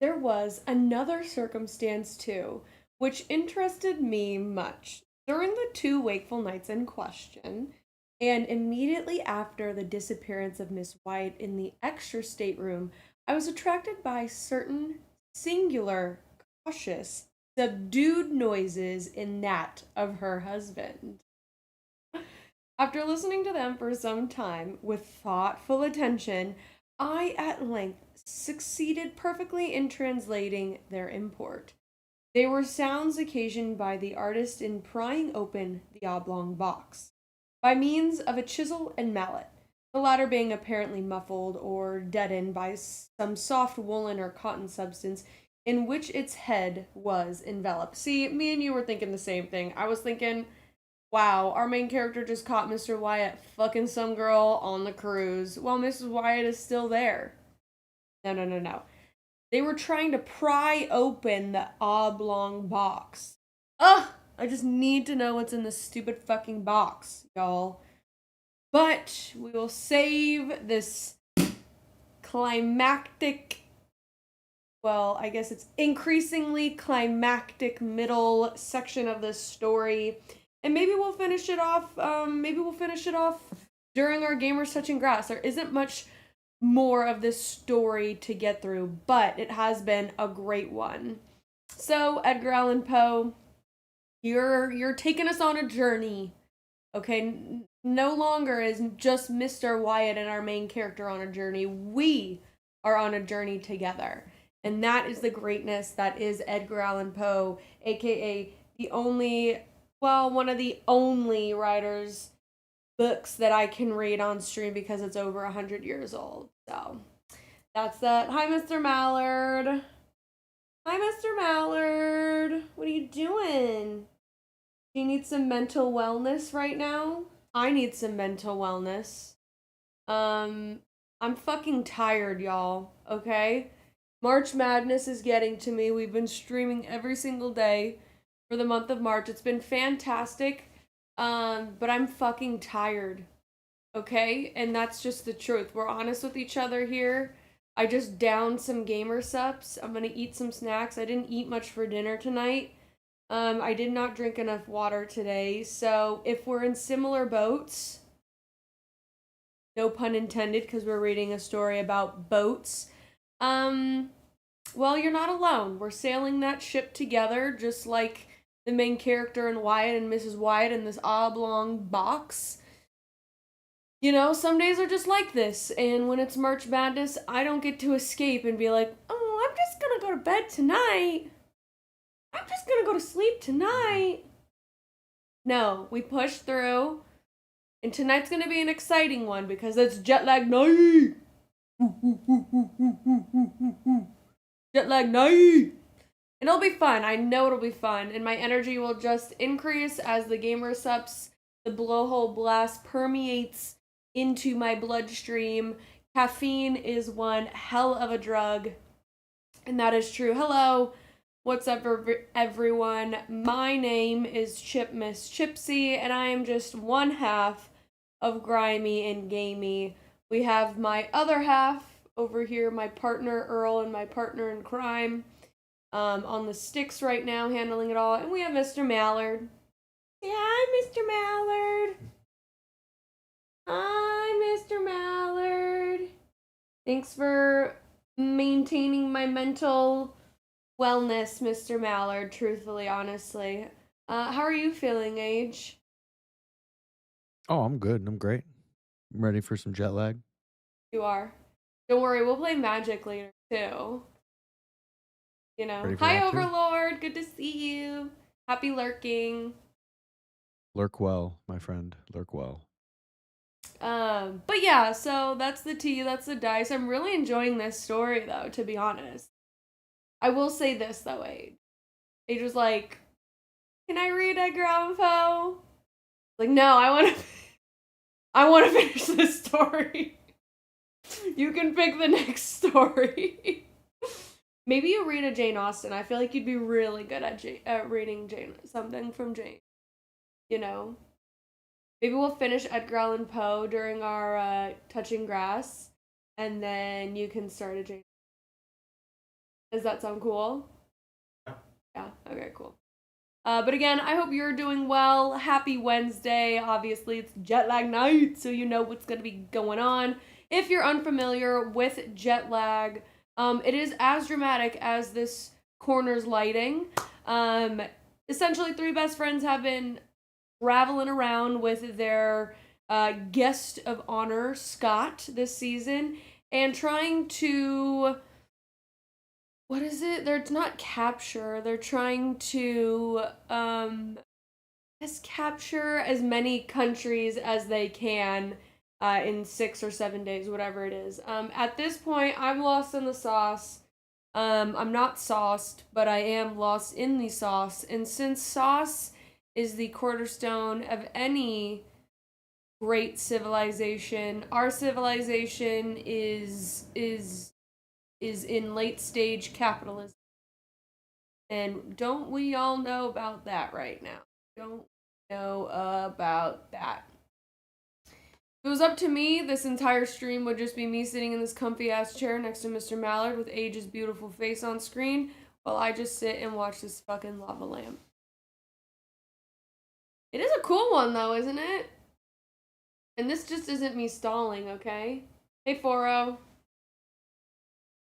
there was another circumstance too, which interested me much. During the two wakeful nights in question, and immediately after the disappearance of Miss White in the extra stateroom, I was attracted by certain singular, cautious, subdued noises in that of her husband. After listening to them for some time with thoughtful attention, I at length succeeded perfectly in translating their import. They were sounds occasioned by the artist in prying open the oblong box, by means of a chisel and mallet, the latter being apparently muffled or deadened by some soft woolen or cotton substance in which its head was enveloped. See, me and you were thinking the same thing. I was thinking, wow, our main character just caught Mr. Wyatt fucking some girl on the cruise while Mrs. Wyatt is still there. No, no, no, no. They were trying to pry open the oblong box. Ugh! I just need to know what's in this stupid fucking box, y'all. But we will save this climactic, well, I guess it's increasingly climactic middle section of this story. And maybe we'll finish it off, during our Gamers Touching Grass. There isn't much more of this story to get through, but it has been a great one. So, Edgar Allan Poe, you're taking us on a journey. Okay, no longer is just Mr. Wyatt and our main character on a journey. We are on a journey together. And that is the greatness that is Edgar Allan Poe, aka one of the only writers books that I can read on stream because it's over 100 years old. So that's that. Hi, Mr. Mallard. Hi, Mr. Mallard. What are you doing? Do you need some mental wellness right now? I need some mental wellness. I'm fucking tired, y'all. Okay? March Madness is getting to me. We've been streaming every single day for the month of March. It's been fantastic. But I'm fucking tired. Okay? And that's just the truth. We're honest with each other here. I just downed some gamer sups. I'm gonna eat some snacks. I didn't eat much for dinner tonight. I did not drink enough water today. So if we're in similar boats, no pun intended, because we're reading a story about boats, well, you're not alone. We're sailing that ship together, just like the main character and Wyatt and Mrs. Wyatt in this oblong box. You know, some days are just like this, and when it's March Madness, I don't get to escape and be like, oh, I'm just gonna go to bed tonight. I'm just gonna go to sleep tonight. No, we push through, and tonight's gonna be an exciting one because it's jet lag night. Jet lag night. And it'll be fun. I know it'll be fun. And my energy will just increase as the gamer sups, the blowhole blast permeates into my bloodstream. Caffeine is one hell of a drug. And that is true. Hello. What's up, everyone? My name is Chip Miss Chipsy, and I am just one half of Grimy and Gamey. We have my other half over here, my partner Earl and my partner in crime. On the sticks right now, handling it all. And we have Mr. Mallard. Say hi, Mr. Mallard. Hi, Mr. Mallard. Thanks for maintaining my mental wellness, Mr. Mallard, truthfully, honestly. How are you feeling, Age? Oh, I'm good. I'm great. I'm ready for some jet lag. You are. Don't worry, we'll play Magic later, too. You know. Ready for Hi, that too? Overlord. Good to see you. Happy lurking. Lurk well, my friend. Lurk well. But yeah, so that's the tea, that's the dice. I'm really enjoying this story, though, to be honest. I will say this, though, Age. Age was like, can I read Edgar Allan Poe? Like, no, I want to finish this story. You can pick the next story. Maybe you read a Jane Austen. I feel like you'd be really good at reading something from Jane. You know? Maybe we'll finish Edgar Allan Poe during our Touching Grass, and then you can start a Jane. Does that sound cool? Yeah, okay, cool. But again, I hope you're doing well. Happy Wednesday. Obviously, it's jet lag night, so you know what's going to be going on. If you're unfamiliar with jet lag, it is as dramatic as this corner's lighting. Essentially, three best friends have been traveling around with their guest of honor, Scott, this season, and trying to, what is it? They're not capture. They're trying to capture as many countries as they can in 6 or 7 days, whatever it is. At this point, I'm lost in the sauce. I'm not sauced, but I am lost in the sauce. And since sauce is the cornerstone of any great civilization, our civilization is in late stage capitalism. And don't we all know about that right now? Don't know about that. If it was up to me, this entire stream would just be me sitting in this comfy ass chair next to Mr. Mallard with Age's beautiful face on screen while I just sit and watch this fucking lava lamp. It is a cool one though, isn't it? And this just isn't me stalling, okay? Hey, Foro.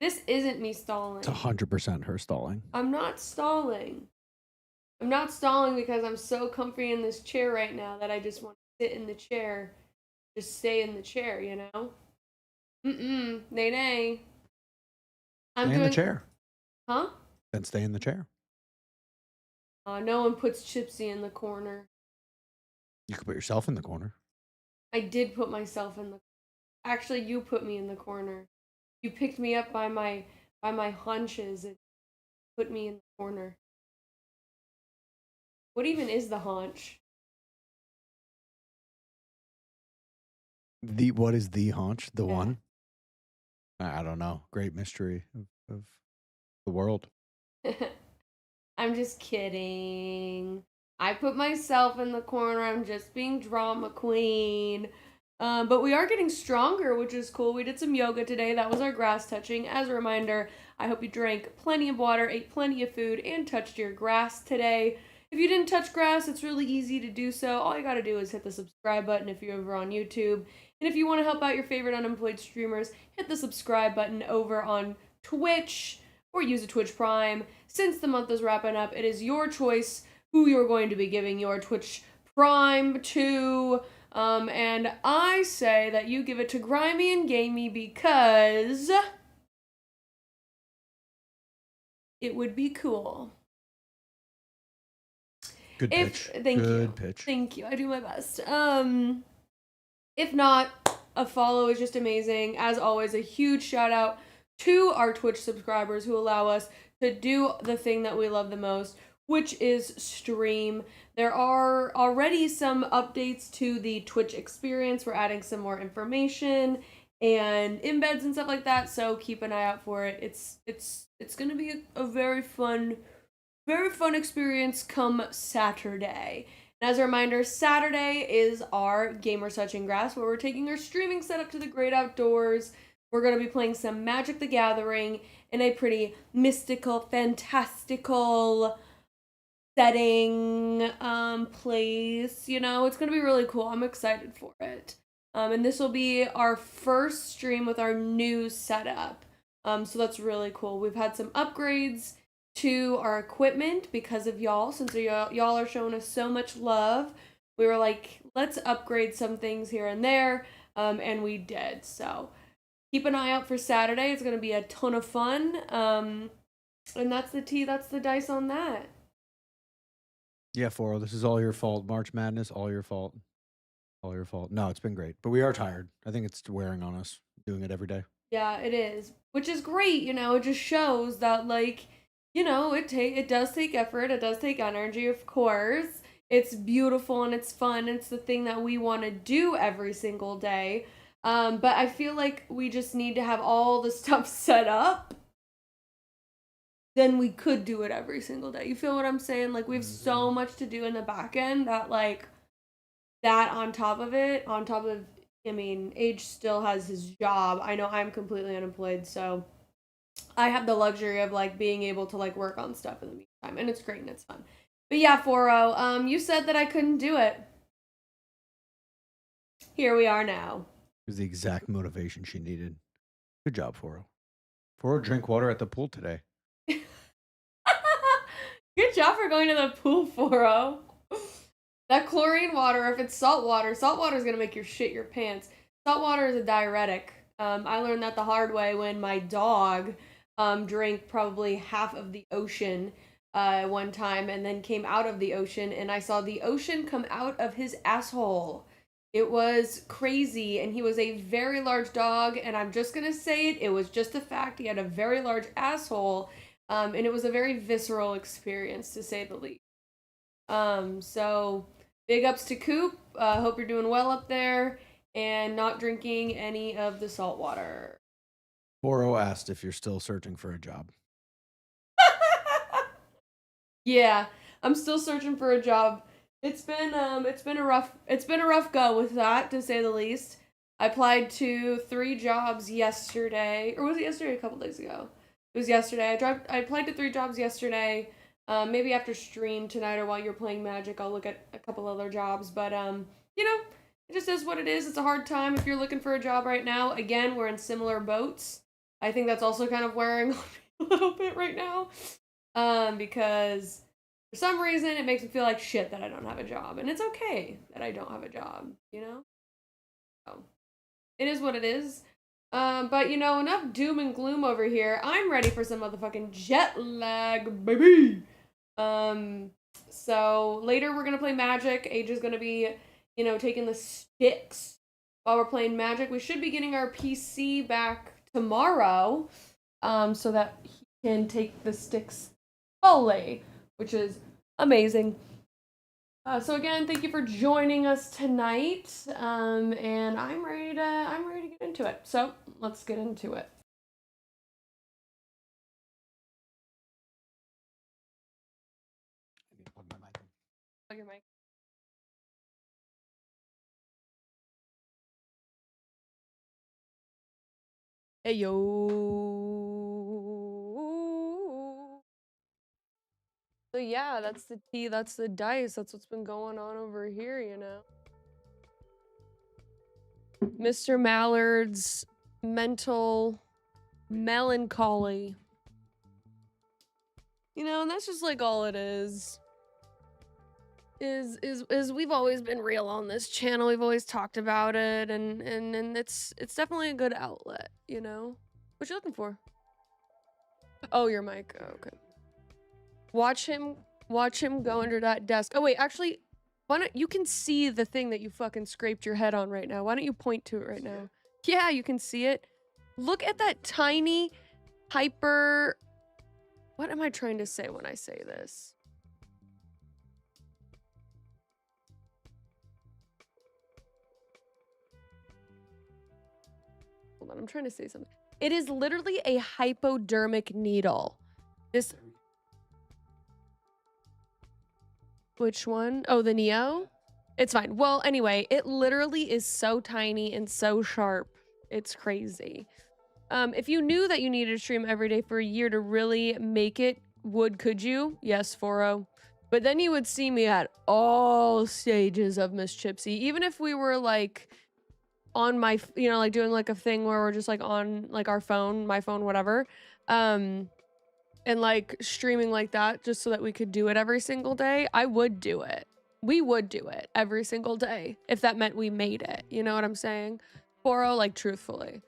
This isn't me stalling. It's 100% her stalling. I'm not stalling. I'm not stalling because I'm so comfy in this chair right now that I just want to sit in the chair. Just stay in the chair, you know? Nay. Stay in the chair. Huh? Then stay in the chair. No one puts Chipsy in the corner. You could put yourself in the corner. I did put myself in the... Actually, you put me in the corner. You picked me up by my haunches and put me in the corner. What even is the haunch? What is the haunch? The one? I don't know. Great mystery of the world. I'm just kidding. I put myself in the corner. I'm just being drama queen. But we are getting stronger, which is cool. We did some yoga today. That was our grass touching. As a reminder, I hope you drank plenty of water, ate plenty of food, and touched your grass today. If you didn't touch grass, it's really easy to do so. All you gotta do is hit the subscribe button if you're over on YouTube. And if you want to help out your favorite unemployed streamers, hit the subscribe button over on Twitch or use a Twitch Prime. Since the month is wrapping up, it is your choice who you're going to be giving your Twitch Prime to. And I say that you give it to Grimy and Gamey because it would be cool. Good pitch. Thank you. Good pitch. Thank you. I do my best. If not, a follow is just amazing. As always, a huge shout out to our Twitch subscribers who allow us to do the thing that we love the most, which is stream. There are already some updates to the Twitch experience. We're adding some more information and embeds and stuff like that, so keep an eye out for it. It's gonna be a very fun experience come Saturday. And as a reminder, Saturday is our Gamers Touching Grass, where we're taking our streaming setup to the great outdoors. We're going to be playing some Magic the Gathering in a pretty mystical, fantastical setting, place. You know, it's going to be really cool. I'm excited for it. And this will be our first stream with our new setup. So that's really cool. We've had some upgrades to our equipment because of y'all. Since y'all are showing us so much love, we were like, let's upgrade some things here and there, and we did. So keep an eye out for Saturday. It's going to be a ton of fun, and that's the tea, that's the dice on that. Yeah, Foro, this is all your fault. March Madness, all your fault. All your fault. No, it's been great, but we are tired. I think it's wearing on us, doing it every day. Yeah, it is, which is great. You know, it just shows that, like, you know, it does take effort, it does take energy, of course. It's beautiful and it's fun, it's the thing that we want to do every single day. But I feel like we just need to have all the stuff set up. Then we could do it every single day. You feel what I'm saying? Like, we have so much to do in the back end that, like, that on top of, I mean, Age still has his job. I know I'm completely unemployed, so I have the luxury of like being able to like work on stuff in the meantime, and it's great and it's fun. But yeah, 4-0, you said that I couldn't do it. Here we are now. It was the exact motivation she needed. Good job, 4-0. 4-0 drink water at the pool today. Good job for going to the pool, 4-0. That chlorine water, if it's salt water is gonna make you shit your pants. Salt water is a diuretic. I learned that the hard way when my dog drank probably half of the ocean one time and then came out of the ocean, and I saw the ocean come out of his asshole. It was crazy, and he was a very large dog, and I'm just gonna say it was just a fact. He had a very large asshole, and it was a very visceral experience, to say the least. So big ups to Coop. Hope you're doing well up there and not drinking any of the salt water. 4-0 asked if you're still searching for a job. Yeah, I'm still searching for a job. It's been a rough go with that, to say the least. I applied to 3 jobs yesterday, or was it yesterday? A couple days ago. It was yesterday. I applied to 3 jobs yesterday. Maybe after stream tonight or while you're playing Magic, I'll look at a couple other jobs. But you know, it just is what it is. It's a hard time if you're looking for a job right now. Again, we're in similar boats. I think that's also kind of wearing on me a little bit right now. Because for some reason it makes me feel like shit that I don't have a job, and it's okay that I don't have a job, you know? So it is what it is. But you know, enough doom and gloom over here. I'm ready for some motherfucking jet lag, baby. So later we're gonna play Magic. Age is gonna be, you know, taking the sticks while we're playing Magic. We should be getting our PC back tomorrow, so that he can take the sticks fully, which is amazing. So again, thank you for joining us tonight. And I'm ready to get into it. So let's get into it. Plug your mic. Hey yo. So yeah, that's the tea, that's the dice, that's what's been going on over here, you know. Mr. Mallard's mental melancholy. You know, and that's just like all it is we've always been real on this channel. We've always talked about it, and it's definitely a good outlet, you know. What you looking for? Oh, your mic. Oh, okay. Watch him go under that desk. Oh wait, actually, why don't you can see the thing that you fucking scraped your head on right now. Why don't you point to it right now? Yeah, you can see it. Look at that tiny hyper. What am I trying to say when I say this? Hold on, I'm trying to say something. It is literally a hypodermic needle. This. Which one? Oh, the Neo? It's fine. Well, anyway, it literally is so tiny and so sharp. It's crazy. If you knew that you needed to stream every day for a year to really make it, could you? Yes, 4-0. But then you would see me at all stages of Miss Chipsy. Even if we were like on my, you know, like doing like a thing where we're just like on like our phone, my phone, whatever. And like streaming like that just so that we could do it every single day, I would do it. We would do it every single day if that meant we made it. You know what I'm saying? 4-0, like truthfully.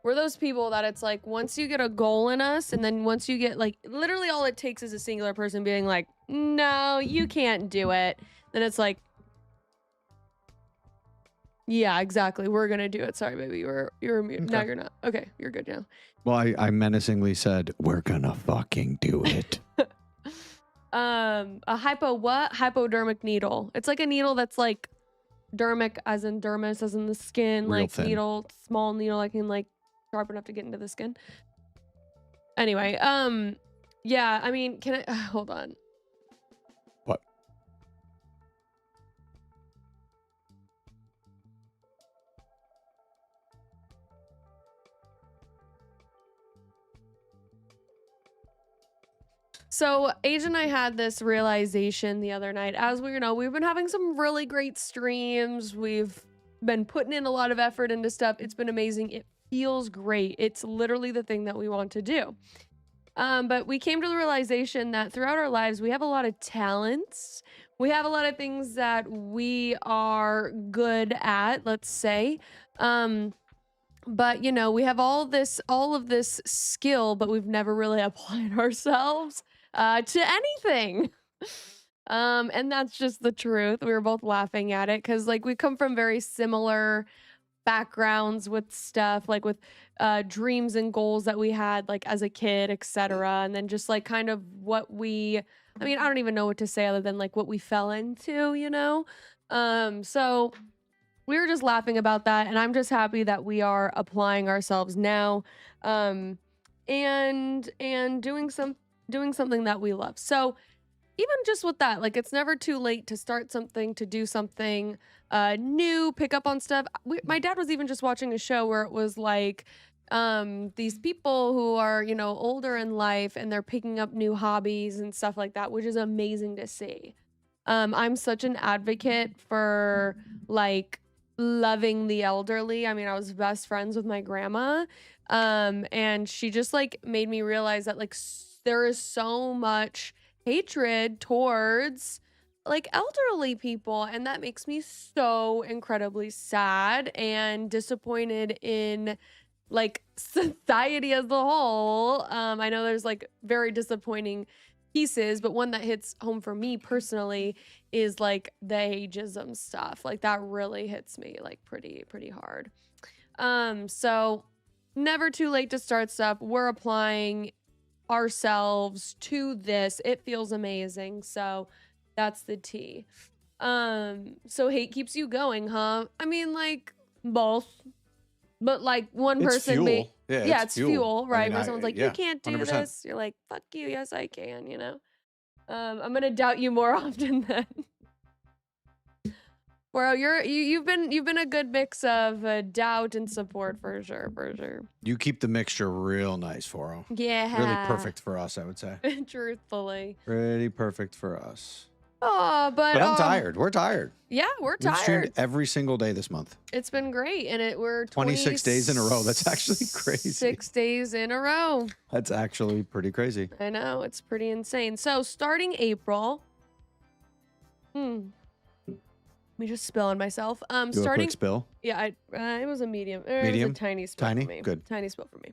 We're those people that it's like once you get a goal in us, and then once you get like literally all it takes is a singular person being like, no, you can't do it. Then it's like, yeah, exactly. We're gonna do it. Sorry, baby. You're mute. Okay. No, you're not. Okay, you're good now. Well, I menacingly said, we're gonna fucking do it. A hypodermic needle. It's like a needle that's like dermic as in dermis as in the skin, Real like thin. needle, small needle, I can like sharp enough to get into the skin. Anyway, yeah, I mean, can I hold on. What? So Age and I had this realization the other night as we've been having some really great streams. We've been putting in a lot of effort into stuff. It's been amazing. It feels great. It's literally the thing that we want to do. But we came to the realization that throughout our lives, we have a lot of talents. We have a lot of things that we are good at, let's say. But we have all of this skill, but we've never really applied ourselves to anything. And that's just the truth. We were both laughing at it because we come from very similar backgrounds with stuff, like with dreams and goals that we had as a kid, etc. And then just kind of what I don't even know what to say other than what we fell into. So we were just laughing about that, and I'm just happy that we are applying ourselves now, and doing something that we love. So even just with that, it's never too late to start something, to do something new, pick up on stuff. My dad was even just watching a show where it was these people who are older in life, and they're picking up new hobbies and stuff like that, which is amazing to see. I'm such an advocate for loving the elderly. I mean, I was best friends with my grandma, and she just made me realize that there is so much hatred towards elderly people, and that makes me so incredibly sad and disappointed in society as a whole. I know there's very disappointing pieces, but one that hits home for me personally is the ageism stuff. That really hits me pretty hard. So never too late to start stuff. We're applying ourselves to this. It feels amazing. So that's the tea. So hate keeps you going, huh? I mean, both. But one It's person fuel. Yeah, it's fuel, right? Where someone's yeah, you can't do 100%. this. You're fuck you, yes I can, I'm gonna doubt you more often then. Well, you've been a good mix of doubt and support for sure. You keep the mixture real nice for them. Yeah. Really perfect for us, I would say. Truthfully. Pretty perfect for us. Oh, but I'm tired. We're tired. Yeah, we're tired. We've streamed every single day this month. It's been great, and we're 26 days in a row. That's actually crazy. 6 days in a row. That's actually pretty crazy. I know, it's pretty insane. So starting April, let me just spill on myself. Do starting a quick spill. Yeah, it was a medium. Medium? It was a tiny spill Tiny? for me. Good. Tiny spill for me.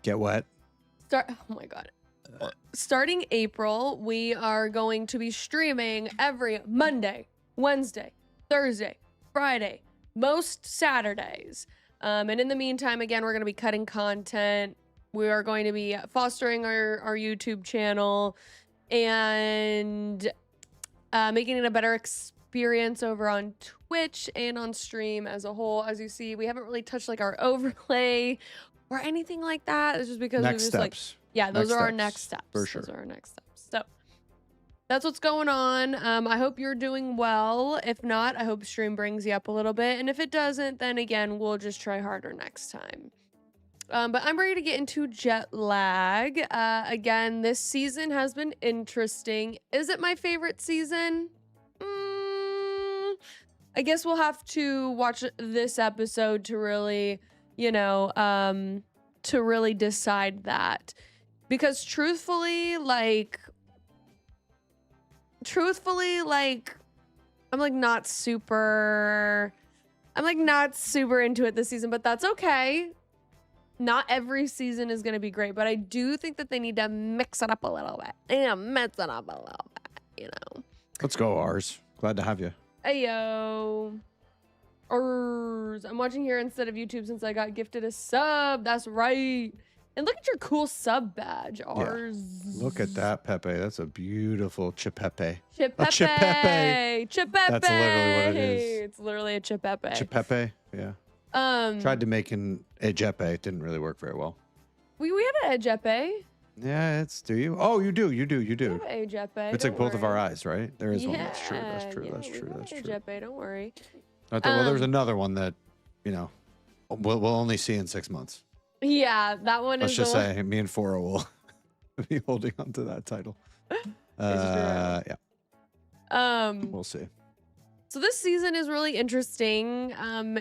Get wet. Oh my god. Starting April, we are going to be streaming every Monday, Wednesday, Thursday, Friday, most Saturdays. And in the meantime, again, we're going to be cutting content. We are going to be fostering our YouTube channel and making it a better experience over on Twitch and on stream as a whole. As you see, we haven't really touched our overlay or anything like that. It's just because Next we're just steps. yeah, those Next are our steps, next steps. for sure. Those are our next steps. So that's what's going on. I hope you're doing well. If not, I hope stream brings you up a little bit. And if it doesn't, then again, we'll just try harder next time. But I'm ready to get into jet lag. Again, this season has been interesting. Is it my favorite season? I guess we'll have to watch this episode to really, to really decide that. Because truthfully, I'm not super into it this season, but that's okay. Not every season is going to be great, but I do think that they need to mix it up a little bit. Let's go, ours. Glad to have you. Ayo. I'm watching here instead of YouTube since I got gifted a sub. That's right. And look at your cool sub badge, ours. Yeah. Look at that, Pepe. That's a beautiful chipepe. Chipepe. A chipepe. Chipepe. That's literally what it is. It's literally a chipepe. Chipepe, yeah. Tried to make an ejepe. It didn't really work very well. We have an ejepe. Yeah, do you? Oh, you do. We have an ejepe. It's both of our eyes, right? There is one. Yeah, That's true. That's true. yeah, That's we true. have That's an true. ejepe, don't worry. Well, there's another one that, we'll only see in 6 months. Yeah, that one Let's is just the one. say me and Fora will be holding on to that title. Yeah. We'll see. So this season is really interesting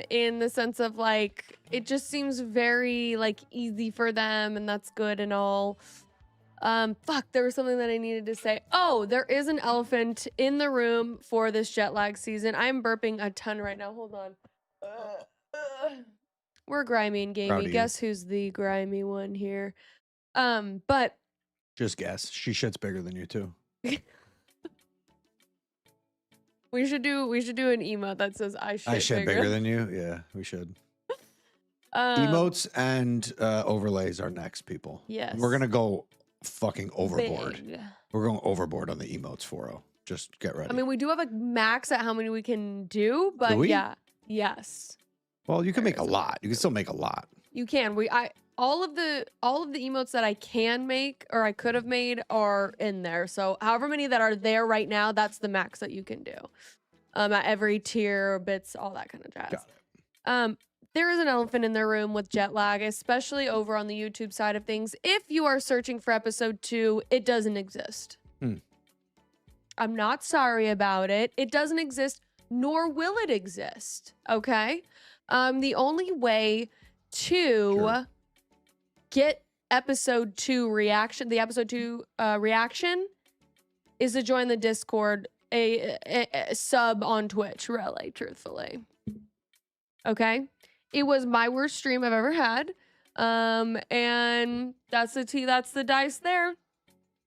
in the sense of like it just seems very like easy for them, and that's good and all. Fuck, there was something that I needed to say. Oh, there is an elephant in the room for this jet lag season. I'm burping a ton right now. Hold on. We're grimy and gamey. Guess who's the grimy one here? But just guess. She shits bigger than you too. We should do an emote that says I shit bigger than you. Yeah, we should. Emotes and overlays are next, people. Yes. We're gonna go fucking overboard. Big. We're going overboard on the emotes 4-0. Just get ready. I mean, we do have a max at how many we can do, but do we? Yeah. Yes. Well, you can make a lot. You can still make a lot. You can. All of the emotes that I can make or I could have made are in there. So however many that are there right now, that's the max that you can do. At every tier, bits, all that kind of jazz. Got it. There is an elephant in the room with jet lag, especially over on the YouTube side of things. If you are searching for episode 2, it doesn't exist. I'm not sorry about it. It doesn't exist, nor will it exist. Okay? The only way to get episode 2 reaction, the episode 2 reaction, is to join the Discord, a sub on Twitch, really, truthfully. Okay? It was my worst stream I've ever had. And that's the tea, that's the dice there.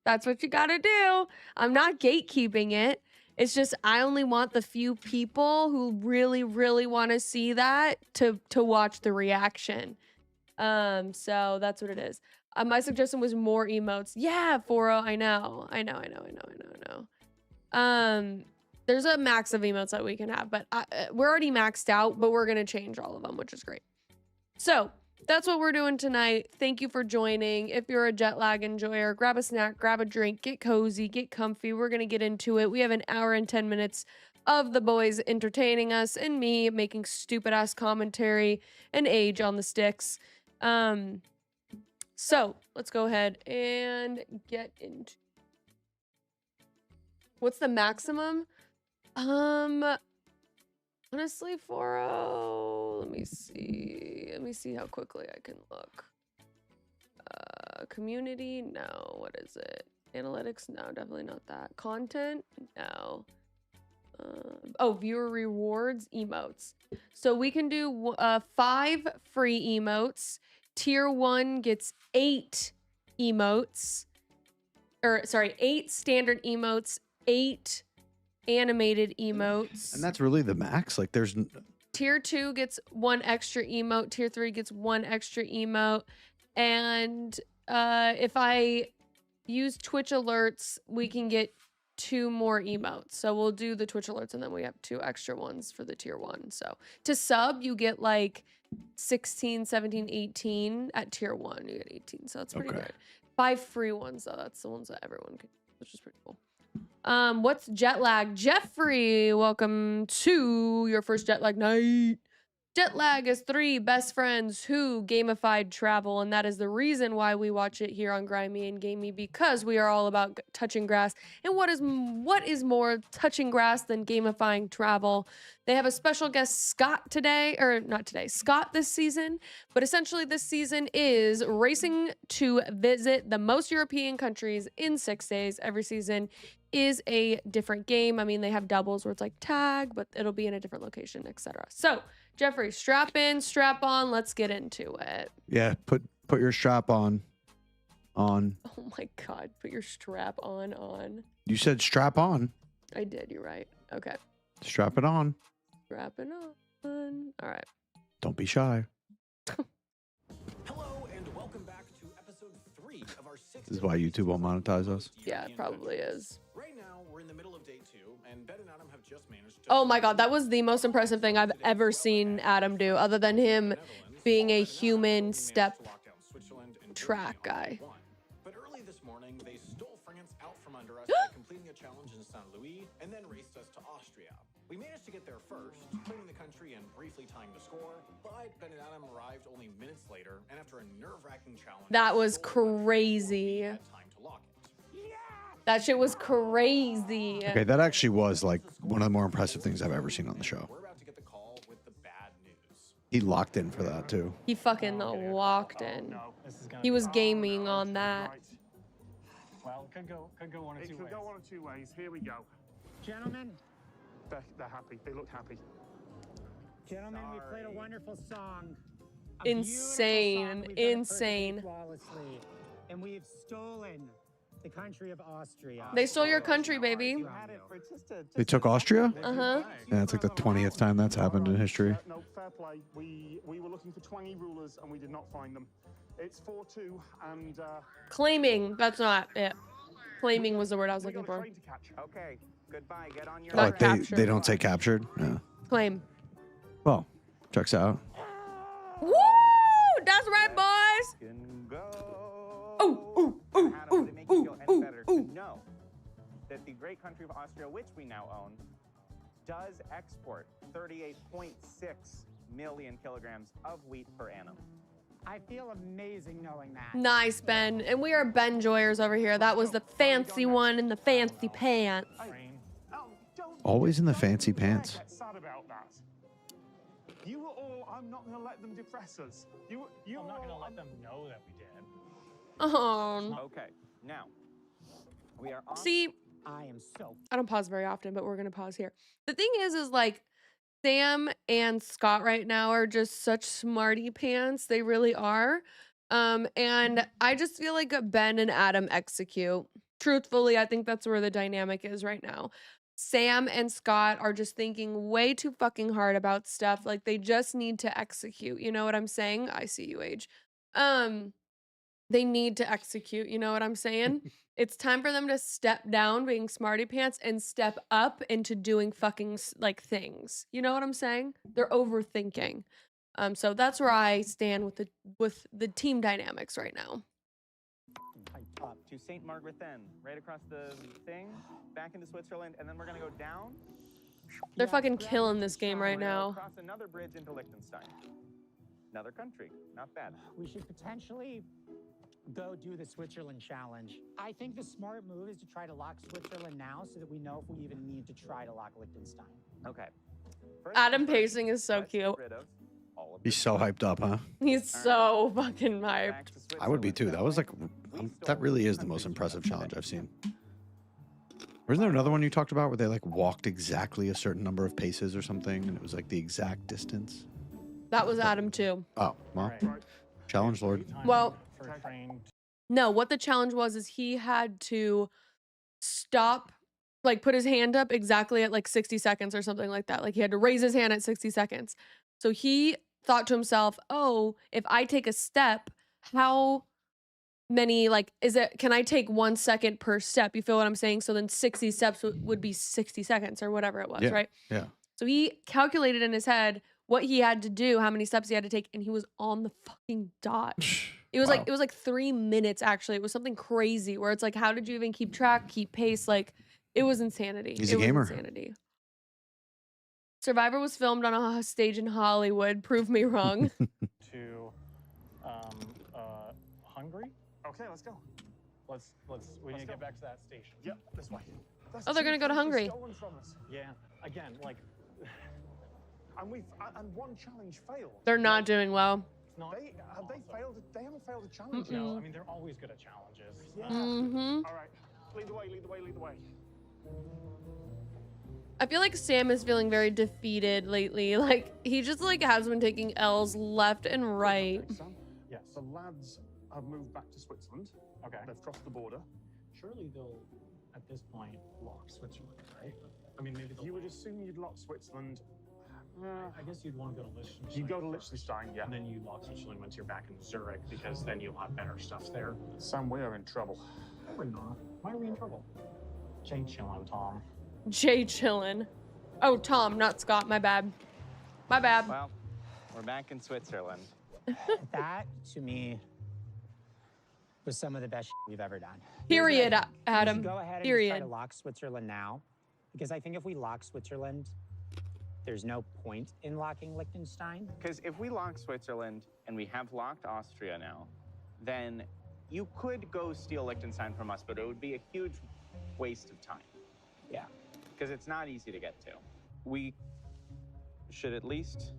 That's what you gotta do. I'm not gatekeeping it. It's just I only want the few people who really, really want to see that to watch the reaction. So that's what it is. My suggestion was more emotes. Yeah, 4-0. I know. There's a max of emotes that we can have, but we're already maxed out, but we're going to change all of them, which is great. So that's what we're doing tonight. Thank you for joining. If you're a jet lag enjoyer, grab a snack, grab a drink, get cozy, get comfy. We're going to get into it. We have an hour and 10 minutes of the boys entertaining us and me making stupid ass commentary and age on the sticks. So let's go ahead and get into what's the maximum? Honestly, 4-0. Let me see how quickly I can look. Community, no. What is it? Analytics, no, definitely not that. Content, no. Oh, viewer rewards, emotes. So we can do 5 free emotes. Tier 1 gets 8 emotes. Or sorry, 8 standard emotes, 8 animated emotes. And that's really the max? Like there's... Tier 2 gets 1 extra emote. Tier 3 gets 1 extra emote. And if I use Twitch alerts, we can get 2 more emotes. So we'll do the Twitch alerts and then we have 2 extra ones for the tier 1. So to sub, you get like 16, 17, 18. At tier 1, you get 18. So that's pretty good. 5 free ones though. That's the ones that everyone can, which is pretty cool. What's jet lag? Jeffrey, welcome to your first jet lag night. Jet lag is 3 best friends who gamified travel, and that is the reason why we watch it here on Grimy and Gamey, because we are all about touching grass. And what is more touching grass than gamifying travel? They have a special guest, Scott, today, or not today, Scott this season, but essentially this season is racing to visit the most European countries in 6 days. Every season is a different game. I mean, they have doubles where it's like tag, but it'll be in a different location, etc. So, Jeffrey, strap in, strap on. Let's get into it. Yeah, put your strap on. Oh my God, put your strap on. You said strap on. I did. You're right. Okay. Strap it on. Strap it on. All right. Don't be shy. Hello and welcome back to episode 3 of our 6th. This is why YouTube won't monetize us. Yeah, it probably is. Right now, we're in the middle of day 2, and Ben and Adam have just managed to... Oh my God, that was the most impressive thing I've ever seen Adam do, other than him being a human step track guy. But early this morning, they stole France out from under us by completing a challenge in St. Louis, and then raced us to Austria. We managed to get there first, claiming the country and briefly tying the score, but Ben and Adam arrived only minutes later, and after a nerve-wracking challenge... That was crazy. Had time to That shit was crazy. Okay, that actually was like one of the more impressive things I've ever seen on the show. We're about to get the call with the bad news. He locked in for that too. He fucking walked in. He was gaming on that. Well, could go one or two ways. It could go one or two ways. Here we go. Gentlemen, they're happy. They look happy. Gentlemen, we played a wonderful song. Insane, insane. Flawlessly, and we have stolen the country of Austria. They stole your country, baby. They took Austria? Uh-huh. Yeah, it's like the 20th time that's happened in history. No, fair play. We were looking for 20 rulers and we did not find them. It's 4-2 and Claiming, that's not it. Claiming was the word I was looking for. Okay, goodbye. Get on your Not captured. They don't say captured? Yeah. Claim. Well, checks out. Woo! That's right, boys. Can go. Ooh. To make you feel any better to know that the great country of Austria, which we now own, does export 38.6 million kilograms of wheat per annum. I feel amazing knowing that. Nice, Ben. And we are Ben Joyers over here. That was the fancy one in the fancy pants. Always in the fancy pants. Get sad about that. You were all. I'm not going to let them depress us. I'm not going to let them know that we did. Oh. Okay, now we are on. See, I am so. I don't pause very often, but we're gonna pause here. The thing is like Sam and Scott right now are just such smarty pants. They really are. And I just feel like Ben and Adam execute. Truthfully, I think that's where the dynamic is right now. Sam and Scott are just thinking way too fucking hard about stuff. Like they just need to execute. You know what I'm saying? I see you, Age. They need to execute. You know what I'm saying? It's time for them to step down being smarty pants and step up into doing fucking like things. You know what I'm saying? They're overthinking. So that's where I stand with the team dynamics right now. Up to St. Margaret then, right across the thing, back into Switzerland, and then we're gonna go down. They're fucking killing this game right We're gonna now. cross another bridge into Liechtenstein. Another country, not bad. We should potentially go do the Switzerland challenge. I think the smart move is to try to lock Switzerland now so that we know if we even need to try to lock Liechtenstein. Okay. First Adam things first, Pacing is so let's get cute. rid of all of He's this so stuff. hyped up, huh? He's so fucking Back hyped. to I would be too. Switzerland. That was like, that really is the most impressive challenge I've seen. Wasn't there another one you talked about where they like walked exactly a certain number of paces or something, and it was like the exact distance? That was Adam too. Oh, well, challenge lord. Well, For a train. no, what the challenge was is he had to stop, like put his hand up exactly at like 60 seconds or something like that. Like he had to raise his hand at 60 seconds. So he thought to himself, oh, if I take a step, how many, like, can I take 1 second per step? You feel what I'm saying? So then 60 steps would be 60 seconds or whatever it was, Yeah, right? yeah. So he calculated in his head what he had to do, how many steps he had to take, and he was on the fucking dot. It was Wow. like, it was like 3 minutes actually. It was something crazy where it's like, how did you even keep track, keep pace? Like, it was insanity. He's it a was gamer. insanity. Survivor was filmed on a stage in Hollywood. Prove me wrong. To Hungary. Okay, let's go. We need to get back to that station. Yep, this way. That's Oh, they're gonna go to 2 Hungary. stolen from us. Yeah, again, like, and one challenge failed. They're not doing well. They failed. They haven't failed a challenge yet. Mm-mm. I mean, they're always good at challenges. Yeah. Mm-hmm. All right, lead the way. Lead the way. Lead the way. I feel like Sam is feeling very defeated lately. Like, he just like has been taking L's left and right. Okay, son. Yes. The lads have moved back to Switzerland. Okay. They've crossed the border. Surely they'll, at this point, lock Switzerland, right? I mean, maybe You would assume you'd lock Switzerland. I guess you'd want to go to Liechtenstein. You go to first, Liechtenstein, yeah. And then you lock Switzerland once you're back in Zurich, because then you'll have better stuff there. Sam, we are in trouble. No, we're not. Why are we in trouble? Jay chillin', Tom. Jay chillin'. Oh, Tom, not Scott. My bad. My bad. Well, we're back in Switzerland. That, to me, was some of the best we've ever done. Period, We should Adam. go ahead and just Period. try to lock Switzerland now, because I think if we lock Switzerland, there's no point in locking Liechtenstein. Because if we lock Switzerland and we have locked Austria now, then you could go steal Liechtenstein from us, but it would be a huge waste of time. Yeah. Because it's not easy to get to. We should at least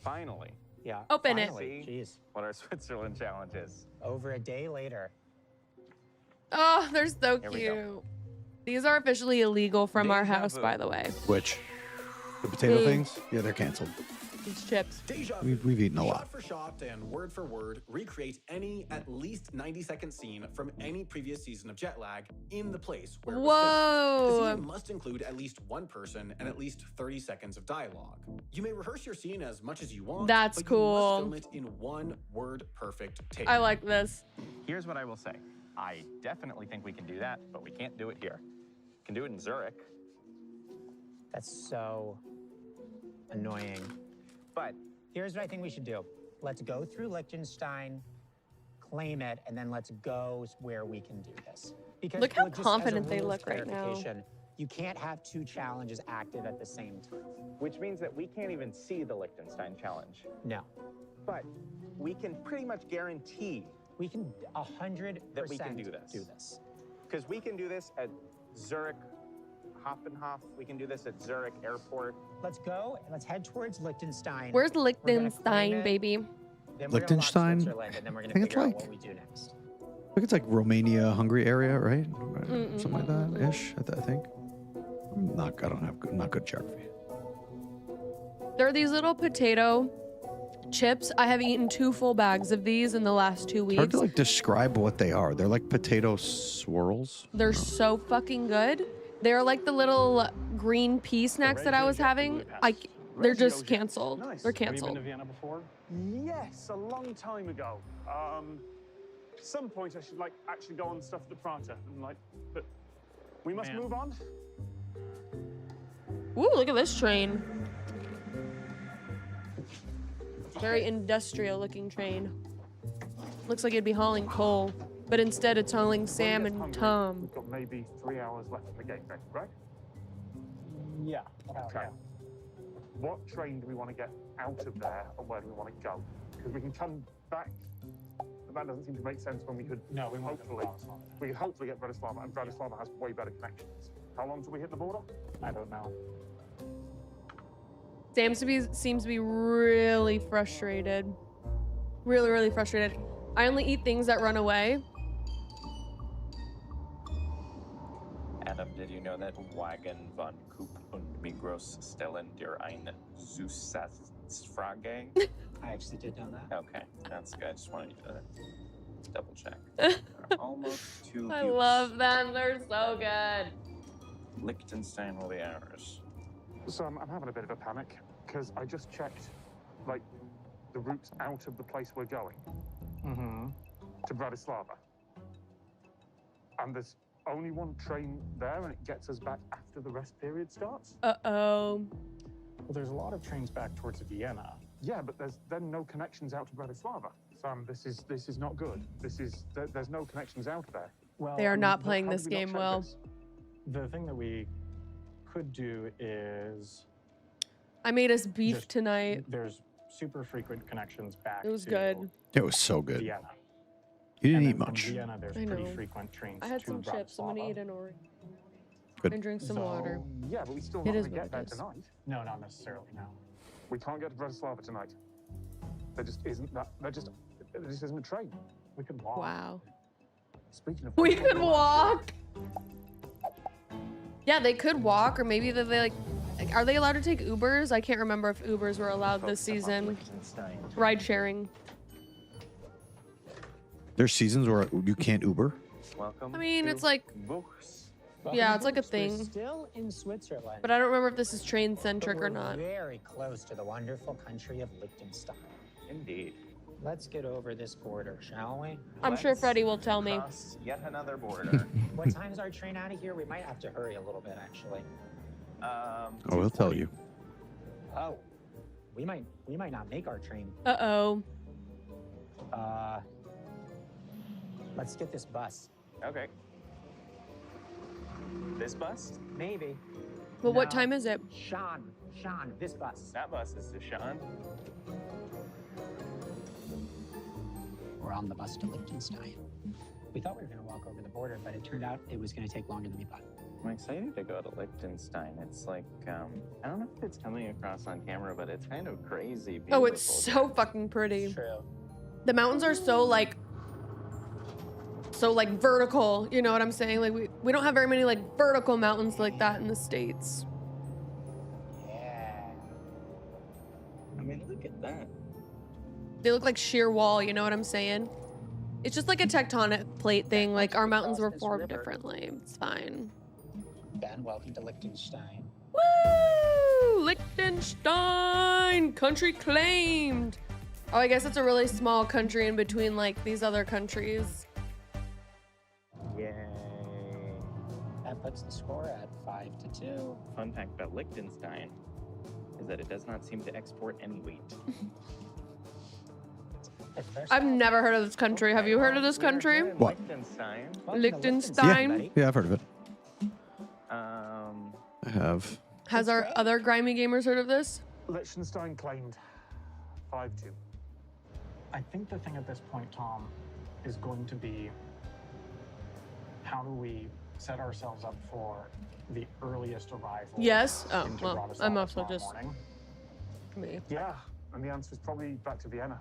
finally Yeah. Open it. finally. Jeez. what our Switzerland challenge is. Over a day later. Oh, they're so Here we go. cute. These are officially illegal from our Deja house, vu. by the way. Which? The potato Mm. things? Yeah, they're canceled. These chips. Deja We've eaten a lot. Shot for shot and word for word, recreate any at least 90-second scene from any previous season of Jet Lag in the place where it was filmed. The Whoa. scene must include at least one person and at least 30 seconds of dialogue. You may rehearse your scene as much as you want. That's but cool. You must film it in one word perfect take. I like this. Here's what I will say. I definitely think we can do that, but we can't do it here. We can do it in Zurich, That's so annoying. but Here's what I think we should do. Let's go through Liechtenstein, claim it, and then let's go where we can do this. Because Look how just as a confident they rules look right now. clarification, you can't have 2 challenges active at the same time. which means that we can't even see the Liechtenstein challenge. No. But we can pretty much guarantee, We can 100% That we can do this. because we can do this at Zurich Hoppenhof, we can do this at Zurich Airport. Let's go and let's head towards Liechtenstein. Where's We're gonna claim Liechtenstein, it, baby? then we're gonna lock Liechtenstein? Switzerland, and then we're I gonna think it's figure out like- what we do next. I think it's like Romania, Hungary area, right? Something like Mm-mm-mm-mm. that ish. I think. I'm not good at geography. There are these little potato chips. I have eaten 2 full bags of these in the last 2 It's hard weeks. to like describe what they are. They're like potato swirls. They're so fucking good. They're like the little green pea snacks that I was having. They're just canceled. Nice. They're Have you been canceled. to Vienna before? Yes, a long time ago. Some point I should like actually go on stuff at the Prater and like, but we must move on. Ooh, look at this train. Very industrial looking train. Looks like it'd be hauling coal, but instead it's hauling Sam When we get and hungry, Tom. We've got maybe 3 hours left in the game, right? Yeah. Okay. What train do we want to get out of there, and where do we want to go? Because we can come back. But that doesn't seem to make sense when we could. No, we won't hopefully. We could hopefully get Bratislava, and Bratislava has way better connections. How long till we hit the border? I don't know. Sam seems to be really frustrated. Really, really frustrated. I only eat things that run away. Adam, did you know that Wagen von Coop und Migros stellen dir ein Zusatzfrage? I actually did know that. Okay, that's good. I just wanted you to double check. There are almost 2 I dukes. love them. They're so good. Liechtenstein will be ours. So I'm having a bit of a panic because I just checked, like, the routes out of the place we're going Mm-hmm. to Bratislava, and there's only one train there, and it gets us back after the rest period starts. Uh-oh. Well, there's a lot of trains back towards Vienna. Yeah, but there's then no connections out to Bratislava. Sam, this is not good. There's no connections out there. Well, They are not How playing did this we not game check well. this? the thing that we could do is I made us beef Just- tonight. there's super frequent connections back It was to good. It was so good. Vienna. You didn't And eat then from much. Vienna, there's I pretty know. frequent trains I had to some chips. I'm gonna Bratislava. eat an Oreo. Good. And drink some So- water. Yeah, but we still It not is gonna what get it there is. tonight. No, not necessarily, no. We can't get to Bratislava tonight. There just isn't that. There just isn't a train. We could walk. Wow. Speaking of, We could walk. Yeah, they could walk, or maybe they like. Are they allowed to take Ubers? I can't remember if Ubers were allowed this season. Liechtenstein. Ride sharing. There's seasons where you can't Uber. Welcome. I mean, to it's like, Buchs. yeah, it's like a We're thing. still in Switzerland. But I don't remember if this is train but centric we're or not. very close to the wonderful country of Liechtenstein. Indeed. Let's get over this border, shall we? I'm sure Let's Freddie will tell me. cross yet another border. What time's our train out of here? We might have to hurry a little bit, actually. Oh, he'll tell you. Oh, we might not make our train. Uh-oh. Let's get this bus. Okay. This bus? Maybe. Well, what No. time is it? Sean, this bus. That bus is to Sean. We're on the bus to Liechtenstein. We thought we were going to walk over the border, but it turned out it was going to take longer than we thought. I'm excited to go to Liechtenstein. It's like, I don't know if it's coming across on camera, but it's kind of crazy. Oh, it's beautiful. so fucking pretty. It's true. The mountains are so like vertical, you know what I'm saying? Like we don't have very many like vertical mountains like that in the States. Yeah. I mean, look at that. They look like sheer wall, you know what I'm saying? It's just like a tectonic plate thing. Like our mountains were formed differently. It's fine. Ben, welcome to Liechtenstein. Woo! Liechtenstein! Country claimed! Oh, I guess it's a really small country in between like these other countries. Yay. That puts the score at 5-2. Fun fact about Liechtenstein is that it does not seem to export any wheat. I've never heard of this country. Have you heard of this country? What? Liechtenstein. Liechtenstein. Yeah, I've heard of it. Um, I have. Has our other grimy gamers heard of this? Liechtenstein claimed 5-2. I think the thing at this point, Tom, is going to be how do we set ourselves up for the earliest arrival? Yes. Oh, into well, Bratislava I'm also tomorrow just morning? me. Yeah, and the answer is probably back to Vienna.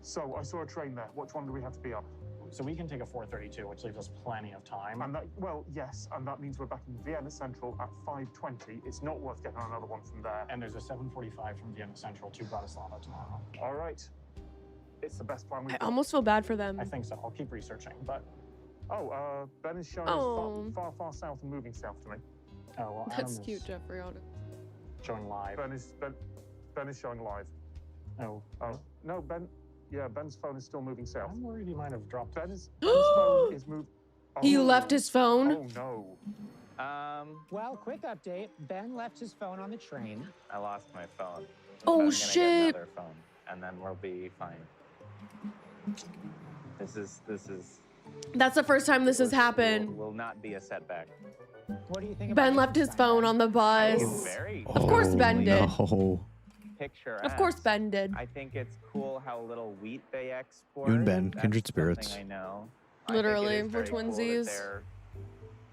So I saw a train there. Which one do we have to be on? So we can take a 4:32, which leaves us plenty of time. And that, well, yes, and that means we're back in Vienna Central at 5:20. It's not worth getting on another one from there. And there's a 7:45 from Vienna Central to Bratislava tomorrow. All right. It's the best plan we've I got. almost feel bad for them. I think so. I'll keep researching, but Oh, Ben is showing Oh. us far south and moving south to me. well, Adam That's is cute, Jeffrey. showing live. Ben is showing live. Oh, No, Ben's phone is still moving south. I'm worried he might have dropped. Ben's phone is moved. He Oh. left his phone. Oh no. Well, quick update. Ben left his phone on the train. I lost my phone. Oh, I'm gonna shit. Get another phone, and then we'll be fine. This is. That's the first time this has happened. Will not be a setback. What do you think about Ben left his Liechtenstein, phone Ben? on the bus. Very Of course Ben did. No. picturesque. Of course Ben did. I think it's cool how little wheat they export. You and Ben, That's kindred something spirits. I know. Literally, I think it we're is very cool that twinsies. they're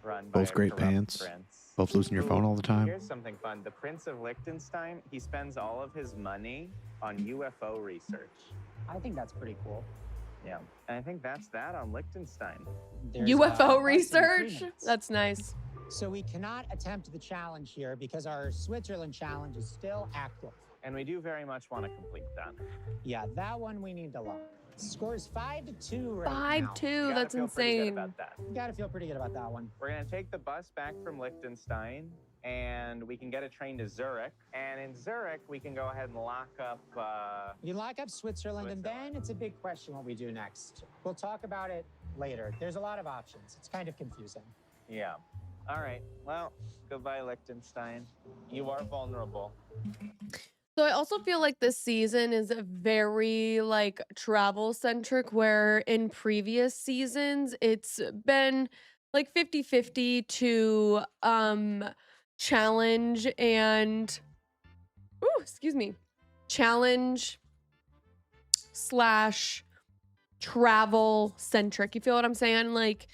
run by Both a great corrupt pants. prince. Both losing your phone all the time. Here's something fun. The Prince of Liechtenstein, he spends all of his money on UFO research. I think that's pretty cool. Yeah. And I think that's that on Liechtenstein. There's, UFO less than 3 research? minutes. That's nice. So we cannot attempt the challenge here because our Switzerland challenge is still active. And we do very much want to complete that. Yeah, that one we need to lock. Scores 5-2 right now. 5-2. You gotta That's feel pretty good insane. about that. You gotta feel pretty good about that one. We're going to take the bus back from Liechtenstein, and we can get a train to Zurich. And in Zurich, we can go ahead and lock up. You lock up Switzerland, and then it's a big question what we do next. We'll talk about it later. There's a lot of options. It's kind of confusing. Yeah. All right. Well, goodbye, Liechtenstein. You are vulnerable. So I also feel like this season is a very like travel centric, where in previous seasons it's been like 50-50 to challenge and challenge / travel centric. You feel what I'm saying? Like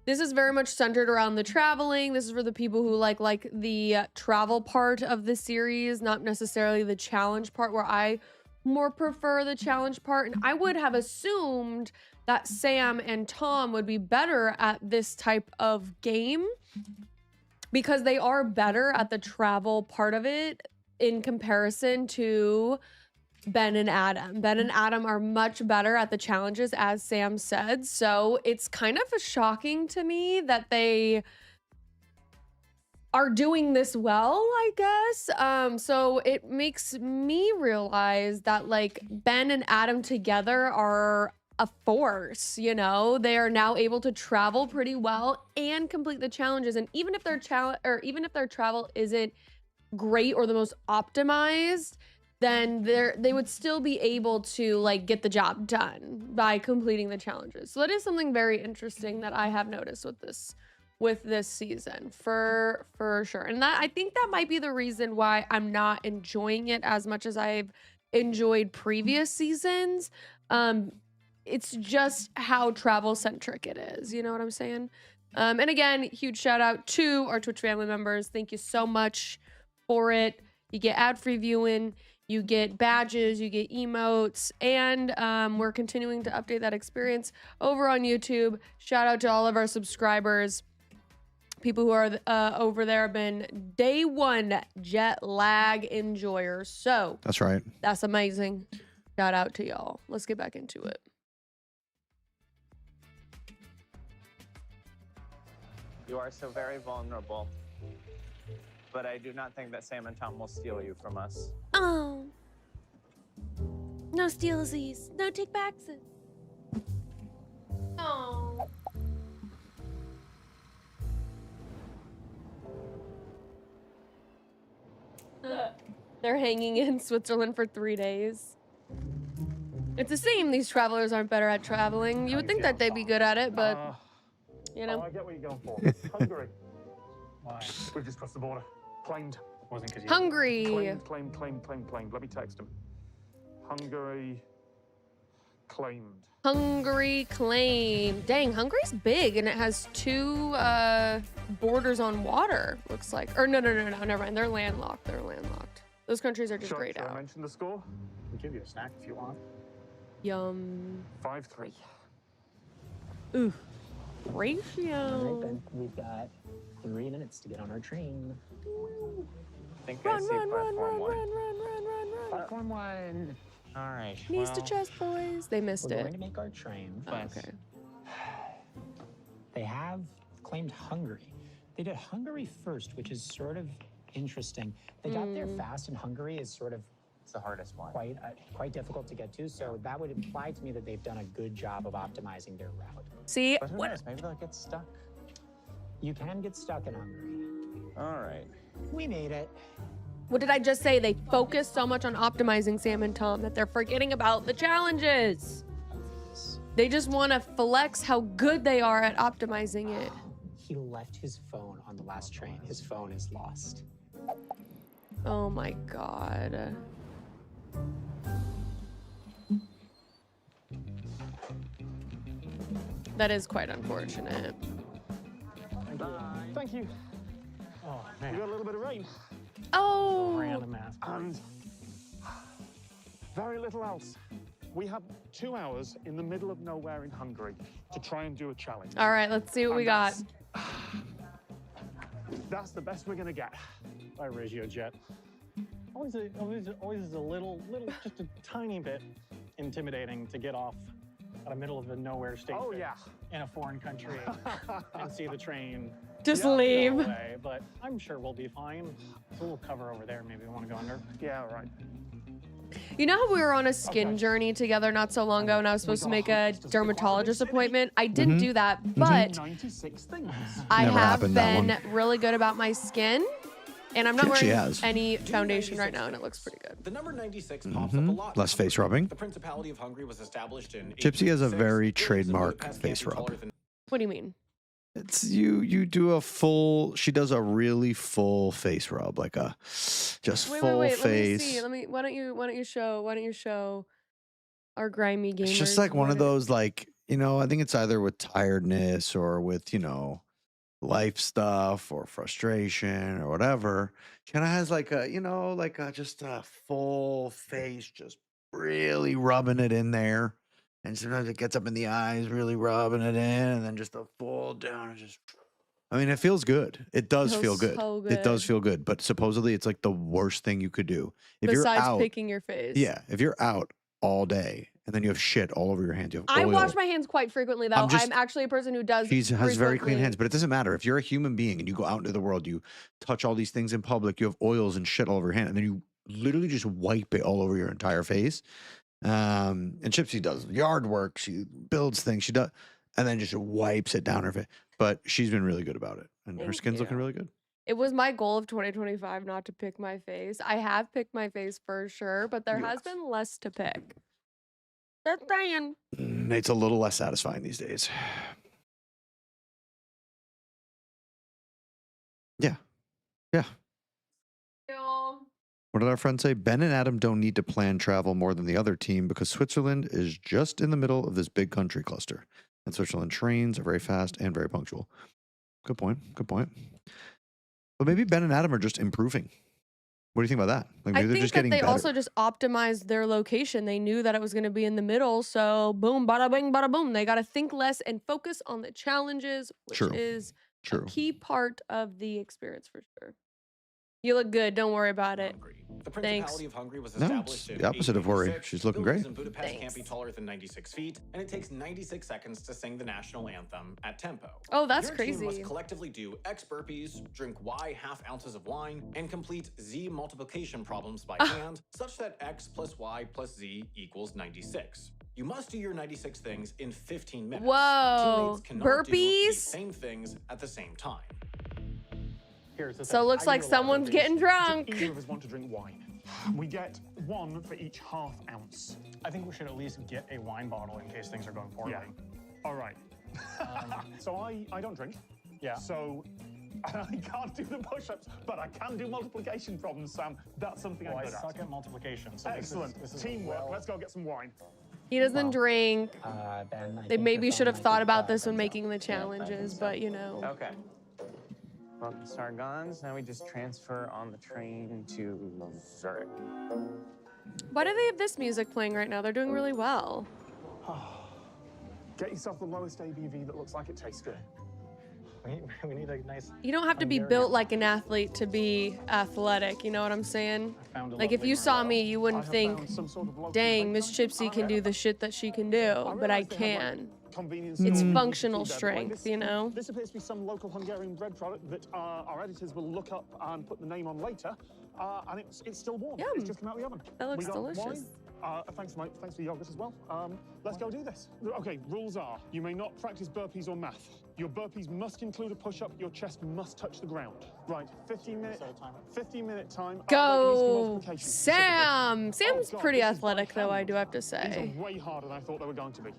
this is very much centered around the traveling. This is for the people who like the travel part of the series, not necessarily the challenge part, where I more prefer the challenge part. And I would have assumed that Sam and Tom would be better at this type of game because they are better at the travel part of it in comparison to Ben and Adam. Ben and Adam are much better at the challenges, as Sam said. So it's kind of shocking to me that they are doing this well, I guess. So it makes me realize that like Ben and Adam together are a force, you know? They are now able to travel pretty well and complete the challenges. And even if their travel isn't great or the most optimized, then they would still be able to like get the job done by completing the challenges. So that is something very interesting that I have noticed with this season for sure. And that I think that might be the reason why I'm not enjoying it as much as I've enjoyed previous seasons. it's just how travel centric it is. You know what I'm saying? And again, huge shout out to our Twitch family members. Thank you so much for it. You get ad-free viewing, you get badges, you get emotes, and we're continuing to update that experience over on YouTube. Shout out to all of our subscribers. People who are over there have been day one jet lag enjoyers. So That's right. that's amazing. Shout out to y'all. Let's get back into it. You are so very vulnerable. But I do not think that Sam and Tom will steal you from us. Oh. No stealsies. No take backs. Oh. They're hanging in Switzerland for 3 days. It's a shame these travelers aren't better at traveling. You would think that they'd be good at it, but you know. I get what you're going for. Hungary. Why? We've just crossed the border. Claimed. Wasn't because you. Hungary. Claimed. Let me text him. Hungary. Claimed. Hungary claim. Dang, Hungary's big and it has 2 borders on water, looks like. Or no, never mind. They're landlocked. Those countries are just grayed Shall I out. mention the score? I'll give you a snack if you want. Yum. 5-3. Ooh. Ratio. We've got 3 minutes to get on our train. I think Run, I see run, run, platform run, one. run. Platform 1. All right. Knees to well, chest, boys. They missed We're it. going to make our train. Oh, okay. They have claimed Hungary. They did Hungary first, which is sort of interesting. They got there fast, and Hungary is sort of It's the hardest one. quite difficult to get to. So that would imply to me that they've done a good job of optimizing their route. See, But who what? knows? Maybe they'll get stuck. You can get stuck in Hungary. All right. We made it. What did I just say? They focus so much on optimizing Sam and Tom that they're forgetting about the challenges. They just want to flex how good they are at optimizing it. He left his phone on the last train. His phone is lost. Oh my god. That is quite unfortunate. Thank you. Oh, We man. got a little bit of rain. Oh. Random ass. And very little else. We have 2 hours in the middle of nowhere in Hungary to try and do a challenge. All right, let's see what we And got. That's the best we're gonna get. By Regio Jet. Always is a little, just a tiny bit intimidating to get off at a middle of the nowhere station. Oh yeah. In a foreign country and see the train. Just go leave. away, but I'm sure we'll be fine. There's a little cover over there. Maybe we want to go under. Yeah, right. You know how we were on a skin journey together not so long ago and I was supposed to make a dermatologist appointment? I didn't do that, but 96 things. I Never have happened, that been really good about my skin. And I'm not Think she wearing has. any foundation right now and it looks pretty good. The number 96 pops up a lot. Less face rubbing. The Principality of Hungary was established in Gypsy has a 1886. very Buildings in trademark Budapest face can't be rub. taller than What do you mean? It's you do a full, she does a really full face rub, like a just full Wait. face. Let me see. Why don't you show our grimy gamers? It's just like one of what it- those, like, I think it's either with tiredness or with, life stuff or frustration or whatever. She kind of has like a, just a full face, just really rubbing it in there. And sometimes it gets up in the eyes, really rubbing it in, and then just a full down. It feels good. It does feel Feels good. so It does good. feel good. But supposedly it's like the worst thing you could do. If you're Besides out, picking your face. yeah, if you're out all day and then you have shit all over your hands, you have I oil. wash my hands quite frequently though. I'm actually a person who does. She has very clean frequently. hands, but it doesn't matter. If you're a human being and you go out into the world, you touch all these things in public, you have oils and shit all over your hand, and then you literally just wipe it all over your entire face. And Gypsy does yard work. She builds things. She does, and then just wipes it down her face. But she's been really good about it, and her Thank skin's looking you. really good. It was my goal of 2025 not to pick my face. I have picked my face for sure, but there has been less to pick. Just saying. It's a little less satisfying these days. Yeah. Still, What did our friend say? Ben and Adam don't need to plan travel more than the other team because Switzerland is just in the middle of this big country cluster. And Switzerland trains are very fast and very punctual. Good point. Good point. But maybe Ben and Adam are just improving. What do you think about that? Like maybe I they're think just that getting they better. also just optimized their location. They knew that it was going to be in the middle, so boom, bada bing, bada boom. They got to think less and focus on the challenges, which True. is a True. key part of the experience for sure. You look good. Don't worry about it. The Thanks. Principality of Hungary was No, established it's in the opposite of worry. 1886. She's looking Buildings great. in Budapest can't Thanks. be taller than 96 feet, and it takes 96 seconds to sing the national anthem at tempo. Oh, that's Your team crazy. must collectively do X burpees, drink Y half ounces of wine, and complete Z multiplication problems by hand, such that X plus Y plus Z equals 96. You must do your 96 things in 15 minutes. Whoa. Teammates cannot do the Burpees? same things at the same time. Here's the So thing. looks I like do a lot of someone's burpees. getting drunk. Either of us want to drink wine. We get one for each half ounce. I think we should at least get a wine bottle in case things are going poorly. Yeah. All right. So I don't drink. Yeah. So I can't do the push-ups, but I can do multiplication problems, Sam. That's something Well, I'm I good suck at. at multiplication. So Excellent. This is Teamwork. well- Let's go get some wine. He doesn't drink. Ben, I They think maybe your should phone have might thought be about fried. this when making the challenges, but you know. Okay. Well, start guns. Now we just transfer on the train to Zurich. Why do they have this music playing right now? They're doing really well. Get yourself the lowest ABV that looks like it tastes good. We need a nice. You don't have to be built like an athlete to be athletic, you know what I'm saying? Found a Like if lovely you saw Merlot. me, you I wouldn't have think, found some sort of local dang, Miss bakery. Chipsy can do the shit that she can do, but I realised they have, like, can. convenience It's store functional food there, but, strength, you know? This appears to be some local Hungarian bread product that our editors will look up and put the name on later. And it's still warm. Yum. It's just come out of the oven. That looks We got delicious. wine. Thanks for the yogurt as well. Let's go do this. Okay, rules are, you may not practice burpees or math. Your burpees must include a push-up. Your chest must touch the ground. Right, 15-minute time. Go, Sam! Sam's pretty athletic, though, I do have to These say. are way harder than I thought they were going to be.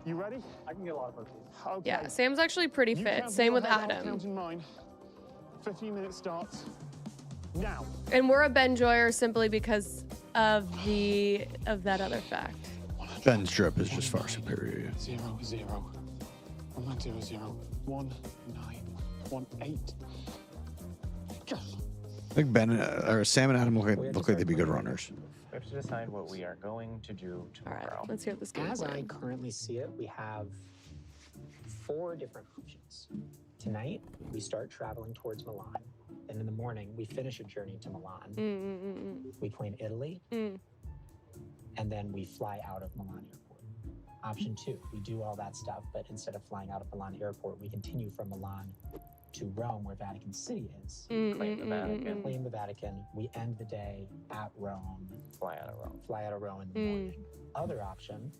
You ready? I can get a lot of burpees. Okay. Yeah, Sam's actually pretty You fit. count Same in with your head, I'll Adam. count in mine. 15 minutes starts now. And we're a Ben Joyer simply because of that other fact. Ben's drip is just far superior. 0, 0. 1900 1918. I think Ben or Sam and Adam look like they'd be good runners. We have to decide what we are going to do All right, tomorrow. let's hear what this game As I plan. currently see it, we have 4 different options. Tonight, we start traveling towards Milan. Then in the morning, we finish a journey to Milan. We play in Italy. And then we fly out of Milan Airport. Option 2, we do all that stuff, but instead of flying out of Milan Airport, we continue from Milan to Rome, where Vatican City is. Claim the Vatican. Claim the Vatican. We end the day at Rome. Fly out of Rome. Fly out of Rome in the morning. Other option,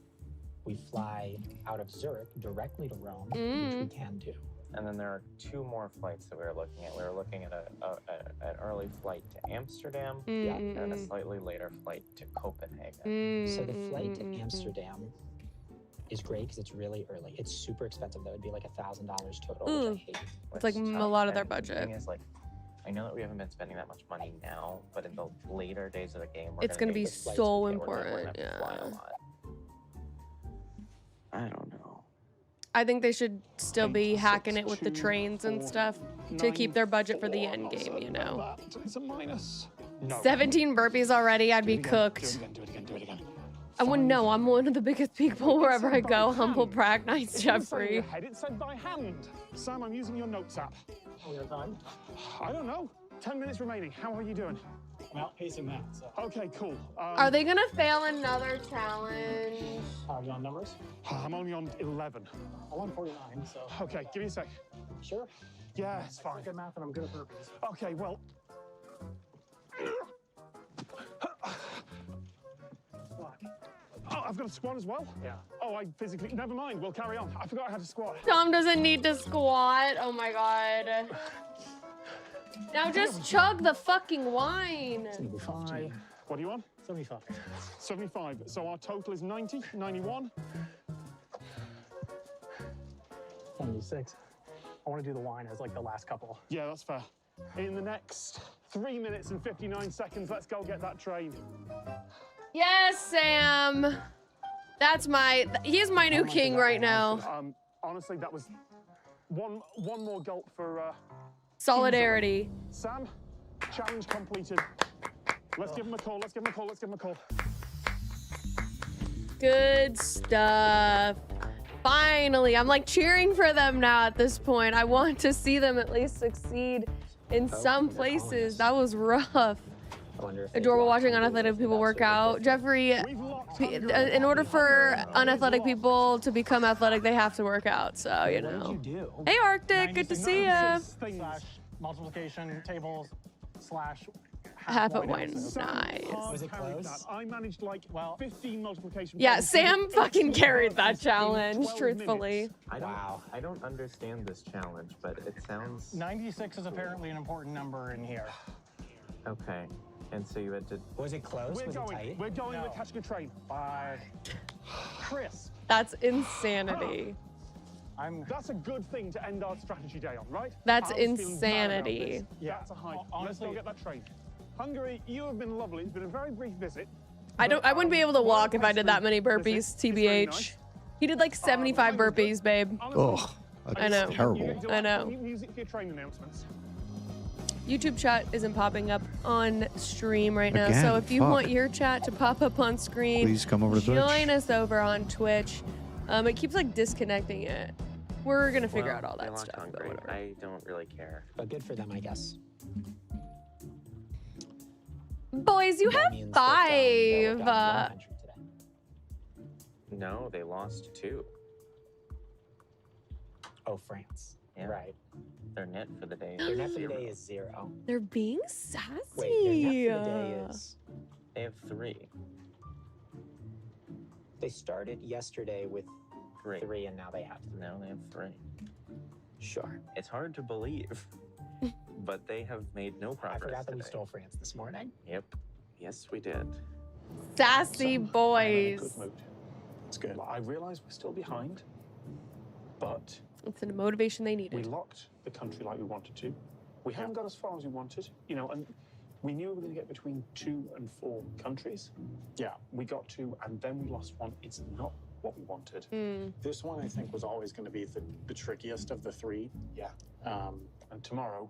we fly out of Zurich directly to Rome, which we can do. And then there are 2 more flights that we were looking at. We were looking at an early flight to Amsterdam and a slightly later flight to Copenhagen. So the flight to Amsterdam is great because it's really early. It's super expensive though. It'd be like $1,000 total, which I hate. It's like Which a tough. lot of their And the budget. thing is, like, I know that we haven't been spending that much money now, but in the later days of the game, we're It's gonna be need the flights so to get where we're important, gonna have to fly a yeah. lot. I don't know. I think they should still be hacking it with the trains and stuff to keep their budget for the end game, you know. It's a minus. No. 17 burpees already, I'd be cooked. Do it again. I wouldn't know. I'm one of the biggest people wherever I go. Humble brag, nice Jeffrey. It's said by hand. Sam, I'm using your notes app. Oh, we have time? I don't know. 10 minutes remaining. How are you doing? I'm outpacing that. So. Okay, cool. Are they gonna fail another challenge? Are you on numbers? I'm only on 11. I'm on 49, so. Okay, give me a sec. Sure. Yeah, it's fine. I'm good at math and I'm good at burpees. Okay, well. Oh, I've got a squat as well? Yeah. Oh, I physically. Never mind, we'll carry on. I forgot I had to squat. Tom doesn't need to squat. Oh my god. Now just chug the fucking wine. 75. What are you on? 75. 75. So our total is 90, 91. 76. I want to do the wine as like the last couple. Yeah, that's fair. In the next 3 minutes and 59 seconds. Let's go get that train. Yes, Sam. He's my new king right now. Honestly, that was one more gulp for Solidarity. Sam, challenge completed. Let's give him a call. Let's give him a call. Let's give him a call. Good stuff. Finally, I'm like cheering for them now at this point. I want to see them at least succeed in some places. That was rough. Adorable watching unathletic people work out. Jeffrey, in order for unathletic people to become athletic, they have to work out. So, you know. Hey, Arctic, good to see you. Multiplication tables / Half a wine. Nice. Was it close? I managed like 15 multiplication. Yeah, Sam fucking carried that challenge, truthfully. I don't understand this challenge, but it sounds... 96 is apparently an important number in here. Okay. And so you had to... Was it close? Was it tight? We're going. We're catching a train. 5. Chris. That's insanity. That's a good thing to end our strategy day on, right? That's I was feeling bad about insanity. this. Yeah. That's a high. Let's go get that train. Hungary, you have been lovely. It's been a very brief visit. I wouldn't be able to walk if I did that many burpees, TBH. Really nice. He did like 75 burpees, babe. Oh, that's I know. terrible. I know. Music for your train announcements. YouTube chat isn't popping up on stream right now, so Again, if you fuck. want your chat to pop up on screen, Please come over to Twitch. join us over on Twitch. It keeps like disconnecting it. We're gonna figure out all they that lost stuff, but Hungary. whatever. I don't really care. But good for them, I guess. Boys, you That have means that, they'll 5. adopt one country today. No, they lost 2. Oh, France. Yeah. Right. Their net for the day Their is net for the 0. day is 0. They're being sassy. Wait, their net for the day is... They have 3. They started yesterday with 3. 3, and now they have 3. Now they have 3. Sure. It's hard to believe, but they have made no I progress forgot that we today. stole France this morning. Yep. Yes, we did. Sassy boys. Good mood. It's good. I realize we're still behind, but It's the motivation they we needed. locked the country like we wanted to. We haven't got as far as we wanted, and we knew we were going to get between 2 and 4 countries. Yeah, we got 2, and then we lost 1. It's not what we wanted. This one, I think, was always going to be the trickiest of the 3. Yeah. And tomorrow,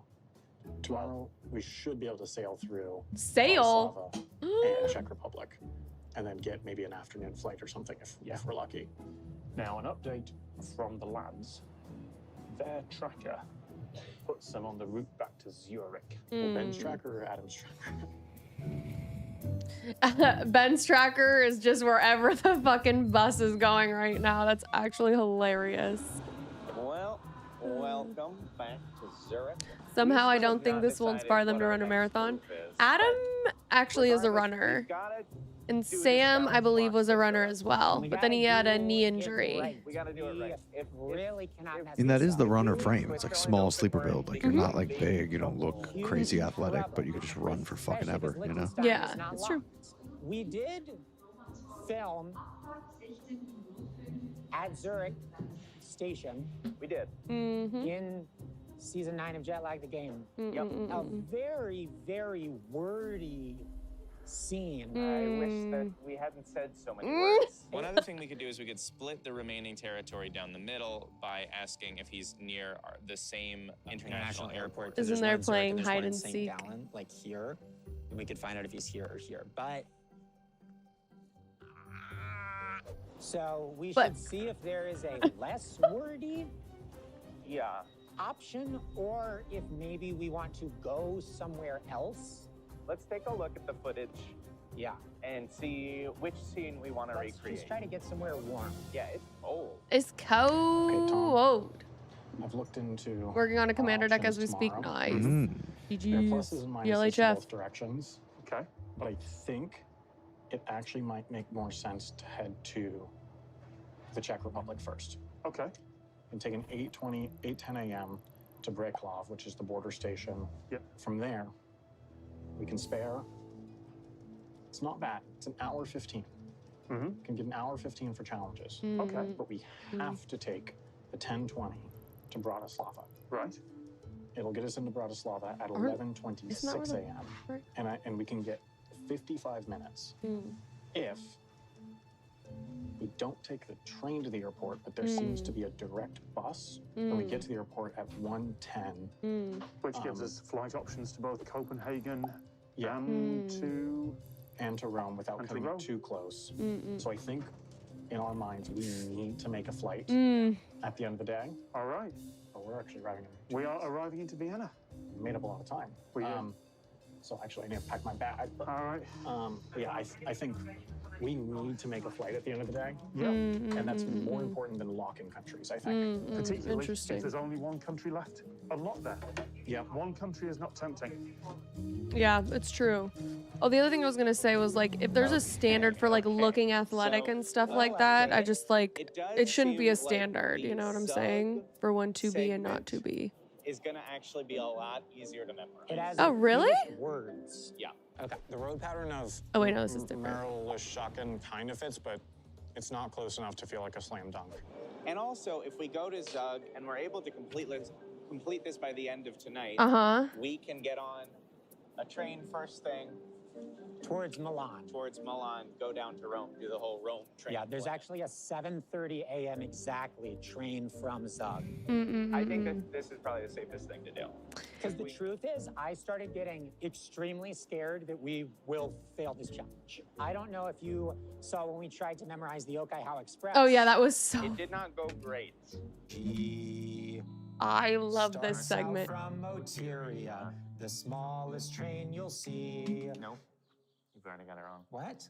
we should be able to sail through Sail? Warsaw and Czech Republic, and then get maybe an afternoon flight or something if we're lucky. now an update from the lads. Their tracker puts them on the route back to Zurich. Ben's tracker or Adam's tracker? Ben's tracker is just wherever the fucking bus is going right now. That's actually hilarious. Well, welcome back to Zurich. Somehow I don't think this will inspire them to run a marathon. Adam actually is a runner. And Sam, I believe, was a runner as well. But then he had a knee injury. We gotta do it right. It really cannot mess And that this is the up. runner frame. It's like small sleeper build. Like you're not like big, you don't look crazy athletic, but you could just run for fucking ever, you know? Yeah, that's true. We did film at Zurich Station. We did. In season 9 of Jet Lag the Game. A very, very wordy scene. I wish that we hadn't said so many words. One other thing we could do is we could split the remaining territory down the middle by asking if he's near the same international airport. Isn't there playing hide and seek? Like here, and we could find out if he's here or here. But so we should see if there is a less wordy option, or if maybe we want to go somewhere else. Let's take a look at the footage. Yeah. And see which scene we want to Let's recreate. just try to get somewhere warm. Yeah, it's cold. It's cold. I've looked into Working on a commander deck as we options speak. tomorrow. Nice. There are GG's. pluses and minuses to LHF. both directions. Okay. But I think it actually might make more sense to head to the Czech Republic first. Okay. And take an 8:10 a.m. to Breklov, which is the border station. Yep. From there, we can spare. It's not bad. It's an hour 15. Can get an hour 15 for challenges. Okay. But we have to take the 10:20 to Bratislava. Right. It'll get us into Bratislava at Isn't that 11:26 where a.m. And we can get 55 minutes if we don't take the train to the airport, but there seems to be a direct bus, and we get to the airport at 1:10. Which gives us flight options to both Copenhagen Yeah. and to Rome without And to cutting Rome. it too close. So I think in our minds, we need to make a flight at the end of the day. All right. But we're actually arriving in We are arriving into Vienna. We made up a lot of time. We did. So actually, I need to pack my bag. But, All right. but yeah, I think we need to make a flight at the end of the day. Yeah. And that's more important than locking countries, I think. Particularly Interesting. if there's only one country left. A lot there. Yeah. One country is not tempting. Yeah, it's true. Oh, the other thing I was gonna say was like, if there's a standard for like looking athletic and stuff like that, I just like it shouldn't be a standard. You know what I'm saying? For one to be and not to be. Is going to actually be a lot easier to memorize. It has Oh, really? words. Yeah. Okay. The road pattern of Oh wait, no, this is different. Merle-Shotgun kind of fits, but it's not close enough to feel like a slam dunk. And also, if we go to Zug and we're able to complete this by the end of tonight, we can get on a train first thing Towards Milan. towards Milan, go down to Rome, do the whole Rome train. Yeah, there's actually a 7:30 a.m. exactly train from Zug. I think that this is probably the safest thing to do. Because the truth is, I started getting extremely scared that we will fail this challenge. I don't know if you saw when we tried to memorize the Okaihawa Express. Oh yeah, that was so. It did not go great. I love this segment. From Motiria, the smallest train you'll see. No, you've already got it wrong. What?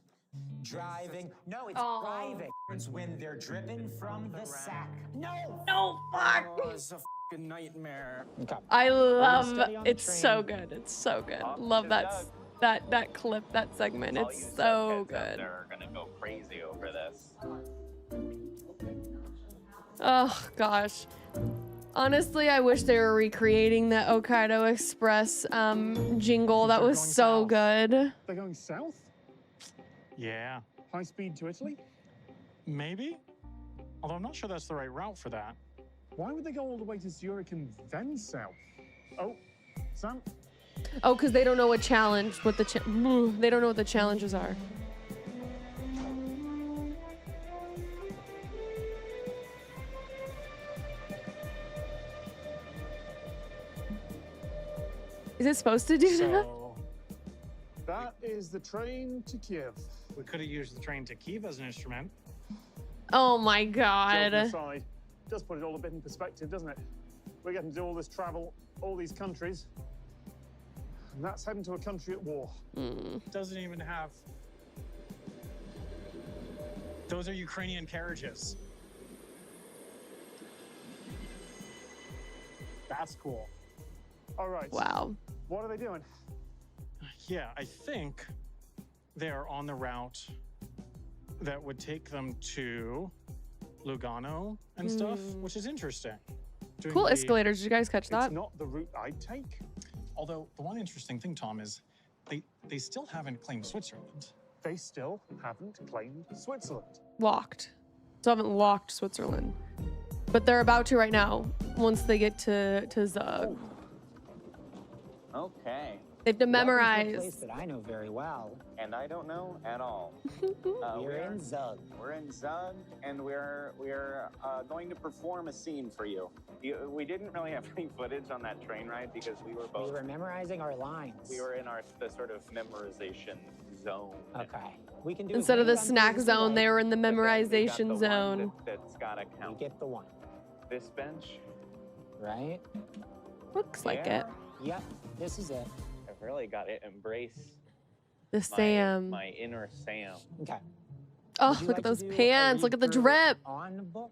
Driving. No, it's Oh. driving. It's when they're driven from the sack. No! No, fuck. It's a fucking nightmare. Okay. I love study on the it's so train. good. It's so good. Off Love to that Zug. that clip, that segment. All you It's Zug so heads out good. there are going to go crazy over this. Oh gosh. Honestly, I wish they were recreating the Hokkaido Express jingle. That was so good. They're going south? Yeah, High speed to Italy? maybe. Although I'm not sure that's the right route for that. Why would they go all the way to Zurich and then south? Oh, Sam? Oh, because they don't know what challenge, they don't know what the challenges are. Is it supposed to do that? So, that is the train to Kiev. We could have used the train to Kiev as an instrument. Oh my Joking god. aside, does put it all a bit in perspective, doesn't it? We're getting to do all this travel, all these countries, and that's heading to a country at war. Doesn't even have. Those are Ukrainian carriages. That's cool. All right. Wow. What are they doing? Yeah, I think they are on the route that would take them to Lugano and stuff, which is interesting. Doing Cool the- escalators. Did you guys catch that? It's not the route I'd take. Although the one interesting thing, Tom, is they still haven't claimed Switzerland. They still haven't claimed Switzerland. Locked. So I haven't locked Switzerland. But they're about to right now, once they get to Zug. Okay. They have to Welcome to a memorize. place that I know very well. And I don't know at all. We're in Zug. We're in Zug, and we're going to perform a scene for you. We didn't really have any footage on that train ride because we were both. We were memorizing our lines. We were in the sort of memorization zone. Okay. We can do Instead of the as many snack runs as zone, we they like. were in the But then we got memorization the one zone. That's gotta We count. get the one, This bench. right? Looks like Yeah. it. Yep, this is it. I've really got to embrace The Sam. my inner Sam. Okay. Oh, Would you look like at to those do a pants. Look at the read-through drip. On book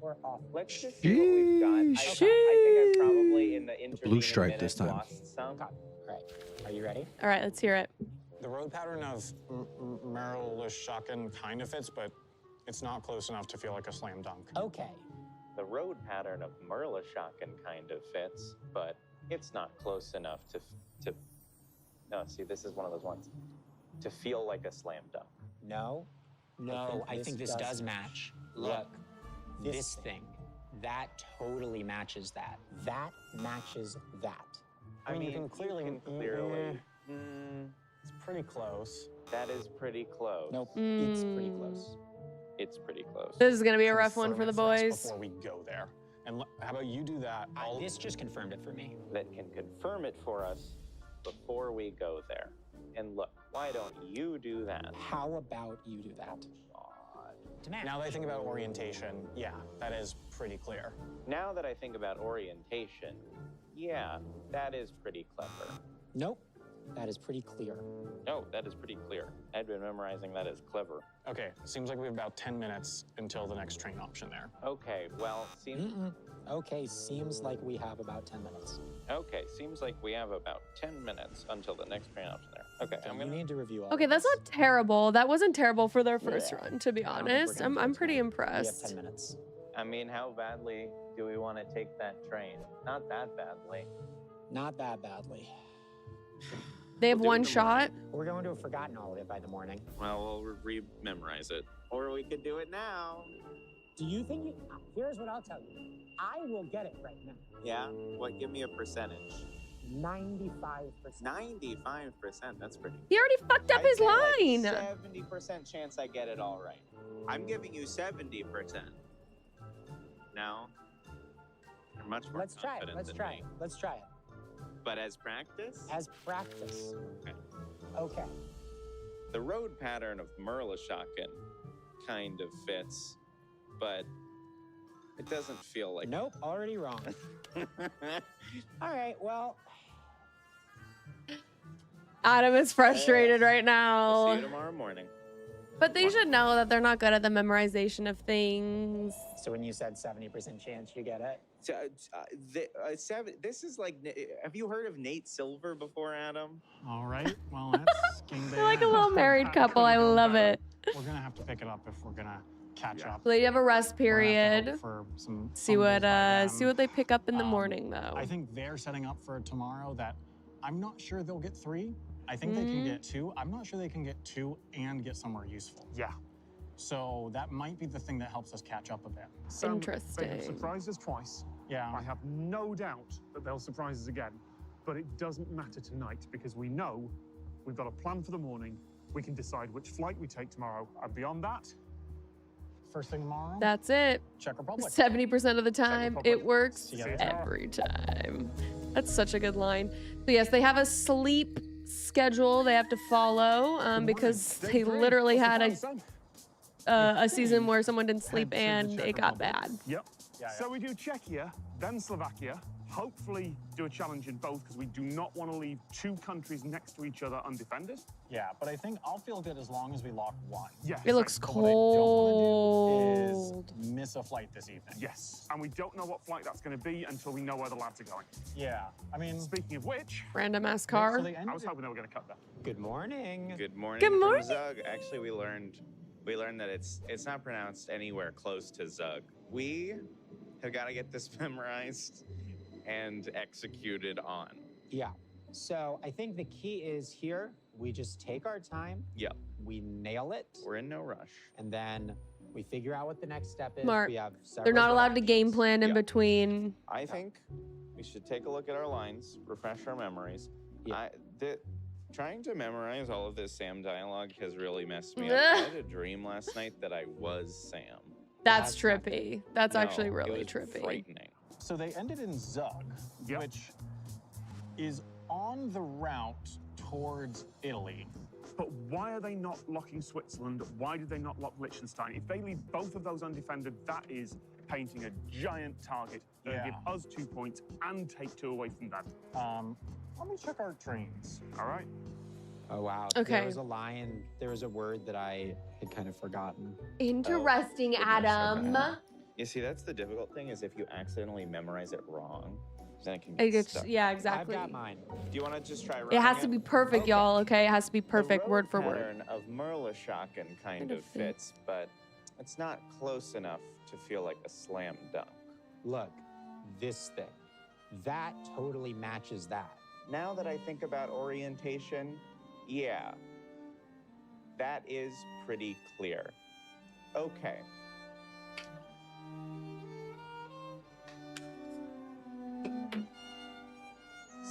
or off? Let's just see what we've got. I think I probably in the Blue intervening stripe minute this time. lost some. Okay. All right. Are you ready? All right, let's hear it. The road pattern of Merle-Shotgun kind of fits, but it's not close enough to feel like a slam dunk. Okay. The road pattern of Merle-Shotgun kind of fits, but it's not close enough to. No, see, this is one of those ones. To feel like a slam dunk. No. No, I think this does match. Look, this thing. That totally matches that. That matches that. I mean, you can clearly. It's pretty close. That is pretty close. Nope, it's pretty close. It's pretty close. This is gonna be a rough one for the Confirm it us boys. before we go there. And how about you do that? This just confirmed it for me. That can confirm it for us before we go there. And look, why don't you do that? How about you do that? Now that I think about orientation, yeah, that is pretty clear. Now that I think about orientation, yeah, that is pretty clever. Nope, that is pretty clear. No, that is pretty clear. I'd been memorizing that as clever. Okay, seems like we have about 10 minutes until the next train option there. Okay, well, seems... Okay, seems like we have about 10 minutes. Okay, seems like we have about 10 minutes until the next train option there. Okay, I'm gonna need to review all Okay, that's not terrible. That wasn't terrible for their first run, to be honest. I'm pretty impressed. We have 10 minutes. I mean, how badly do we want to take that train? Not that badly. Not that badly. They have one shot. We're going to have forgotten all of it by the morning. Well, we'll re-memorize it. Or we could do it now. Do you think here's what I'll tell you. I will get it right now. Yeah? What? Give me a percentage. 95%. 95%? That's pretty. He already fucked up his line. 70% chance I get it all right. I'm giving you 70%. No? You're much more Let's try it. confident Let's than try me. it. Let's try it. But as practice? As practice. Okay. Okay. The road pattern of Merlishaken kind of fits, but it doesn't feel like... Nope, already wrong. All right, well... Adam is frustrated right We'll see now. you tomorrow morning. But they should know that they're not good at the memorization of things. So when you said 70% chance you get it? This is like... Have you heard of Nate Silver before, Adam? All right, well, that's game day. They're like a little married couple. I love it. We're gonna have to pick it up if we're gonna catch up. They have a rest We're gonna have to period. hope for some See what fumbles by them. they pick up in the morning though. I think they're setting up for tomorrow that I'm not sure they'll get 3. I think they can get 2. I'm not sure they can get 2 and get somewhere useful. Yeah. So that might be the thing that helps us catch up a bit. They have Interesting. surprised us twice. Yeah. I have no doubt that they'll surprise us again. But it doesn't matter tonight because we know we've got a plan for the morning. We can decide which flight we take tomorrow. And beyond that, First thing tomorrow, That's it. Czech Republic. 70% of the time, Republic. it works See you guys tomorrow. every time. That's such a good line. So yes, they have a sleep schedule they have to follow because they literally had a season where someone didn't sleep and it got bad. Yep. Yeah, So we do Czechia, then Slovakia. Hopefully do a challenge in both because we do not want to leave 2 countries next to each other undefended. Yeah, but I think I'll feel good as long as we lock 1. Yes. It looks But what I don't want to cold. do is miss a flight this evening. Yes. And we don't know what flight that's going to be until we know where the lads are going. Yeah, I mean, Speaking of which, Random ass so car. they I ended was hoping they were going to cut that. Good morning. Good morning. Good from morning. Zug. Actually, we learned that it's not pronounced anywhere close to Zug. We have got to get this memorized and executed on. Yeah. So I think the key is here, we just take our time. Yep. We nail it. We're in no rush. And then we figure out what the next step is. Smart. We have They're not allowed to several game plan in Yeah. between. I think we should take a look at our lines, refresh our memories. Yeah. Trying to memorize all of this Sam dialogue has really messed me up. I had a dream last night that I was Sam. That's That's not trippy. That's No, actually it really was trippy. frightening. so they ended in Zug, Yep. which is on the route towards Italy. But why are they not locking Switzerland? Why did they not lock Liechtenstein? If they leave both of those undefended, that is painting a giant target. They'll Yeah. give us 2 points and take 2 away from them. Let me check our trains. All right? Oh, wow. Okay. There was a line, there was a word that I had kind of forgotten. Interesting, goodness, Adam. okay. You see, that's the difficult thing is if you accidentally memorize it wrong, then it can It get gets, stuck. yeah, I've exactly. got mine. Do you want to just try It has to be perfect, Okay. y'all, okay? It has to be perfect The word road for word. pattern of Merlishaken kind Kind of of fits, but it's not close enough to feel like a slam dunk. Look, this thing. That totally matches that. Now that I think about orientation, yeah, that is pretty clear. Okay.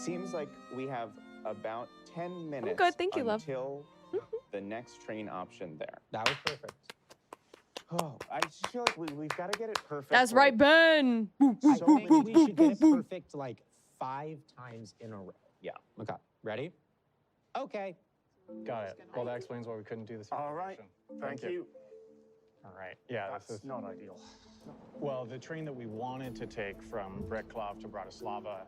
Seems like we have about 10 minutes good, thank you, love. until the next train option there. That was perfect. Oh, I just feel like we've got to get it perfect. That's right, Ben. I think we should get it perfect like 5 times in a row. Yeah. Okay. Ready? Okay. Got it. Well, that explains why we couldn't do this. All right. Thank you. All right. Yeah, That's this is not ideal. Well, the train that we wanted to take from Břeclav to Bratislava,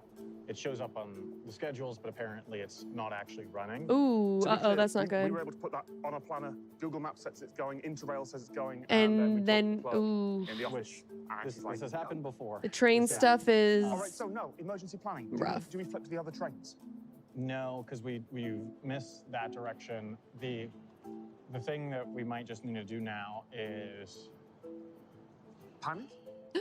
it shows up on the schedules, but apparently it's not actually running. Ooh, To be uh-oh, clear, that's not we good. were able to put that on a planner. Google Maps says it's going. Interrail says it's going. And we then, put the plug ooh. in the office. Which And this she's like, has no. happened before. The train stuff is All right, so no, emergency planning. rough. Do we flip to the other trains? No, because we missed that direction. The thing that we might just need to do now is, Panic?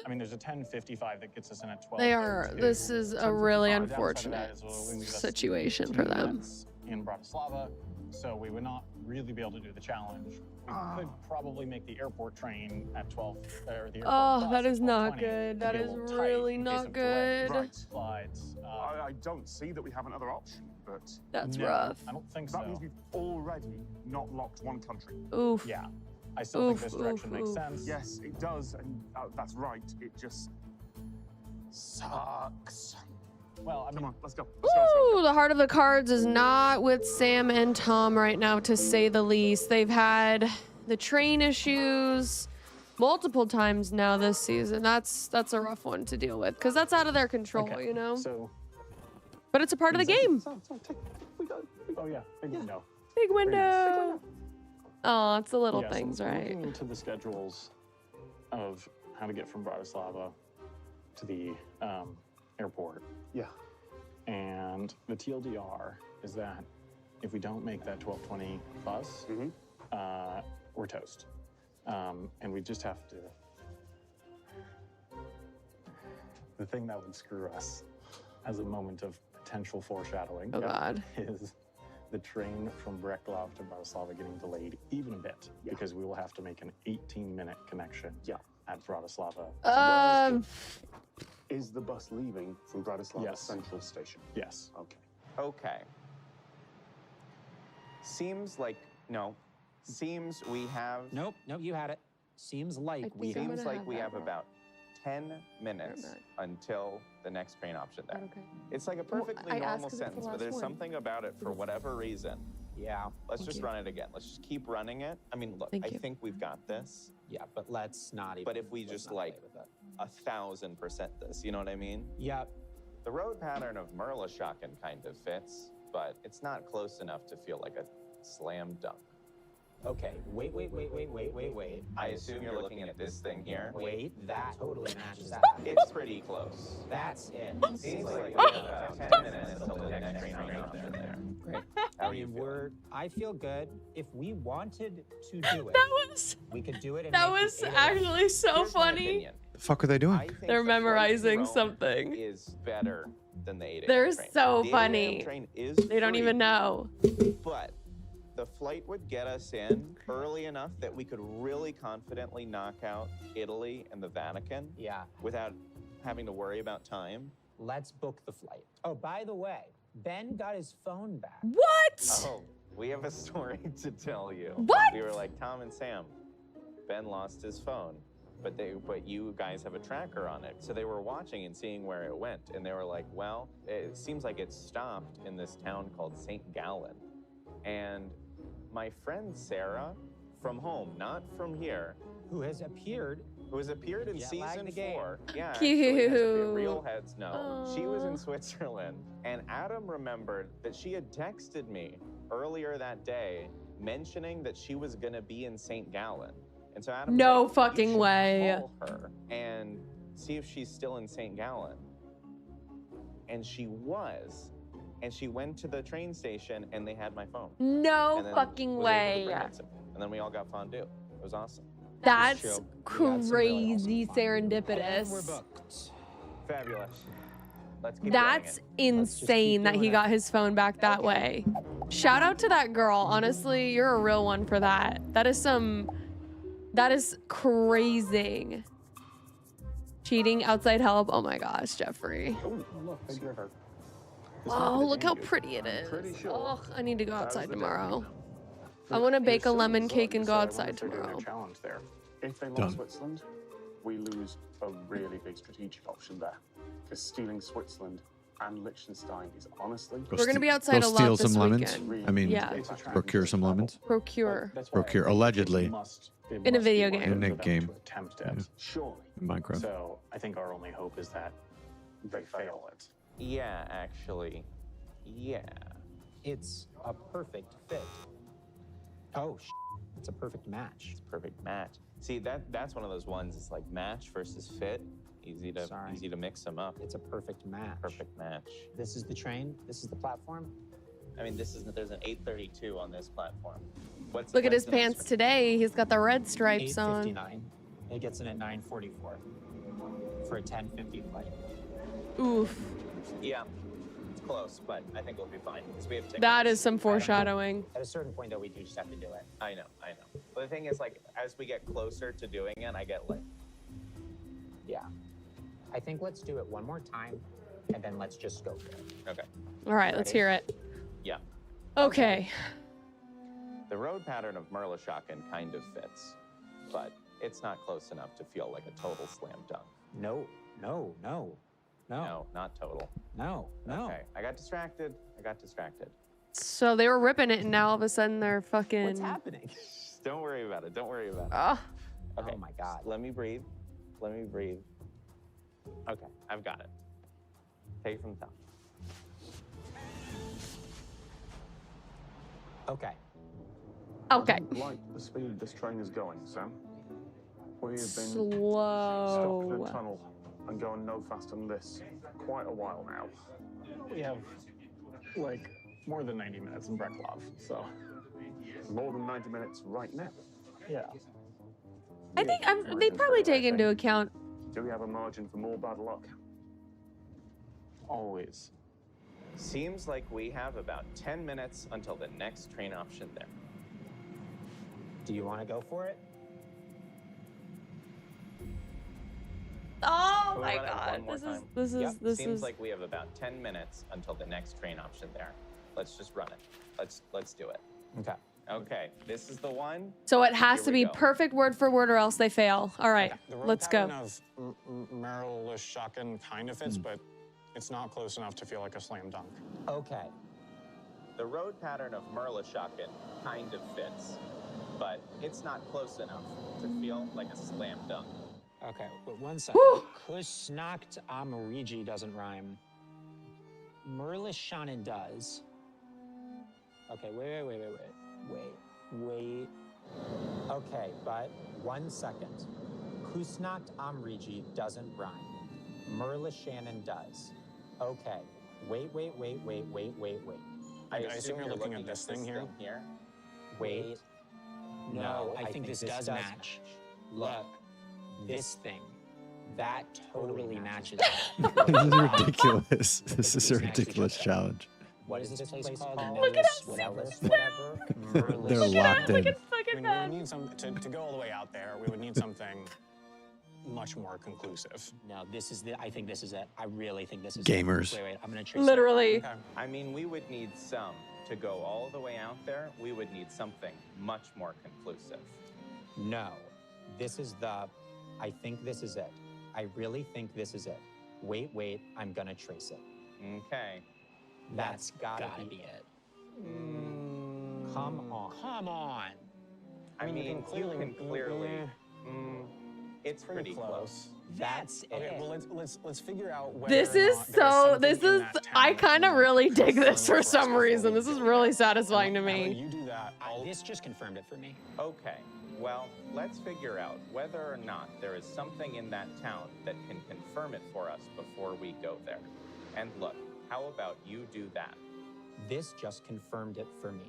I mean, there's a 10:55 that gets us in at 12. They are. This is a really unfortunate situation for them. In Bratislava, so we would not really be able to do the challenge. We could probably make the airport train at 12. Or the airport Oh, bus that at is not 12:20 good. to That be a is little tight really in case not of delayed good. flights. I don't see that we have another option, but That's No, rough. I don't think that so. means we've already not locked one country. Oof. Yeah, I still think Oof, this direction oof, makes oof. sense. Yes, it does, and that's right. It just sucks. Well, I mean, Come on, let's go. Let's go, let's go. Ooh, the heart of the cards is not with Sam and Tom right now, to say the least. They've had the train issues multiple times now this season. That's a rough one to deal with because that's out of their control, okay, you know. So, But it's a part of the game. oh yeah, big window. Big window. Oh, it's the little Yeah, so things, right? Looking into the schedules of how to get from Bratislava to the airport. Yeah. And the TLDR is that if we don't make that 12:20 bus, we're toast. And we just have to. The thing that would screw us as a moment of potential foreshadowing Oh God. is the train from Břeclav to Bratislava getting delayed even a bit because we will have to make an 18-minute connection at Bratislava. Is the bus leaving from Bratislava Yes. Central Station? Yes. Okay. Okay. Seems like Seems we have. Nope, you had it. Seems like we have. Seems like we have about 10 minutes until the next train option there. Okay. It's like a perfectly I asked normal 'cause it's the sentence, but last there's one. something about it for whatever reason. Yeah. Let's Thank just you. run it again. Let's just keep running it. I mean, look, Thank I you. think we've got this. Yeah, but let's not even. But if we let's just not like play with it. 1,000% this, you know what I mean? Yep. The road pattern of Merlishocken kind of fits, but it's not close enough to feel like a slam dunk. Okay, wait. I assume you're looking at this thing here. Wait, that totally matches that. It's pretty close. That's it. Seems like we have about 10 minutes until the next train option there. Great. How are you I feel good. If we wanted to do it, That was we could do it. And that make was the 8 actually so Here's my funny. opinion. The fuck are they doing? I think They're the flight memorizing to Rome something. Is better than the 8 a.m. They're train. so The 8 a.m. funny. train is They don't free, even know. But the flight would get us in early enough that we could really confidently knock out Italy and the Vatican Yeah. without having to worry about time. Let's book the flight. Oh, by the way, Ben got his phone back. What? Oh, we have a story to tell you. What? We were like, Tom and Sam, Ben lost his phone, but you guys have a tracker on it. So they were watching and seeing where it went, and they were like, well, it seems like it stopped in this town called St. Gallen. And my friend Sara, from home, not from here, Who has appeared in Jet lag season the game. 4. Yeah, actually has a Cute. real heads know. She was in Aw. Switzerland, and Adam remembered that she had texted me earlier that day mentioning that she was gonna be in St. Gallen. And so Adam was No like, fucking "You should way." call her and see if she's still in St. Gallen. And she was. And she went to the train station and they had my phone. No And then fucking was able to way. bring it to me. And then we all got fondue. It was awesome. That's true. We had some really crazy awesome fun. And we're serendipitous. booked. Fabulous. Let's keep That's running insane that he doing got his phone back that way. Shout out to that girl. Honestly, you're a real one for that. That is crazy. Cheating, outside help. Oh my gosh, Jeffrey. Oh, look, big river. Oh, look how pretty it is. Oh, I need to go outside tomorrow. I want to bake a lemon cake and go outside tomorrow. Challenge there. If they lost Done. Switzerland, we lose a really big strategic option there. Because stealing Switzerland and Liechtenstein is honestly... We're going to be outside a lot steal this some lemons. weekend. I mean, Yeah. procure some lemons. Procure. Procure, allegedly. In a video game. In a game. Attempt Yeah. it. Surely. In Minecraft. So I think our only hope is that they fail it. Yeah, actually. Yeah. It's a perfect fit. Oh, it's a perfect match. It's a perfect match. See, that's one of those ones. It's like match versus fit. Easy to mix them up. It's a perfect match. Perfect match. This is the train. This is the platform. I mean, there's an 832 on this platform. Look at his what's the next pants one? today. He's got the red stripes on. 8:59. It gets in at 9:44 for a 10:50 flight. Oof. Yeah, it's close, but I think we'll be fine because we have tickets. That is some foreshadowing. At a certain point, though, we do just have to do it. I know. But the thing is, like, as we get closer to doing it, I get like, Yeah. I think let's do it one more time, and then let's just go for it. okay, All right, let's hear it. yeah. Okay. The road pattern of Merlishocken kind of fits, but it's not close enough to feel like a total slam dunk. No. No, not total. No. Okay, I got distracted. So they were ripping it, and now all of a sudden they're fucking. What's happening? Don't worry about it. Ah. Okay. Oh my God. Let me breathe. Okay, I've got it. Take it from the top. Okay. Okay. Like the speed this train is going, Sam. We have been stuck in Slow. a tunnel and going no faster than this quite a while now. We have like more than 90 minutes in Breklov, so More than 90 minutes right now. yeah. I think they probably take into account. Do we have a margin for more bad luck? Always. Seems like we have about 10 minutes until the next train option there. Do you want to go for it? Oh Can we my run it God! one more This time? is. Seems like we have about 10 minutes until the next train option there. Let's just run it. Let's do it. Okay. Okay, this is the one. So it has Here to we be go. perfect word for word, or else they fail. All right, The road let's go. pattern of Merlishocken kind of fits, but it's not close enough to feel like a slam dunk. Okay. The road pattern of Merlishocken kind of fits, but it's not close enough to feel like a slam dunk. Okay, but one second. Whew. Kusnacht Amarigi doesn't rhyme. Merlishonen does. Okay, wait. Okay, but 1 second. Kusnacht Amrigi doesn't rhyme. Merlishonen does. Okay, wait. I assume you're looking at this thing here. Wait. No, I think this does match. Look, this thing. That totally matches. This is ridiculous. This is a ridiculous challenge. What is this place called? Look at how whatever. They're locked in. I mean, we would need some to go all the way out there. We would need something much more conclusive. No, I think this is it. I really think this is Gamers. it. Wait, I'm gonna trace Literally. Okay. I mean, we would need some to go all the way out there. We would need something much more conclusive. it. No, this is I think this is it. I really think this is it. Wait, I'm gonna trace it. Okay. That's gotta be it. Come on. I mean, you can clearly. It's pretty close. That's Okay, it. well let's figure out whether This or is not there's so. something This in is. that I town kind of that really dig this for confirms some us reason. before This we is go really there. satisfying to Now that me. you do that. This just confirmed it for me. Okay. Well, let's figure out whether or not there is something in that town that can confirm it for us before we go there. And look, how about you do that? This just confirmed it for me.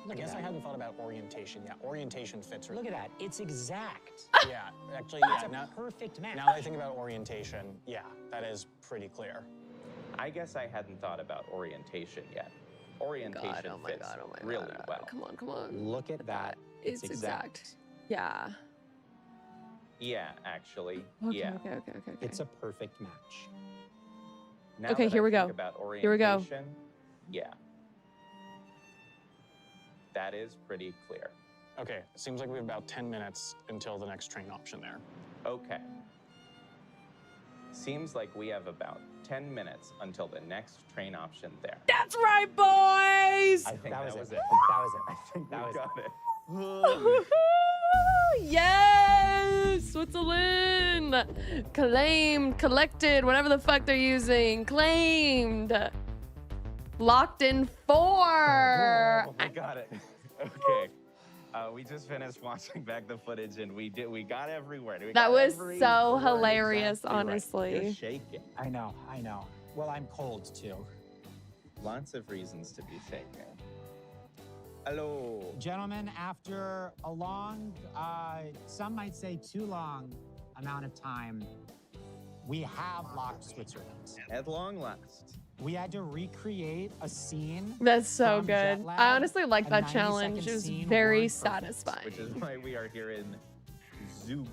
I guess I hadn't thought about orientation. Yeah, orientation fits. Look at that. It's exact. Yeah, actually, It's yeah. a perfect match. Now that I think about orientation, yeah, that is pretty clear. I guess I hadn't thought about orientation yet. Orientation fits really well. Come on. Look at that. It's exact. Yeah. Yeah, actually. Okay, yeah. okay. It's a perfect match. Now Okay, that here I we think go. About Here we go. orientation, yeah. That is pretty clear. Okay, seems like we have about 10 minutes until the next train option there. Okay. Seems like we have about 10 minutes until the next train option there. That's right, boys. I think that was it. That was it. I think That we was got it. Yes, Switzerland. Claimed, collected, whatever the fuck they're using. Claimed. Locked in 4. I got it. Okay. We just finished watching back the footage and we got everywhere. That was every so word hilarious, exactly right. honestly. You're shaking. I know. Well, I'm cold too. Lots of reasons to be shaking. Hello. Gentlemen, after a long, some might say too long amount of time, we have locked Switzerland. At long last. We had to recreate a scene. That's so from good. Jet Lag, I honestly like a that 90-second challenge. It was scene very word for word. satisfying. Which is why we are here in Zug.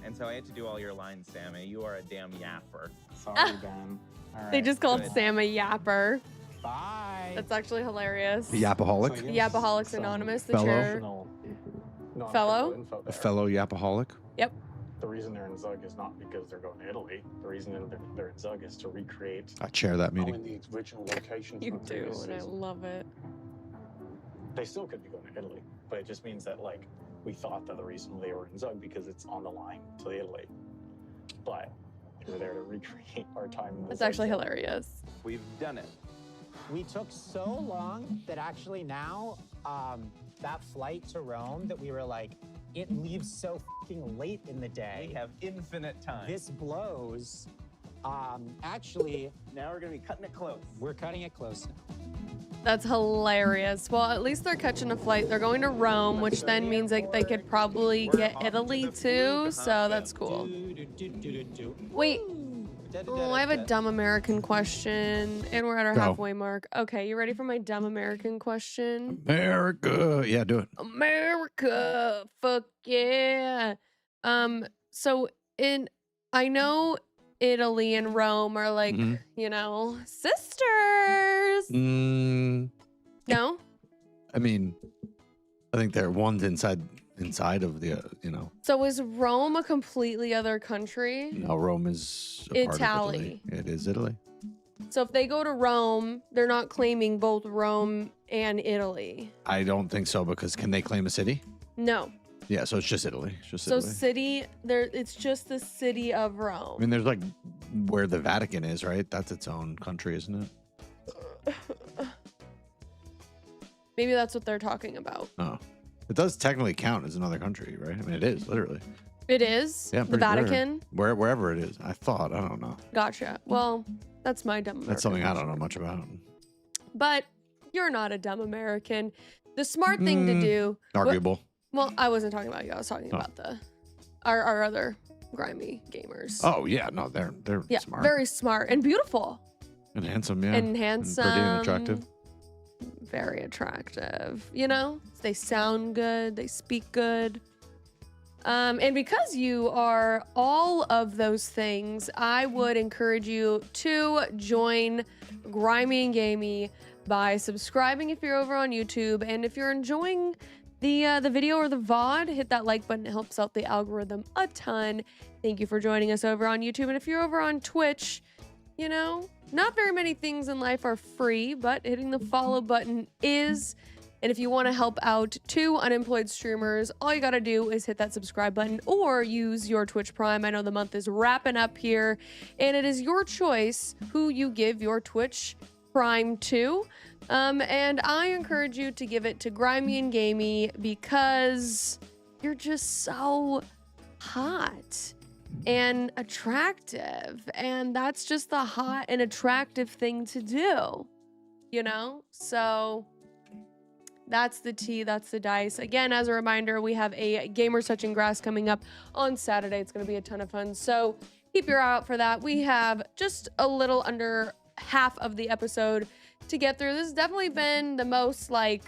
And so I had to do all your lines, Sammy. You are a damn yapper. Sorry, Ben. All right. They just called Good. Sam a yapper. Bye. That's actually hilarious. A yapaholic? So, Yapaholics some Anonymous, the fellow. chair. non-technical Fellow? info A there. fellow yapaholic? Yep. The reason they're in Zug is not because they're going to Italy. The reason they're in Zug is to recreate I chair that in meeting. the original locations You from the do, previous and I season. love it. They still could be going to Italy, but it just means that like we thought that the reason they were in Zug because it's on the line to Italy, but they were there to recreate our time. In the That's Zug actually zone. hilarious. We've done it. We took so long that actually now, that flight to Rome that we were like, it leaves so fucking late in the day. We have infinite time. This blows. Actually, Now we're going to be cutting it close. we're cutting it close now. That's hilarious. Well, at least they're catching a flight. They're going to Rome, which then means like they could probably get Italy too. So that's cool. Wait. Oh, I have a dumb American question, and we're at our Go. halfway mark. Okay, you ready for my dumb American question? America. Yeah, do it. America, fuck yeah. So I know Italy and Rome are like, Mhm. you know, sisters. Mm, No? I mean, I think they're one's inside of the, So is Rome a completely other country? no, Rome is a part of Italy. Italy. It is Italy. So if they go to Rome, they're not claiming both Rome and Italy. I don't think so because can they claim a city? No. Yeah, so it's just Italy. It's just So Italy. it's just the city of Rome. I mean, there's like where the Vatican is, right? That's its own country, isn't it? Maybe that's what they're talking about. Oh, it does technically count as another country, right? I mean, it is literally. It is? Yeah, The pretty rare. Vatican? Wherever it is. I thought. I don't know. Gotcha. Well, that's my dumb That's American something I don't question. know much about. But you're not a dumb American. The smart thing to do. Arguable. Well, I wasn't talking about you. I was talking Oh. about our other grimy gamers. Oh yeah, no, they're yeah, smart very smart and beautiful and handsome, yeah, and handsome, pretty and attractive. very attractive. You know, they sound good, they speak good. And because you are all of those things, I would encourage you to join Grimy and Gamey by subscribing if you're over on YouTube, and if you're enjoying the video or the VOD, hit that like button. It helps out the algorithm a ton. Thank you for joining us over on YouTube. And if you're over on Twitch, you know, not very many things in life are free, but hitting the follow button is. And if you want to help out two unemployed streamers, all you got to do is hit that subscribe button or use your Twitch Prime. I know the month is wrapping up here, and it is your choice who you give your Twitch Prime to. And I encourage you to give it to Grimy and Gamey because you're just so hot and attractive. And that's just the hot and attractive thing to do, you know? So that's the tea, that's the dice. Again, as a reminder, we have a Gamers Touching Grass coming up on Saturday. It's going to be a ton of fun. So keep your eye out for that. We have just a little under half of the episode to get through. This has definitely been the most like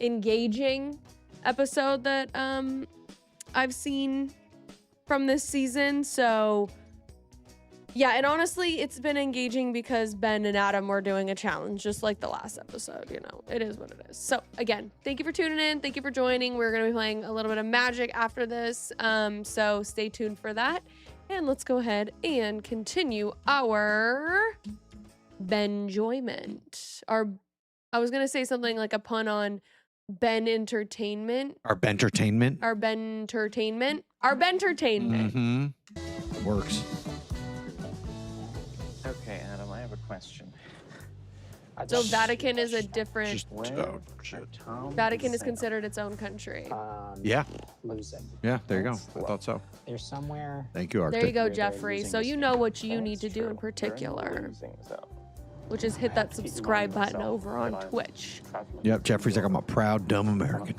engaging episode that I've seen from this season. So Yeah, and honestly, it's been engaging because Ben and Adam were doing a challenge, just like the last episode, you know. It is what it is. So, again, thank you for tuning in. Thank you for joining. We're going to be playing a little bit of Magic after this, so stay tuned for that. And let's go ahead and continue our Benjoyment. I was going to say something like a pun on Ben Entertainment. Our Bentertainment. Our Bentertainment. Our Bentertainment. Mm-hmm. Works. Okay, Adam, I have a question. So Vatican is a different. Just, Vatican is considered its own country. Yeah. Losing. Yeah, there you go. I thought so. They're somewhere. Thank you, Arctic. There you go, Jeffrey. So you know what you need to do in particular, which is hit that subscribe button over on Twitch. Yep, Jeffrey's like, I'm a proud, dumb American.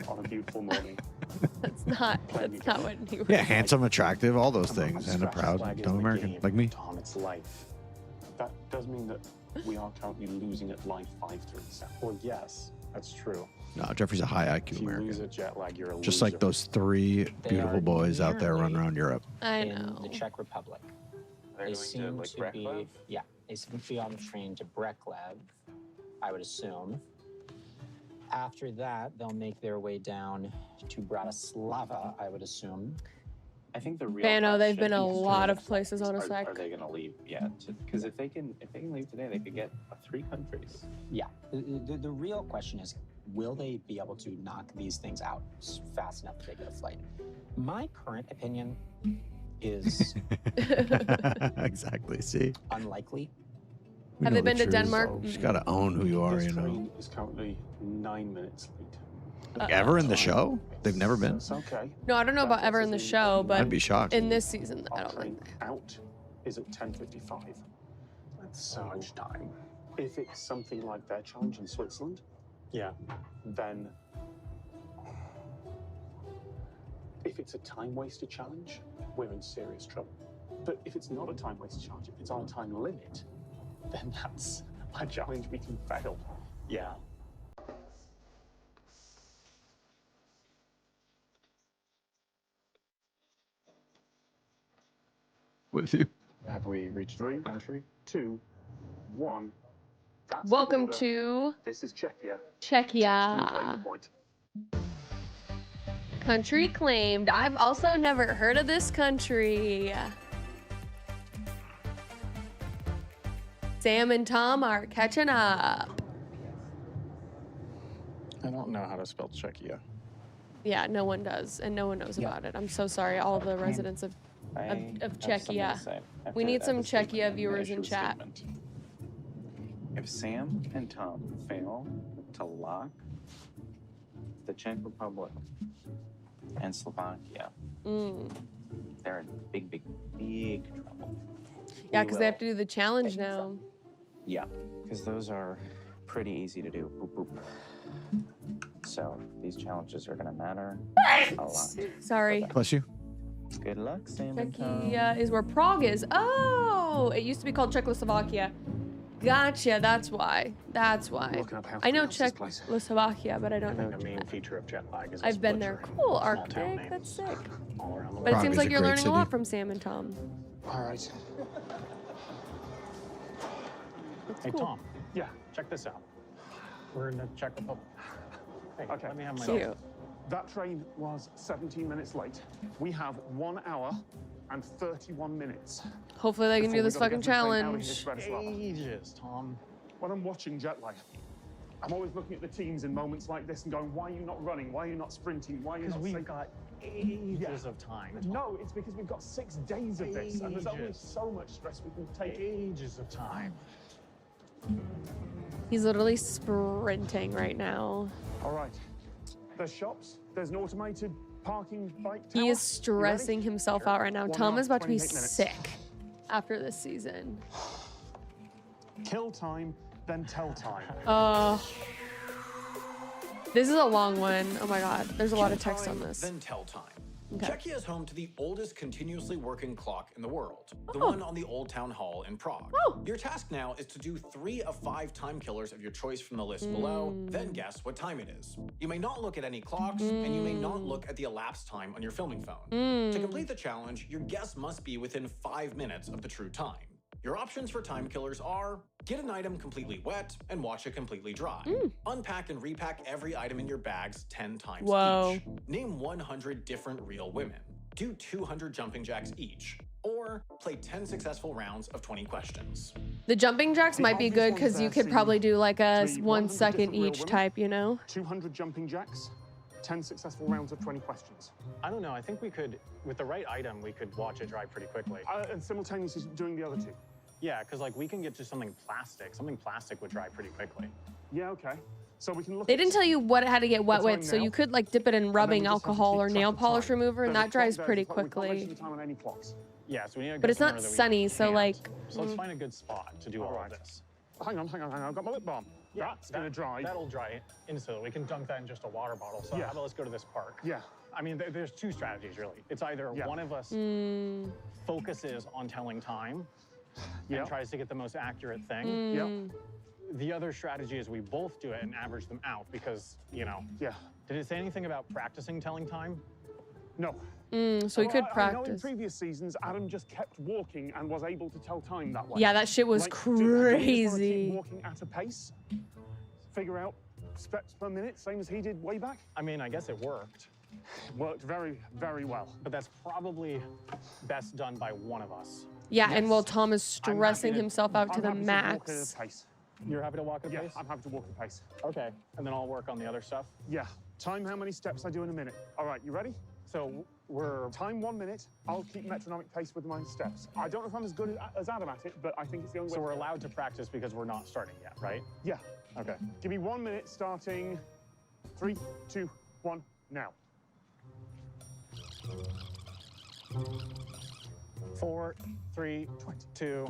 On a beautiful morning. That's not what he was. Yeah, handsome, attractive, all those things, and a proud, dumb American, like me. Tom, it's life. That does mean that we are currently losing at life 5-3. Well, yes, that's true. No, Jeffrey's a high IQ If you lose American. a jet lag, you're a Just loser. like those three beautiful boys out there running around Europe. I in know. the Czech Republic. They're They going seem to, like, to be, Breklev? yeah, they seem to be on the train to Breklev, I would assume. After that, they'll make their way down to Bratislava, I would assume. I think the real Bano, they've been question a is, lot of places on a Are sec. they going to leave yet? Because if they can leave today, they could get 3 countries. Yeah, the real question is, will they be able to knock these things out fast enough to get a flight? My current opinion is Exactly. See? unlikely. We Have know they the been to truth. Denmark? You just gotta own who you are, This you know. train is currently 9 minutes late. Ever in the show? They've never been? It's okay. No, I don't know about ever in the show, but I'd be shocked. in this season, I Our don't train think. out is at 10:55. That's so much time. If it's something like their challenge in Switzerland, yeah, then if it's a time-wasted challenge, we're in serious trouble. But if it's not a time-wasted challenge, if it's on a time limit, then that's a challenge we can fail. Yeah. With you. Have we reached 3, 2, 1? That's the Welcome border. to This is Czechia. Czechia. Point. Country claimed. I've also never heard of this country. Sam and Tom are catching up. I don't know how to spell Czechia. Yeah, no one does, and no one knows about it. I'm so sorry, all the residents of I have something to Czechia. say. I have We to need add some a statement Czechia in viewers in issue chat. statement. If Sam and Tom fail to lock the Czech Republic and Slovakia, they're in big, big, big trouble. Yeah, We because they have will. to do the challenge now. Yeah, because those are pretty easy to do. Boop, boop. So these challenges are going to matter a lot. Sorry. Bless you. Good luck, Sam and Tom. Czechia is where Prague is. Oh, it used to be called Czechoslovakia. Gotcha. That's why. That's why. Looking up how to I know pronounce this place. Czechoslovakia, but I I don't know. think the main feature of jet lag is I've been there. Cool, Small town Arctic. names That's sick. all around the But it Prague seems is like a you're great learning a lot city. from Sam and Tom. All right. That's Hey, cool. Tom. Yeah, check this out. We're in the Czech Republic. Hey, Okay. let me have my Cute. notes. That train was 17 minutes late. We have 1 hour and 31 minutes. Hopefully they can before do we this gotta fucking get the train out of challenge. here to Bratislava. Ages, Tom. When I'm watching jet lag, I'm always looking at the teams in moments like this and going, why are you not running? Why are you not sprinting? Why are you Because not we've safe? got ages of time. Tom. No, it's because we've got 6 days of this, and there's only Ages. so much stress we can take. Ages of time. He's literally sprinting right now. All right. There's shops. There's an automated parking bike tower. He is You ready? stressing himself out right now. 1 Tom hour, is about to be 28 minutes. sick after this season. Kill time, then tell time. This is a long one. Oh my god. There's a lot of text on this. Then tell time. Okay. Czechia is home to the oldest continuously working clock in the world, the one on the Old Town Hall in Prague. Your task now is to do 3 of 5 time killers of your choice from the list below, then guess what time it is. You may not look at any clocks, and you may not look at the elapsed time on your filming phone. To complete the challenge, your guess must be within 5 minutes of the true time. Your options for time killers are: get an item completely wet and watch it completely dry. Unpack and repack every item in your bags 10 times each. Name 100 different real women. Do 200 jumping jacks each. Or play 10 successful rounds of 20 questions. The jumping jacks might be good because you could probably do like a 1 second each type, you know? 200 jumping jacks, 10 successful rounds of 20 questions. I don't know. I think we could, with the right item, we could watch it dry pretty quickly. And simultaneously doing the other 2. Yeah, because like we can get to something plastic. Something plastic would dry pretty quickly. Yeah, okay. So we can look. They didn't tell you how to get wet with, so you could like dip it in rubbing alcohol or nail polish remover, and that dries pretty quickly. Yeah, so we need a But it's not sunny, so like. So let's find a good spot to do all of this. Hang on. I've got my lip balm. Yeah, That's gonna dry. That'll dry instantly. We can dunk that in just a water bottle. So how about let's go to this park? Yeah. I mean, there's 2 strategies really. It's either one of us focuses on telling time and tries to get the most accurate thing. The other strategy is we both do it and average them out because, you know. Yeah. Did it say anything about practicing telling time? No. So we could I know in practice. previous seasons, Adam just kept walking and was able to tell time that way. Yeah, that shit was Do you just wanna keep crazy. walking at a pace, figure out steps per minute, same as he did way back? I mean, I guess it worked. It worked very, very well. But that's probably best done by one of us. Yeah, and while Tom is stressing himself out to the max. You're happy to walk at a pace? Yeah, I'm happy to walk at a pace. Okay, and then I'll work on the other stuff? Yeah, time how many steps I do in a minute. All right, you ready? So we're... Time 1 minute, I'll keep metronomic pace with my steps. I don't know if I'm as good as Adam at it, but I think it's the only way. So we're allowed to practice because we're not starting yet, right? Yeah. Okay. Give me 1 minute starting 3, 2, 1, now. 4, 3, 2,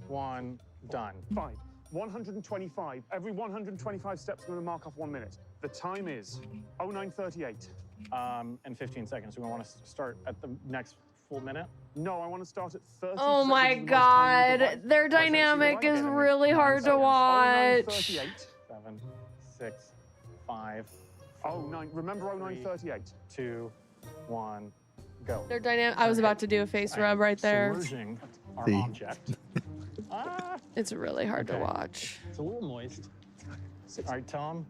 1, done. 5. 125. Every 125 steps, I'm going to mark off 1 minute. The time is 09:38. And 15 seconds. We want to start at the next full minute? No, I want to start at 30 Oh seconds. my god, their dynamic is really hard to watch. 09:38. 7, 6, 5. 09. Remember 09:38. 2, 1, go. Their dynamic. I was about to do a face rub right there. Submerging our object. It's really hard to watch. It's a little moist. All right, Tom.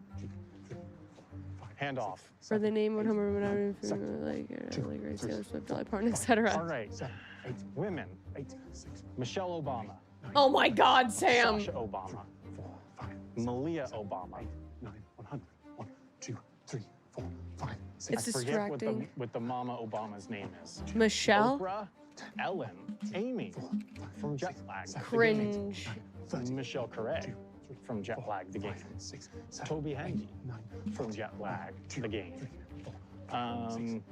Hand off. For the name of Homer, like Grace, Taylor Swift, Dolly Parton, etc. All right. 8 women. 8, 6. Michelle Obama. Oh my God, Sam. Sasha Obama. 4, 5. Malia Obama. 8, 9, 100. 1, 2, 3, 4, 5, 6. It's I forget distracting. what the Mama Obama's name is. Michelle? Oprah, Ellen, Amy from Jetlag. Cringe. Michelle Carey from Jetlag, the game. Toby Hendy from Jetlag, the game. 7,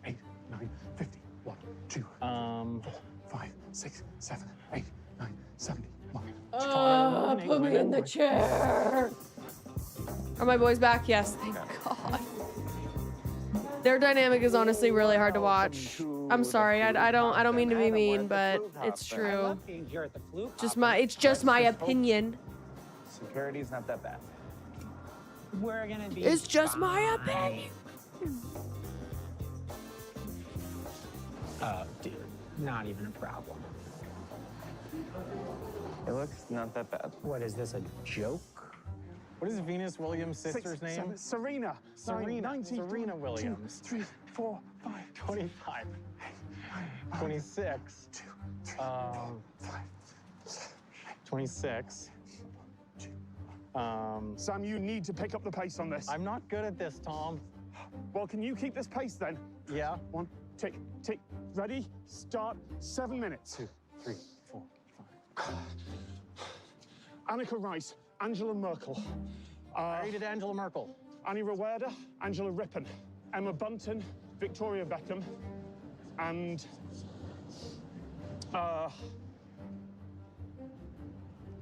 8, 9, 50. 1, 2, 4, 5, 6, 7, 8, 9, 70. 1. Put me in the chair. Are my boys back? Yes, thank God. Their dynamic is honestly really hard to watch. I'm sorry, I don't mean to be mean, but it's true. It's just my opinion. Security's not that bad. We're gonna be. It's just my opinion. Dude, not even a problem. It looks not that bad. What is this, a joke? What is Venus Williams' sister's name? Serena. Serena Williams. 2, 3, 4, 5, 25. 26. 26. Sam, you need to pick up the pace on this. I'm not good at this, Tom. Well, can you keep this pace then? Yeah. 1, tick, tick. Ready? Start. 7 minutes. 2, 3, 4, 5. Annika Rice, Angela Merkel. I already did Angela Merkel. Annie Rowerda, Angela Rippon, Emma Bunton, Victoria Beckham, and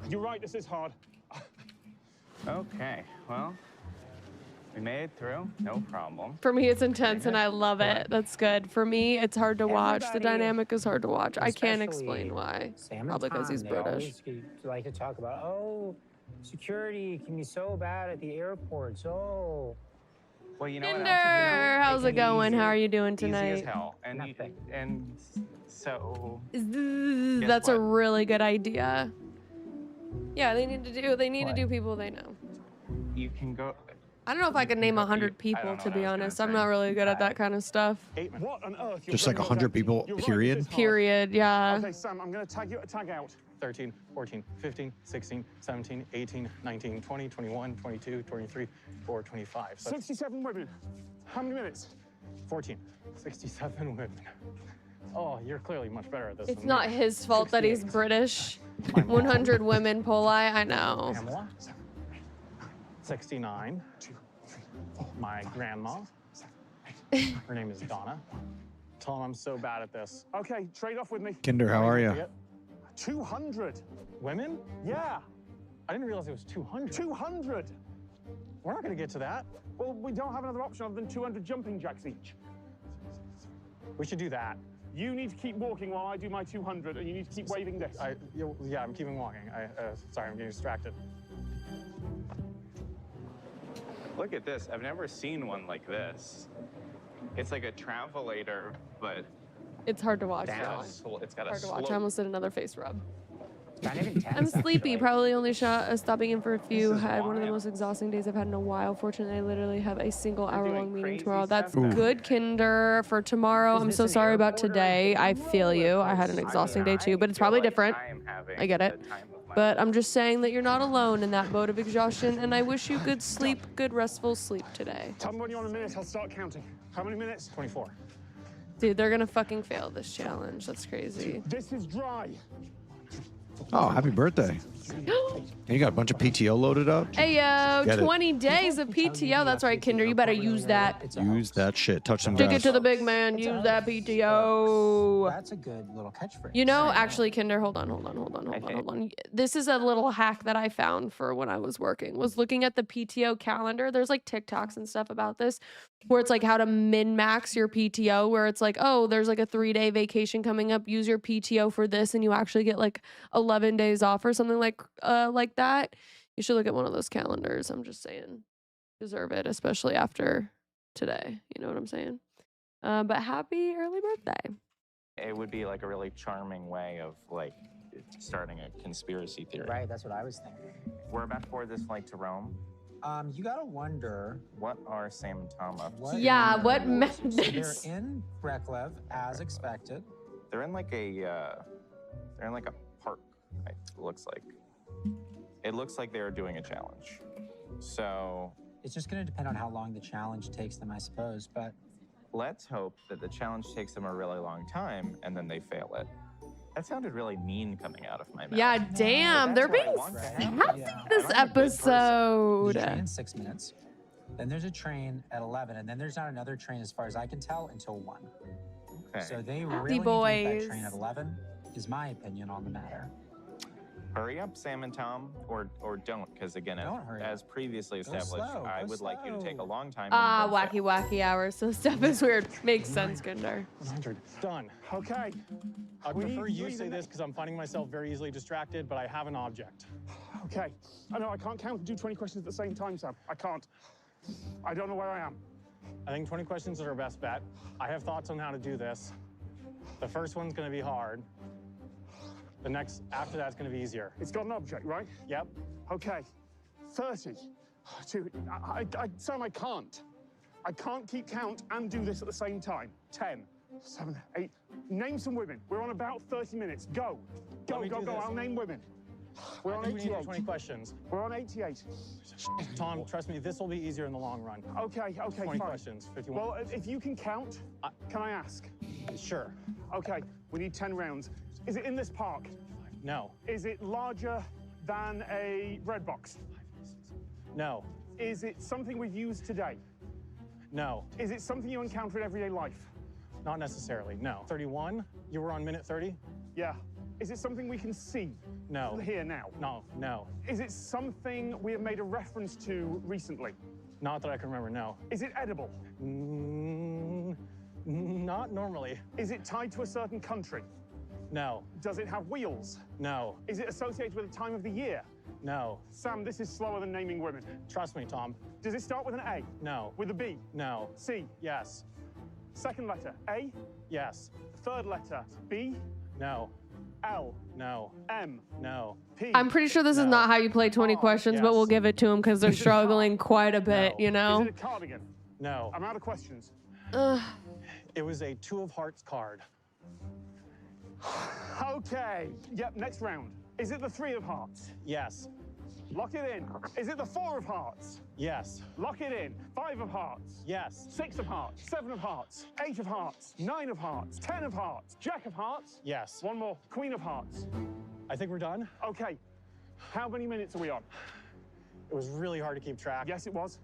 you're right, this is hard. Okay, well, We made it through, no problem. For me, it's intense and I love it. That's good. For me, it's hard to watch. The dynamic is hard to watch. I can't explain why. Probably because he's British. They like to talk about, oh, security can be so bad at the airports. Oh. Well, you know Kinder, what else? how's it going? How are you doing Easy tonight? as hell. And so. That's a really good idea. Yeah, they need to do people they know. You can go. I don't know if I could name 100 people, to be honest. I'm not really good at that kind of stuff. What on earth? Just like 100 people, period? Period, yeah. Okay, Sam, I'm going to tag out. 13, 14, 15, 16, 17, 18, 19, 20, 21, 22, 23, 24, 25. So 67 women. How many minutes? 14. 67 women. Oh, you're clearly much better at this It's than not me. his fault that he's British. 100 women, Poli, I know. Pamela. 69. My grandma. Her name is Donna. Tell him I'm so bad at this. Okay, trade off with me. Kinder, how are you? 200. Women? Yeah. I didn't realize it was 200. 200. We're not going to get to that. Well, we don't have another option other than 200 jumping jacks each. We should do that. You need to keep walking while I do my 200, and you need to keep waving this. Yeah, I'm keeping walking. Sorry, I'm getting distracted. Look at this. I've never seen one like this. It's like a travelator, but It's hard to watch. it's got a Hard to watch. slope. I almost did another face rub. Not even 10 I'm seconds, sleepy. really. Probably only stopping in for a few. This is Had one of the wild. most exhausting days I've had in a while. Fortunately, I literally have a single doing hour-long meeting crazy tomorrow. That's stuff. Ooh. good, Kinder. For tomorrow, I'm this so an sorry about airport or today. I feel you. I had an exhausting day too, but it's probably different. I get it. But I'm just saying that you're not alone in that boat of exhaustion, and I wish you good sleep, good restful sleep today. Tell me when you're on a minute, I'll start counting. How many minutes? 24. Dude, they're gonna fucking fail this challenge. That's crazy. This is dry. Oh, happy birthday. You got a bunch of PTO loaded up? Hey, yo, Get it. 20 days of PTO. That's right, Kinder. You better use that. Use that shit. Touch some Stick it grass. to the big man. Use that PTO. That's a good little catchphrase. You know, actually, Kinder, hold on. This is a little hack that I found for when I was working, was looking at the PTO calendar. There's like TikToks and stuff about this, where it's like how to min-max your PTO, where it's like, oh, there's like a 3-day vacation coming up. Use your PTO for this, and you actually get like 11 days off or something like that. You should look at one of those calendars. I'm just saying. Deserve it, especially after today. You know what I'm saying? But happy early birthday. It would be like a really charming way of like starting a conspiracy theory. Right, that's what I was thinking. We're about to board this flight to Rome. You gotta wonder. What are Sam and Tom up to? Yeah, what So madness. they're in Breklev as expected. They're in like a park. It looks like. It looks like they're doing a challenge. So It's just gonna depend on how long the challenge takes them, I suppose. But let's hope that the challenge takes them a really long time and then they fail it. That sounded really mean coming out of my mouth. Yeah, damn. They're That's what I being want to sassy happen. this There's a episode. train in 6 minutes. Then there's a train at 11, and then there's not another train, as far as I can tell, until 1. Okay. So they Happy really need to boys. make that train at 11, is my opinion on the matter. Hurry up, Sam and Tom, or don't, because again, Don't hurry as previously Go established, slow, I go would like you to take a slow. long time. Ah, and then fail. wacky hours. So stuff is weird. Makes sense, Kinder. 100. Done. Okay. I We prefer need you three say the this next- because I'm finding myself very easily distracted, but I have an object. Okay. I know I can't count and do 20 questions at the same time, Sam. I can't. I don't know where I am. I think 20 questions are our best bet. I have thoughts on how to do this. The first one's going to be hard. The next, after that's going to be easier. It's got an object, right? Yep. Okay. 30. Dude, Sam, I can't. I can't keep count and do this at the same time. 10, 7, 8. Name some women. We're on about 30 minutes. Go. Let Go, me go, do go. this. I'll name women. We're I on think we need 88. 20 questions. We're on 88. Tom, trust me, this will be easier in the long run. Okay, 20 fine. questions, 51. Well, if you can count, can I ask? Sure. Okay, we need 10 rounds. Is it in this park? No. Is it larger than a red box? No. Is it something we use today? No. Is it something you encounter in everyday life? Not necessarily. No. 31. You were on minute 30? Yeah. Is it something we can see? No. Here now? No. No. Is it something we have made a reference to recently? Not that I can remember, no. Is it edible? Not normally. Is it tied to a certain country? No. Does it have wheels? No. Is it associated with a time of the year? No. Sam, this is slower than naming women. Trust me, Tom. Does it start with an A? No. With a B? No. C? Yes. Second letter, A? Yes. Third letter, B? No. L? No. M? No. P? I'm pretty sure this is not how you play 20 questions, but we'll give it to them because they're struggling quite a bit, you know? Is it a cardigan? No. I'm out of questions. It was a 2 of hearts card. Okay. Yep, next round. Is it the 3 of hearts? Yes. Lock it in. Is it the 4 of hearts? Yes. Lock it in. 5 of hearts? Yes. 6 of hearts? 7 of hearts? 8 of hearts? 9 of hearts? 10 of hearts? Jack of hearts? Yes. One more. Queen of hearts. I think we're done. Okay. How many minutes are we on? It was really hard to keep track. Yes, it was.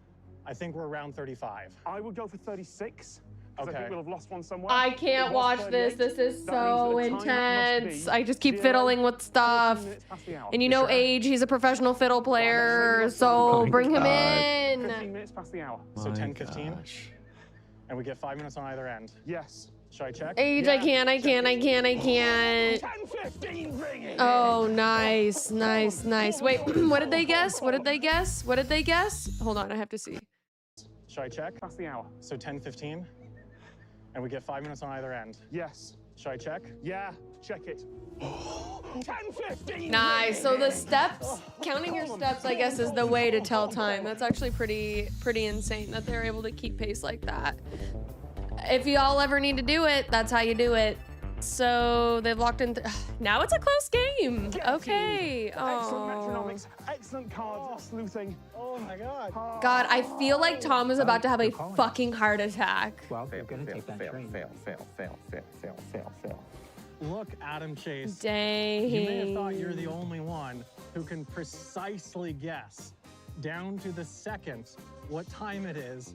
I think we're around 35. I would go for 36. I Okay. think we'll have lost one somewhere. I can't It was watch this. 38. This is That so means that a time must intense. be I just keep 0, fiddling with 14 stuff. minutes past the hour. And you know Age, he's a professional fiddle player, so bring him 15 in. minutes past the hour. So My 10:15, gosh. and we get 5 minutes on either end. Yes. Should I check? Age, Yeah. I can't. 10:15, bring it. Oh, nice. Wait, what did they guess? Hold on, I have to see. Should I check? Past the hour. So 10:15, and we get 5 minutes on either end. Yes. Should I check? Yeah. Check it. 10:15. Nice. So the steps, counting your steps, I guess, is the way to tell time. That's actually pretty insane that they're able to keep pace like that. If y'all ever need to do it, that's how you do it. So they've locked in. Now it's a close game. Okay. Excellent Oh. metronomics. Excellent cards. Sleuthing. Oh my God. God, I feel like Tom is about to have a fucking heart attack. Well, you're gonna take that train. Fail. Look, Adam Chase. Dang. You may have thought you're the only one who can precisely guess, down to the second, what time it is.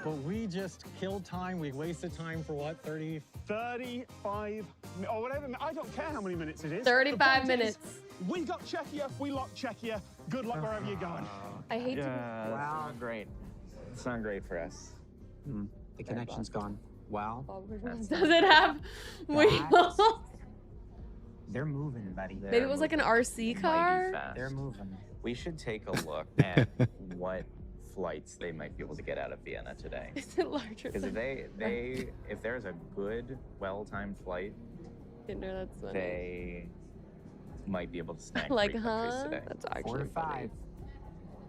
But we just killed time. We wasted time for what, 35 or whatever. I don't care how many minutes it is. 35 The point is, minutes. We got Czechia. We locked Czechia. Good luck wherever you're going. I hate to. That's not great. It's not great for us. The connection's gone. Wow. Does it have wheels? They're moving, buddy. Maybe it was like an RC car. They're moving. We should take a look at what flights they might be able to get out of Vienna today. Is it larger? Because if there's a good, well-timed flight, Didn't know that's funny. they might be able to snag Like, 3 countries huh? today. That's 4 actually to 5.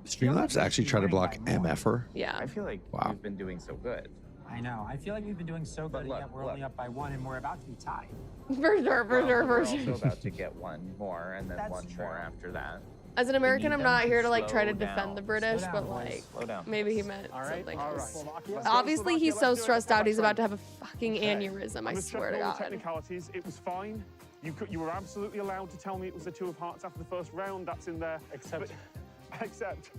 Streamlabs actually try to block MFer. Yeah. I feel like Wow. we've been doing so good. I know. I feel like we've been doing so But good, look, yet we're only up by 1, and we're about to be tied. For sure. We're also about to get one more, and then That's one more true. after that. As an American, need I'm them not to here to like try to slow defend down. the British, Slow but down, like boys. Slow down. maybe he meant All right, something all else. right. Obviously, he's so Let's do it. stressed out. He's about to Let's have a fucking aneurysm. I I'm just swear to checking all the God. technicalities. It was fine. You were absolutely allowed to tell me it was a 2 of hearts after the first round. That's in there. Except Except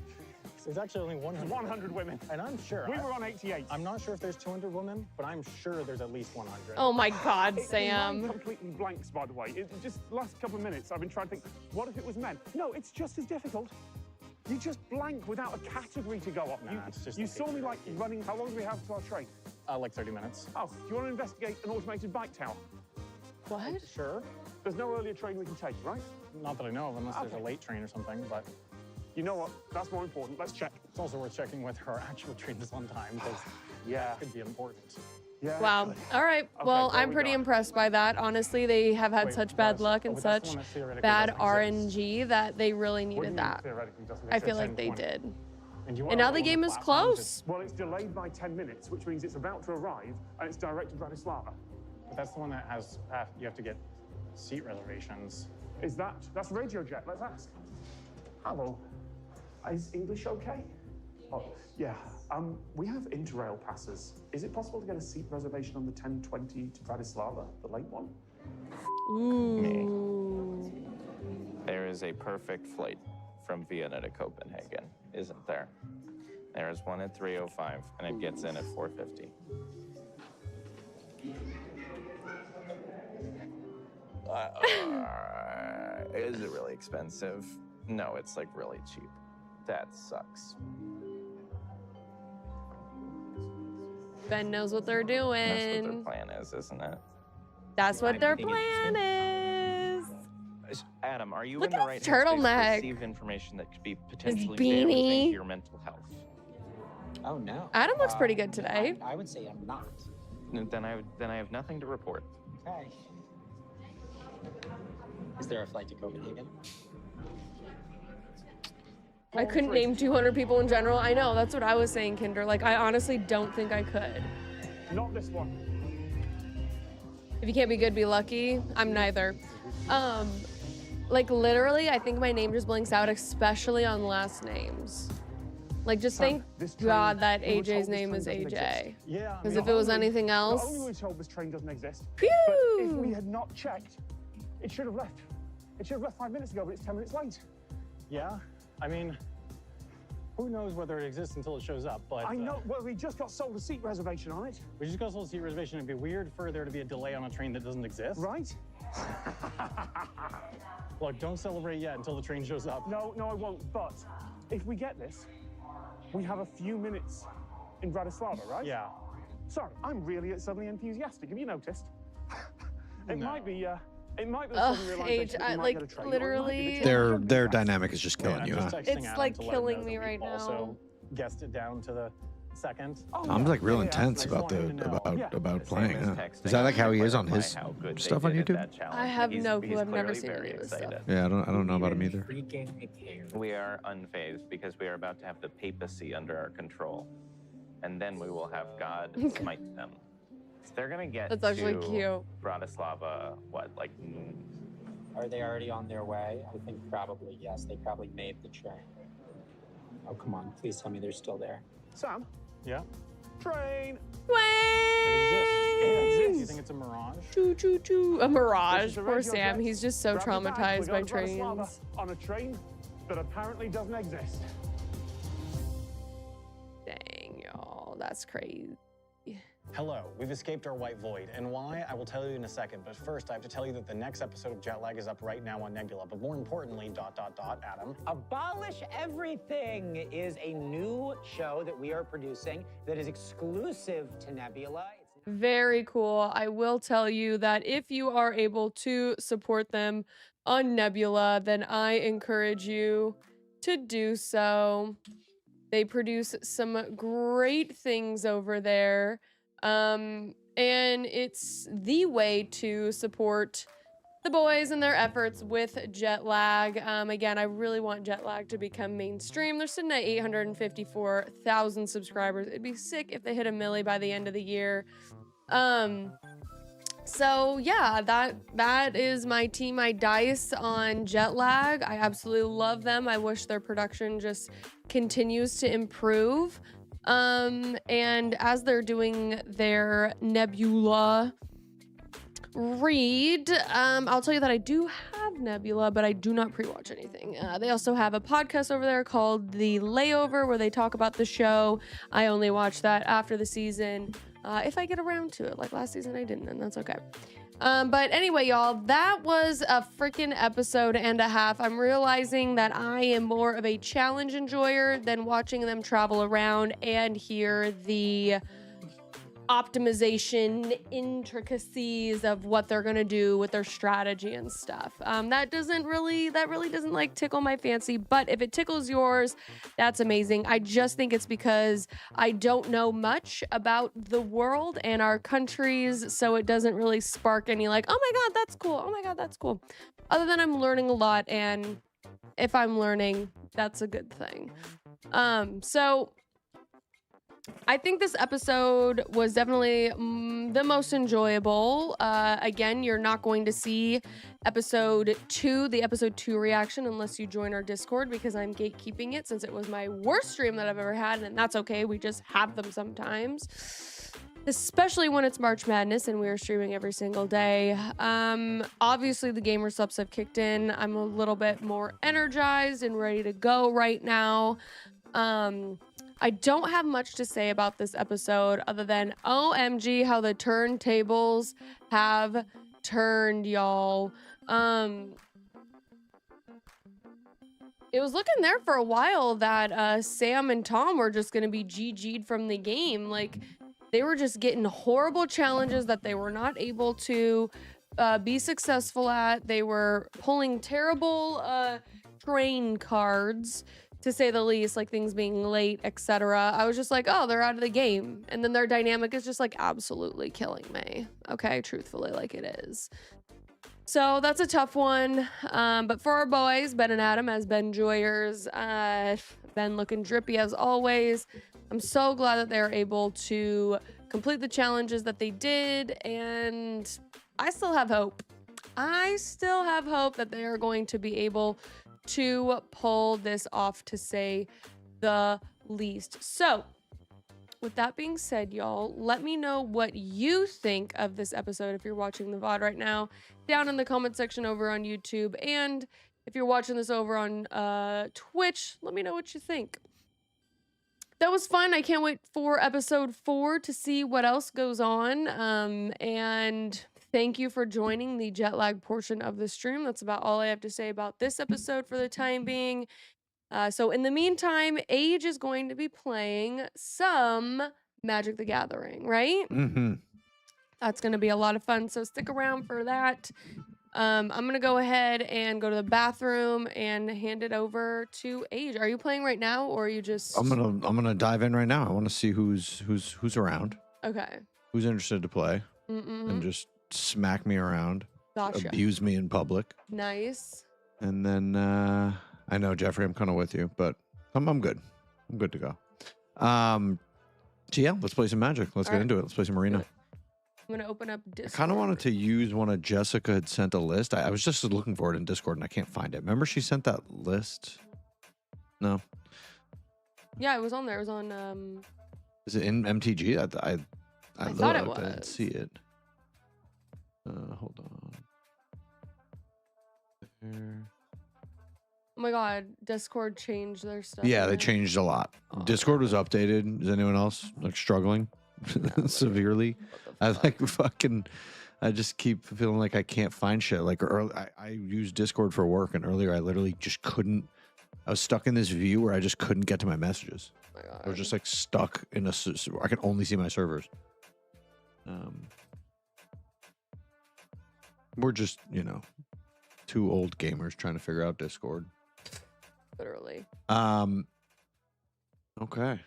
there's actually only 100. 100 women. And I'm sure. We were on 88. I'm not sure if there's 200 women, but I'm sure there's at least 100. Oh my God, Mine Sam. completely blanks, by the way. It just last couple of minutes, I've been trying to think, what if it was men? No, it's just as difficult. You just blank without a category to go off. Nah, it's just you a saw me like running. How long do we have to our train? Like 30 minutes. Oh, do you want to investigate an automated bike tower? What? Sure. There's no earlier train we can take, right? Not that I know of, unless there's Okay. a late train or something, but You know what? That's more important. Let's check. it's also worth checking whether our actual train is on time, because Yeah. that could be important. Yeah. Wow. All right. Well, what I'm we pretty got? impressed by that. Honestly, they have had Wait, such bad what? luck Oh, and but that's the such one that theoretically bad doesn't exist. RNG that they really What do you needed mean that. theoretically doesn't I exist? feel like they 10:20. did. And, you And now the are game on is platforms, close. Well, it's delayed by 10 minutes, which means it's about to arrive, and it's direct to Bratislava. But that's the one that has, you have to get seat reservations. That's RadioJet? Let's ask. Hello. Is English okay? Oh, yeah. We have Interrail passes. Is it possible to get a seat reservation on the 10:20 to Bratislava, the late one? Ooh. There is a perfect flight from Vienna to Copenhagen, isn't there? There is one at 3:05, and it gets in at 4:50. Is it really expensive? No, it's like really cheap. That sucks. Ben knows what they're That's what their doing. plan is, isn't it? That's what their think plan is. Adam, are you Look in at the his right headspace turtleneck. to receive information that could be potentially beanie. damaging to your mental health? Oh no. Adam looks pretty good today. I would say I'm not. Then I have nothing to report. Okay. Is there a flight to Copenhagen? I couldn't name 200 people in general. I know, that's what I was saying, Kinder. Like, I honestly don't think I could. Not this one. If you can't be good, be lucky. I'm neither. Like, literally, I think my name just blinks out, especially on last names. Like, just thank God that we were told AJ's this name is train doesn't AJ. exist. Yeah. Because if it was anything else... Not only were we told this train doesn't exist, Phew! but if we had not checked, it should have left. It should have left 5 minutes ago, but it's 10 minutes late. Yeah, I mean, who knows whether it exists until it shows up, but... I know, well, we just got sold a seat reservation on it. We just got sold a seat reservation. It'd be weird for there to be a delay on a train that doesn't exist. Right? Look, don't celebrate yet until the train shows up. No, I won't, but if we get this, we have a few minutes in Bratislava, right? Yeah. Sorry, I'm really suddenly enthusiastic. Have you noticed? It No. might be the sudden Ugh, realization that we might like, get a train, or it might be literally- the Their dynamic is just killing I'm you, just huh? texting It's, Adam like, to let him killing know me that we right now. Also guessed it down to the second. I'm like real yeah, intense I just about want him to know. about Same playing. as Huh? texting Is that like how he is on by his how good they stuff on did at YouTube? that challenge. I have no He's clue. I've never clearly seen any very of this stuff. excited. Yeah, I don't know about him either. Freaking care. We are unfazed because we are about to have the papacy under our control, and then we will have God smite them. They're gonna get That's actually to cute. Bratislava, what, like Are they already on their way? I think probably yes. They probably made the train. Oh, come on. Please tell me they're still there. Sam, Yeah. train. It exists. Do you Wayne! think it's a mirage? Choo choo choo. A mirage. This is the Poor radio Sam. jet. He's just so Grab your bag, traumatized we're by going to Bratislava trains. on a train that apparently doesn't exist. Dang, y'all. That's crazy. Hello, we've escaped our white void, and why, I will tell you in a second, but first I have to tell you that the next episode of Jetlag is up right now on Nebula, but more importantly, ... Adam. Abolish Everything is a new show that we are producing that is exclusive to Nebula. Very cool. I will tell you that if you are able to support them on Nebula, then I encourage you to do so. They produce some great things over there. And it's the way to support the boys and their efforts with Jetlag. Again, I really want Jetlag to become mainstream. They're sitting at 854,000 subscribers. It'd be sick if they hit a milli by the end of the year. So yeah, that is my team, my dice on Jetlag. I absolutely love them. I wish their production just continues to improve. And as they're doing their Nebula read, I'll tell you that I do have Nebula, but I do not pre-watch anything. They also have a podcast over there called The Layover, where they talk about the show. I only watch that after the season. If I get around to it, like last season I didn't, and that's okay. But anyway, y'all, that was a freaking episode and a half. I'm realizing that I am more of a challenge enjoyer than watching them travel around and hear the optimization intricacies of what they're gonna do with their strategy and stuff. That really doesn't like tickle my fancy, but if it tickles yours, that's amazing. I just think it's because I don't know much about the world and our countries, so it doesn't really spark any like, oh my god, that's cool, oh my god, that's cool. Other than I'm learning a lot, and if I'm learning, that's a good thing. So I think this episode was definitely the most enjoyable. Again, you're not going to see episode 2, the episode 2 reaction, unless you join our Discord, because I'm gatekeeping it since it was my worst stream that I've ever had, and that's okay. We just have them sometimes, especially when it's March Madness and we're streaming every single day. Obviously, the gamer subs have kicked in. I'm a little bit more energized and ready to go right now. I don't have much to say about this episode other than OMG how the turntables have turned, y'all. It was looking there for a while that Sam and Tom were just gonna be GG'd from the game. Like, They were just getting horrible challenges that they were not able to be successful at. They were pulling terrible train cards, to say the least, like things being late, etc. I was just like, oh, they're out of the game. And then their dynamic is just like absolutely killing me. Okay, truthfully, like it is. So that's a tough one. But for our boys, Ben and Adam as Ben Joyers, Ben looking drippy as always. I'm so glad that they're able to complete the challenges that they did, and I still have hope. I still have hope that they are going to be able to pull this off, to say the least. So with that being said, y'all, let me know what you think of this episode if you're watching the VOD right now, down in the comment section over on YouTube. And if you're watching this over on Twitch, let me know what you think. That was fun. I can't wait for episode 4 to see what else goes on. And thank you for joining the jet lag portion of the stream. That's about all I have to say about this episode for the time being. So in the meantime, Age is going to be playing some Magic the Gathering, right? Mm-hmm. That's going to be a lot of fun. So stick around for that. I'm going to go ahead and go to the bathroom and hand it over to Age. Are you playing right now, or are you just... I'm gonna dive in right now. I want to see who's around. Okay. Who's interested to play and just smack me around, Gotcha. abuse me in public. Nice. And then I know, Jeffrey, I'm kind of with you, but I'm good. I'm good to go. So yeah, let's play some Magic. Let's get into it. Let's play some Arena. I'm going to open up Discord. I kind of wanted to use one of Jessica had sent a list. I was just looking for it in Discord and I can't find it. Remember she sent that list? No. Yeah, it was on there. It was on... Is it in MTG? I thought it looked. I didn't was. see it. Hold on. There. Oh my god, Discord changed their stuff. Yeah, they right? changed a lot. Discord was updated. Is anyone else like struggling severely? I just keep feeling like I can't find shit. Like I use Discord for work, and earlier I literally just couldn't. I was stuck in this view where I just couldn't get to my messages. Oh my god. I was just like stuck in a. I could only see my servers. We're just, two old gamers trying to figure out Discord. Literally. Okay.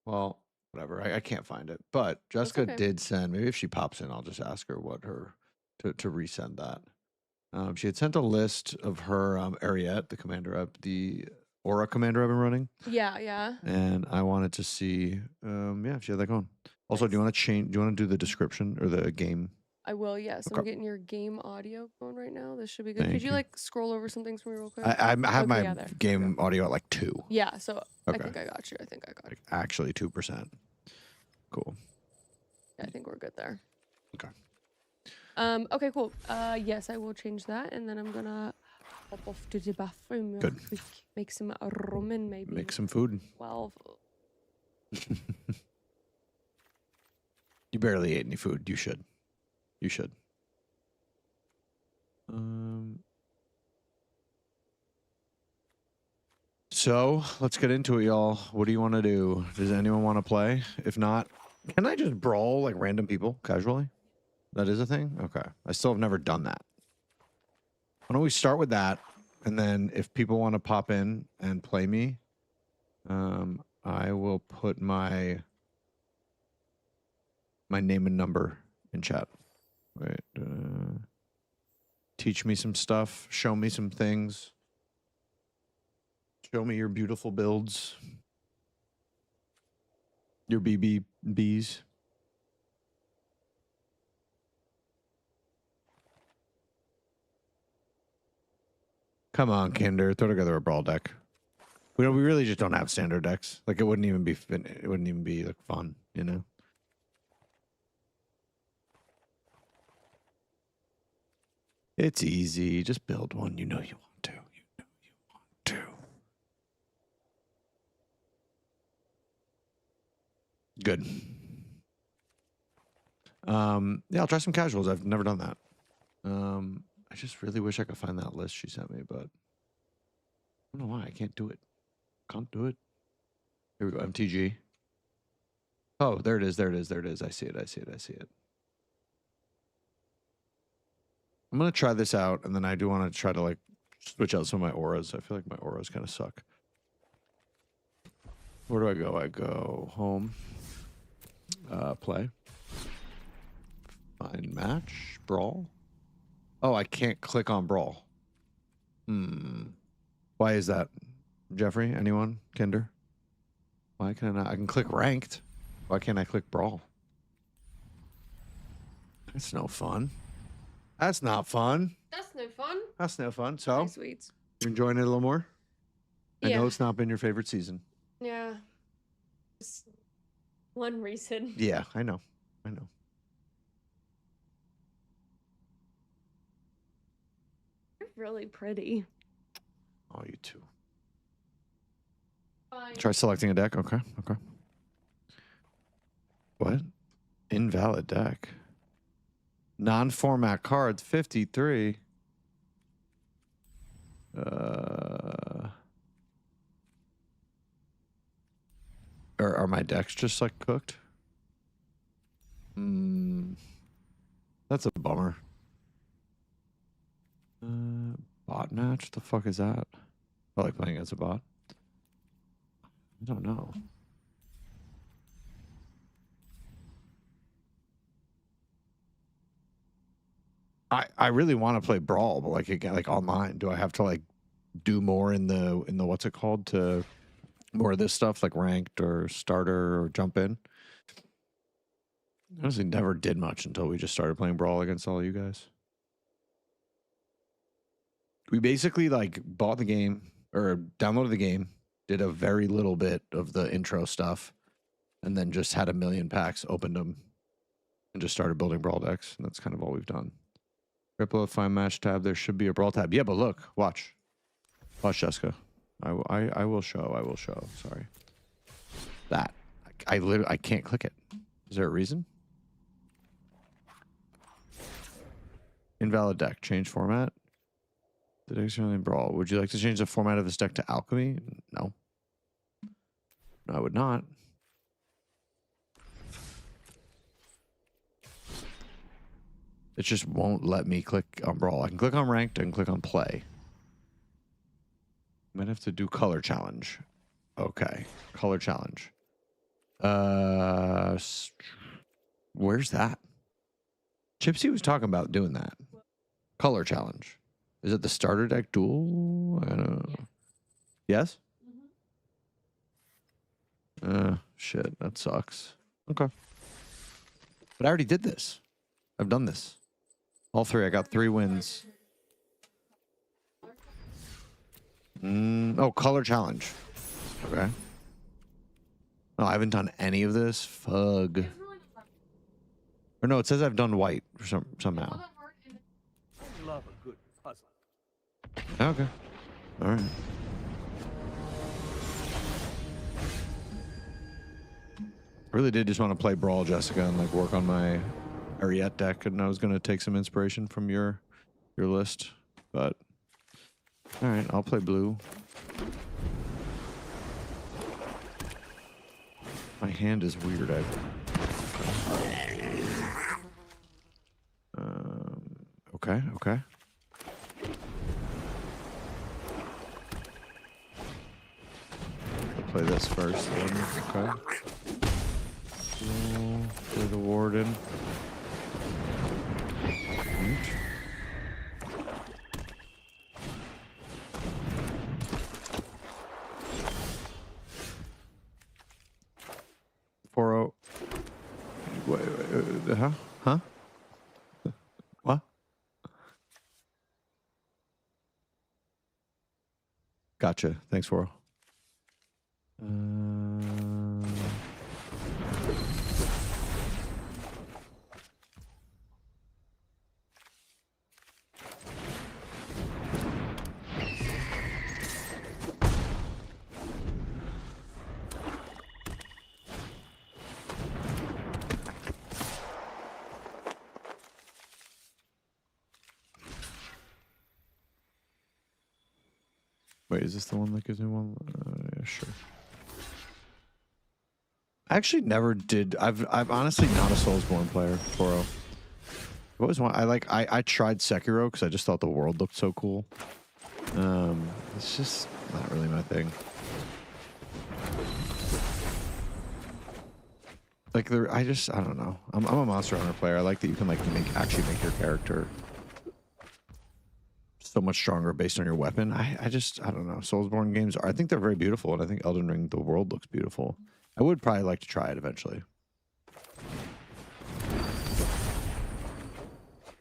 Well, whatever. I can't find it. But Jessica did send, maybe if she pops in, I'll just ask her what her, to resend that. She had sent a list of her Ariette, the commander of the Aura commander I've been running. Yeah, yeah. And I wanted to see, if she had that going. Also, do you want to do the description or the game? I will, yes. Okay. I'm getting your game audio going right now. This should be good. Thank Could you you. like scroll over some things for me real quick? I have Okay, my yeah, there. game audio at like 2. Yeah, so Okay. I think I got you. I think I got you. Actually 2%. Cool. Yeah, I think we're good there. Okay. Okay, cool. Yes, I will change that, and then I'm gonna hop off to the bathroom real Good. quick. Make some ramen, maybe. Make some food. 12. You barely ate any food. You should. You should. So let's get into it, y'all. What do you want to do? Does anyone want to play? If not, can I just brawl like random people casually? That is a thing? Okay. I still have never done that. Why don't we start with that? And then if people want to pop in and play me, I will put my name and number in chat. Wait, teach me some stuff. Show me some things. Show me your beautiful builds. Your BBBs. Come on, Kinder. Throw together a brawl deck. We really just don't have standard decks. Like it wouldn't even be like fun, you know? It's easy. Just build one. You know you want to. You know you want to. Good. Yeah, I'll try some casuals. I've never done that. I just really wish I could find that list she sent me, but I don't know why I can't do it. Can't do it. Here we go. MTG. Oh, there it is. There it is. There it is. I see it. I see it. I see it. I'm going to try this out, and then I do want to try to, like, switch out some of my auras. I feel like my auras kind of suck. Where do I go? I go home. Play. Find match. Brawl. Oh, I can't click on brawl. Why is that? Jeffrey? Anyone? Kinder? Why can I not? I can click ranked. Why can't I click brawl? That's no fun. That's not fun. That's no fun. That's no fun. So, Hi, sweets. you enjoying it a little more? I Yeah. know it's not been your favorite season. Yeah. Just one reason. Yeah, I know. I know. You're really pretty. Oh, you too. Fine. Try selecting a deck. Okay. Okay. What? Invalid deck. Non-format cards, 53. Are my decks just like cooked? That's a bummer. Bot match? What the fuck is that? I like playing as a bot. I don't know. I really want to play Brawl, but like again, like online, do I have to like do more in the what's it called to more of this stuff like ranked or starter or jump in? I honestly never did much until we just started playing Brawl against all of you guys. We basically like bought the game or downloaded the game, did a very little bit of the intro stuff, and then just had a million packs, opened them, and just started building Brawl decks. And that's kind of all we've done. Right below the Find Match tab, there should be a Brawl tab. Yeah, but look, watch. Watch, Jessica. I will show. I will show. Sorry. That. I literally, I can't click it. Is there a reason? Invalid deck. Change format. The deck's only Brawl. Would you like to change the format of this deck to Alchemy? No. No, I would not. It just won't let me click on Brawl. I can click on Ranked and click on Play. Might have to do Color Challenge. Okay. Color Challenge. Where's that? Chipsy was talking about doing that. Color Challenge. Is it the starter deck duel? I don't know. Yes? Shit. That sucks. Okay. But I already did this. I've done this. All three. I got 3 wins. Oh, Color Challenge. Okay. Oh, I haven't done any of this. Fug. Or no, it says I've done white for somehow. Love a good puzzle. Okay. All right. I really did just want to play Brawl, Jessica, and like work on my Ariete deck, and I was gonna take some inspiration from your list, but all right, I'll play blue. My hand is weird. Okay. I'll play this first. Then. Okay. Play the Warden. Right. Wait, huh? What? Gotcha. Thanks, Foro. Wait, is this the one that gives me one? Yeah, sure. I actually never did. I'm honestly not a Soulsborne player. Toro. What was one? I tried Sekiro because I just thought the world looked so cool. It's just not really my thing. Like I don't know. I'm a Monster Hunter player. I like that you can actually make your character so much stronger based on your weapon. I don't know. Soulsborne games I think they're very beautiful, and I think Elden Ring, the world looks beautiful. I would probably like to try it eventually.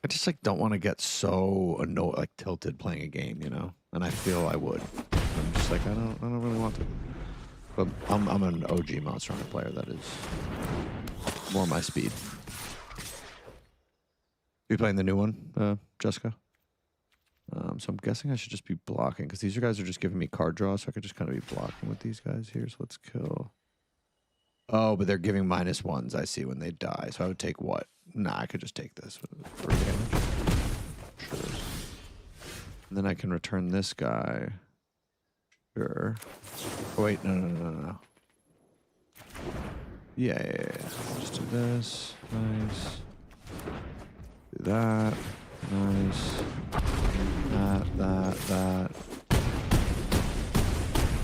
I just don't want to get so annoyed, tilted playing a game, you know. And I feel I would. I'm just I don't really want to. But I'm an OG Monster Hunter player. That is more my speed. You playing the new one, Jessica? So I'm guessing I should just be blocking because these guys are just giving me card draw, so I could just kind of be blocking with these guys here. So let's kill. Oh, but they're giving -1s. I see when they die. So I would take what? Nah, I could just take this for damage. Sure. And then I can return this guy. Sure. Oh, wait, no. Yeah. Just do this. Nice. Do that. Nice. That.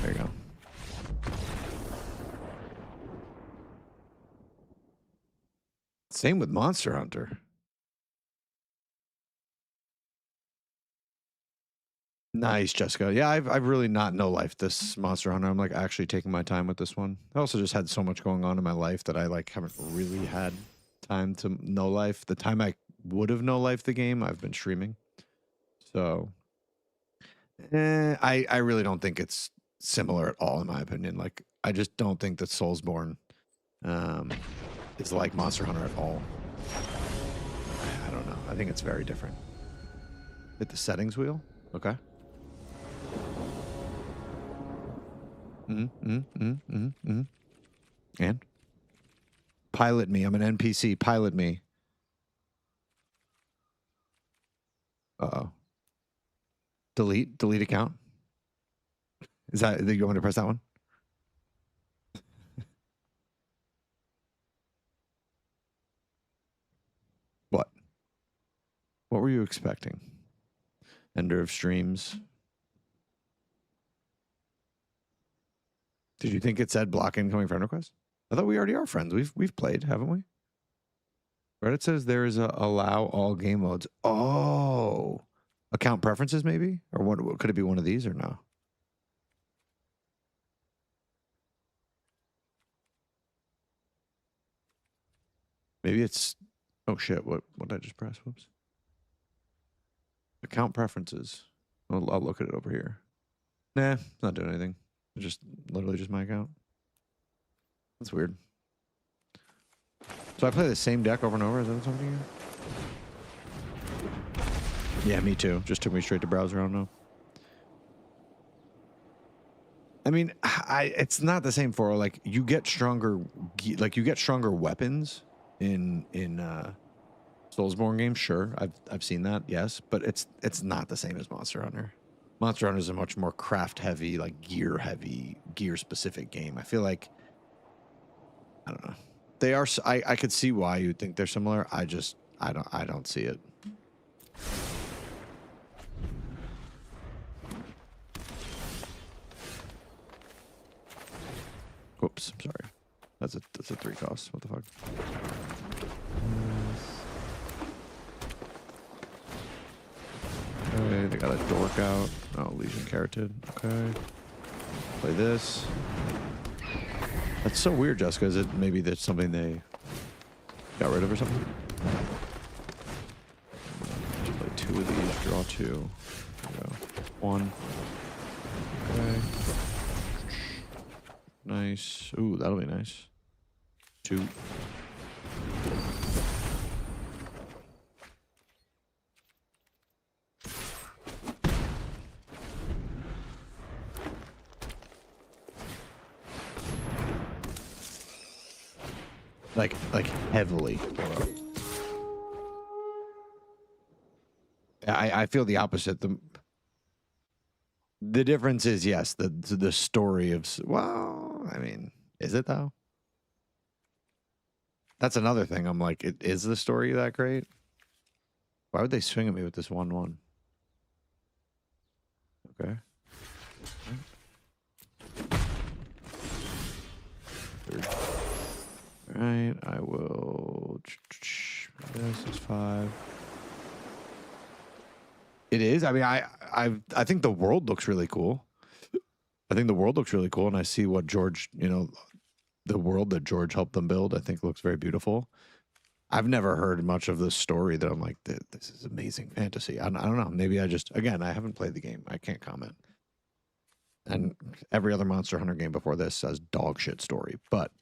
There you go. Same with Monster Hunter. Nice, Jessica. Yeah, I've really not no life this Monster Hunter. I'm actually taking my time with this one. I also just had so much going on in my life that I haven't really had time to no life. The time I would have no life the game, I've been streaming. So I really don't think it's similar at all in my opinion. I just don't think that Soulsborne is like Monster Hunter at all. I don't know. I think it's very different. Hit the settings wheel. Okay. And pilot me. I'm an NPC. Pilot me. Uh-oh. Delete account. Is that you want me to press that one? What? What were you expecting? Ender of streams. Did you think it said block incoming friend request? I thought we already are friends. We've played, haven't we? Reddit says there is a allow all game modes. Oh, account preferences maybe, or what? Could it be one of these or no? Maybe it's. Oh shit! What did I just press? Whoops. Account preferences. I'll look at it over here. Nah, not doing anything. It's just literally just my account. That's weird. So I play the same deck over and over. Is that what's happening here? Yeah, me too. Just took me straight to browser. I don't know. I mean, it's not the same for you get stronger, you get stronger weapons in Soulsborne games. Sure, I've seen that. Yes, but it's not the same as Monster Hunter. Monster Hunter is a much more craft heavy, gear specific game. I feel I don't know. They are. I could see why you'd think they're similar. I don't see it. Whoops. I'm sorry. That's a 3 cost. What the fuck? Okay, they got a dork out. Oh, Legion Carotid. Okay. Play this. That's so weird, Jessica. Is it maybe that's something they got rid of or something? Just play 2 of these, draw 2. There we go. 1. Okay. Nice. Ooh, that'll be nice. 2. Like heavily. I feel the opposite. The difference is, yes, the story of, well, I mean, is it though? That's another thing. I'm like, is the story that great? Why would they swing at me with this 1/1? Okay. All right, I will. This is 5. It is. I mean, I think the world looks really cool. I think the world looks really cool, and I see what George, the world that George helped them build, I think looks very beautiful. I've never heard much of this story that I'm like, this is amazing fantasy. I don't know. Maybe I haven't played the game. I can't comment. And every other Monster Hunter game before this says dog shit story. But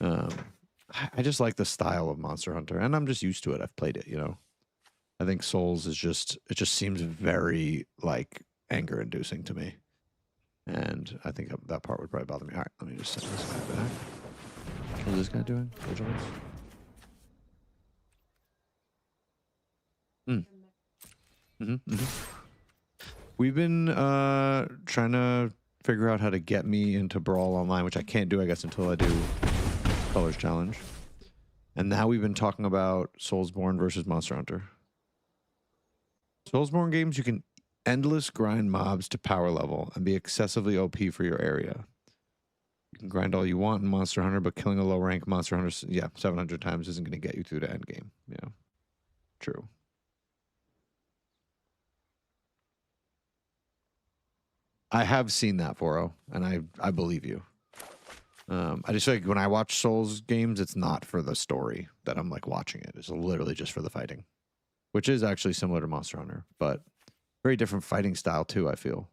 I just like the style of Monster Hunter, and I'm just used to it. I've played it, I think Souls is it just seems very like anger inducing to me. And I think that part would probably bother me. All right, let me just send this guy back. What is this guy doing? Vigilance? We've been trying to figure out how to get me into Brawl Online, which I can't do, I guess, until I do Colors Challenge. And now we've been talking about Soulsborne versus Monster Hunter. Soulsborne games, you can endless grind mobs to power level and be excessively OP for your area. You can grind all you want in Monster Hunter, but killing a low rank Monster Hunter, 700 times isn't going to get you through the end game. Yeah, true. I have seen that, Foro, and I believe you. I just feel like when I watch Souls games, it's not for the story that I'm like watching it. It's literally just for the fighting, which is actually similar to Monster Hunter, but very different fighting style too, I feel.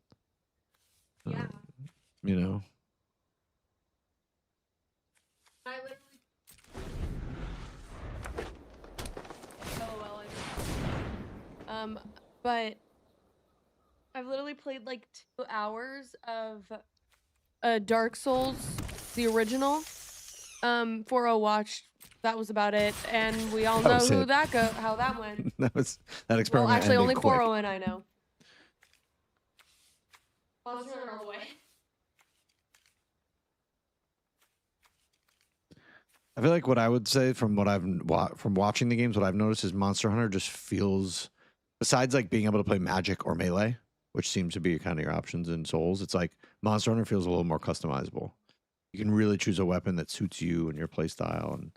Yeah. But I've literally played like 2 hours of Dark Souls, the original. Foro watched. That was about it, and we all know how that went. that experiment. Well, actually, ended only quick. Foro and I know. Monster Hunter all the way. I feel like what I would say from watching the games, what I've noticed is Monster Hunter just feels, besides like being able to play Magic or Melee, which seems to be kind of your options in Souls, it's like Monster Hunter feels a little more customizable. You can really choose a weapon that suits you and your play style. And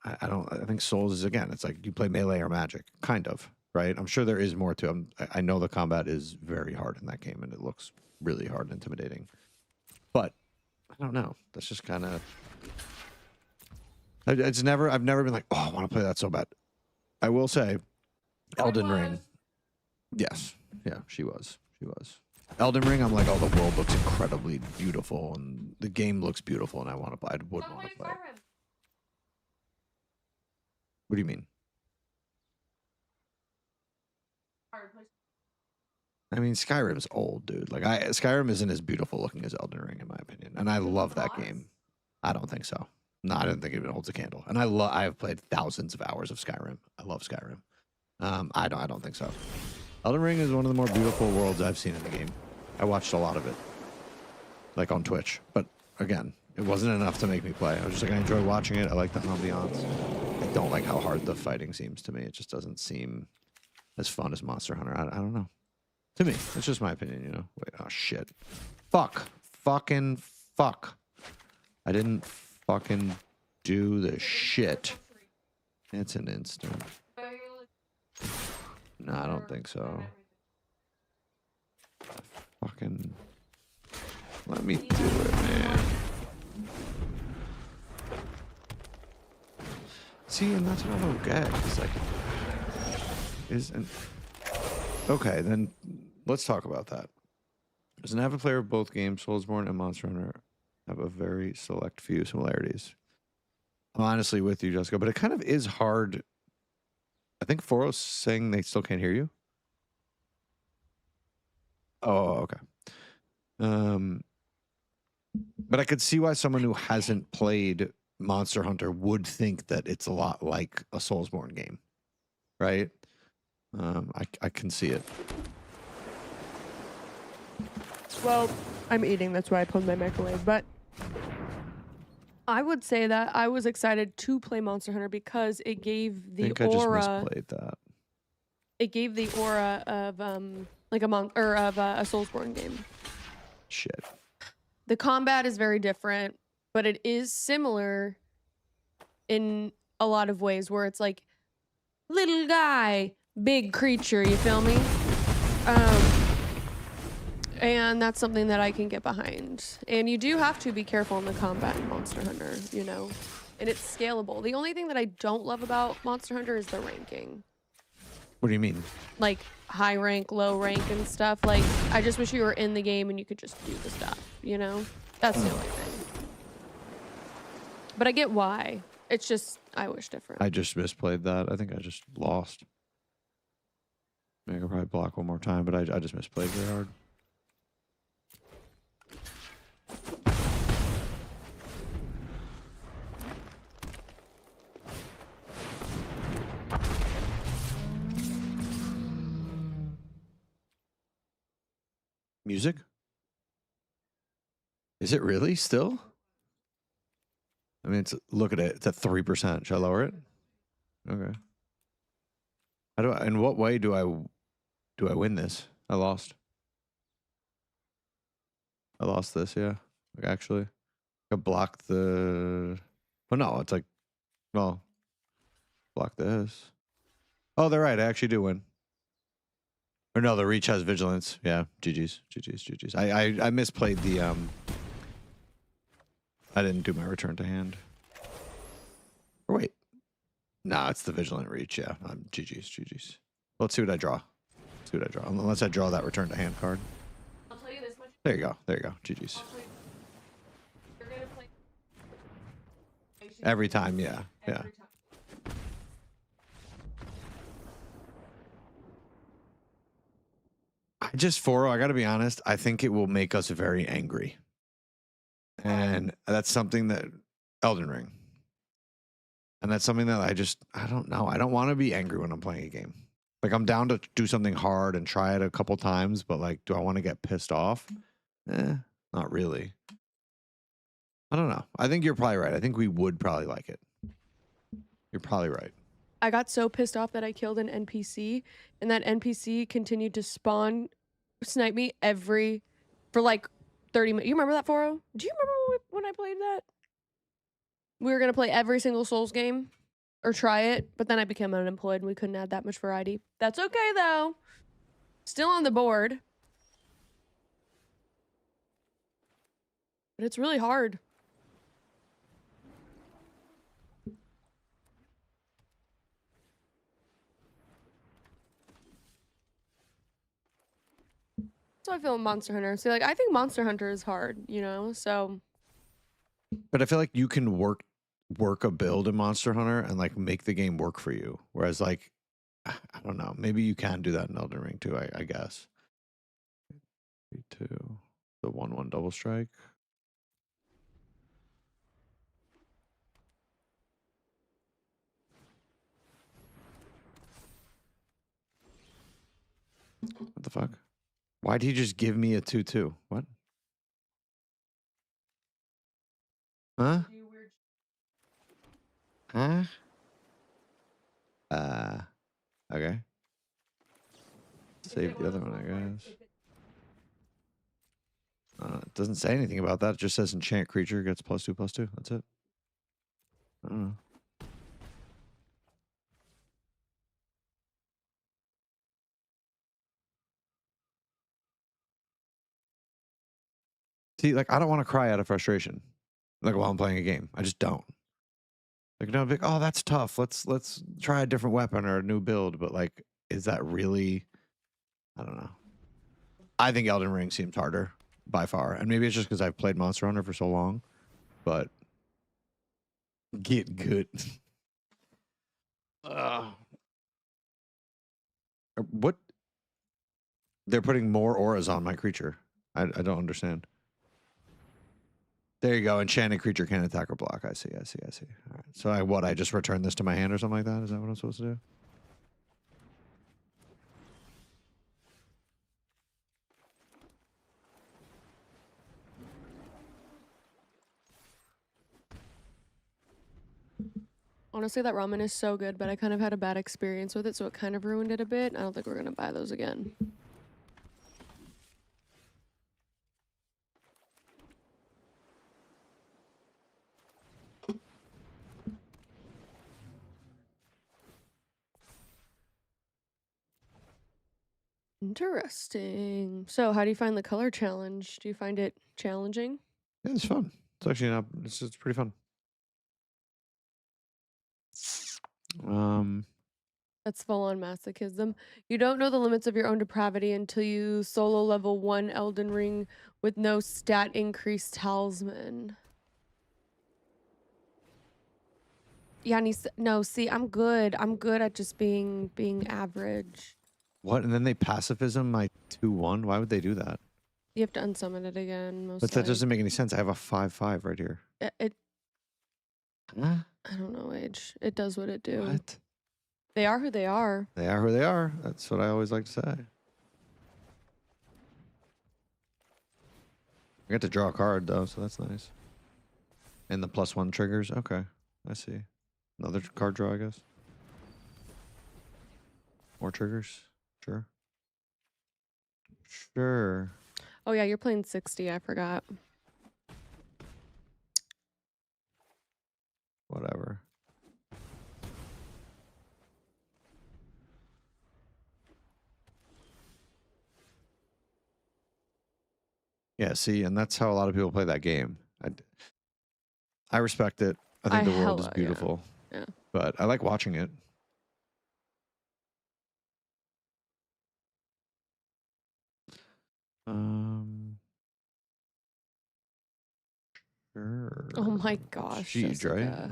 I think Souls is, again, it's like you play Melee or Magic, kind of, right? I'm sure there is more to it. I know the combat is very hard in that game, and it looks really hard and intimidating. But I don't know. That's just kind of. I've never been like, oh, I want to play that so bad. I will say, Elden Ring. Yes. Yeah, she was. Elden Ring, I'm like, oh, the world looks incredibly beautiful, and the game looks beautiful, and I would want to play it. What do you mean? I mean, Skyrim's old, dude. Like, Skyrim isn't as beautiful looking as Elden Ring, in my opinion, and I love that game. I don't think so. No, I don't think it even holds a candle. And I have played thousands of hours of Skyrim. I love Skyrim. I don't think so. Elden Ring is one of the more beautiful worlds I've seen in the game. I watched a lot of it, like on Twitch. But again, it wasn't enough to make me play. I was just like, I enjoy watching it. I like the ambiance. I don't like how hard the fighting seems to me. It just doesn't seem as fun as Monster Hunter. I don't know. To me, it's just my opinion, Wait, oh shit. Fucking fuck. I didn't fucking do the shit. It's an instant. No, I don't think so. Fucking. Let me do it, man. See, and that's what I don't get. It's like, isn't. Okay, then let's talk about that. As an avid player of both games, Soulsborne and Monster Hunter have a very select few similarities. I'm honestly with you, Jessica, but it kind of is hard. I think Foro's saying they still can't hear you. Oh, okay. But I could see why someone who hasn't played Monster Hunter would think that it's a lot like a Soulsborne game, right? I can see it. Well, I'm eating. That's why I pulled my microwave. But I would say that I was excited to play Monster Hunter because it gave I the think I just aura. misplayed that. It gave the aura of like a Soulsborne game. Shit. The combat is very different, but it is similar in a lot of ways where it's like little guy, big creature, you feel me? And that's something that I can get behind. And you do have to be careful in the combat in Monster Hunter, you know? And it's scalable. The only thing that I don't love about Monster Hunter is the ranking. What do you mean? Like high rank, low rank and stuff. Like, I just wish you were in the game and you could just do the stuff, you know? That's the only thing. But I get why. It's just, I wish different. I just misplayed that. I think I just lost. I could probably block one more time, but I just misplayed very hard. Music? Is it really still? I mean, look at it. It's at 3%. Should I lower it? Okay. In what way do I win this? I lost. I lost this, yeah. Like, actually. I block the... Oh, no. It's like... Well... Block this. Oh, they're right. I actually do win. Or no, the reach has vigilance. Yeah. GG's. I misplayed the... I didn't do my return to hand. Or wait. Nah, it's the vigilant reach. Yeah. GG's. Let's see what I draw. Unless I draw that return to hand card. I'll tell you this much. There you go. GG's. You're gonna play Every time, yeah. Yeah. I gotta be honest, I think it will make us very angry. And that's something that Elden Ring. And that's something that I don't know. I don't want to be angry when I'm playing a game. Like, I'm down to do something hard and try it a couple times, but like, do I want to get pissed off? Not really. I don't know. I think you're probably right. I think we would probably like it. You're probably right. I got so pissed off that I killed an NPC, and that NPC continued to snipe me for like 30 minutes. You remember that, Foro? Do you remember when I played that? We were going to play every single Souls game, or try it, but then I became unemployed and we couldn't add that much variety. That's okay, though. Still on the board. But it's really hard. So I feel in Monster Hunter. So like, I think Monster Hunter is hard, you know? So. But I feel like you can work a build in Monster Hunter and like make the game work for you. Whereas like, I don't know, maybe you can do that in Elden Ring too, I guess. 3-2. The 1-1 double strike. What the fuck? Why'd he just give me a 2-2? What? Huh? Huh? Okay. Save the other one, I guess. It doesn't say anything about that. It just says enchant creature gets +2/+2. That's it. I don't know. See, like, I don't want to cry out of frustration, like, while I'm playing a game. I just don't. Like, no, like, oh, that's tough. Let's try a different weapon or a new build. But like, is that really? I don't know. I think Elden Ring seems harder by far, and maybe it's just because I've played Monster Hunter for so long. But get good. What? They're putting more auras on my creature. I don't understand. There you go. Enchanted creature can't attack or block. I see. All right. So I just return this to my hand or something like that? Is that what I'm supposed to do? Honestly, that ramen is so good, but I kind of had a bad experience with it, so it kind of ruined it a bit. I don't think we're gonna buy those again. Interesting. So, how do you find the color challenge? Do you find it challenging? Yeah, it's fun. It's actually not. It's pretty fun. That's full-on masochism. You don't know the limits of your own depravity until you solo level 1 Elden Ring with no stat increase talisman. Yeah, no, see, I'm good. I'm good at just being average. What? And then they pacifism my 2/1. Why would they do that? You have to unsummon it again. Most But that doesn't make any sense. I have a 5/5 right here. I don't know, Age. It does what it do. What? They are who they are. They are who they are. That's what I always like to say. I get to draw a card though, so that's nice. And the +1 triggers. Okay, I see. Another card draw, I guess. More triggers. Sure. Sure. Oh yeah, you're playing 60. I forgot. Whatever. Yeah, see, and that's how a lot of people play that game. I respect it. I think the world is beautiful. Yeah. But I like watching it. Sure. Oh my gosh. Siege, right?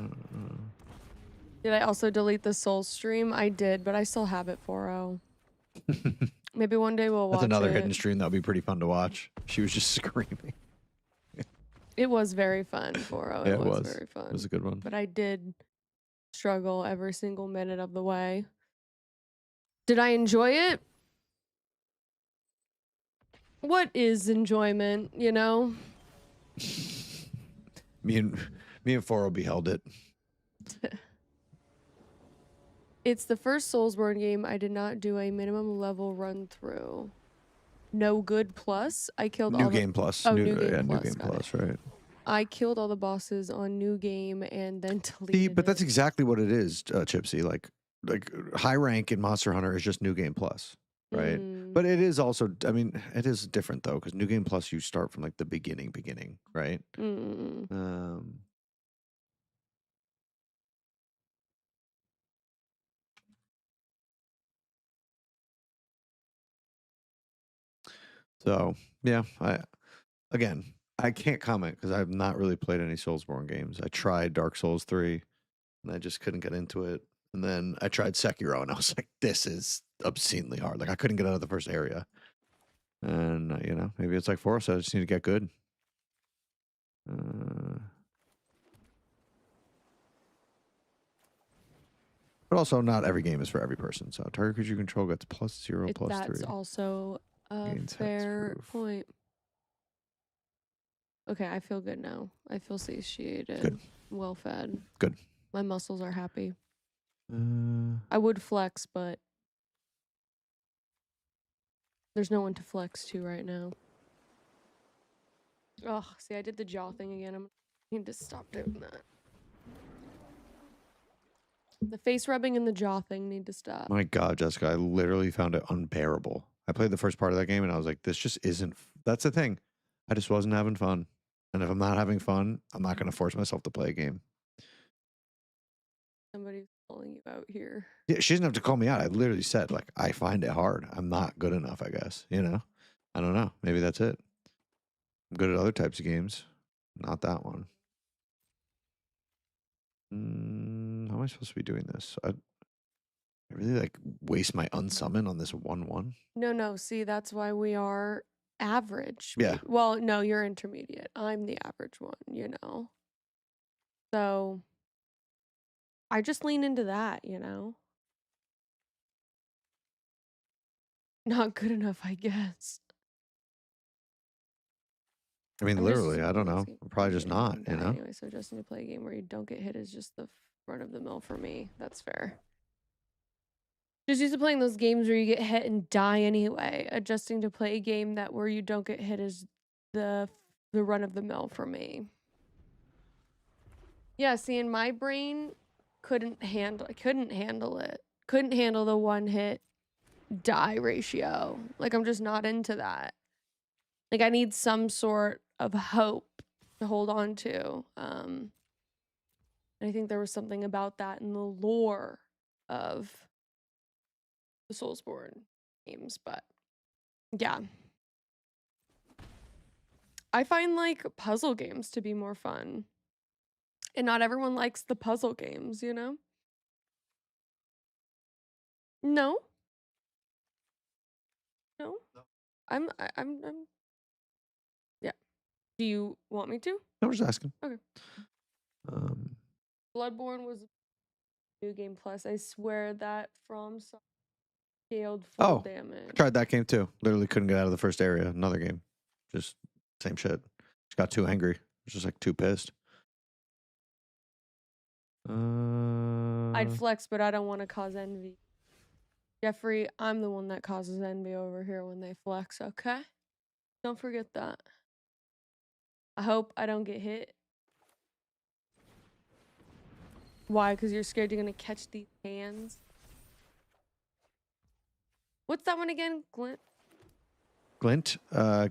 Did I also delete the Soul stream? I did, but I still have it 4-0. Maybe one day we'll watch That's another it. hidden stream that would be pretty fun to watch. She was just screaming. It was very fun, 4-0. Yeah, It was very fun. It was a good one. But I did struggle every single minute of the way. Did I enjoy it? What is enjoyment, you know? Me and Foro beheld it. It's the first Soulsborne game I did not do a minimum level run through. No good plus. I killed New all game the plus. Oh, new new game yeah, plus. new game got it. plus, right? I killed all the bosses on new game and then deleted See, but it. that's exactly what it is, Chipsy. Like high rank in Monster Hunter is just new game plus, right? But it is also, I mean, it is different though, because new game plus you start from like the beginning, right? So yeah, I can't comment because I've not really played any Soulsborne games. I tried Dark Souls 3 and I just couldn't get into it. And then I tried Sekiro and I was like, this is obscenely hard. Like I couldn't get out of the first area. And you know, maybe it's like for us, I just need to get good. But also not every game is for every person. So target creature you control gets +0, +3. That's also a Gains fair hexproof. point. Okay, I feel good now. I feel satiated. Good. Well fed. Good. My muscles are happy. I would flex, but there's no one to flex to right now. Oh, see, I did the jaw thing again. I need to stop doing that. The face rubbing and the jaw thing need to stop. My God, Jessica, I literally found it unbearable. I played the first part of that game and I was like, this just isn't. That's the thing. I just wasn't having fun. And if I'm not having fun, I'm not going to force myself to play a game. Somebody's calling you out here. Yeah, she doesn't have to call me out. I literally said, like, I find it hard. I'm not good enough, I guess. You know? I don't know. Maybe that's it. I'm good at other types of games. Not that one. How am I supposed to be doing this? I really, like, waste my unsummon on this 1/1? No. See, that's why we are average. Yeah. Well, no, you're intermediate. I'm the average one, you know? So I just lean into that, you know? Not good enough, I guess. I mean, I'm literally, just- I don't know. I'm probably just not, you know? Anyway, so just need to play a game where you don't get hit is just the run of the mill for me. That's fair. Just used to playing those games where you get hit and die anyway. Adjusting to play a game that where you don't get hit is the run of the mill for me. Yeah, see, in my brain couldn't handle it. Couldn't handle the one hit die ratio. Like, I'm just not into that. Like, I need some sort of hope to hold on to. And I think there was something about that in the lore of the Soulsborne games, but yeah. I find like puzzle games to be more fun. And not everyone likes the puzzle games, you know? No? No? I'm yeah. Do you want me to? I was just asking. Okay. Bloodborne was New Game Plus. I swear that from scaled full damage. I tried that game too. Literally couldn't get out of the first area. Another game. Just same shit. Just got too angry. Was just like too pissed. I'd flex, but I don't want to cause envy. Jeffrey, I'm the one that causes envy over here when they flex, okay? Don't forget that. I hope I don't get hit. Why? Because you're scared you're going to catch these hands? What's that one again? Glint? Glint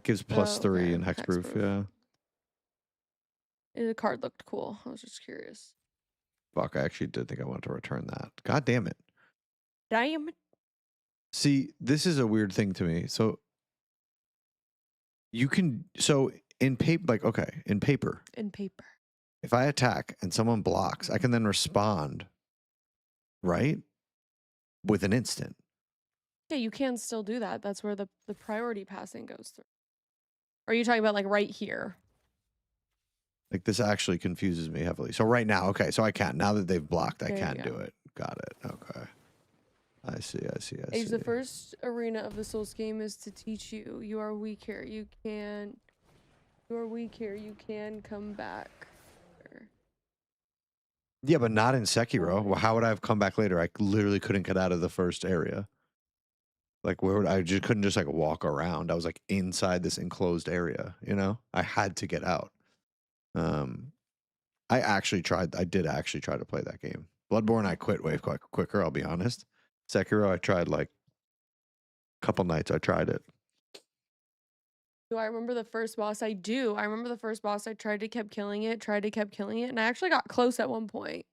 gives +3 in hexproof. Yeah. The card looked cool. I was just curious. Fuck, I actually did think I wanted to return that. God damn it. Damn it. See, this is a weird thing to me. So you can, so in paper, like, okay, in paper, if I attack and someone blocks, I can then respond, right? With an instant. Yeah, you can still do that. That's where the priority passing goes through. Or are you talking about like right here? Like, this actually confuses me heavily. So right now, okay, so I can. Now that they've blocked, I There you can go. do it. Got it. Okay. I see. Age, the first arena of the Souls game is to teach you. You are weak here. You are weak here. You can come back. Yeah, but not in Sekiro. Well, how would I have come back later? I literally couldn't get out of the first area. Like, where would I just couldn't just like walk around? I was like inside this enclosed area, you know? I had to get out. I did actually try to play that game. Bloodborne, I quit way quicker, I'll be honest. Sekiro, I tried like a couple nights. I tried it. Do I remember the first boss? I do. I remember the first boss. I kept killing it, and I actually got close at one point.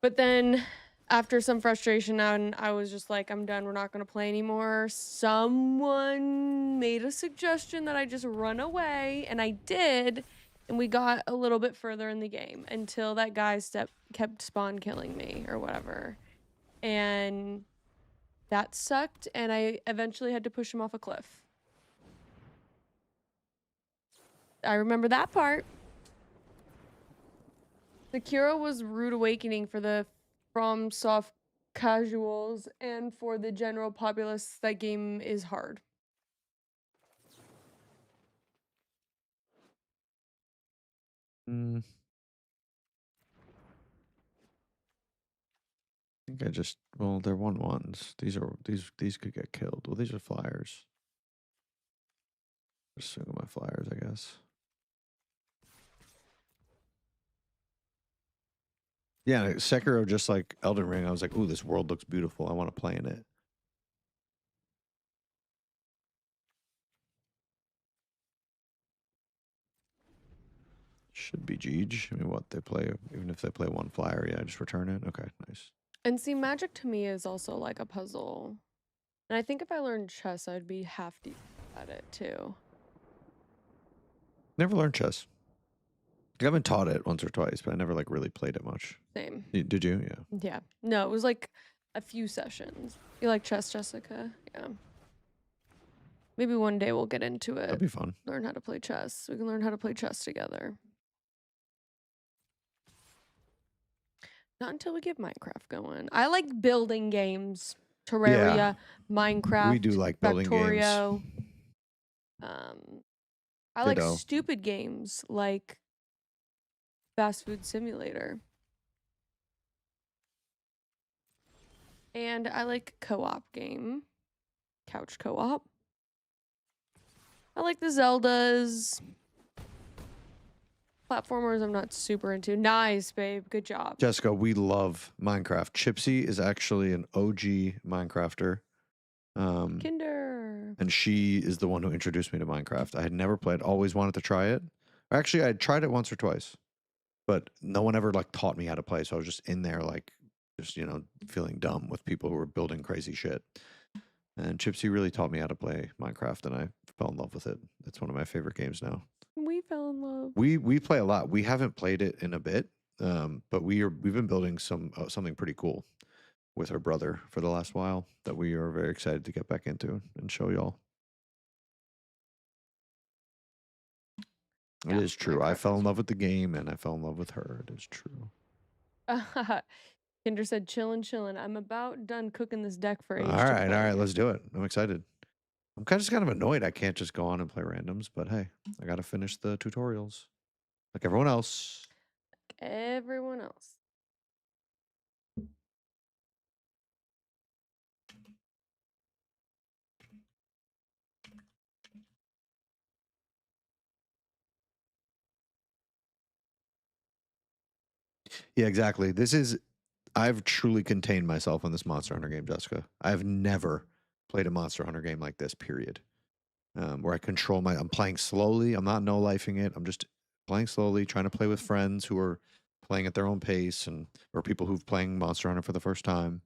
But then, after some frustration, and I was just like, I'm done. We're not going to play anymore. Someone made a suggestion that I just run away, and I did. And we got a little bit further in the game until that guy kept spawn killing me or whatever. And that sucked, and I eventually had to push him off a cliff. I remember that part. Sekiro was rude awakening for the FromSoft casuals, and for the general populace, that game is hard. I think well, they're 1/1s. These could get killed. Well, these are flyers. Just swing my flyers, I guess. Yeah, Sekiro, just like Elden Ring, I was like, ooh, this world looks beautiful. I want to play in it. Should be Jeej. I mean, what they play, even if they play one flyer, yeah, just return it. Okay, nice. And see, Magic to me is also like a puzzle. And I think if I learned chess, I'd be half decent at it too. Never learned chess. I've been taught it once or twice, but I never like really played it much. Same. Did you? Yeah. Yeah. No, it was like a few sessions. You like chess, Jessica? Yeah. Maybe one day we'll get into it. That'd be fun. Learn how to play chess. We can learn how to play chess together. Not until we get Minecraft going. I like building games. Terraria, Yeah. Minecraft. We do like building Factorio. I like Ditto. stupid games like Fast Food Simulator. And I like co-op game. Couch co-op. I like the Zeldas. Platformers I'm not super into. Nice, babe. Good job. Jessica, we love Minecraft. Chipsy is actually an OG Minecrafter. Kinder. And she is the one who introduced me to Minecraft. I had never played, always wanted to try it. Actually, I had tried it once or twice, but no one ever like taught me how to play. So I was just in there, like, just, you know, feeling dumb with people who were building crazy shit. And Chipsy really taught me how to play Minecraft, and I fell in love with it. It's one of my favorite games now. We fell in love. We play a lot. We haven't played it in a bit, but we've been building something pretty cool with her brother for the last while that we are very excited to get back into and show y'all. It is true. I fell in love with the game, and I fell in love with her. It is true. Kinder said, chillin'. I'm about done cooking this deck for Age All to right, play. let's do it. I'm excited. I'm just kind of annoyed I can't just go on and play randoms, but hey, I got to finish the tutorials like everyone else. Everyone else. Yeah, exactly. I've truly contained myself in this Monster Hunter game, Jessica. I've never played a Monster Hunter game like this, period. Where I control I'm playing slowly. I'm not no-lifing it. I'm just playing slowly, trying to play with friends who are playing at their own pace, or people who've playing Monster Hunter for the first time.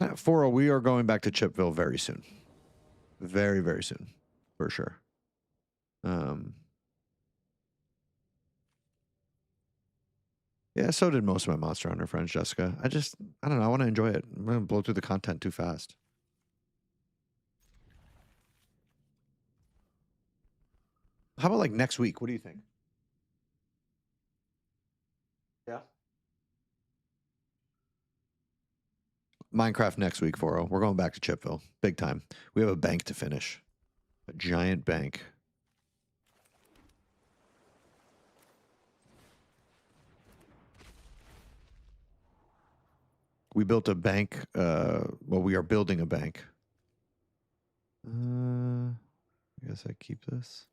We are going back to Chipville very soon. Very, very soon, for sure. Yeah, so did most of my Monster Hunter friends, Jessica. I don't know. I want to enjoy it. I'm going to blow through the content too fast. How about like next week? What do you think? Yeah. Minecraft next week, 40. We're going back to Chipville. Big time. We have a bank to finish. A giant bank. We built a bank. Well, we are building a bank. I guess I keep this.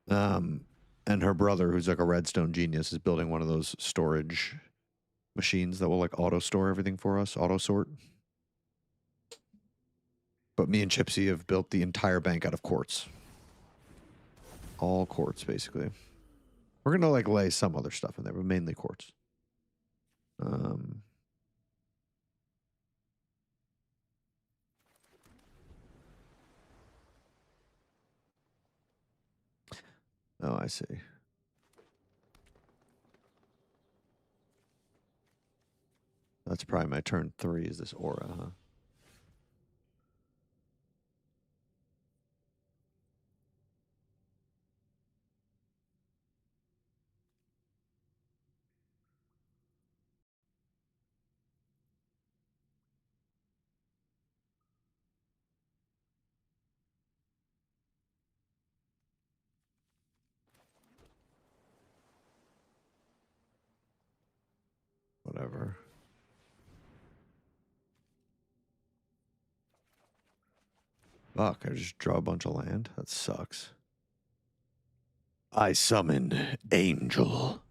And her brother, who's like a redstone genius, is building one of those storage machines that will like auto store everything for us, auto sort. But me and Chipsy have built the entire bank out of quartz. All quartz, basically. We're gonna like lay some other stuff in there, but mainly quartz. Oh, I see. That's probably my turn 3 is this aura, huh? Whatever. Fuck, I just draw a bunch of land? That sucks. I summon Angel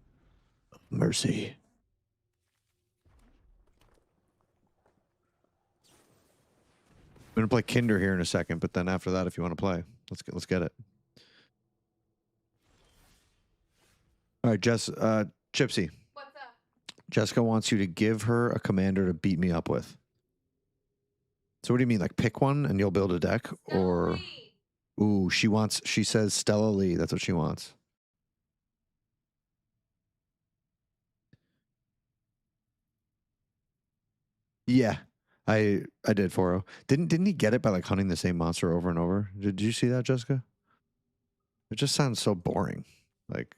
of Mercy. I'm gonna play Kinder here in a second, but then after that, if you want to play, let's get it. All right, Chipsy. What's up? Jessica wants you to give her a commander to beat me up with. So what do you mean, like pick one and you'll build a deck, or? Ooh, she says Stella Lee. That's what she wants. Yeah, I did 40. Didn't he get it by like hunting the same monster over and over? Did you see that, Jessica? It just sounds so boring. Like,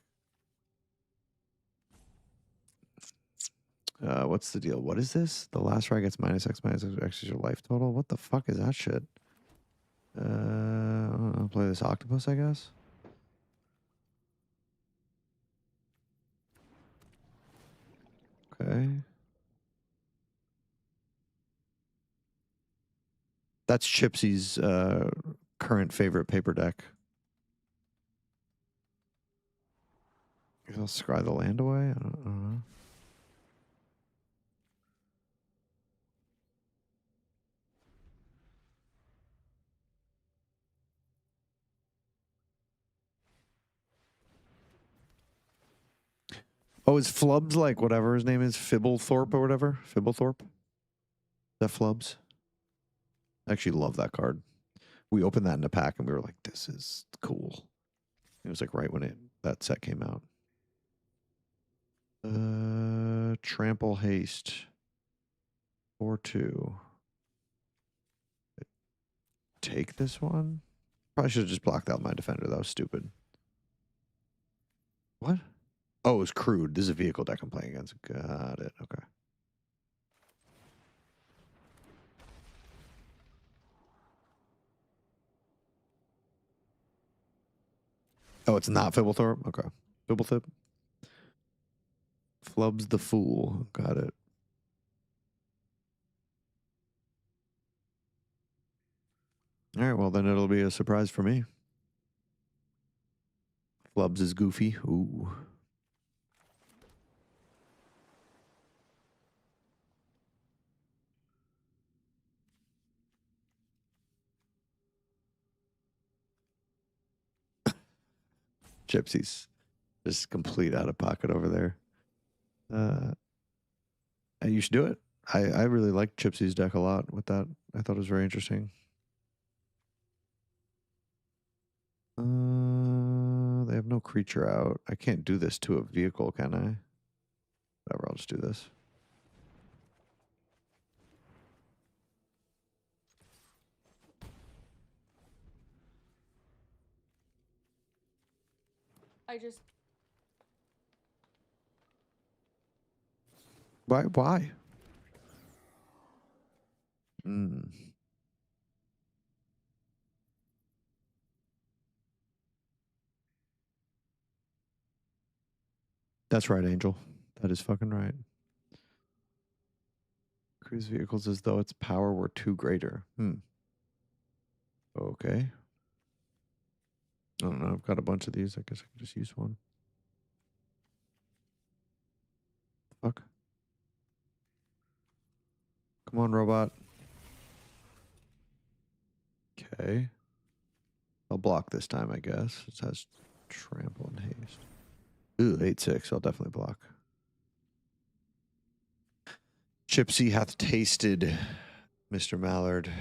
what's the deal? What is this? The last ride gets -X is your life total. What the fuck is that shit? I'll play this octopus, I guess. Okay. That's Chipsy's current favorite paper deck. I'll scry the land away. I don't know. Oh, is Flubs like whatever his name is? Fibblethorpe or whatever? Fibblethorpe? Is that Flubs? I actually love that card. We opened that in a pack and we were like, this is cool. It was like right when that set came out. Trample Haste. 4/2. Take this one? Probably should have just blocked out my defender. That was stupid. What? Oh, it was crude. This is a vehicle deck I'm playing against. Got it. Okay. Oh, it's not Fibblethorpe? Okay. Fibblethorpe. Flubs the Fool. Got it. All right, well, then it'll be a surprise for me. Flubs is goofy. Ooh. Gypsy's just complete out of pocket over there. You should do it. I really like Gypsy's deck a lot with that. I thought it was very interesting. They have no creature out. I can't do this to a vehicle, can I? Whatever, I'll just do this. I just... Why? That's right, Angel. That is fucking right. Cruise vehicles as though its power were 2 greater. Okay. I don't know. I've got a bunch of these. I guess I can just use one. Fuck. Come on, robot. Okay. I'll block this time, I guess. It has trample and haste. Ooh, 8/6. I'll definitely block. Gypsy hath tasted Mr. Mallard.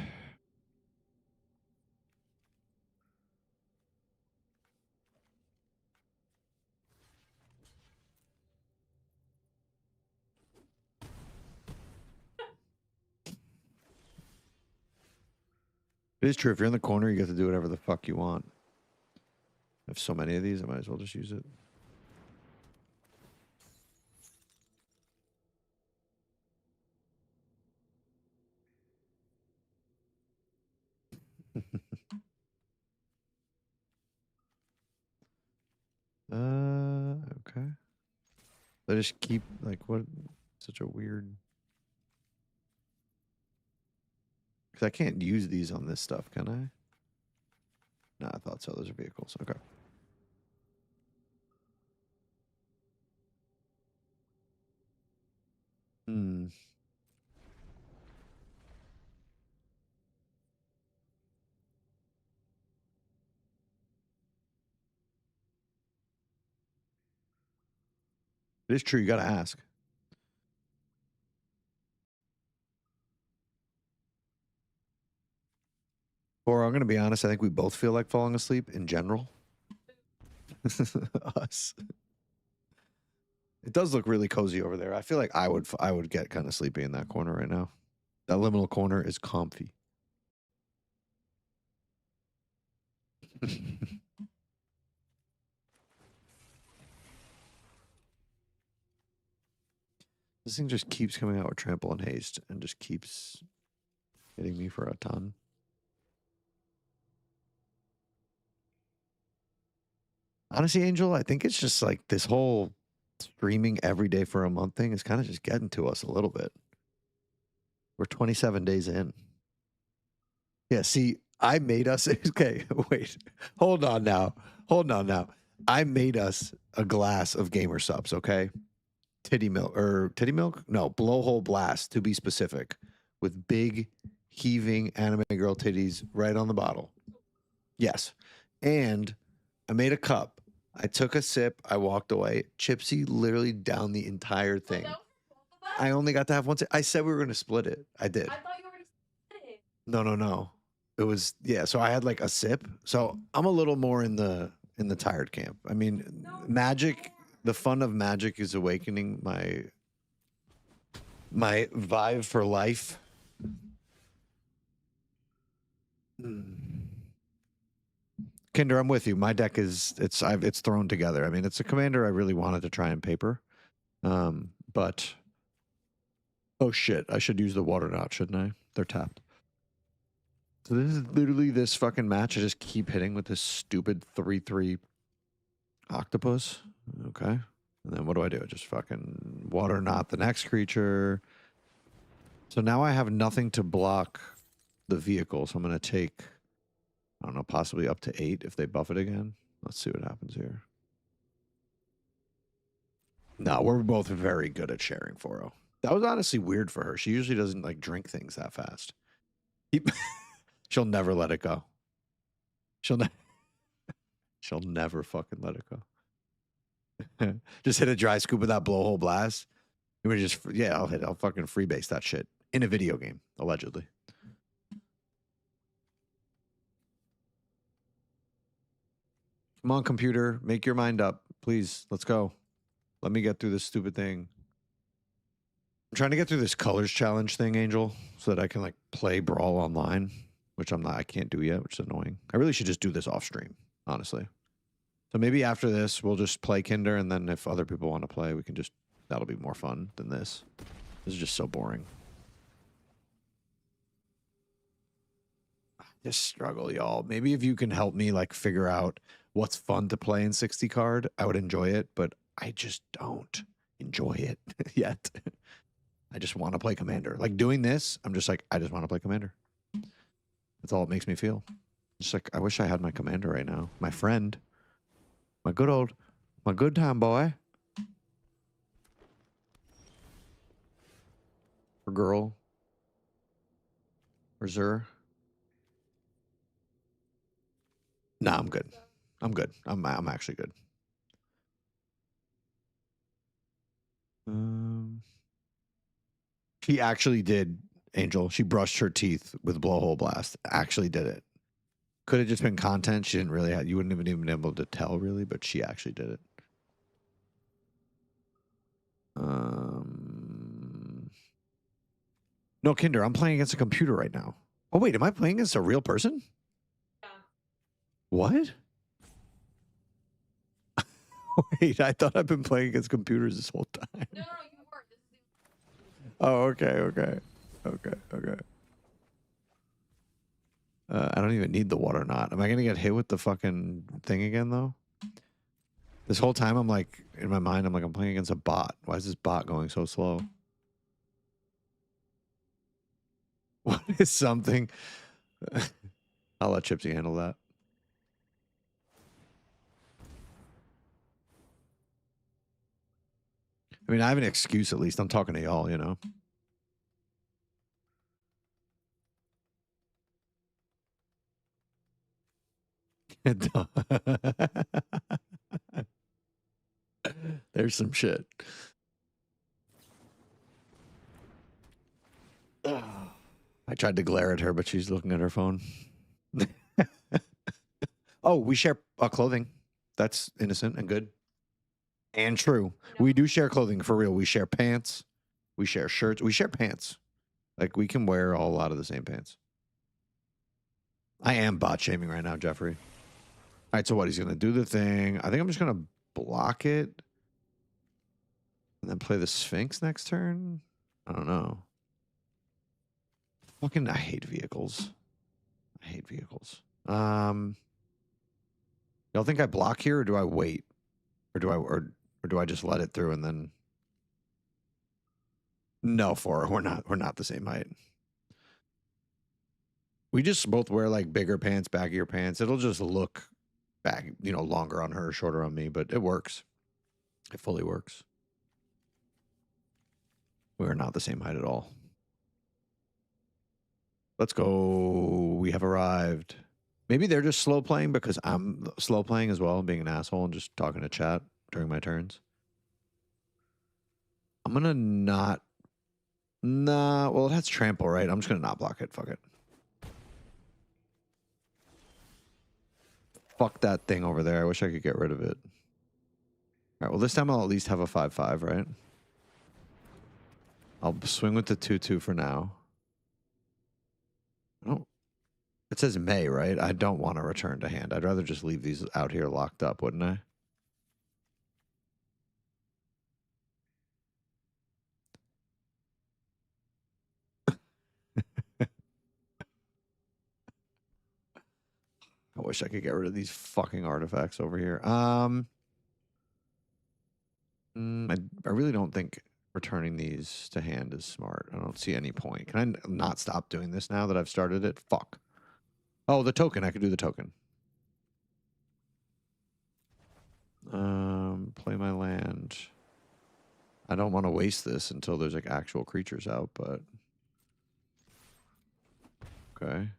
It is true. If you're in the corner, you get to do whatever the fuck you want. I have so many of these, I might as well just use it. Okay. They just keep, like, what? Such a weird... Because I can't use these on this stuff, can I? No, I thought so. Those are vehicles. Okay. It is true. You got to ask. Or I'm going to be honest. I think we both feel like falling asleep in general. Us. It does look really cozy over there. I feel like I would get kind of sleepy in that corner right now. That liminal corner is comfy. This thing just keeps coming out with trample and haste and just keeps hitting me for a ton. Honestly, Angel, I think it's just like this whole streaming every day for a month thing is kind of just getting to us a little bit. We're 27 days in. Yeah, see, I made us. Okay, wait. Hold on now. I made us a glass of gamer subs, okay? Titty milk. No, blowhole blast, to be specific, with big, heaving anime girl titties right on the bottle. Yes. And I made a cup. I took a sip. I walked away. Chipsy literally down the entire thing. I only got to have one sip. I said we were going to split it. I did. I thought you already said it. No. It was, yeah, so I had like a sip. So I'm a little more in the tired camp. I mean, magic, the fun of magic is awakening my vibe for life. Kinder, I'm with you. My deck is it's thrown together. I mean, it's a commander I really wanted to try and paper. But oh shit, I should use the water knot, shouldn't I? They're tapped. So this is literally this fucking match. I just keep hitting with this stupid 3/3 octopus. Okay. And then what do? I just fucking water knot the next creature. So now I have nothing to block the vehicle. So I'm going to take, I don't know, possibly up to 8 if they buff it again. Let's see what happens here. No, we're both very good at sharing 4-0. That was honestly weird for her. She usually doesn't like drink things that fast. She'll never let it go. She'll never fucking let it go. Just hit a dry scoop of that blowhole blast. You would just, yeah, I'll fucking freebase that shit in a video game, allegedly. Come on, computer, make your mind up, please. Let's go. Let me get through this stupid thing. I'm trying to get through this colors challenge thing, Angel, so that I can like play Brawl online, which I can't do yet, which is annoying. I really should just do this off stream, honestly. So maybe after this, we'll just play Kinder, and then if other people want to play, we can just, that'll be more fun than this. This is just so boring. Just struggle, y'all. Maybe if you can help me like figure out what's fun to play in 60 card, I would enjoy it, but I just don't enjoy it yet. I just want to play Commander. Like doing this, I'm just like, I just want to play Commander. That's all it makes me feel. Just like, I wish I had my Commander right now. My friend. My good time boy. Or girl. Or Zur. Nah, I'm good. I'm good. I'm actually good. She actually did, Angel. She brushed her teeth with blowhole blast. Actually did it. Could have just been content. She didn't really have, you wouldn't even been able to tell really, but she actually did it. No, Kinder, I'm playing against a computer right now. Oh wait, am I playing against a real person? Yeah. What? Wait, I thought I've been playing against computers this whole time. No, you weren't. Oh, okay. I don't even need the water knot. Am I going to get hit with the fucking thing again, though? This whole time, I'm like, in my mind, I'm like, I'm playing against a bot. Why is this bot going so slow? What is something? I'll let Chipsy handle that. I mean, I have an excuse at least. I'm talking to y'all, you know? There's some shit. I tried to glare at her, but she's looking at her phone. Oh, we share clothing. That's innocent and good. And true. We do share clothing for real. We share pants. We share shirts. We share pants. Like we can wear a lot of the same pants. I am bot shaming right now, Jeffrey. All right, so what? He's going to do the thing. I think I'm just going to block it. And then play the Sphinx next turn? I don't know. Fucking, I hate vehicles. I hate vehicles. Y'all think I block here or do I wait? Or Or do I just let it through and then... No, 4. We're not the same height. We just both wear like bigger pants, baggier pants. It'll just look longer on her, shorter on me, but it works. It fully works. We're not the same height at all. Let's go. We have arrived. Maybe they're just slow playing because I'm slow playing as well, being an asshole and just talking to chat during my turns. I'm going to not... Nah, well, it has trample, right? I'm just going to not block it. Fuck it. Fuck that thing over there. I wish I could get rid of it. All right, well, this time I'll at least have a 5/5, right? I'll swing with the 2/2 for now. It says May, right? I don't want to return to hand. I'd rather just leave these out here locked up, wouldn't I? I wish I could get rid of these fucking artifacts over here. I really don't think returning these to hand is smart. I don't see any point. Can I not stop doing this now that I've started it? Fuck. Oh, the token. I could do the token. Play my land. I don't want to waste this until there's like actual creatures out, but... Okay.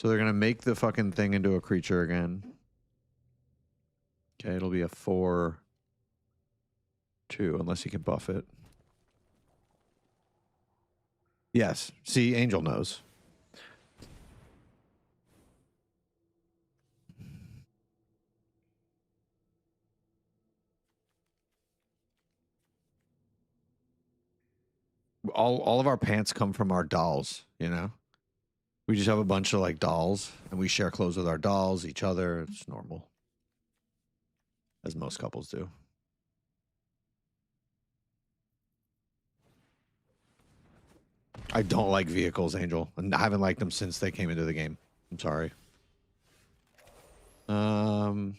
So they're gonna make the fucking thing into a creature again. Okay, it'll be a 4/2 unless you can buff it. Yes. See, Angel knows. All of our pants come from our dolls, you know? We just have a bunch of like dolls and we share clothes with our dolls, each other. It's normal. As most couples do. I don't like vehicles, Angel. And I haven't liked them since they came into the game. I'm sorry. So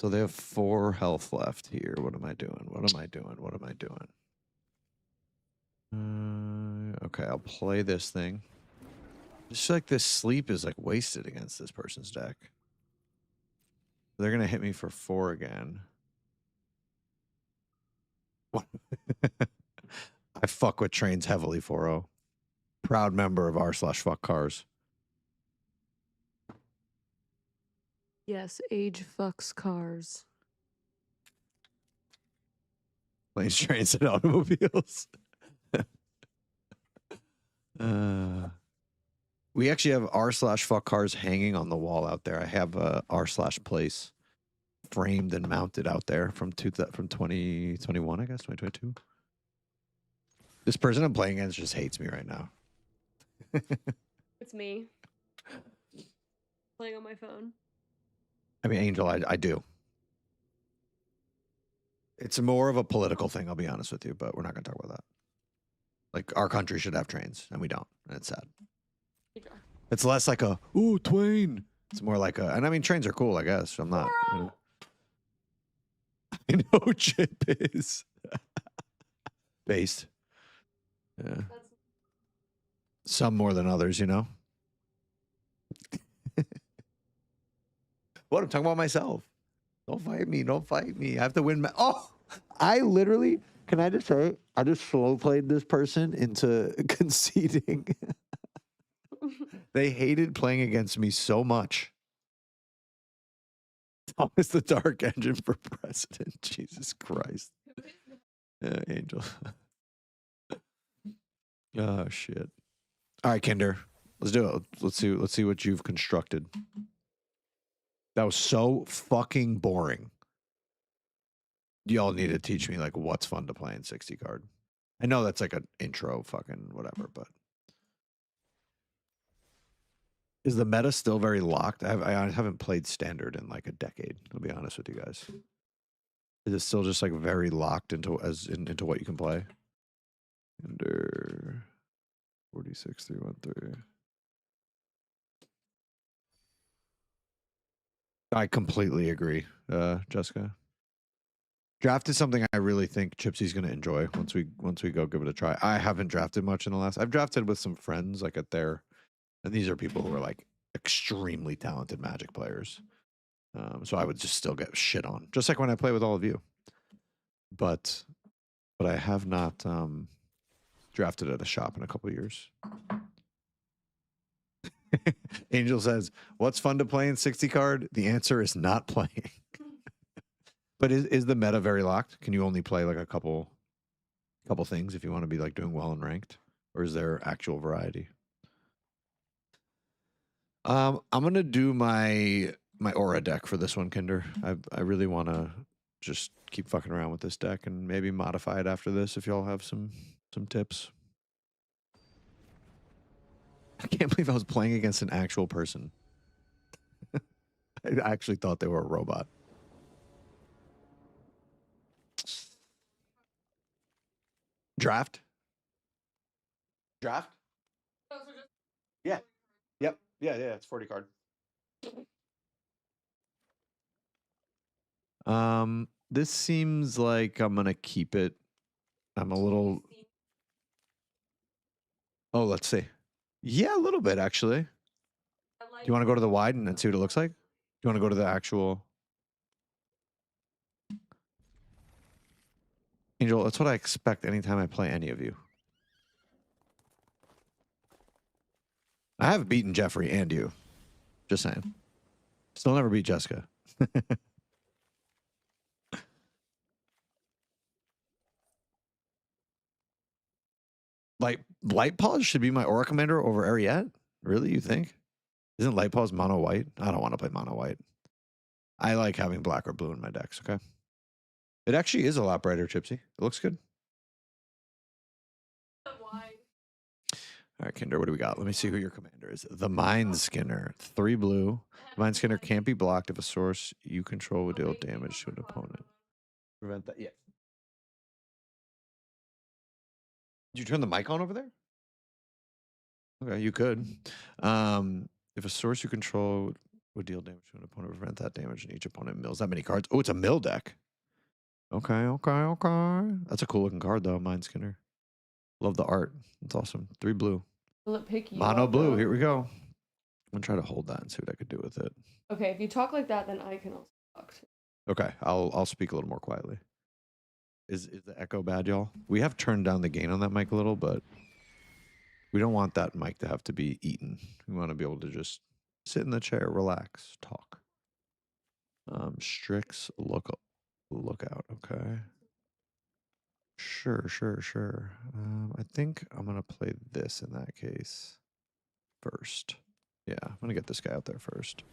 they have 4 health left here. What am I doing? What am I doing? What am I doing? Okay, I'll play this thing. Just like this sleep is like wasted against this person's deck. They're gonna hit me for 4 again. I fuck with trains heavily, 4-0. Proud member of r/fuck cars. Yes, age fucks cars. Planes, trains, and automobiles. We actually have r/fuck cars hanging on the wall out there. I have a r/place framed and mounted out there from 2021, I guess, 2022. This person I'm playing against just hates me right now. It's me. Playing on my phone. I mean, Angel, I do. It's more of a political thing, I'll be honest with you, but we're not going to talk about that. Like, our country should have trains, and we don't, and it's sad. It's less like a, ooh, Twain. It's more like a, and I mean, trains are cool, I guess. I'm not. You know. I know Chip is. Based. Yeah. Some more than others, you know? What? I'm talking about myself. Don't fight me. Don't fight me. I have to win. Oh, I literally, can I just say, I just slow played this person into conceding. They hated playing against me so much. Thomas the Dark Engine for president. Jesus Christ. Angel. Oh, shit. All right, Kinder. Let's do it. Let's see what you've constructed. That was so fucking boring. Y'all need to teach me like what's fun to play in 60 card. I know that's like an intro fucking whatever, but is the meta still very locked? I haven't played standard in like a decade. I'll be honest with you guys. Is it still just like very locked into what you can play? 46313. I completely agree, Jessica. Draft is something I really think Chipsy's going to enjoy once we go give it a try. I haven't drafted much in the last. I've drafted with some friends like at their, and these are people who are like extremely talented Magic players. So I would just still get shit on, just like when I play with all of you. But I have not drafted at a shop in a couple of years. Angel says, "What's fun to play in 60 card?" The answer is not playing. But is the meta very locked? Can you only play like a couple things if you want to be like doing well in ranked, or is there actual variety? I'm gonna do my aura deck for this one, Kinder. I really want to just keep fucking around with this deck and maybe modify it after this if y'all have some tips. I can't believe I was playing against an actual person. I actually thought they were a robot. Draft? Draft? Yeah. Yep. Yeah, it's 40 card. This seems like I'm gonna keep it. I'm a little. Oh, let's see. Yeah, a little bit actually. Do you want to go to the wide and see what it looks like? Do you want to go to the actual? Angel, that's what I expect anytime I play any of you. I have beaten Jeffrey and you. Just saying. Still never beat Jessica. Like, Light Paws should be my Aura Commander over Ariette? Really, you think? Isn't Light Paws mono white? I don't want to play mono white. I like having black or blue in my decks, okay? It actually is a lot brighter, Chipsy. It looks good. All right, Kinder, what do we got? Let me see who your commander is. The Mind Skinner. 3 blue. The Mind Skinner can't be blocked if a source you control would deal damage to an opponent. Prevent that. Yeah. Did you turn the mic on over there? Okay, you could. If a source you control would deal damage to an opponent, prevent that damage, and each opponent mills that many cards. Oh, it's a mill deck. Okay. That's a cool looking card, though, Mind Skinner. Love the art. It's awesome. 3 blue. Will it pick you Mono up, blue. though? Here we go. I'm going to try to hold that and see what I could do with it. Okay, if you talk like that, then I can also talk too. Okay, I'll speak a little more quietly. Is the echo bad, y'all? We have turned down the gain on that mic a little, but we don't want that mic to have to be eaten. We want to be able to just sit in the chair, relax, talk. Strix lookout. Okay. Sure. I think I'm gonna play this in that case first. Yeah, I'm gonna get this guy out there first.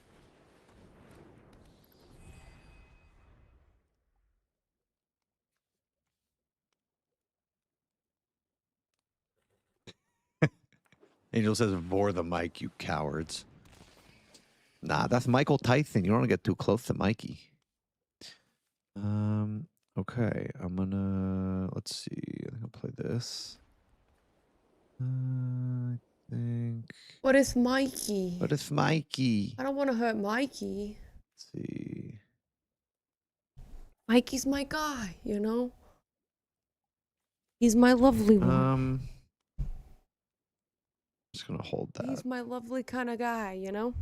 Angel says, "Vor the mic, you cowards." Nah, that's Michael Tyson. You don't want to get too close to Mikey. Okay, I'm gonna, let's see. I think I'll play this. I think. What is Mikey? What is Mikey? I don't want to hurt Mikey. Let's see. Mikey's my guy, you know? He's my lovely one. Just gonna hold that. He's my lovely kind of guy, you know?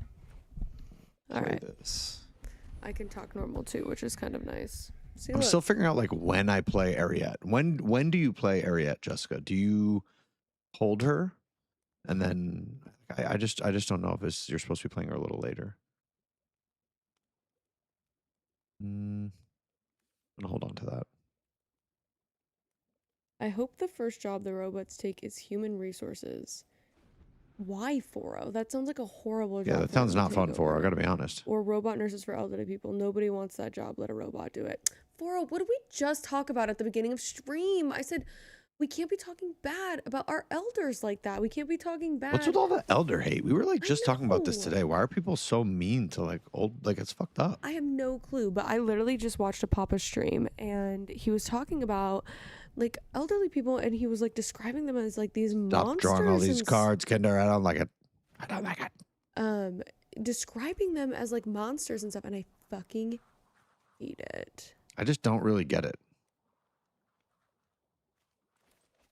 All Play right. this. I can talk normal too, which is kind of nice. See, I'm look. still figuring out like when I play Ariette. When do you play Ariette, Jessica? Do you hold her, and then I just don't know if you're supposed to be playing her a little later. I'm gonna hold on to that. I hope the first job the robots take is human resources. Why 4-0? That sounds like a horrible job. Yeah, that for sounds them to not fun take for her. I over. gotta be honest. Or robot nurses for elderly people. Nobody wants that job. Let a robot do it. 4-0, what did we just talk about at the beginning of stream? I said we can't be talking bad about our elders like that. We can't be talking bad. What's with all the elder hate? We were like just talking about this today. Why are people so mean to like old? Like it's fucked up. I have no clue, but I literally just watched a Papa stream and he was talking about like elderly people, and he was like describing them as like these Stop monsters. drawing all these and cards, Kinder. I don't like it. I don't like it. Describing them as like monsters and stuff, and I fucking hate it. I just don't really get it.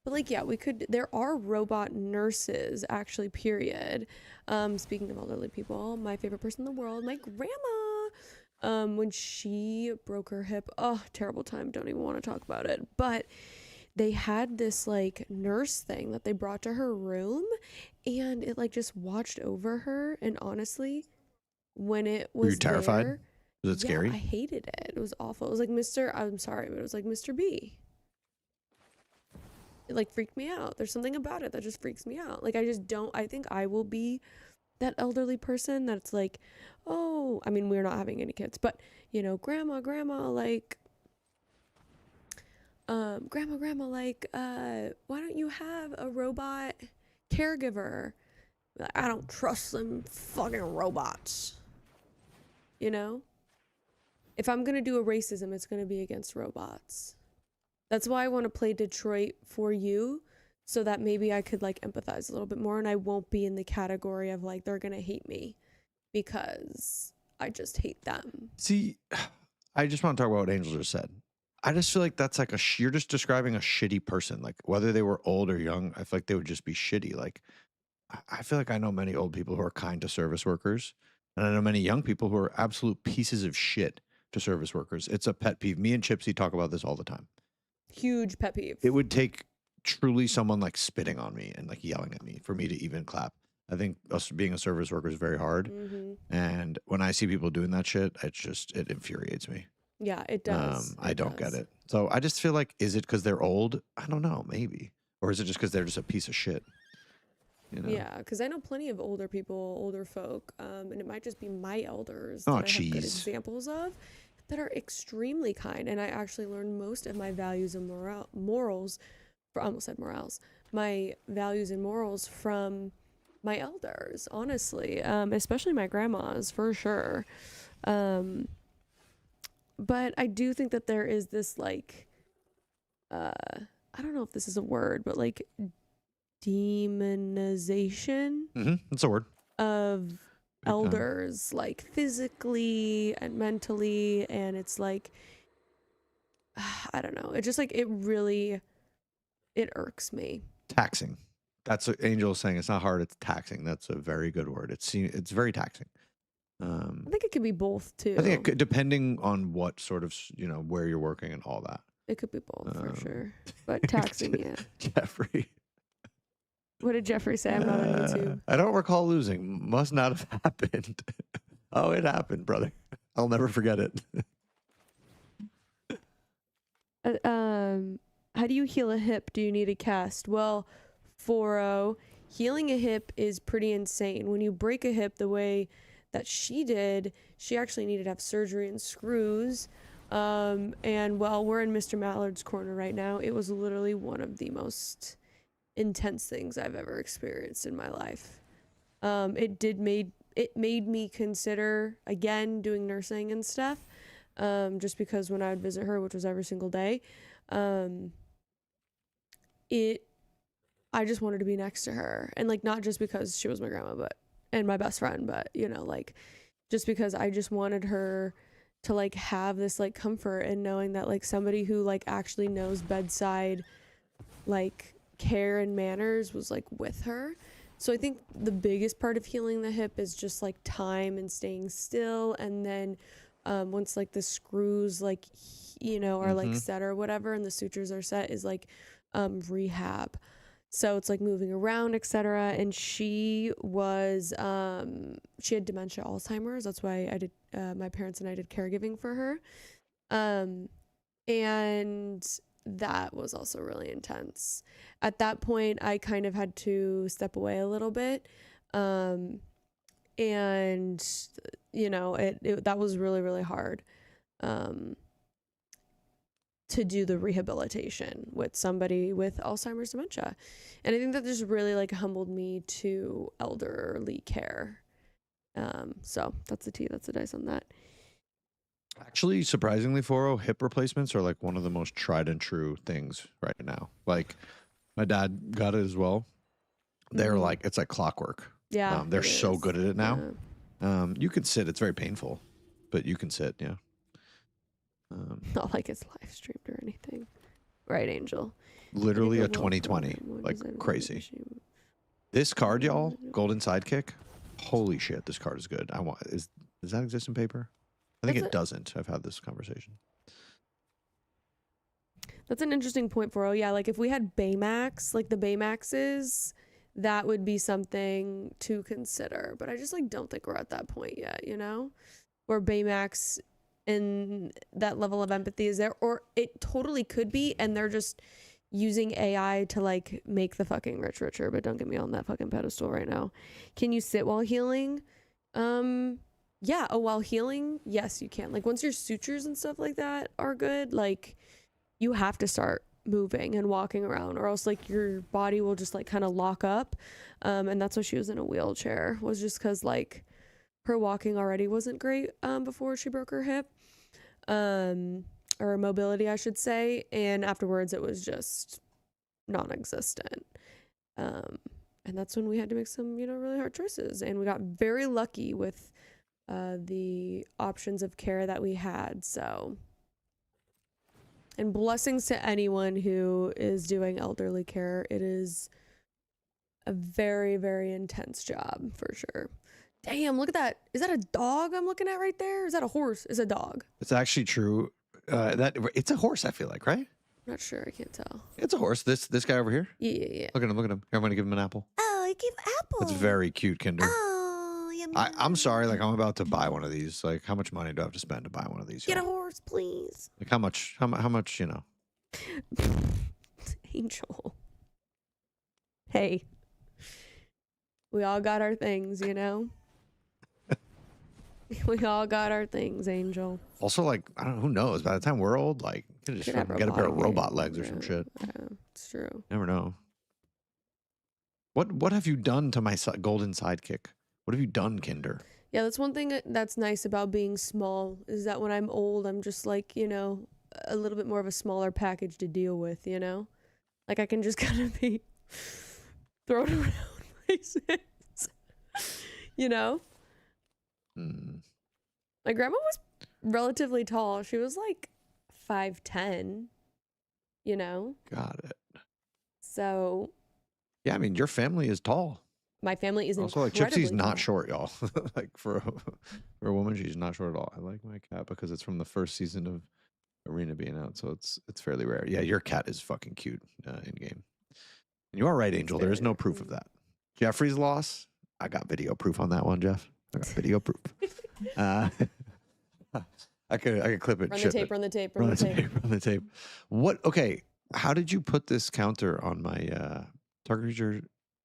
But like, yeah, there are robot nurses actually, period. Speaking of elderly people, my favorite person in the world, my grandma, when she broke her hip, oh, terrible time. Don't even want to talk about it. But they had this like nurse thing that they brought to her room, and it like just watched over her. And honestly, when it was Were you terrified? there, Was it scary? I hated it. It was awful. It was like I'm sorry, but it was like Mr. B. It like freaked me out. There's something about it that just freaks me out. Like I think I will be that elderly person that's like, oh, I mean, we're not having any kids, but you know, grandma, like, why don't you have a robot caregiver? Like, I don't trust them fucking robots. You know? If I'm gonna do a racism, it's gonna be against robots. That's why I want to play Detroit for you, so that maybe I could like empathize a little bit more, and I won't be in the category of like they're gonna hate me because I just hate them. See, I just want to talk about what Angel just said. I just feel like that's like you're just describing a shitty person. Like whether they were old or young, I feel like they would just be shitty. Like I feel like I know many old people who are kind to service workers, and I know many young people who are absolute pieces of shit to service workers. It's a pet peeve. Me and Chipsy talk about this all the time. Huge pet peeve. It would take truly someone like spitting on me and like yelling at me for me to even clap. I think us being a service worker is very hard. And when I see people doing that shit, it infuriates me. Yeah, it does. I don't get it. So I just feel like, is it because they're old? I don't know, maybe. Or is it just because they're just a piece of shit? You know? Yeah, because I know plenty of older people, older folk, and it might just be my elders Oh, that I have good jeez. examples of that are extremely kind. And I actually learned most of my values and morals, I almost said morals, my values and morals from my elders, honestly, especially my grandmas, for sure. But I do think that there is this like, I don't know if this is a word, but like demonization. That's a word. Of elders, like physically and mentally, and it's like, I don't know. It just like, it irks me. Taxing. That's what Angel is saying. It's not hard. It's taxing. That's a very good word. It's very taxing. I think it could be both too. I think it could, depending on what sort of, where you're working and all that. It could be both for sure. But taxing, yeah. Jeffrey. What did Jeffrey say? I'm not on YouTube. I don't recall losing. Must not have happened. Oh, it happened, brother. I'll never forget it. How do you heal a hip? Do you need a cast? Well, 4-0, healing a hip is pretty insane. When you break a hip the way that she did, she actually needed to have surgery and screws. And well, we're in Mr. Mallard's corner right now. It was literally one of the most intense things I've ever experienced in my life. It made me consider again doing nursing and stuff, just because when I would visit her, which was every single day, I just wanted to be next to her, and like not just because she was my grandma and my best friend, but like just because I just wanted her to like have this like comfort and knowing that like somebody who like actually knows bedside like care and manners was like with her. So I think the biggest part of healing the hip is just like time and staying still, and then once like the screws like are like set or whatever and the sutures are set, is like rehab. So it's like moving around, etc. And she was she had dementia, Alzheimer's. That's why I did my parents and I did caregiving for her, and that was also really intense. At that point, I kind of had to step away a little bit, and that was really, really hard to do the rehabilitation with somebody with Alzheimer's dementia. And I think that just really like humbled me to elderly care. So that's the tea, that's the dice on that. Actually, surprisingly, Foro, hip replacements are like one of the most tried and true things right now. Like my dad got it as well. They're like, it's like clockwork. Yeah, they're it so is. good at it now. You can sit. It's very painful, but you can sit. Yeah. Not like it's live streamed or anything. Right, Angel. Literally Make a a will 2020, program, what like design of the crazy. machine? This card, y'all, Golden Sidekick. Holy shit, this card is good. I want. Does that exist in paper? I think it doesn't. I've had this conversation. That's an interesting point for yeah, like if we had Baymax, like the Baymaxes, that would be something to consider. But I just like don't think we're at that point yet, you know? Where Baymax and that level of empathy is there, or it totally could be, and they're just using AI to like make the fucking rich richer, but don't get me on that fucking pedestal right now. Can you sit while healing? Yeah, while healing, yes, you can. Like once your sutures and stuff like that are good, like you have to start moving and walking around, or else like your body will just like kind of lock up. And that's why she was in a wheelchair, was just because like her walking already wasn't great before she broke her hip, or mobility, I should say. And afterwards it was just non-existent. And that's when we had to make some, you know, really hard choices. And we got very lucky with the options of care that we had. So, and blessings to anyone who is doing elderly care. It is a very, very intense job for sure. Damn, look at that. Is that a dog I'm looking at right there? Is that a horse? It's a dog. It's actually true. That it's a horse, I feel like, right? I'm not sure. I can't tell. It's a horse. This guy over here. Yeah. Look at him. Look at him. Here, I'm gonna give him an apple. Oh, I give apple. That's very cute, Kinder. Oh, yummy. I'm sorry. Like I'm about to buy one of these. Like how much money do I have to spend to buy one of these? Get a y'all? horse, please. Like how much? How much? You know. Angel. Hey. We all got our things, you know? We all got our things, Angel. Also, like I don't know. Who knows? By the time we're old, like you could just Could have fucking get a pair of robotic robot legs or some yeah, shit. Yeah, it's true. Never know. What have you done to my golden sidekick? What have you done, Kinder? Yeah, that's one thing that's nice about being small, is that when I'm old, I'm just like, you know, a little bit more of a smaller package to deal with, you know? Like I can just kind of be thrown around places, you know? My grandma was relatively tall. She was like 5'10", you know? Got it. So Yeah, I mean your family is tall. my family is Also, like incredibly Gypsy's not tall. short, y'all. Like for a woman, she's not short at all. I like my cat because it's from the first season of Arena being out, so it's fairly rare. Yeah, your cat is fucking cute in game. And you are right, Angel. There is no proof of that. Jeffrey's loss, I got video proof on that one, Jeff. I got video proof. I could clip it. Run the ship tape, it. run the tape, run the tape. Run the tape. What? Okay. How did you put this counter on my target creature?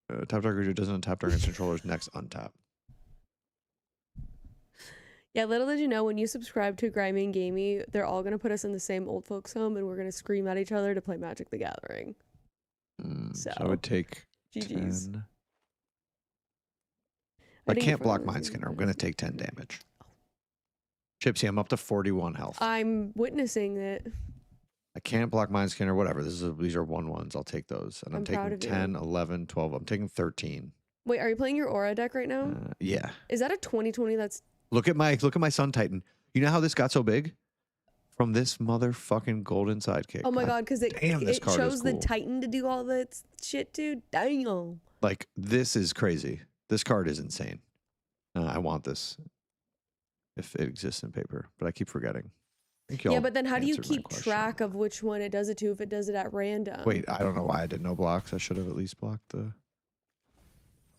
Tap target creature doesn't untap target controller's next untap. Yeah, little did you know, when you subscribe to Grimy and Gamey, they're all gonna put us in the same old folks home, and we're gonna scream at each other to play Magic the Gathering. So I would take GG's. 10. I I think can't for block the- Mind Skinner. I'm going to take 10 damage. Chipsy, I'm up to 41 health. I'm witnessing it. I can't block Mind Skinner, whatever. These are 1/1s. I'll take those. And I'm proud taking of you. 10, 11, 12. I'm taking 13. Wait, are you playing your Aura deck right now? Yeah. Is that a 2020 that's... Look at my Sun Titan. You know how this got so big? From this motherfucking golden sidekick. Oh my god, because it this card is chose the cool. Titan to do all that shit, dude. Damn. Like, this is crazy. This card is insane. I want this if it exists in paper, but I keep forgetting. I think Yeah, y'all but then how do you answered my keep question. track of which one it does it to if it does it at random? Wait, I don't know why I did no blocks. I should have at least blocked the...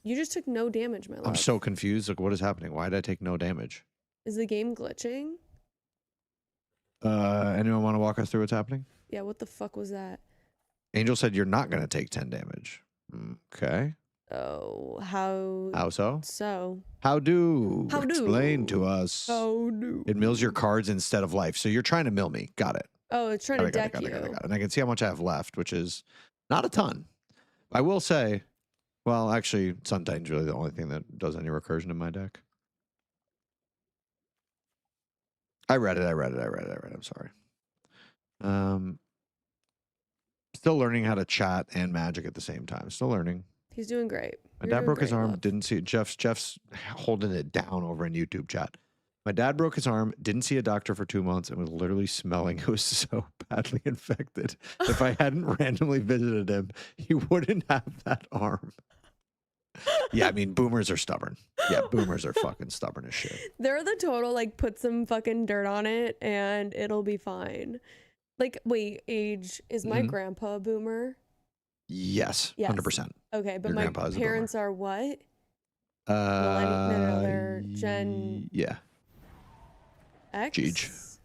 You just took no damage, my love. I'm so confused. Like, what is happening? Why did I take no damage? Is the game glitching? Anyone want to walk us through what's happening? Yeah, what the fuck was that? Angel said you're not going to take 10 damage. Okay. Oh, how... How so? So... How do? How do? Explain to us. How do? It mills your cards instead of life. So you're trying to mill me. Got it. Oh, it's trying to deck you. Got it. And I can see how much I have left, which is not a ton. I will say, well, actually, Sun Titan's really the only thing that does any recursion in my deck. I read it. I'm sorry. Still learning how to chat and magic at the same time. Still learning. He's doing great. My You're dad doing broke his great, arm. love. Didn't see it. Jeff's holding it down over in YouTube chat. My dad broke his arm. Didn't see a doctor for 2 months and was literally smelling. It was so badly infected. If I hadn't randomly visited him, he wouldn't have that arm. Yeah, I mean, boomers are stubborn. Yeah, boomers are fucking stubborn as shit. They're the total, like, put some fucking dirt on it and it'll be fine. Like, wait, age, is my grandpa a boomer? Yes, Yes. 100%. Okay, but Your my grandpa is a boomer. parents are what? No, they're Gen Yeah. X? Jeej.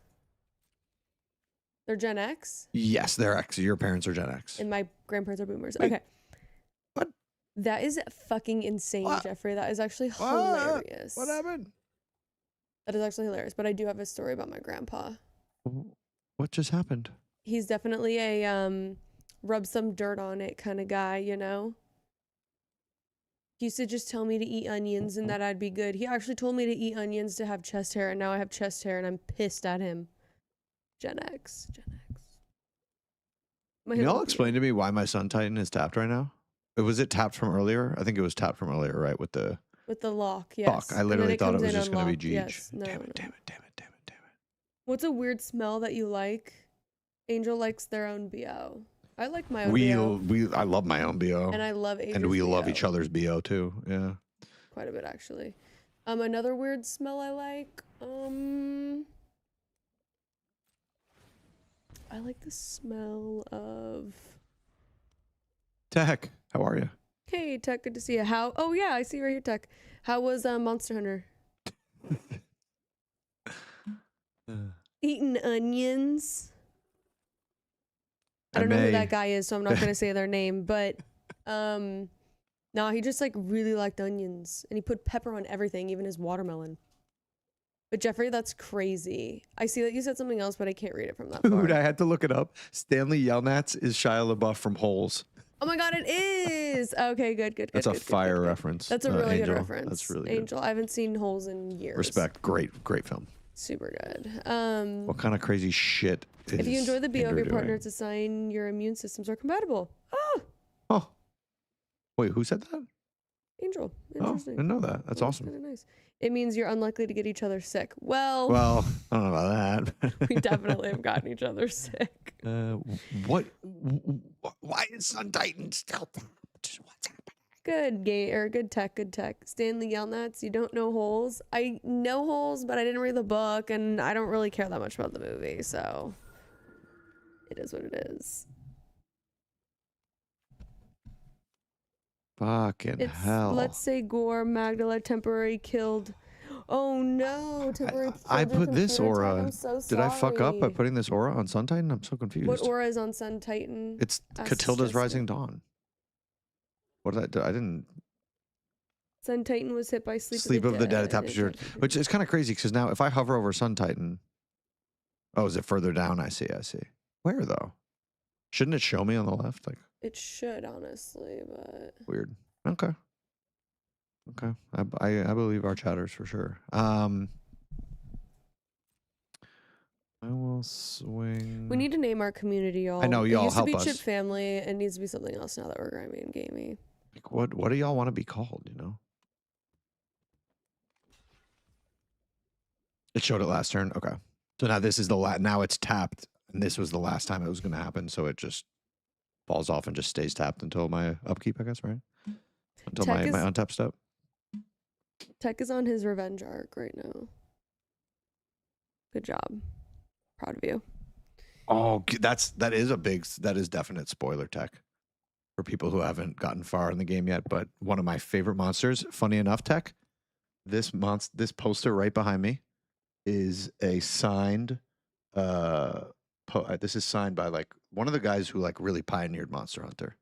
They're Gen X? Yes, they're X. Your parents are Gen X. And my grandparents are boomers. Wait, okay. what? That is fucking insane, Jeffrey. That is actually hilarious. What happened? That is actually hilarious. But I do have a story about my grandpa. What just happened? He's definitely a rub some dirt on it kind of guy, you know? He used to just tell me to eat onions and that I'd be good. He actually told me to eat onions to have chest hair, and now I have chest hair and I'm pissed at him. Gen X. Can y'all explain to me why my Sun Titan is tapped right now? Was it tapped from earlier? I think it was tapped from earlier, right? With the lock, yes. Fuck, I literally thought it was just going to be Jeej. Yes. No, damn it. What's a weird smell that you like? Angel likes their own BO. I like my own BO. I love my own BO. And I love Adrian's And we love BO. each other's BO too. Yeah. Quite a bit, actually. Another weird smell I like. I like the smell of... Tech, how are you? Hey, Tech, good to see you. How? Oh, yeah, I see you right here, Tech. How was Monster Hunter? Eating onions. I don't know who that guy is, so I'm not going to say their name, but no, he just like really liked onions, and he put pepper on everything, even his watermelon. But Jeffrey, that's crazy. I see that you said something else, but I can't read it from that Dude, far. I had to look it up. Stanley Yelnats is Shia LaBeouf from Holes. Oh my god, it is! Okay, good. That's a fire reference. That's a really Angel. good reference. That's really Angel, I haven't seen Holes in years. Respect. Great film. Super good. What kind of crazy shit is If you enjoy the BO of Andrew your doing? partner, it's a sign your immune systems are compatible. Oh, Oh. Wait, who said that? Angel. Oh, I Interesting. didn't know that. That's awesome. Kind of nice. It means you're unlikely to get each other sick. Well, I don't know about that. we definitely have gotten each other sick. Why is Sun Titan still tapped? What's happening? Good tech. Stanley Yelnats, you don't know Holes. I know Holes, but I didn't read the book, and I don't really care that much about the movie, so it is what it is. Fucking hell. Let's say Gore, Magdala, temporary killed. Oh no, temporary killed. I put this aura. I'm so Did I fuck up by sorry. putting this aura on Sun Titan? I'm so confused. What aura is on Sun Titan? It's Ask Catilda's Jessica. Rising Dawn. What did I do? I didn't Sun Titan was hit by Sleep of the Dead. Tapestry, which is kind of crazy because now if I hover over Sun Titan, oh, is it further down? I see. Where though? Shouldn't it show me on the left? Like It should, honestly, but weird. Okay. I believe our chatters for sure. I will swing. we need to name our community, y'all. I know, y'all It used help to be us. Chip Family. It needs to be something else now that we're grimy and gamey. Like, what do y'all want to be called? You know. It showed it last turn. Okay. So now this is the now it's tapped, and this was the last time it was going to happen. So it just falls off and just stays tapped until my upkeep, I guess, right? Until Tech my is- untap step. Tech is on his revenge arc right now. Good job. Proud of you. Oh, that is definite spoiler tech for people who haven't gotten far in the game yet. But one of my favorite monsters, funny enough, Tech, this poster right behind me is a signed. This is signed by like one of the guys who like really pioneered Monster Hunter.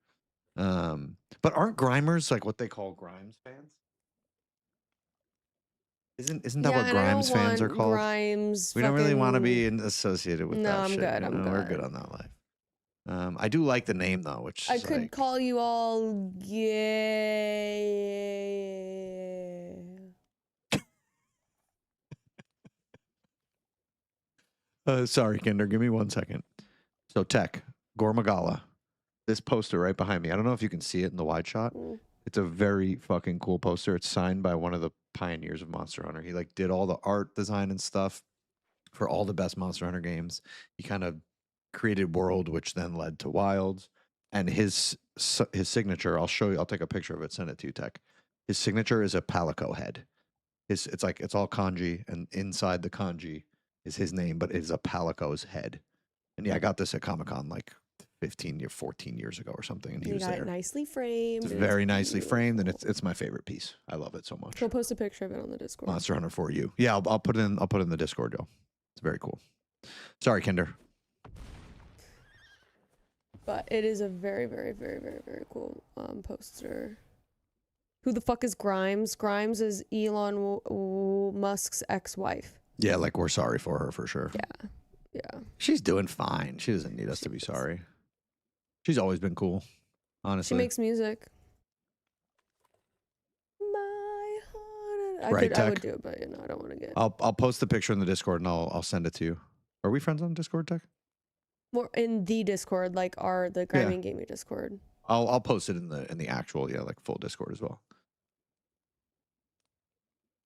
But aren't Grimers like what they call Grimes fans? Isn't that what Grimes fans are called? Grimes. We don't really want to be associated with No, that I'm shit. good, you I'm know? We're good. good on that life. I do like the name though, which I is could like, call you all gay. Sorry, Kinder. Give me 1 second. So, Tech, Gormagala. This poster right behind me. I don't know if you can see it in the wide shot. It's a very fucking cool poster. It's signed by one of the pioneers of Monster Hunter. He like did all the art design and stuff for all the best Monster Hunter games. He kind of created World, which then led to Wilds. And his signature, I'll show you. I'll take a picture of it. Send it to you, Tech. His signature is a palico head. It's all kanji, and inside the kanji is his name, but it is a palico's head. And yeah, I got this at Comic-Con like 14 years ago or something, and he was got there. it nicely framed. It's very nicely framed, and it's my favorite piece. I love it so much. We'll post a picture of it on the Discord. Monster Hunter for you. Yeah, I'll put it in. I'll put it in the Discord, Joe. It's very cool. Sorry, Kinder. But it is a very, very, very, very, very cool poster. Who the fuck is Grimes? Grimes is Elon Musk's ex-wife. Yeah, like we're sorry for her for sure. Yeah. She's doing fine. She doesn't need us to be sorry. She's always been cool, honestly. She makes music. My heart. Right, I would Tech? do it, but you know, I don't want to get. I'll post the picture in the Discord and I'll send it to you. Are we friends on Discord, Tech? More in the Discord, like the Grinding Gaming Discord. I'll post it in the actual like full Discord as well.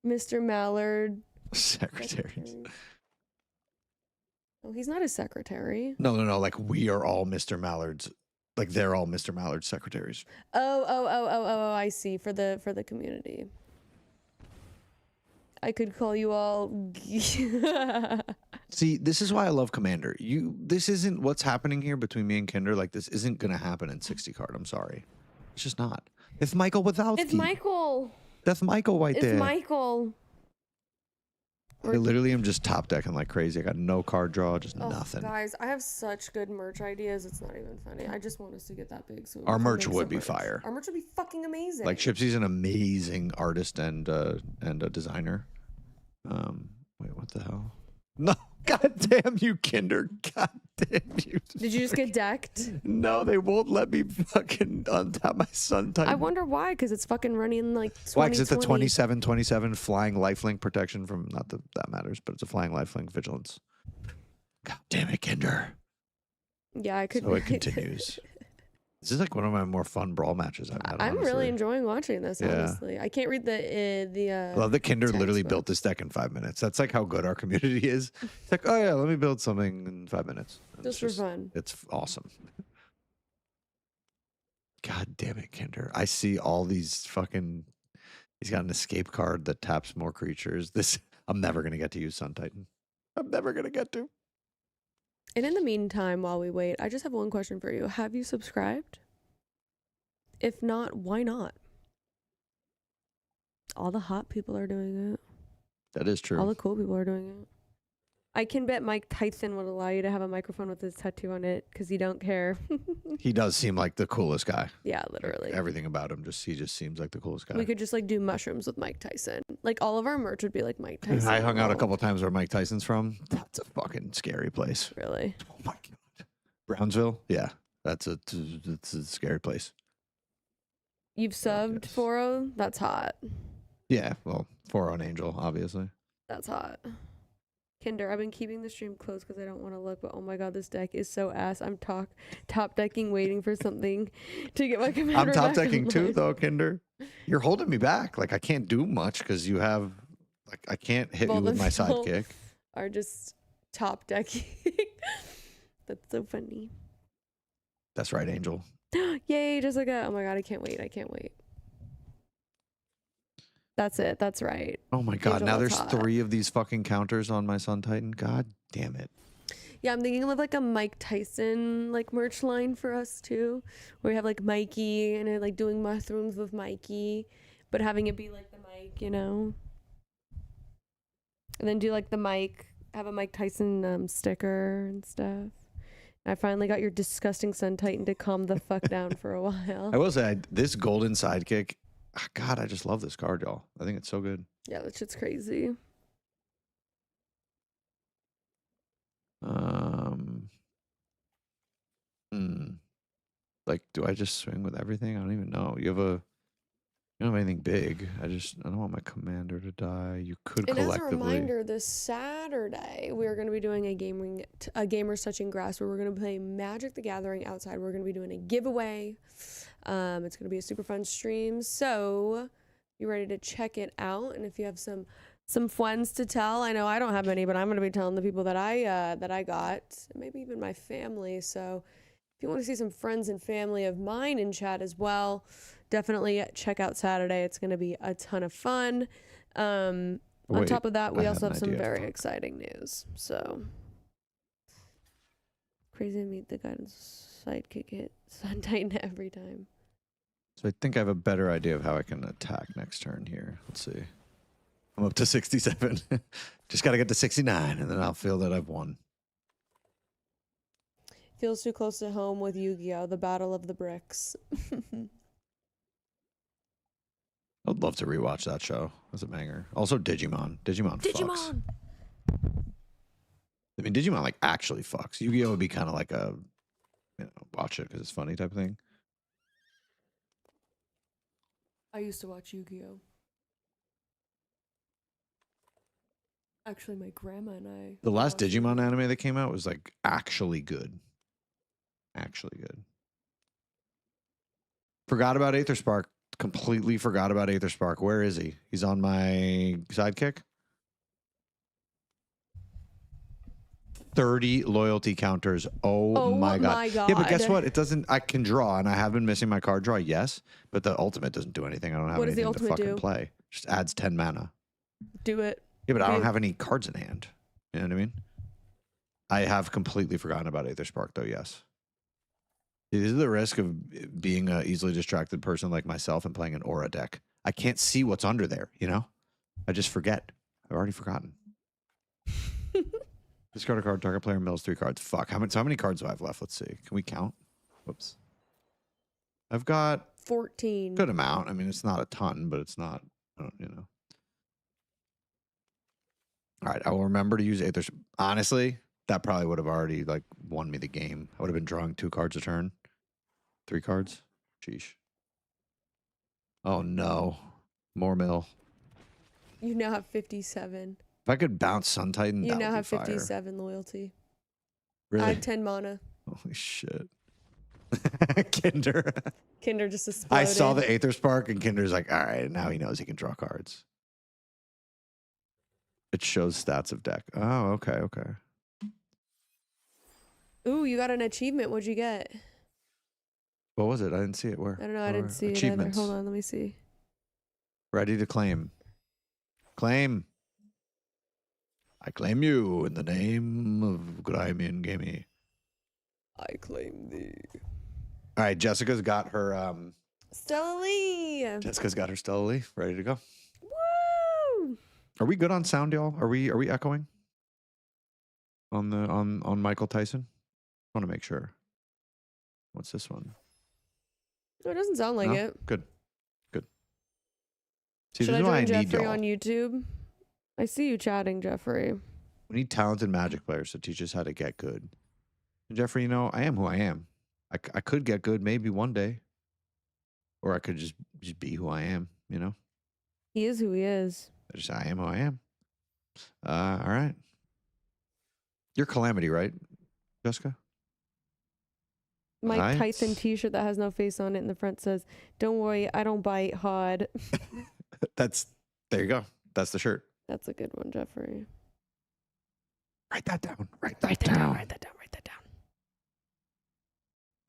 Mr. Mallard. Secretaries. Oh, he's not a secretary. No. Like we are all Mr. Mallard's. Like they're all Mr. Mallard's secretaries. Oh, I see. For the community. I could call you all. See, this is why I love Commander. This isn't what's happening here between me and Kinder. Like this isn't gonna happen in 60 card. I'm sorry, it's just not. It's Michael Wazowski. It's Michael. That's Michael right there. It's Michael. I literally am just top decking like crazy. I got no card draw, just nothing. Guys, I have such good merch ideas. It's not even funny. I just want us to get that big. So Our merch would be fire. Our merch would be fucking amazing. Like Chipsy's an amazing artist and a designer. Wait, what the hell? No, god damn you, Kinder. God damn you. Did you just get decked? No, they won't let me fucking untap my Sun Titan. I wonder why, because it's fucking running like 2020. Why? Because it's a 27/27 flying lifelink protection from, not that that matters, but it's a flying lifelink vigilance. God damn it, Kinder. Yeah, I could. So it continues. This is like one of my more fun brawl matches I've had. I'm honestly. really enjoying watching this, Yeah. honestly. I can't read the I love that Kinder text, literally but- built this deck in 5 minutes. That's like how good our community is. It's like, oh yeah, let me build something in 5 minutes. And Just it's for fun. It's awesome. God damn it, Kinder. I see all these fucking. He's got an escape card that taps more creatures. I'm never gonna get to use Sun Titan. I'm never gonna get to. And in the meantime, while we wait, I just have one question for you. Have you subscribed? If not, why not? All the hot people are doing it. That is true. All the cool people are doing it. I can bet Mike Tyson would allow you to have a microphone with his tattoo on it because you don't care. He does seem like the coolest guy. Yeah, literally. Everything about him he just seems like the coolest guy. We could just like do mushrooms with Mike Tyson. Like all of our merch would be like Mike Tyson. I hung out a couple times where Mike Tyson's from. That's a fucking scary place. Really? Oh my god. Brownsville? Yeah. It's a scary place. You've subbed 4-0? That's hot. Yeah, well, 4-0 Angel, obviously. That's hot. Kinder, I've been keeping the stream closed because I don't want to look, but oh my god, this deck is so ass. I'm top decking, waiting for something to get my commander I'm top back decking too, online. though, Kinder. You're holding me back. Like, I can't do much because you have, like, I can't hit you with my sidekick. Are just top decking. That's so funny. That's right, Angel. Yay, Jessica. Oh my god, I can't wait. That's it. That's right. Oh my god, Angel, now that's there's hot. 3 of these fucking counters on my Sun Titan. God damn it. Yeah, I'm thinking of like a Mike Tyson like merch line for us too, where we have like Mikey and like doing mushrooms with Mikey, but having it be like the mic, you know. And then do like the mic, have a Mike Tyson sticker and stuff. I finally got your disgusting Sun Titan to calm the fuck down for a while. I will say, this golden sidekick, God, I just love this card, y'all. I think it's so good. Yeah, that shit's crazy. Like, do I just swing with everything? I don't even know. You have a You don't have anything big. I don't want my commander to die. You could And as a collectively. reminder, this Saturday we're going to be doing a Gamers Touching Grass, where we're going to play Magic the Gathering outside. We're going to be doing a giveaway. It's going to be a super fun stream. So you ready to check it out? And if you have some friends to tell, I know I don't have any, but I'm going to be telling the people that I got, maybe even my family. So if you want to see some friends and family of mine in chat as well, definitely check out Saturday. It's going to be a ton of fun. On top of that, we also have some very exciting news. So crazy to meet the guidance sidekick hit Sun Titan every time. So I think I have a better idea of how I can attack next turn here. Let's see. I'm up to 67. Just got to get to 69, and then I'll feel that I've won. Feels too close to home with Yu-Gi-Oh! The Battle of the Bricks. I'd love to rewatch that show. That's a banger. Also, Digimon. Digimon fucks. I mean, Digimon like actually fucks. Yu-Gi-Oh! Would be kind of like a, watch it because it's funny type of thing. I used to watch Yu-Gi-Oh! Actually, my grandma and I. The last Digimon anime that came out was like actually good. Actually good. Forgot about Aetherspark. Completely forgot about Aetherspark. Where is he? He's on my sidekick. 30 loyalty counters. Oh my god. Yeah, but guess what? It doesn't. I can draw, and I have been missing my card draw. Yes, but the ultimate doesn't do anything. I don't have What does the anything to ultimate fucking do? play. Just adds 10 mana. Do it. Yeah, but I don't have any cards in hand. You know what I mean? I have completely forgotten about Aetherspark, though. Yes. This is the risk of being an easily distracted person like myself and playing an aura deck. I can't see what's under there, you know? I just forget. I've already forgotten. Discard a card, target player mills 3 cards. Fuck. How many cards do I have left? Let's see. Can we count? Whoops. I've got 14. Good amount. I mean, it's not a ton, but it's not, you know. All right. I will remember to use Aethers. Honestly, that probably would have already like won me the game. I would have been drawing 2 cards a turn. 3 cards. Sheesh. Oh no. More mill. You now have 57. If I could bounce Sun Titan, You that now would have be fire. 57 loyalty. Really? I have 10 mana. Holy shit. Kinder. Kinder just exploded. I saw the Aetherspark and Kinder's like, all right, now he knows he can draw cards. It shows stats of deck. Oh, okay, okay. Ooh, you got an achievement. What'd you get? What was it? I didn't see it. Where? I don't know. I didn't see it either. Achievements. Hold on. Let me see. Ready to claim. Claim. I claim you in the name of Grimy and Gamey. I claim thee. All right, Jessica's got her Stella Lee. Jessica's got her Stella Lee ready to go. Woo! Are we good on sound, y'all? Are we echoing? On Michael Tyson? I want to make sure. What's this one? No, it doesn't sound like No? it. Good. Good. See, Should this I is why I join need Jeffrey y'all. on YouTube? I see you chatting, Jeffrey. We need talented Magic players to teach us how to get good. And Jeffrey, you know, I am who I am. I could get good maybe one day. Or I could just be who I am, you know? He is who he is. I am who I am. All right. You're Calamity, right, Jessica? Mike Right. Tyson t-shirt that has no face on it in the front says, "Don't worry, I don't bite hard." There you go. That's the shirt. That's a good one, Jeffrey. Write that down. Write that down. Write that down. Write that down.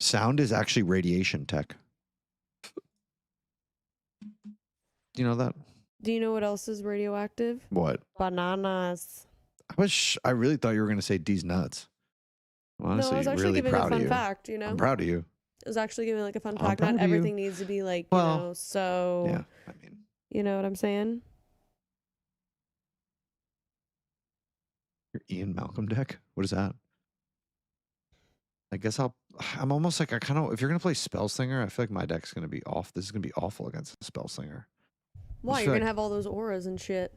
Sound is actually radiation tech. Do you know that? Do you know what else is radioactive? What? Bananas. I really thought you were going to say D's nuts. Well, honestly, no, I was actually really giving a proud of fun you. fact, you know? I'm proud of you. It was actually giving like a fun I'm fact. proud Not of you. everything needs to be like, Well, you know, so. Yeah, I mean. You know what I'm saying? Your Ian Malcolm deck? What is that? I guess I'm almost like, if you're going to play Spellslinger, I feel like my deck's going to be off. This is going to be awful against Spellslinger. Why? You're gonna have all those auras and shit.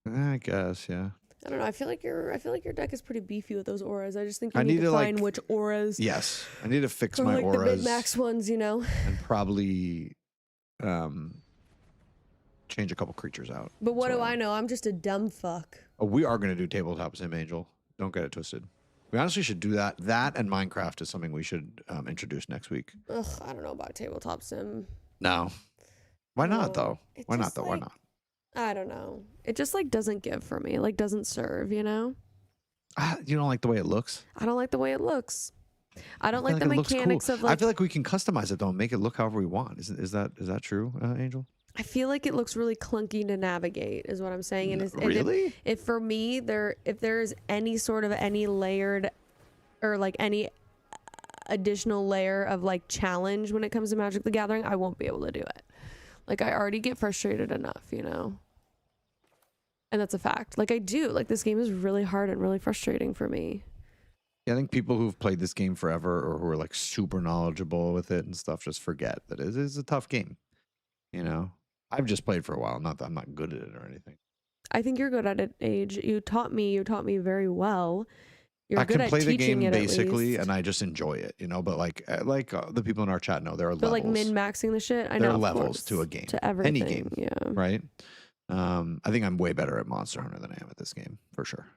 I guess, yeah. I don't know. I feel like your deck is pretty beefy with those auras. I just think you I need to like, find which auras. Yes. I need to fix Or my like auras. the mid-max ones, you know? And probably change a couple creatures out. But what do I know? I'm just a dumb fuck. Oh, we are going to do tabletop sim, Angel. Don't get it twisted. We honestly should do that. That and Minecraft is something we should introduce next week. Ugh, I don't know about tabletop sim. No. Why not, though? Why not, though? Why not? I don't know. It just like doesn't give for me. Like doesn't serve, you know? You don't like the way it looks? I don't like the way it looks. I don't like the it looks mechanics cool. of like. I feel like we can customize it though and make it look however we want. Is that true, Angel? I feel like it looks really clunky to navigate, is what I'm saying. And really? If for me if there is any sort of any layered or like any additional layer of like challenge when it comes to Magic the Gathering, I won't be able to do it. Like I already get frustrated enough, you know. And that's a fact. Like I do. Like this game is really hard and really frustrating for me. Yeah, I think people who've played this game forever or who are like super knowledgeable with it and stuff just forget that it is a tough game. You know, I've just played for a while. Not that I'm not good at it or anything. I think you're good at it, Age. You taught me very well. I can play the game basically, and I just enjoy it, you know. But like the people in our chat know, there are levels. But like min-maxing the shit, I know. There are levels to a game, to everything, any game, yeah. Right. I think I'm way better at Monster Hunter than I am at this game for sure.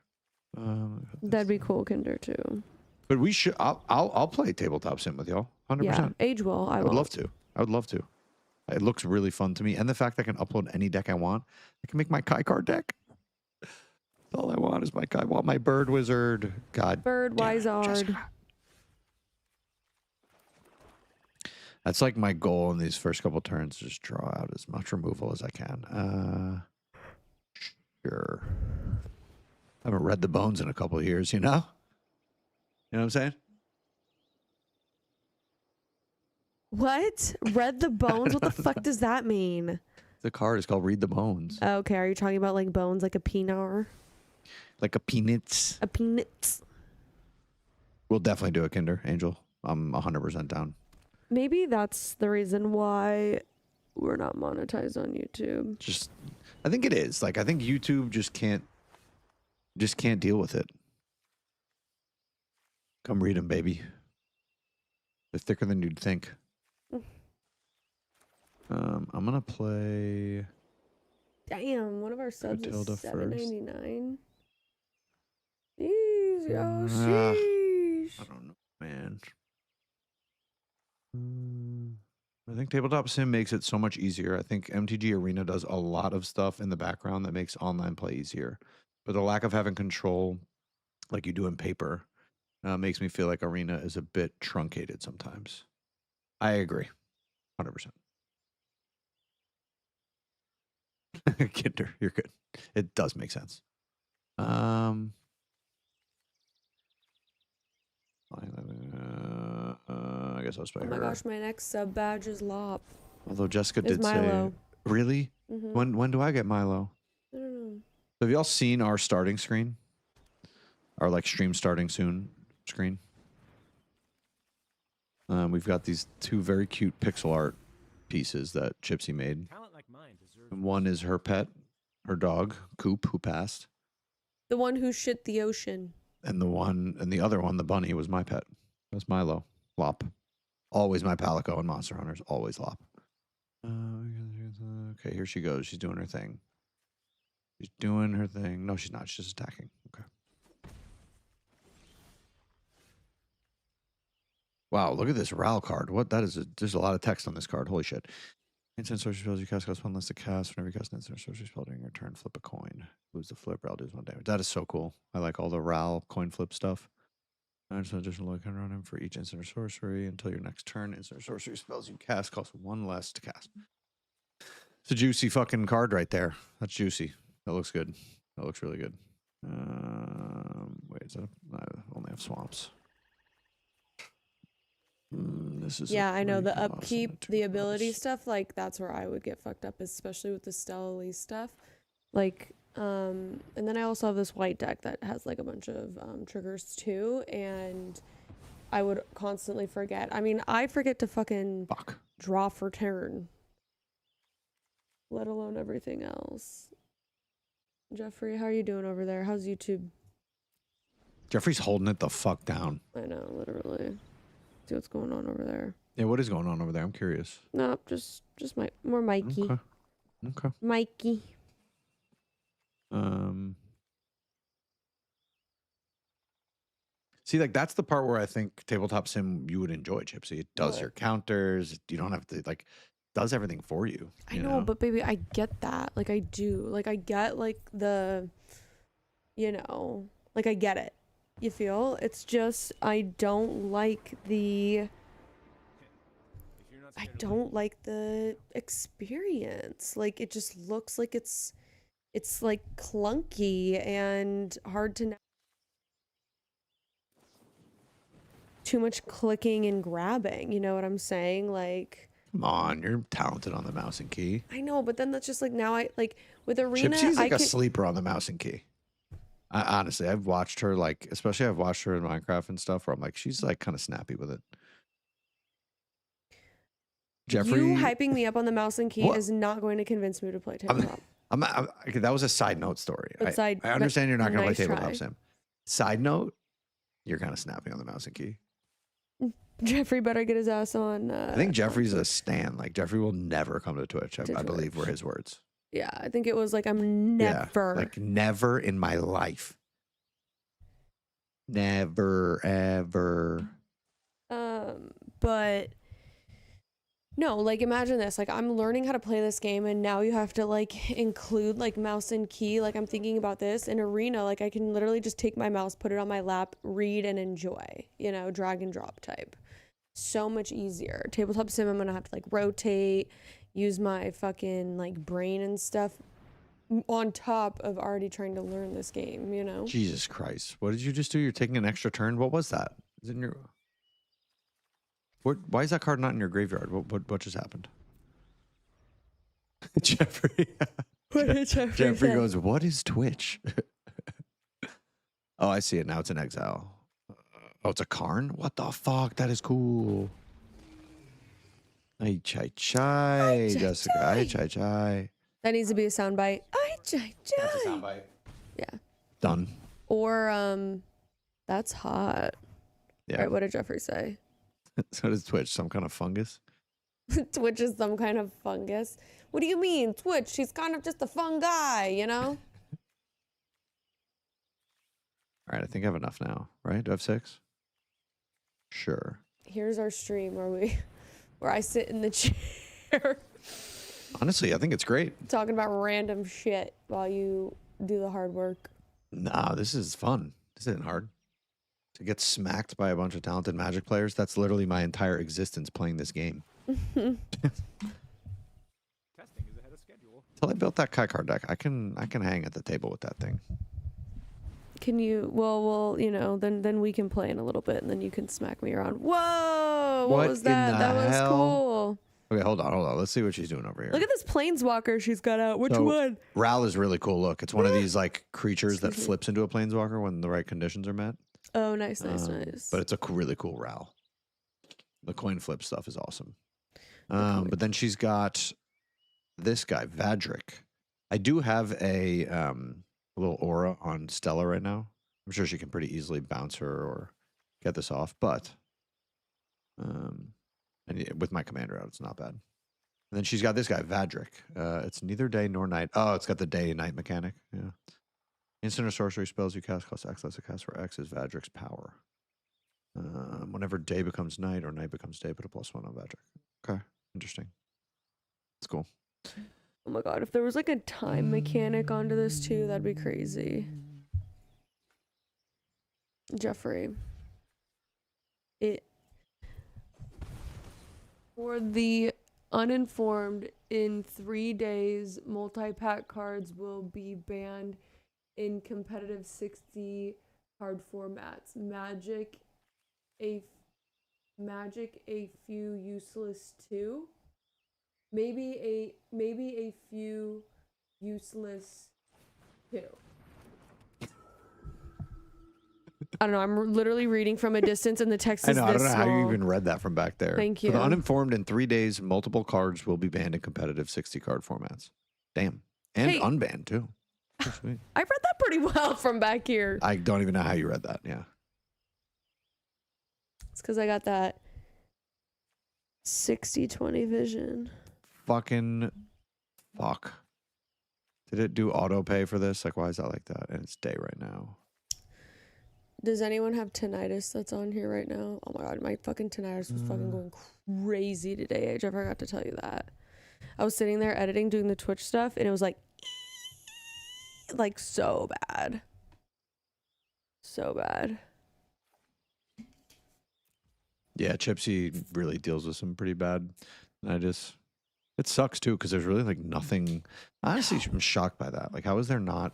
That'd be cool, Kinder too. But we should. I'll play tabletop sim with y'all. 100%. Yeah, Age will. I would love to. I would love to. It looks really fun to me, and the fact I can upload any deck I want. I can make my Kai card deck. All I want is my Kai. I want my Bird Wizard. God. Bird Wizard. That's like my goal in these first couple turns. Just draw out as much removal as I can. Sure. I haven't read the bones in a couple of years, you know? You know what I'm saying? What? Read the bones? What the fuck does that mean? The card is called Read the Bones. Okay, are you talking about like bones like a peanut? Like a peanuts. A peanuts. We'll definitely do it, Kinder, Angel. I'm 100% down. Maybe that's the reason why we're not monetized on YouTube. I think it is. Like, I think YouTube just can't deal with it. Come read them, baby. They're thicker than you'd think. I'm gonna play. Damn, one of our subs Matilda is $7.99. Jeez, yo, I sheesh. don't know, man. I think tabletop sim makes it so much easier. I think MTG Arena does a lot of stuff in the background that makes online play easier. But the lack of having control, like you do in paper, makes me feel like Arena is a bit truncated sometimes. I agree, 100%. Kinder, you're good. It does make sense. I guess I'll play her. Oh my gosh, my next sub badge is Lop. Although Jessica Is did Milo. say, really? Mhm. When do I get Milo? I don't know. Have y'all seen our starting screen? Our like stream starting soon screen? We've got these two very cute pixel art pieces that Chipsy made. And one is her pet, her dog, Coop, who passed. The one who shit the ocean. And the other one, the bunny, was my pet. It was Milo. Lop. Always my Palico and Monster Hunters. Always Lop. Okay, here she goes. She's doing her thing. She's doing her thing. No, she's not. She's just attacking. Okay. Wow, look at this RAL card. What that is? There's a lot of text on this card. Holy shit. Instant sorcery spells you cast one less to cast. Whenever you cast an instant sorcery spell during your turn, flip a coin. Lose the flip, RAL deals 1 damage. That is so cool. I like all the RAL coin flip stuff. Just an additional look on him for each instant or sorcery until your next turn. Instant or sorcery spells you cast cost 1 less to cast. It's a juicy fucking card right there. That's juicy. That looks good. That looks really good. Wait, is that I only have swamps. This is Yeah, I know the upkeep, the ability stuff, like that's where I would get fucked up, especially with the Stella Elise stuff. Like, and then I also have this white deck that has like a bunch of triggers too, and I would constantly forget. I mean, I forget to fucking draw for turn, let alone everything else. Jeffrey, how are you doing over there? How's YouTube? Jeffrey's holding it the fuck down. I know, literally. See what's going on over there. Yeah, what is going on over there? I'm curious. No, just more Mikey. Okay. Okay. Mikey. See, like that's the part where I think tabletop sim you would enjoy, Gypsy. It does your counters. You don't have to like does everything for you. I know, but baby, I get that. Like I do. Like I get like the, you know, like I get it. You feel? It's just I don't like the experience. Like it just looks like it's like clunky and hard to too much clicking and grabbing, you know what I'm saying? Like Come on, you're talented on the mouse and key. I know, but then that's just like now I like with Arena Gypsy's like I a sleeper on the mouse and key. Honestly, I've watched her like, especially I've watched her in Minecraft and stuff where I'm like, she's like kind of snappy with it. Jeffrey, you hyping me up on the mouse and key is not going to convince me to play tabletop. Okay, that was a side note story. I But understand you're not going to nice play tabletop try. sim. Side note, you're kind of snappy on the mouse and key. Jeffrey better get his ass on. I think Jeffrey's a stan. Like Jeffrey will never come to Twitch. I believe were his words. Yeah, I think it was like I'm never. Yeah, like never in my life. Never ever. But no, like imagine this. Like I'm learning how to play this game and now you have to like include like mouse and key. Like I'm thinking about this in Arena. Like I can literally just take my mouse, put it on my lap, read and enjoy, you know, drag and drop type. So much easier. Tabletop sim, I'm gonna have to like rotate, use my fucking like brain and stuff on top of already trying to learn this game, you know? Jesus Christ. What did you just do? You're taking an extra turn? What was that? Is it in your... Why is that card not in your graveyard? What just happened? Jeffrey. What did Jeffrey goes, what is Twitch? Oh, I see it now. It's in exile. Oh, it's a Karn? What the fuck? That is cool. Ay, chai, chai. Jessica, ay, chai, chai. That needs to be a soundbite. Ay, chai, chai. That's a soundbite. Yeah. Done. Or, that's hot. Yeah. All right, what did Jeffrey say? So does Twitch, some kind of fungus? Twitch is some kind of fungus. What do you mean, Twitch? She's kind of just a fun guy, you know? All right, I think I have enough now, right? Do I have 6? Sure. Here's our stream where I sit in the chair Honestly, I think it's great. talking about random shit while you do the hard work. Nah, this is fun. This isn't hard. To get smacked by a bunch of talented Magic players, that's literally my entire existence playing this game. Testing is ahead of schedule. Until I built that Kai card deck, I can hang at the table with that thing. Can you? Well, you know, then we can play in a little bit, and then you can smack me around. Whoa! What was that? in the That was hell? cool. Okay, hold on. Let's see what she's doing over here. Look at this planeswalker she's got out. Which So, one? Ral is really cool. Look, it's one of these like creatures that flips into a planeswalker when the right conditions are met. Oh, nice. But it's a really cool Ral. The coin flip stuff is awesome. But then she's got this guy, Vadric. I do have a little aura on Stella right now. I'm sure she can pretty easily bounce her or get this off, but with my commander out, it's not bad. And then she's got this guy, Vadric. It's neither day nor night. Oh, it's got the day and night mechanic. Yeah. Instant or sorcery spells you cast cost X less a cast for X is Vadric's power. Whenever day becomes night or night becomes day, put a +1 on Vadric. Okay, interesting. That's cool. Oh my god, if there was like a time mechanic onto this too, that'd be crazy. Jeffrey. For the uninformed, in 3 days, multi-pack cards will be banned in competitive 60 card formats. Magic, a few useless too. Maybe a few useless too. I don't know. I'm literally reading from a distance, and the text is I know. I don't know this how you small. even read that from back there. Thank For you. the uninformed, in 3 days, multiple cards will be banned in competitive 60 card formats. Damn. And Hey. unbanned too. Oh, sweet. I read that pretty well from back here. I don't even know how you read that. Yeah. It's because I got that 60-20 vision. Fucking Fuck. Did it do auto pay for this? Like, why is that like that? And it's day right now. Does anyone have tinnitus that's on here right now? Oh my god, my fucking tinnitus was fucking going crazy today, Age. I forgot to tell you that. I was sitting there editing, doing the Twitch stuff, and it was like so bad. So bad. Yeah, Chipsy really deals with some pretty bad tinnitus. It sucks too, because there's really like nothing. Honestly, I'm shocked by that. Like, how is there not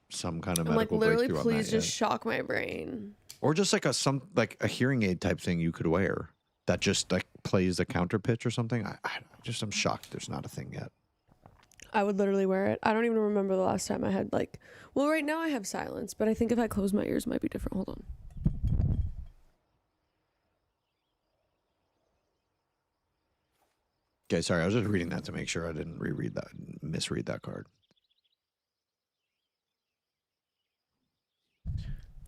some kind of I'm like, medical literally, breakthrough on please that just shock my brain. or just like a hearing aid type thing you could wear that just like plays the counter pitch or something. I'm shocked there's not a thing yet. I would literally wear it. I don't even remember the last time I had well, right now I have silence, but I think if I close my ears, it might be different. Hold on. Okay, sorry, I was just reading that to make sure I didn't misread that card.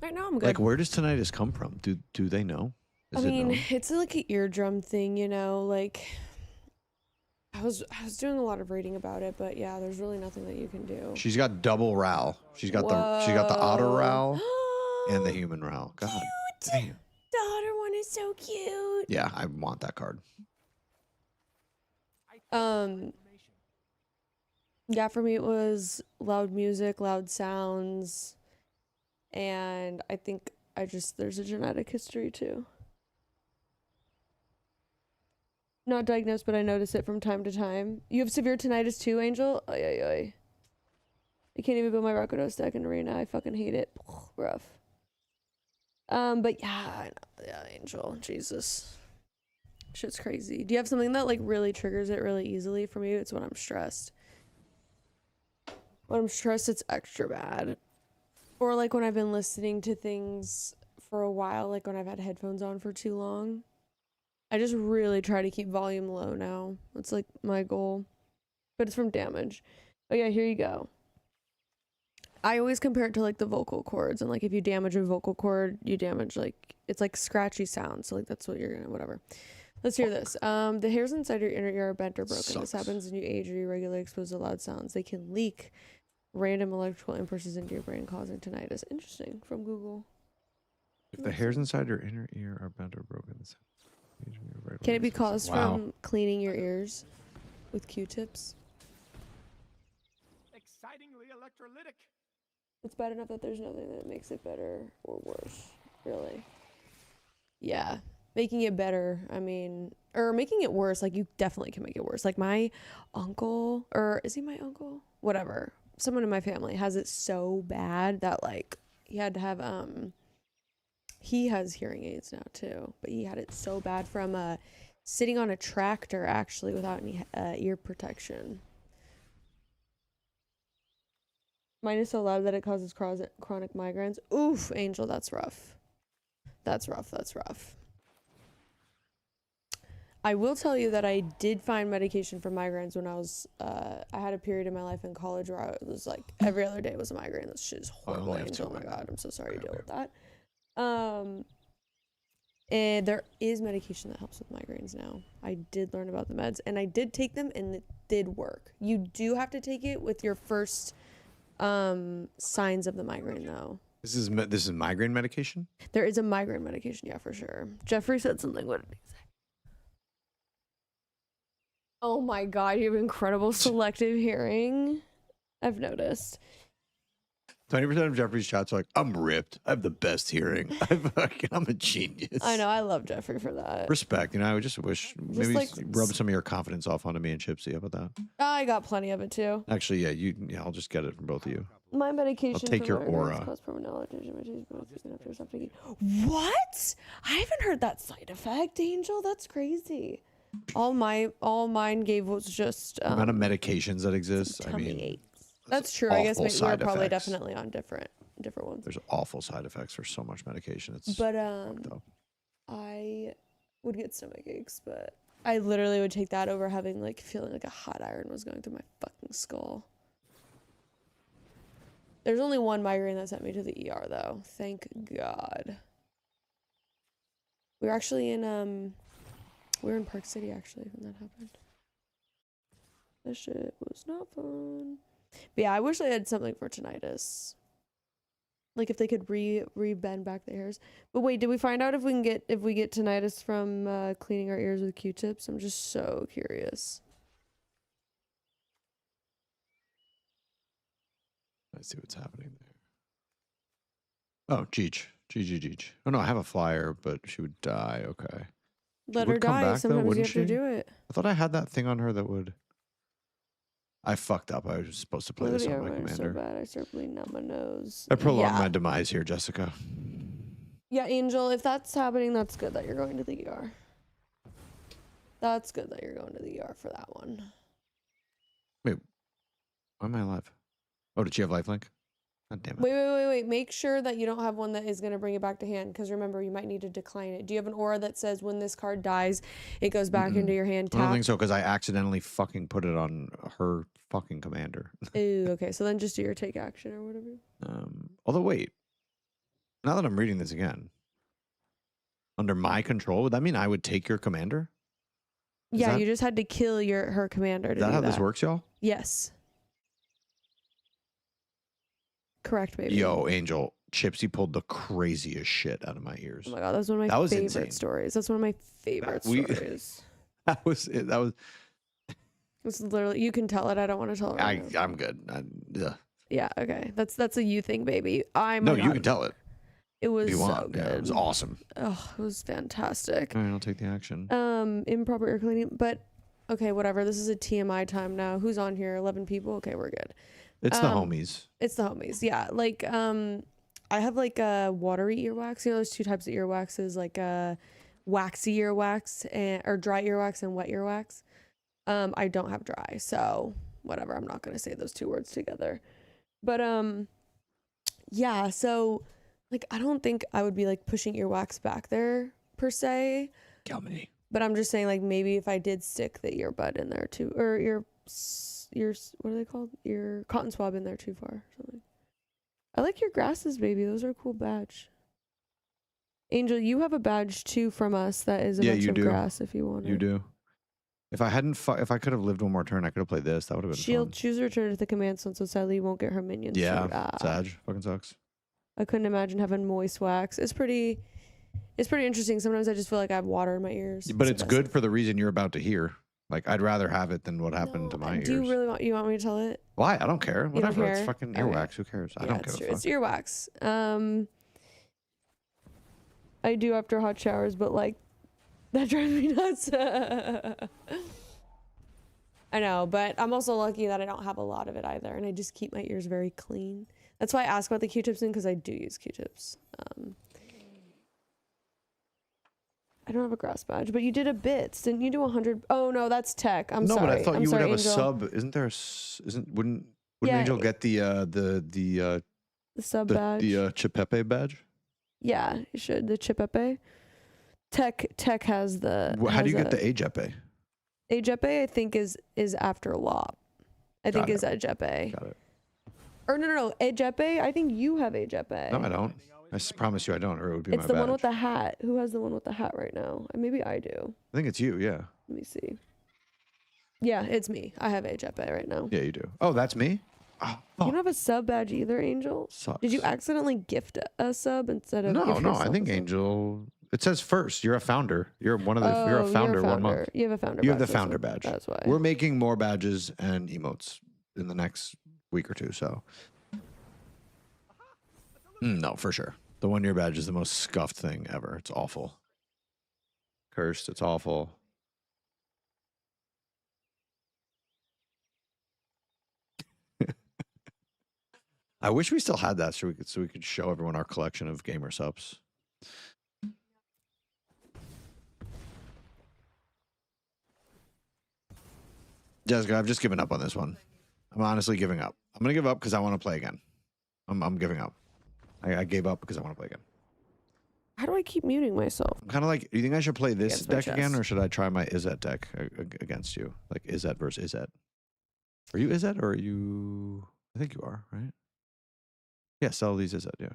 Right now I'm good. Like, where does tinnitus come from? Do they know? I mean, it's like an eardrum thing, you know, like I was doing a lot of reading about it, but yeah, there's really nothing that you can do. She's got double RAL. She's got the otter RAL and the human RAL. God damn. The otter one is so cute. Yeah, I want that card. Yeah, for me it was loud music, loud sounds, and I think there's a genetic history too. Not diagnosed, but I notice it from time to time. You have severe tinnitus too, Angel? Ay, ay, ay. I can't even build my Rakudo stack in Arena. I fucking hate it. Rough. But yeah, Angel. Jesus. Shit's crazy. Do you have something that like really triggers it really easily? For me, it's when I'm stressed. When I'm stressed, it's extra bad. Or like when I've been listening to things for a while, like when I've had headphones on for too long. I just really try to keep volume low now. That's like my goal. But it's from damage. Oh yeah, here you go. I always compare it to like the vocal cords, and like if you damage a vocal cord, you damage like it's like scratchy sound. So like that's what you're gonna whatever. Let's hear this. The hairs inside your inner ear are bent or broken. Sucks. This happens when you age or you regularly expose to loud sounds. They can leak random electrical impulses into your brain, causing tinnitus. Interesting. From Google. If the hairs inside your inner ear are bent or broken, Can it be caused from cleaning your ears with Q-tips? Excitingly electrolytic. It's bad enough that there's nothing that makes it better or worse, really. Yeah, making it better, I mean, or making it worse, like you definitely can make it worse. Like my uncle, or is he my uncle? Whatever. Someone in my family has it so bad that like he had to have, he has hearing aids now too, but he had it so bad from sitting on a tractor actually without any ear protection. Mine is so loud that it causes chronic migraines. Oof, Angel, that's rough. That's rough. That's rough. I will tell you that I did find medication for migraines when I was, I had a period in my life in college where I was like, every other day was a migraine. This shit is horrible, Angel. Oh my God, I'm so sorry you deal with that. And there is medication that helps with migraines now. I did learn about the meds, and I did take them, and it did work. You do have to take it with your first signs of the migraine, though. This is migraine medication? There is a migraine medication, yeah, for sure. Jeffrey said something. What did he say? Oh my God, you have incredible selective hearing. I've noticed. 20% of Jeffrey's chats are like, I'm ripped. I have the best hearing. I'm a genius. I know. I love Jeffrey for that. Respect. You know, I would just wish maybe like, rub some of your confidence off onto me and Chipsy. How about that? I got plenty of it too. Actually, yeah, I'll just get it from both of you. My medication. I'll take your aura. What? I haven't heard that side effect, Angel. That's crazy. All mine gave was just The amount of medications that exist. I mean, aches. That's true. I guess we're probably effects. definitely on different ones. There's awful side effects for so much medication. It's But I would get stomach aches, but I literally would take that over having like feeling like a hot iron was going through my fucking skull. There's only one migraine that sent me to the ER though. Thank God. We were actually in we were in Park City actually when that happened. That shit was not fun. But yeah, I wish they had something for tinnitus. Like if they could re-bend back the hairs. But wait, did we find out if we get tinnitus from cleaning our ears with Q-tips? I'm just so curious. Let's see what's happening there. Oh, Cheech. Oh no, I have a flyer, but she would die. Okay. Let her die. Sometimes you have to do it. I thought I had that thing on her that would. I fucked up. I was supposed to play this on my commander. So bad. I start bleeding out my nose. I prolonged my demise here, Jessica. Yeah, Angel, if that's happening, that's good that you're going to the ER. That's good that you're going to the ER for that one. Wait, why am I alive? Oh, did she have lifelink? God damn it. Wait. Make sure that you don't have one that is going to bring it back to hand, because remember, you might need to decline it. Do you have an aura that says when this card dies, it goes back into your hand tapped? I don't think so, because I accidentally fucking put it on her fucking commander. Ooh, okay. So then just do your take action or whatever. Although, wait. Now that I'm reading this again, under my control, would that mean I would take your commander? Yeah, you just had to kill her commander to do that. Is that how this works, y'all? Yes. Correct, baby. Yo, Angel, Chipsy pulled the craziest shit out of my ears. Oh my god, that was one of my favorite stories. That's one of my favorite stories. That was it. That was. It's literally, you can tell it. I don't want to tell it. Right I'm good. Yeah. Okay. That's a you thing, baby. No, you can tell it. It was so good. Yeah, it was awesome. Oh, it was fantastic. All right, I'll take the action. Improper ear cleaning, but okay, whatever. This is a TMI time now. Who's on here? 11 people. Okay, we're good. It's the homies. It's the homies. Yeah. Like, I have like a watery earwax. You know, there's two types of earwaxes, like waxy earwax or dry earwax and wet earwax. I don't have dry, so whatever. I'm not gonna say those two words together. But yeah. So like, I don't think I would be like pushing earwax back there per se. Kill me. But I'm just saying, like, maybe if I did stick the earbud in there too, or your what are they called? Your cotton swab in there too far or something. I like your grasses, baby. Those are a cool badge. Angel, you have a badge too from us that is a bunch of grass if you want it. You do. If I hadn't, if I could have lived one more turn, I could have played this. That would have been Shield, fun. choose return to the command zone, so sadly you won't get her minions. Yeah, Sag. Fucking sucks. I couldn't imagine having moist wax. It's pretty interesting. Sometimes I just feel like I have water in my ears. But it's good for the reason you're about to hear. Like, I'd rather have it than what happened to my ears. Do you really want me to tell it? Why? I don't care. You don't Whatever. care? It's fucking earwax. Who cares? I don't give a fuck. It's earwax. I do after hot showers, but like that drives me nuts. I know, but I'm also lucky that I don't have a lot of it either, and I just keep my ears very clean. That's why I ask about the Q-tips in, because I do use Q-tips. I don't have a grass badge, but you did a bits. Didn't you do 100? Oh no, that's tech. I'm sorry. No, but I thought you would have Angel. a sub. Isn't there? Wouldn't Angel get the sub badge? The Chipepe badge? Yeah, you should. The Chipepe. Tech has the. How do you get the Ajepe? Ajepe, I think is after LOP. I think is Ajepe. Got it. Or no. Ajepe. I think you have Ajepe. No, I don't. I promise you I don't, or it would be my badge. It's the one with the hat. Who has the one with the hat right now? Maybe I do. I think it's you, yeah. Let me see. Yeah, it's me. I have Ajepe right now. Yeah, you do. Oh, that's me? Oh, you don't have a sub badge either, Angel? Sucks. Did you accidentally gift a sub instead of No, I think Angel... It says first. You're a founder. You're one of the... you're a founder 1 month. You have a founder badge. You have the founder badge. That's why. We're making more badges and emotes in the next week or two, so... No, for sure. The 1 year badge is the most scuffed thing ever. It's awful. Cursed. It's awful. I wish we still had that so we could show everyone our collection of gamer subs. Jessica, I've just given up on this one. I'm honestly giving up. I'm gonna give up because I want to play again. I'm giving up. I gave up because I want to play again. How do I keep muting myself? I'm kind of like, do you think I should play this deck again, or should I try my Izzet deck against you? Like Izzet versus Izzet. Are you Izzet, or are you... I think you are, right? Yeah, Elise Izzet, yeah.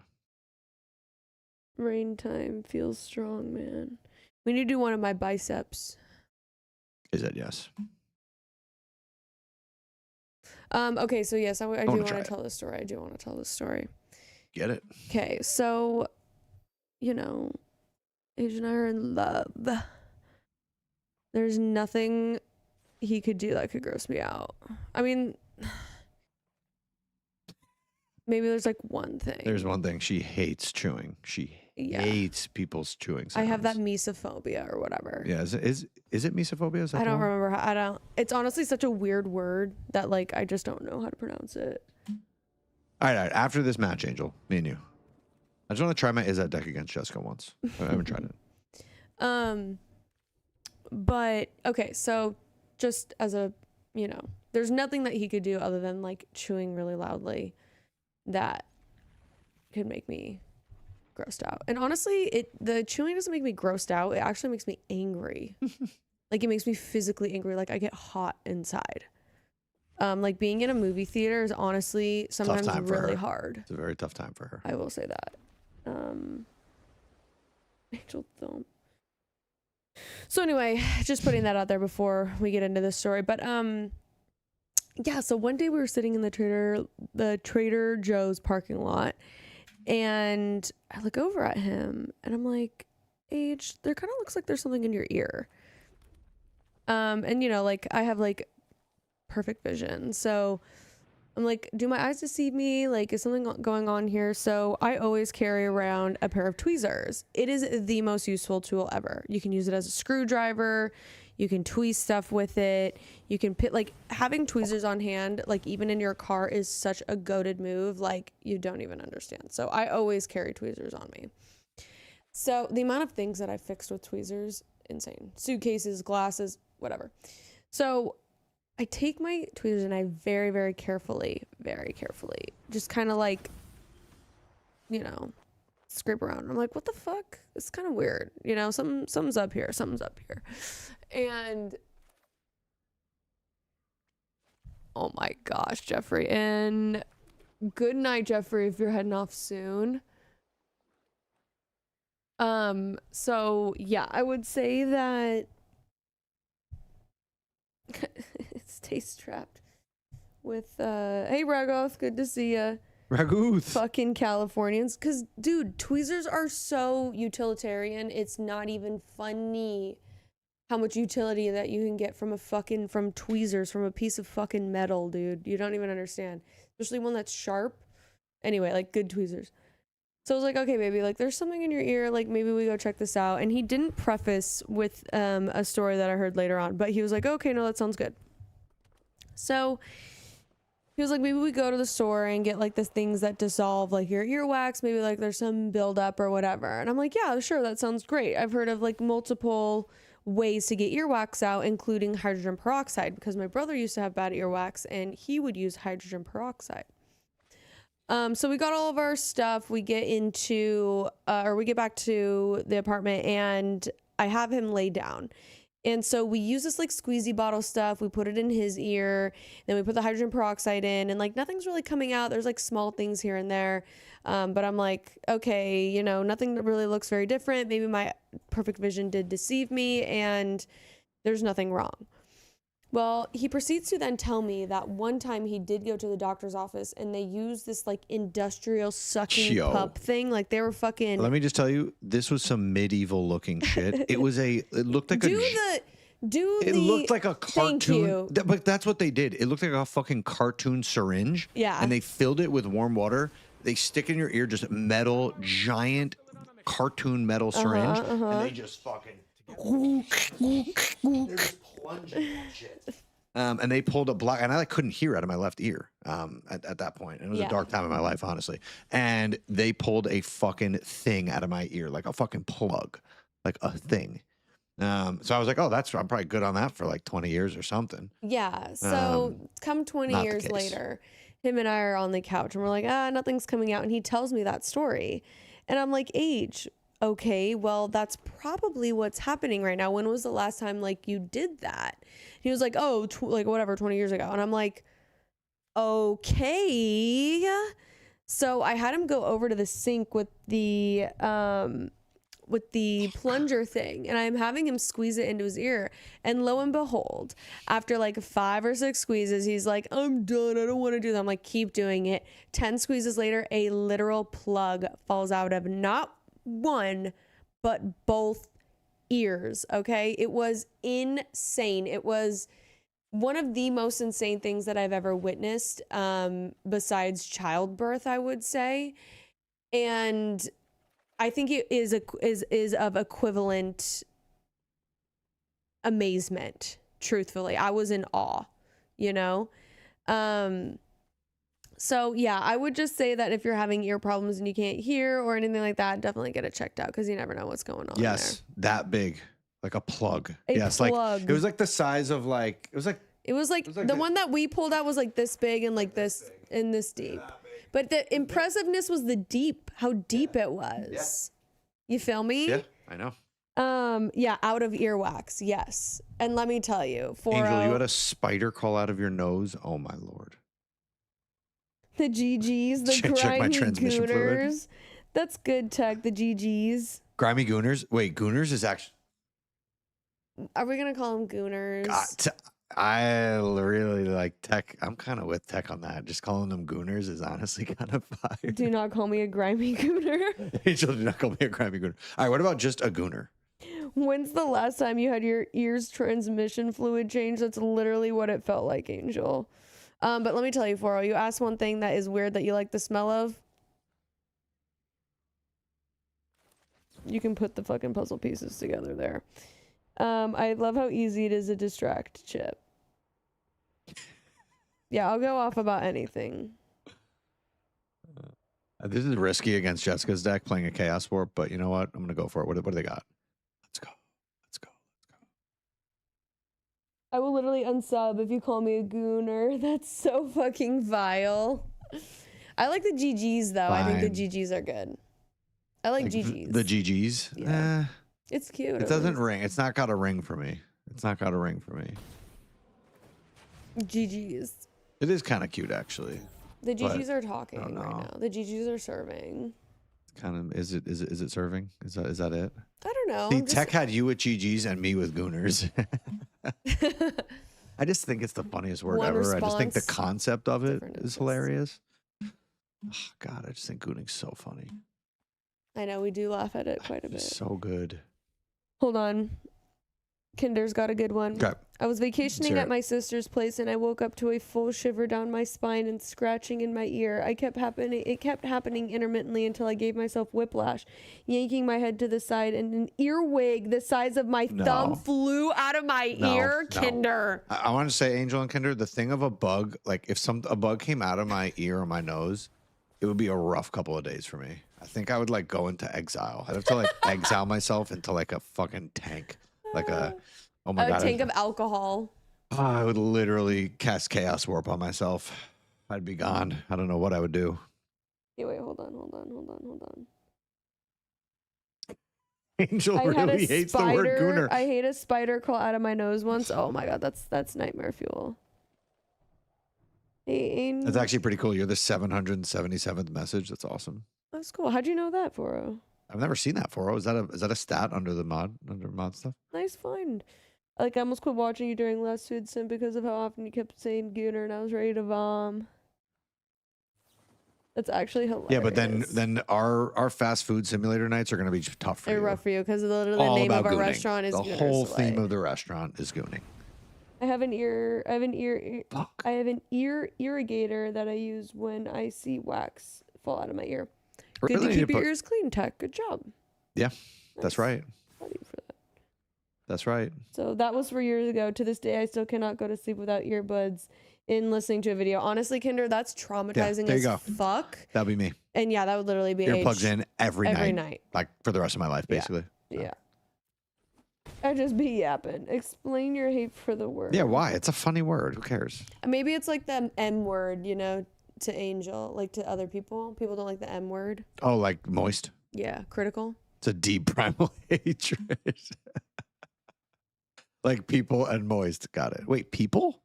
Rain time feels strong, man. We need to do one of my biceps. Izzet, yes. Okay, so yes, I do wanna want try to it. tell this story. I do want to tell this story. Get it? Okay, so, you know, Age and I are in love. There's nothing he could do that could gross me out. I mean, maybe there's like one thing. There's one thing. She hates chewing. She hates people's chewing sounds. I have that mesophobia or whatever. Yeah, is it mesophobia? Is that I the don't one? remember how, it's honestly such a weird word that like I just don't know how to pronounce it. All right. After this match, Angel, me and you. I just want to try my Izzet deck against Jessica once. I haven't tried it. But okay, so just as a, you know, there's nothing that he could do other than like chewing really loudly that could make me grossed out. And honestly, the chewing doesn't make me grossed out. It actually makes me angry. Like it makes me physically angry. Like I get hot inside. Like being in a movie theater is honestly sometimes really hard. It's a very tough time for her. I will say that. Angel Film. So anyway, just putting that out there before we get into this story. But yeah, so one day we were sitting in the Trader Joe's parking lot, and I look over at him and I'm like, Age, there kind of looks like there's something in your ear. And you know, like I have like perfect vision. So I'm like, do my eyes deceive me? Like, is something going on here? So I always carry around a pair of tweezers. It is the most useful tool ever. You can use it as a screwdriver. You can tweeze stuff with it. You can like having tweezers on hand, like even in your car, is such a goated move. Like you don't even understand. So I always carry tweezers on me. So the amount of things that I fixed with tweezers, insane. Suitcases, glasses, whatever. So I take my tweezers and I very, very carefully, just kind of like, you know, scrape around. I'm like, what the fuck? It's kind of weird. You know, something's up here. And oh my gosh, Jeffrey. And good night, Jeffrey, if you're heading off soon. So yeah, I would say that it's taste trapped with hey Ragoth, good to see ya. Ragoth. Fucking Californians, cuz dude, tweezers are so utilitarian. It's not even funny how much utility that you can get from tweezers, from a piece of fucking metal, dude. You don't even understand, especially one that's sharp. Anyway, like good tweezers. So I was like, okay, baby, like there's something in your ear, like maybe we go check this out. And he didn't preface with a story that I heard later on, but he was like, okay, no, that sounds good. So he was like, maybe we go to the store and get like the things that dissolve like your earwax, maybe like there's some buildup or whatever. And I'm like, yeah, sure, that sounds great. I've heard of like multiple ways to get earwax out, including hydrogen peroxide, because my brother used to have bad earwax and he would use hydrogen peroxide. So we got all of our stuff. We get back to the apartment and I have him lay down. And so we use this like squeezy bottle stuff. We put it in his ear, then we put the hydrogen peroxide in, and like nothing's really coming out. There's like small things here and there. But I'm like, okay, you know, nothing really looks very different. Maybe my perfect vision did deceive me and there's nothing wrong. Well, he proceeds to then tell me that one time he did go to the doctor's office and they used this like industrial sucking pup thing. Like they were fucking. Let me just tell you, this was some medieval looking shit. It looked like it looked like a cartoon. Thank you. But that's what they did. It looked like a fucking cartoon syringe. Yeah. And they filled it with warm water. They stick in your ear just giant cartoon metal syringe. And they just fucking. They're just plunging that shit. And they pulled a block, and I couldn't hear out of my left ear at that point. And it was a dark time in my life, honestly. And they pulled a fucking thing out of my ear, like a fucking plug, like a thing. So I was like, oh, I'm probably good on that for like 20 years or something. Yeah. So come 20 years later, him and I are on the couch, and we're like, nothing's coming out. And he tells me that story. And I'm like, Age, okay, well, that's probably what's happening right now. When was the last time like you did that? He was like, oh, like whatever, 20 years ago. And I'm like, okay. So I had him go over to the sink with the plunger thing, and I'm having him squeeze it into his ear, and lo and behold, after like 5 or 6 squeezes, he's like, I'm done, I don't want to do that. I'm like, keep doing it. 10 squeezes later, a literal plug falls out of not one but both ears. Okay, it was insane. It was one of the most insane things that I've ever witnessed, besides childbirth, I would say. And I think it is of equivalent amazement. Truthfully, I was in awe, you know. So yeah, I would just say that if you're having ear problems and you can't hear or anything like that, definitely get it checked out because you never know what's going on. Yes, that big, like a plug. A yes, plug. like it was like the size of like it was like the one that we pulled out was like this big and like this and this deep. But the impressiveness was how deep it was. You feel me? Yeah, I know. Yeah, out of earwax, yes. And let me tell you, Angel, you had a spider crawl out of your nose. Oh my lord. The GGs, the Check my grimy transmission fluid. gooners. That's good tech, the GGs. Grimy gooners. Wait, gooners is actually. Are we gonna call them gooners? I really like tech. I'm kind of with tech on that. Just calling them gooners is honestly kind of fire. Do not call me a grimy gooner. Angel, do not call me a grimy gooner. All right, what about just a gooner? When's the last time you had your ears transmission fluid changed? That's literally what it felt like, Angel. But let me tell you, Foro, you asked one thing that is weird that you like the smell of. You can put the fucking puzzle pieces together there. I love how easy it is to distract Chip. Yeah, I'll go off about anything. This is risky against Jessica's deck, playing a Chaos Warp, but you know what? I'm going to go for it. What do they got? Let's go. Let's go. I will literally unsub if you call me a gooner. That's so fucking vile. I like the GGs, though. Fine. I think the GGs are good. I like GGs. The GGs? Yeah. It's cute. It doesn't ring. It's not got a ring for me. It's not got a ring for me. GGs. It is kind of cute, actually. The GGs are talking right now. The GGs are serving. It's kind of is it serving? Is that it? I don't know. See, Tech had you with GGs and me with gooners. I just think it's the funniest word One ever. I just think the response, concept of it different is hilarious. Oh, God, I just think gooning's so funny. I know we do laugh at it quite a bit. It's so good. Hold on. Kinder's got a good one. Okay. I was vacationing Sure. at my sister's place and I woke up to a full shiver down my spine and scratching in my ear. It kept happening intermittently until I gave myself whiplash, yanking my head to the side, and an earwig the size of my thumb flew out of my ear. No. Kinder. I want to say, Angel and Kinder, the thing of a bug, like if a bug came out of my ear or my nose, it would be a rough couple of days for me. I think I would like go into exile. I'd have to like exile myself into like a fucking tank. Like a, oh my God. A tank of alcohol. I would literally cast Chaos Warp on myself. I'd be gone. I don't know what I would do. Yeah, wait, hold on. Angel I had really a hates the word gooner. I hate a spider crawl out of my nose once. Oh my God, that's nightmare fuel. Hey, That's actually pretty cool. You're the 777th message. That's awesome. That's cool. How'd you know that, Foro? I've never seen that for. Is that a stat under mod stuff? Nice find. Like, I almost quit watching you during last Food Sim because of how often you kept saying gooner and I was ready to vom. That's actually hilarious. Yeah, but then our fast food simulator nights are going to be tough for They're you. rough for you because literally the All name of about our gooning. restaurant is the Gooner's whole Delight. theme of the restaurant is gooning. I have an ear irrigator that I use when I see wax fall out of my ear. Good Really to need to keep your put- ears clean, Tech. Good job. Yeah, that's right. Proud of you for that. That's right. So that was 4 years ago. To this day, I still cannot go to sleep without earbuds in listening to a video. Honestly, Kinder, that's traumatizing there you as go. fuck. That'd be me. And yeah, that would literally be Earplugs age- in every night. Like for the rest of my life, basically. Yeah. I'd just be yapping. Explain your hate for the word. Yeah, why? It's a funny word. Who cares? Maybe it's like the M word, you know, to Angel, like to other people. People don't like the M word. Oh, like moist? Yeah, critical. It's a deep primal hatred. Like people and moist. Got it. Wait, people?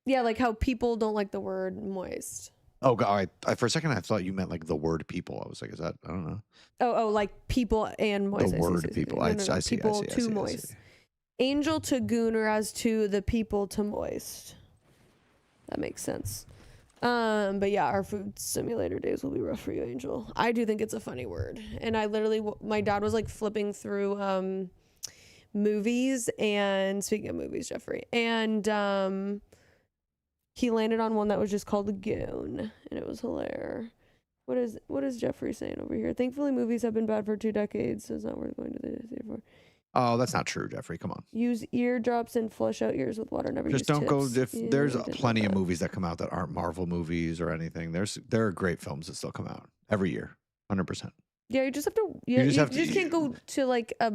Yeah, like how people don't like the word moist. Oh God! For a second I thought you meant like the word people. I was like, is that? I don't know. Oh, like people and moist. The word people. I see. People I to see. moist. Angel to Gooner as to the people to moist. That makes sense. But yeah, our food simulator days will be rough for you, Angel. I do think it's a funny word. And I literally, my dad was like flipping through movies, and speaking of movies, Jeffrey, and he landed on one that was just called Goon, and it was hilarious. What is Jeffrey saying over here? Thankfully, movies have been bad for 2 decades, so it's not worth going to the theater for. Oh, that's not true, Jeffrey. Come on. Use eardrops and flush out ears with water. Never Just use don't tips. go. If Yeah, there's I didn't know plenty of that. movies that come out that aren't Marvel movies or anything. There are great films that still come out every year, 100%. Yeah, you just have to. You just can't go to like a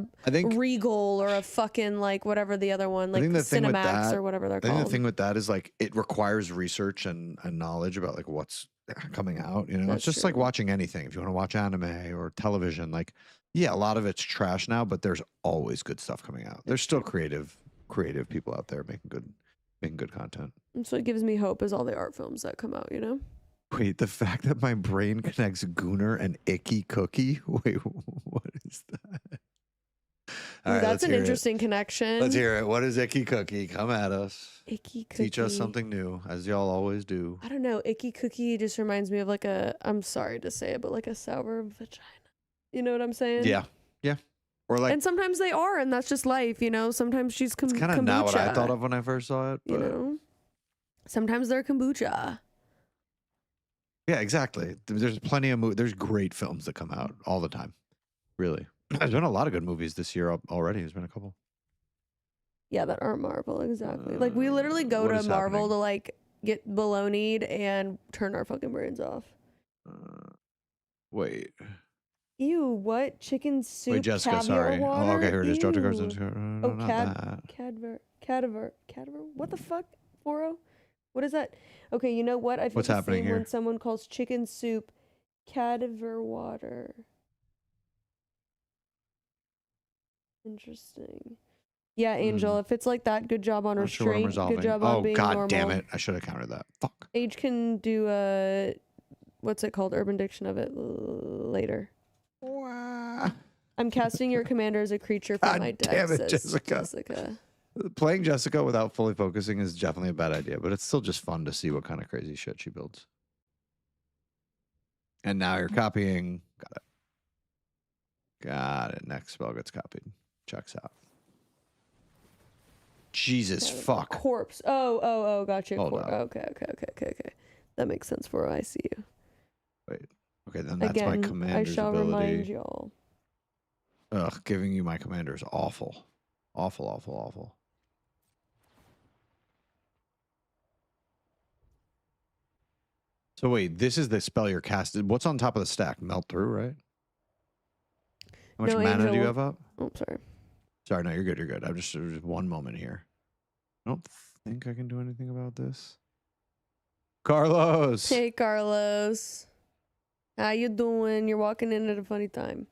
Regal or a fucking like whatever the other one, like Cinemax or whatever they're I think called. the thing with that is like it requires research and knowledge about like what's coming out. You know, That's it's just true. like watching anything. If you want to watch anime or television, like yeah, a lot of it's trash now, but there's always good stuff coming out. There's still creative people out there making good content. That's what gives me hope is all the art films that come out. You know. Wait, the fact that my brain connects Gooner and Icky Cookie? Wait, what is that? All Ooh, right, that's let's an hear interesting connection. Let's hear it. What is Icky Cookie? Come at us. Icky Cookie. Teach us something new, as y'all always do. I don't know. Icky Cookie just reminds me of like I'm sorry to say it, but like a sour vagina. You know what I'm saying? Yeah. Or like, and sometimes they are, and that's just life, you know. Sometimes she's it's kind of not what I thought of when I first saw it. But You know, sometimes they're kombucha. yeah, exactly. There's plenty of there's great films that come out all the time. Really, there's been a lot of good movies this year already. There's been a couple. Yeah, that aren't Marvel, exactly. Like we literally go what to is Marvel happening? to like get baloneyed and turn our fucking brains off. Wait, Ew, what? Chicken soup? wait, Jessica. caviar Sorry. Water? Oh, okay, here it is. Jessica. Ew. Oh, Cadaver. What the fuck? 40? What is that? Okay, you know what? I feel What's the happening same here? when someone calls chicken soup cadaver water. Interesting. Yeah, Angel, if it's like that, good job on Not sure what I'm restraint. resolving. Good job on Oh being God normal. damn it! I should have countered that. Fuck. Age can do a what's it called? Urban Diction of it later. I'm casting your commander as a creature from God my deck. damn it, says Jessica. Playing Jessica without fully focusing is definitely a bad idea, but it's still just fun to see what kind of crazy shit she builds. And now you're copying. Got it. Next spell gets copied. Checks out. Jesus fuck. Corpse. Oh, gotcha. Hold up. Okay. That makes sense for I see you. Wait. Okay, then that's Again, my commander's I shall ability. remind y'all. Ugh, giving you my commander is awful. Awful. So wait, this is the spell you're casting. What's on top of the stack? Melt through, right? How much No, mana do you Angel. have up? Oh, sorry. Sorry, no, you're good. I'm just one moment here. I don't think I can do anything about this. Carlos. Hey, Carlos. How you doing? You're walking in at a funny time.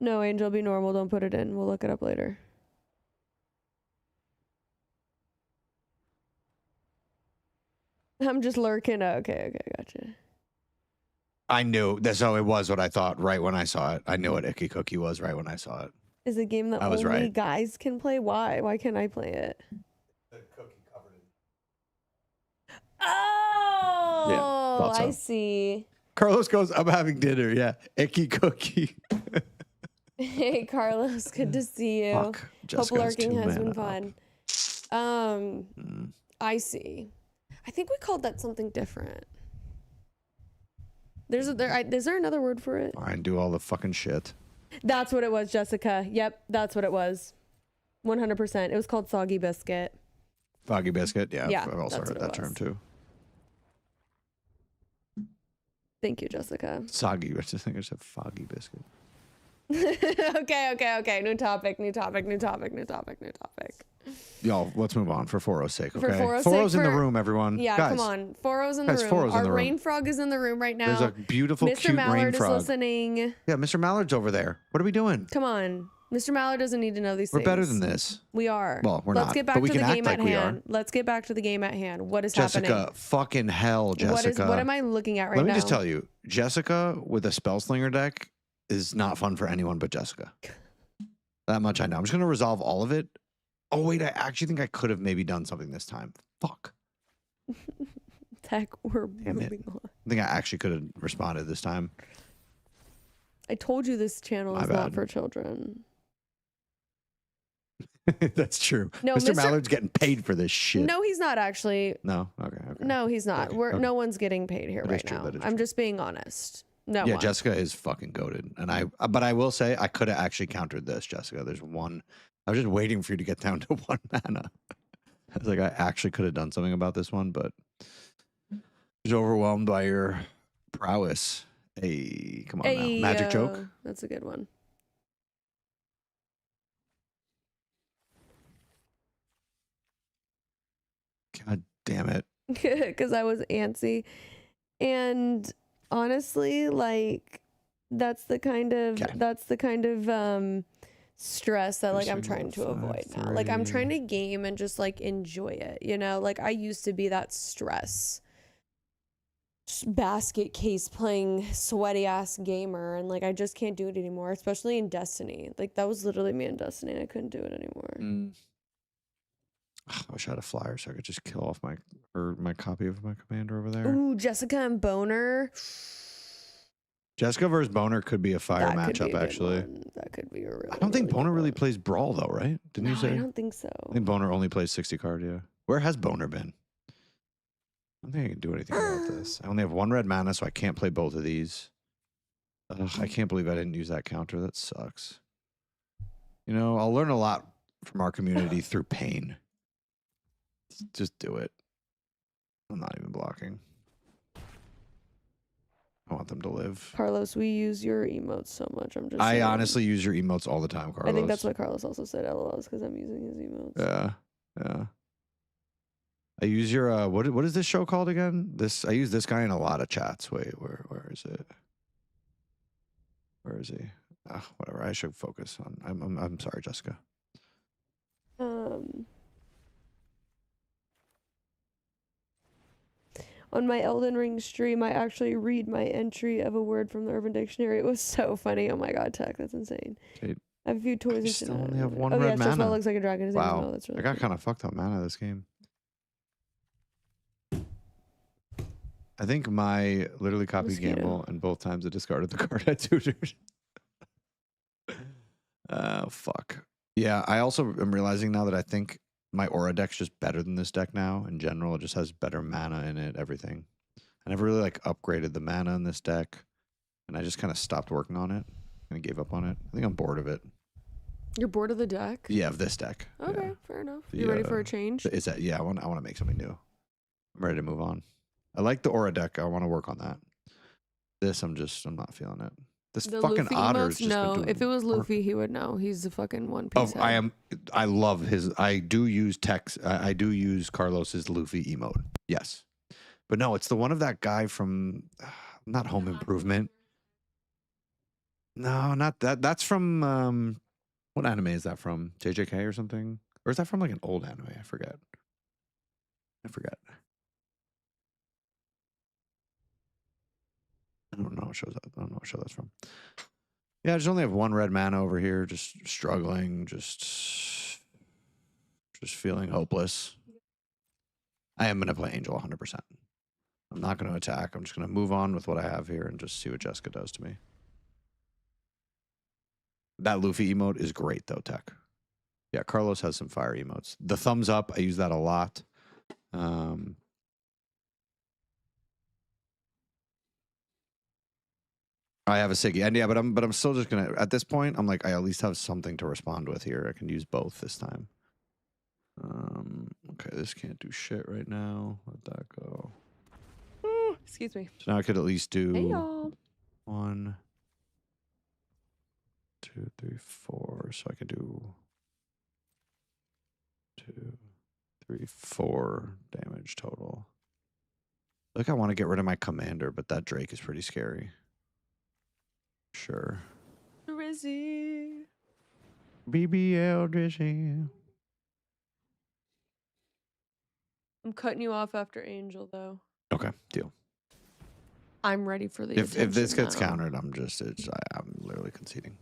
No, Angel, be normal. Don't put it in. We'll look it up later. I'm just lurking. Okay, gotcha. I knew that's how it was what I thought right when I saw it. I knew what Icky Cookie was right when I saw it. Is a game that I was only right. guys can play? Why? Why can't I play it? Oh, thought so. I see. Carlos goes, I'm having dinner. Yeah. Icky Cookie. Hey, Carlos, good to see you. Fuck. Hope Jessica has lurking 2 has been mana fun. I see. I think we called that something different. Is there another word for it? Fine, do all the fucking shit. That's what it was, Jessica. Yep, that's what it was. 100%. It was called Soggy Biscuit. Foggy biscuit. Yeah, Yeah, I've also that's heard what it that term was. too. Thank you, Jessica. Soggy. I just think I said foggy biscuit. Okay. New topic. Y'all, let's move on for 4-0's sake. For Okay. 4-0's 4-0's sake, in the for- room, everyone. Yeah, Guys, come on. 4-0's in the Guys, room. 4-0's in Our the room. rain frog is in the room right now. There's a beautiful, Mr. cute Mallard rain is frog. listening. Yeah, Mr. Mallard's over there. What are we doing? Come on. Mr. Mallard doesn't need to know these We're things. better than this. We are. Well, we're Let's not, get back but we to the can game act at like we are. hand. Let's get back to the game at hand. What is Jessica, happening? fucking hell, Jessica. What am I looking at right now? Let me just tell you, Jessica with a Spellslinger deck is not fun for anyone but Jessica. That much I know. I'm just going to resolve all of it. Oh, wait, I actually think I could have maybe done something this time. Fuck. Tech, we're Damn it. moving on. I think I actually could have responded this time. I told you this channel My is not bad. for children. That's true. No, Mr. Mr. Mallard's getting paid for this shit. No, he's not actually. No? Okay. No, he's not. Okay. No one's getting paid here That right is true, now. that is I'm just being honest. No Yeah, one. Jessica is fucking goated. And but I will say I could have actually countered this, Jessica. There's one. I was just waiting for you to get down to 1 mana. I was like, I actually could have done something about this one, but I was overwhelmed by your prowess. Hey, come on now. Magic joke. That's a good one. God damn it. Because I was antsy. And honestly, like that's the kind of stress that like I'm trying to avoid now. Like I'm trying to game and just like enjoy it, you know? Like I used to be that stress basket case playing sweaty ass gamer, and like I just can't do it anymore, especially in Destiny. Like that was literally me in Destiny and I couldn't do it anymore. I wish I had a flyer so I could just kill off my copy of my commander over there. Ooh, Jessica and Boner. Jessica versus Boner could be a fire That could be matchup, a good actually. one. That could be a really. I don't think Boner really plays Brawl, though, right? Didn't you say? I don't think so. I think Boner only plays 60 card, yeah. Where has Boner been? I don't think I can do anything about this. I only have 1 red mana, so I can't play both of these. Ugh, I can't believe I didn't use that counter. That sucks. You know, I'll learn a lot from our community through pain. Just do it. I'm not even blocking. I want them to live. Carlos, we use your emotes so much. I'm just. I saying. honestly use your emotes all the time, Carlos. I think that's what Carlos also said. LOLs because I'm using his emotes. Yeah. I use your what is this show called again? I use this guy in a lot of chats. Wait, where is it? Where is he? Whatever. I should focus on. I'm sorry, Jessica. On my Elden Ring stream, I actually read my entry of a word from the Urban Dictionary. It was so funny. Oh my god, Tech, that's insane. Okay. I have a few toys. I and still shit. only have 1 oh, red yeah, it's just mana. what looks like a dragon. His name is Wow. Mo. That's really I got cute. kind of fucked up mana this game. I think my literally copied Mosquito. Gamble, and both times I discarded the card I tutored. Oh, fuck. Yeah, I also am realizing now that I think my Aura deck's just better than this deck now. In general, it just has better mana in it, everything. I never really like upgraded the mana in this deck, and I just kind of stopped working on it and gave up on it. I think I'm bored of it. You're bored of the deck? Yeah, of this deck. Okay, Yeah. fair enough. The, You ready for a change? Is that I want to make something new. I'm ready to move on. I like the Aura deck. I want to work on that. This, I'm not feeling it. This The fucking Luffy Otter's emotes? just No, been doing if it was work. Luffy, he would know. He's the fucking One Piece. Oh, head. I love his. I do use text. I do use Carlos's Luffy emote. Yes, but no, it's the one of that guy from not Home Improvement. No, not that. That's from what anime is that from? JJK or something? Or is that from like an old anime? I forget. I don't know what shows that. I don't know what show that's from. Yeah, I just only have 1 red mana over here, just struggling, just feeling hopeless. I am going to play Angel 100%. I'm not going to attack. I'm just going to move on with what I have here and just see what Jessica does to me. That Luffy emote is great, though, Tech. Yeah, Carlos has some fire emotes. The thumbs up, I use that a lot. I have a Siggy, and yeah, but I'm still just gonna. At this point, I'm like, I at least have something to respond with here. I can use both this time. Okay, this can't do shit right now. Let that go. Excuse me. So now I could at least do Hey, y'all. 1, 2, 3, 4. So I could do 2, 3, 4 damage total. Look, I want to get rid of my commander, but that Drake is pretty scary. Sure. Rizzy. BBL dressing. I'm cutting you off after Angel, though. Okay, deal. I'm ready for the If this attention gets now. countered, I'm literally conceding.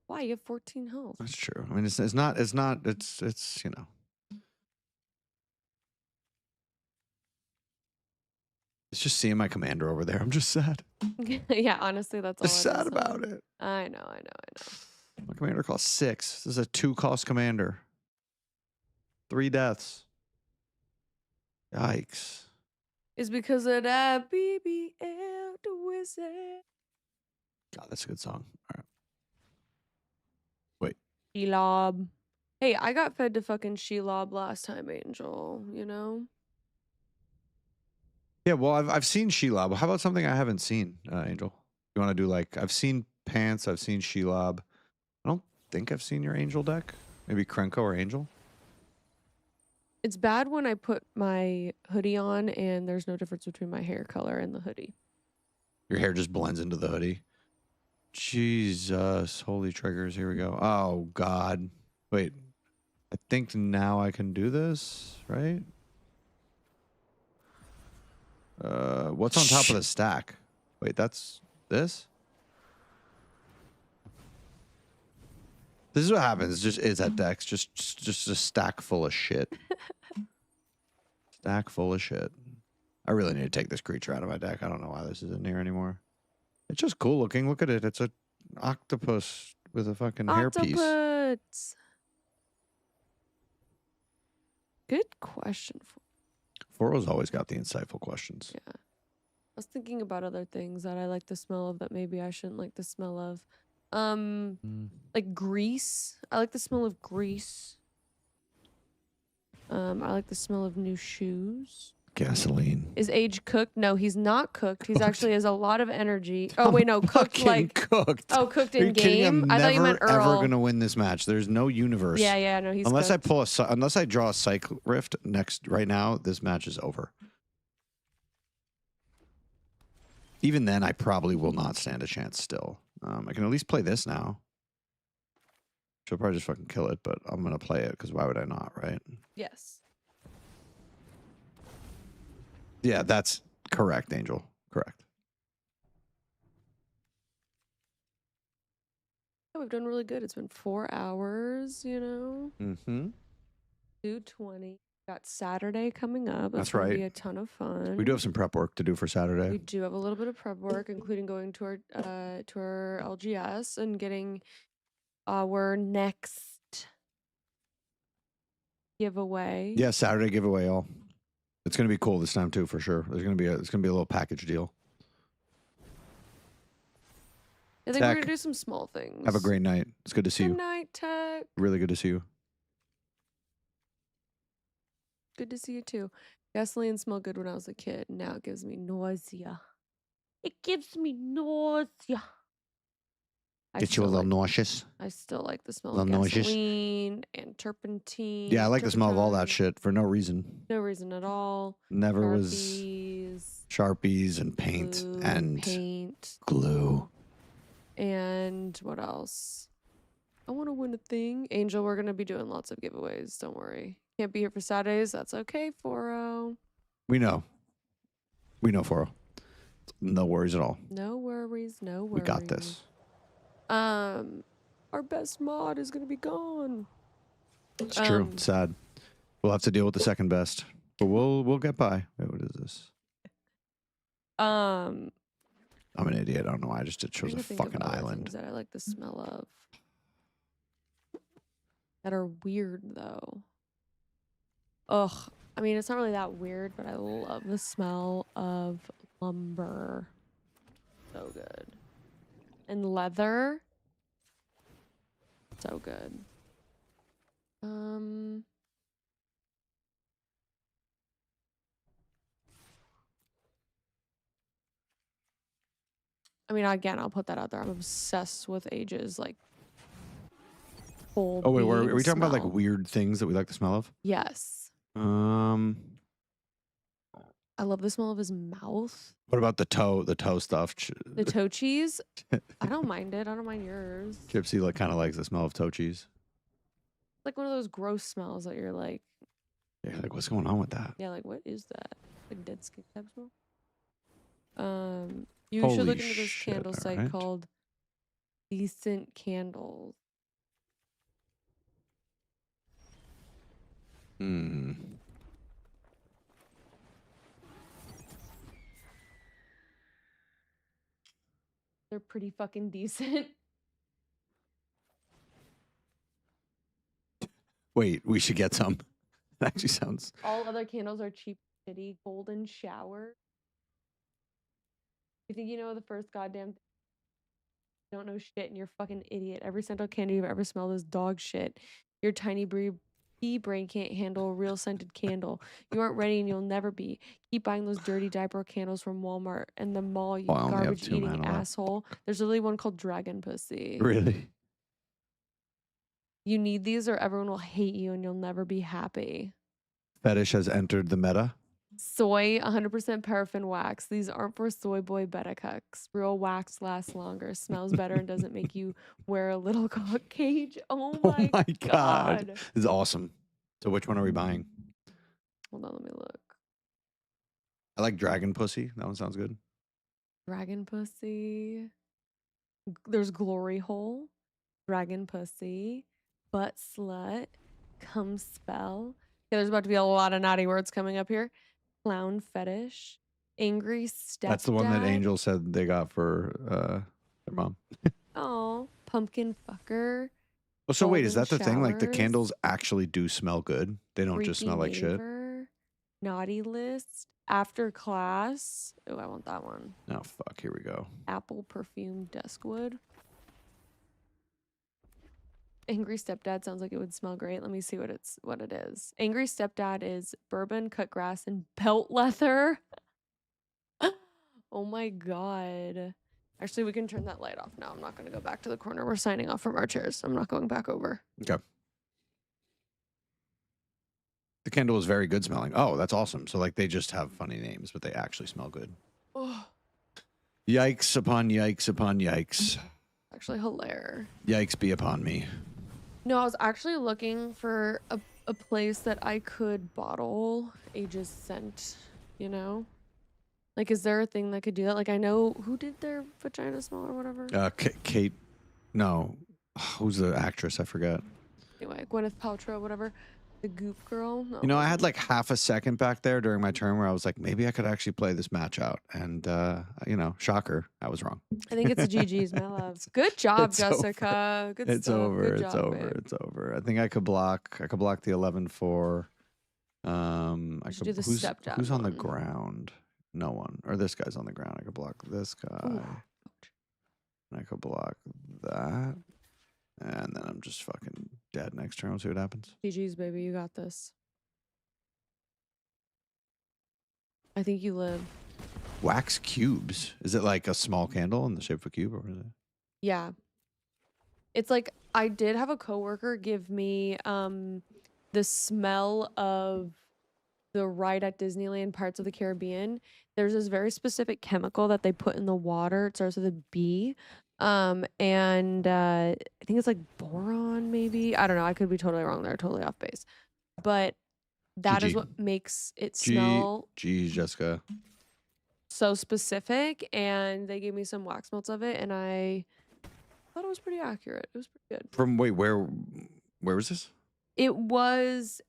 Why? You have 14 health. That's true. I mean, it's you know. It's just seeing my commander over there. I'm just sad. Yeah, honestly, that's all. Just sad about it. I know. My commander costs 6. This is a 2-cost commander. 3 deaths. Yikes. It's because of that BBL the wizard. God, that's a good song. All right. Wait. Shelob. Hey, I got fed to fucking Shelob last time, Angel. You know? Yeah, well, I've seen Shelob. How about something I haven't seen, Angel? You want to do like, I've seen Pants, I've seen Shelob. I don't think I've seen your Angel deck. Maybe Krenko or Angel? It's bad when I put my hoodie on and there's no difference between my hair color and the hoodie. Your hair just blends into the hoodie. Jesus, holy triggers. Here we go. Oh, God. Wait. I think now I can do this, right? What's on top of the stack? Wait, that's this? This is what happens. Just is at decks. Just a stack full of shit. Stack full of shit. I really need to take this creature out of my deck. I don't know why this is in here anymore. It's just cool looking. Look at it. It's an octopus with a fucking hairpiece. Octopus. Good question. Foro's always got the insightful questions. Yeah. I was thinking about other things that I like the smell of that maybe I shouldn't like the smell of. Like grease. I like the smell of grease. I like the smell of new shoes. Gasoline. Is Age cooked? No, he's not cooked. He's actually has a lot of energy. Oh wait, no, cooked like cooked. Oh, cooked Are you in kidding? game. I'm I thought you meant never Earl. ever gonna win this match. There's no universe. Yeah, no, he's unless cooked. unless I draw a Psych Rift next right now, this match is over. Even then, I probably will not stand a chance. Still, I can at least play this now. She'll probably just fucking kill it, but I'm gonna play it because why would I not, right? Yes. Yeah, that's correct, Angel. Correct. Yeah, we've done really good. It's been 4 hours, you know. Mm-hmm. 2:20. Got Saturday coming up. That's gonna right. Be a ton of fun. We do have some prep work to do for Saturday. We do have a little bit of prep work, including going to our LGS and getting our next giveaway. Yeah, Saturday giveaway all. It's gonna be cool this time too, for sure. It's gonna be a little package deal. I think we're gonna do some small things. Have a great night. It's good to see Good you. night, Tech. Really good to see you. Good to see you too. Gasoline smelled good when I was a kid. Now it gives me nausea. It gives me nausea. Get you a little nauseous. I still like the smell A of little nauseous? gasoline and turpentine. Yeah, I like the smell of all that turpentine. shit for no reason. No reason at all. Never was Sharpies, Sharpies and paint glue, and paint. glue. And what else? I want to win a thing. Angel, we're going to be doing lots of giveaways. Don't worry. Can't be here for Saturdays. That's okay, Foro. We know. We know, Foro. No worries at all. No worries. No worries. We got this. Our best mod is going to be gone. It's true. It's sad. We'll have to deal with the second best, but we'll get by. Wait, what is this? I'm an idiot. I don't know why I just chose a fucking island. That I like the smell of. That are weird though. Ugh. I mean, it's not really that weird, but I love the smell of lumber. So good. And leather. So good. I mean, again, I'll put that out there. I'm obsessed with Age's like whole. Oh wait, are being we talking about like smell. weird things that we like the smell of? Yes. I love the smell of his mouth. What about the toe stuff? The toe cheese. I don't mind it. I don't mind yours. Gypsy kind of likes the smell of toe cheese. It's like one of those gross smells that you're like. Yeah, like what's going on with that? Yeah, like what is that? Like dead skin type smell. You Holy should look into this shit, candle site alright. called Decent Candles. Hmm. They're pretty fucking decent. Wait, we should get some. That actually sounds. All other candles are cheap, shitty. Golden shower. You think you know the first goddamn thing? You don't know shit and you're a fucking idiot. Every scented candle you've ever smelled is dog shit. Your tiny pea brain can't handle a real scented candle. You aren't ready and you'll never be. Keep buying those dirty diaper candles from Walmart and the mall, you Oh, I only have garbage 2 eating mana left. asshole. There's literally one called Dragon Pussy. Really? You need these or everyone will hate you and you'll never be happy. Fetish has entered the meta. Soy 100% paraffin wax. These aren't for soy boy beta cucks. Real wax lasts longer, smells better, and doesn't make you wear a little cock cage. Oh my, Oh my god. God. This is awesome. So which one are we buying? Hold on, let me look. I like Dragon Pussy. That one sounds good. Dragon Pussy. There's Glory Hole. Dragon Pussy. Butt Slut. Cum Spell. Yeah, there's about to be a lot of naughty words coming up here. Clown Fetish. Angry Stepdad. That's the one that Angel said they got for their mom. Oh, Pumpkin Fucker. Oh, so wait, is that the Golden thing? Like the Showers. candles actually do smell good. They don't just Freaky smell like shit. Neighbor, Naughty List. After Class. Oh, I want that one. Oh fuck, here we go. Apple Perfume Deskwood. Angry Stepdad sounds like it would smell great. Let me see what it is. Angry Stepdad is bourbon, cut grass, and belt leather. Oh my god. Actually, we can turn that light off now. I'm not going to go back to the corner. We're signing off from our chairs. I'm not going back over. Okay. The candle is very good smelling. Oh, that's awesome. So like they just have funny names, but they actually smell good. Oh, Yikes upon yikes upon yikes. actually hilarious. Yikes be upon me. No, I was actually looking for a place that I could bottle Aegis scent, you know? Like, is there a thing that could do that? Like, I know who did their vagina smell or whatever. Kate, no. Who's the actress? I forgot. Anyway, Gwyneth Paltrow, whatever. The Goop Girl. No. You know, I had like half a second back there during my turn where I was like, maybe I could actually play this match out. And, you know, shocker, I was wrong. I think it's the GG's, my love. Good job, It's Jessica. Good It's stuff. over. Good It's job, over. babe. It's over. I think I could block the 11-4. I should do the who's stepdad who's on the one. ground? No one. Or this guy's on the ground. I could block this guy. Ooh. And I could block that. And then I'm just fucking dead next turn. We'll see what happens. GG's, baby. You got this. I think you live. Wax cubes. Is it like a small candle in the shape of a cube, or is it? Yeah. It's like I did have a coworker give me the smell of the ride at Disneyland Parts of the Caribbean. There's this very specific chemical that they put in the water. It starts with a B. I think it's like boron, maybe. I don't know. I could be totally wrong there, totally off base. But that is GG. what makes it smell Geez, Jessica. so specific. And they gave me some wax melts of it, and I thought it was pretty accurate. It was pretty good. From wait, where was this? It was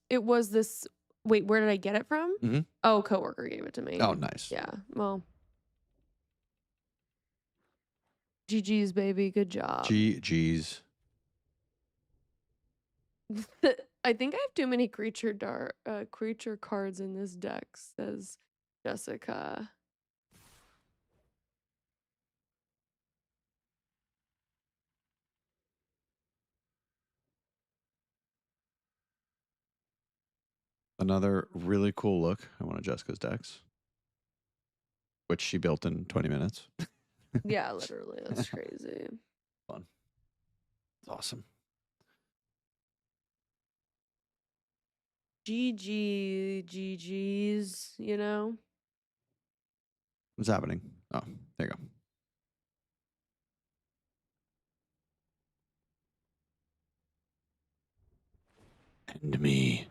this. Wait, where did I get it from? Mhm. Oh, coworker gave it to me. Oh, nice. Yeah. Well. GG's, baby. Good job. Geez. I think I have too many creature cards in this deck, says Jessica. Another really cool look at one of Jessica's decks, which she built in 20 minutes. Yeah, literally. That's crazy. Fun. It's awesome. GG's, you know? What's happening? Oh, there you go. And me.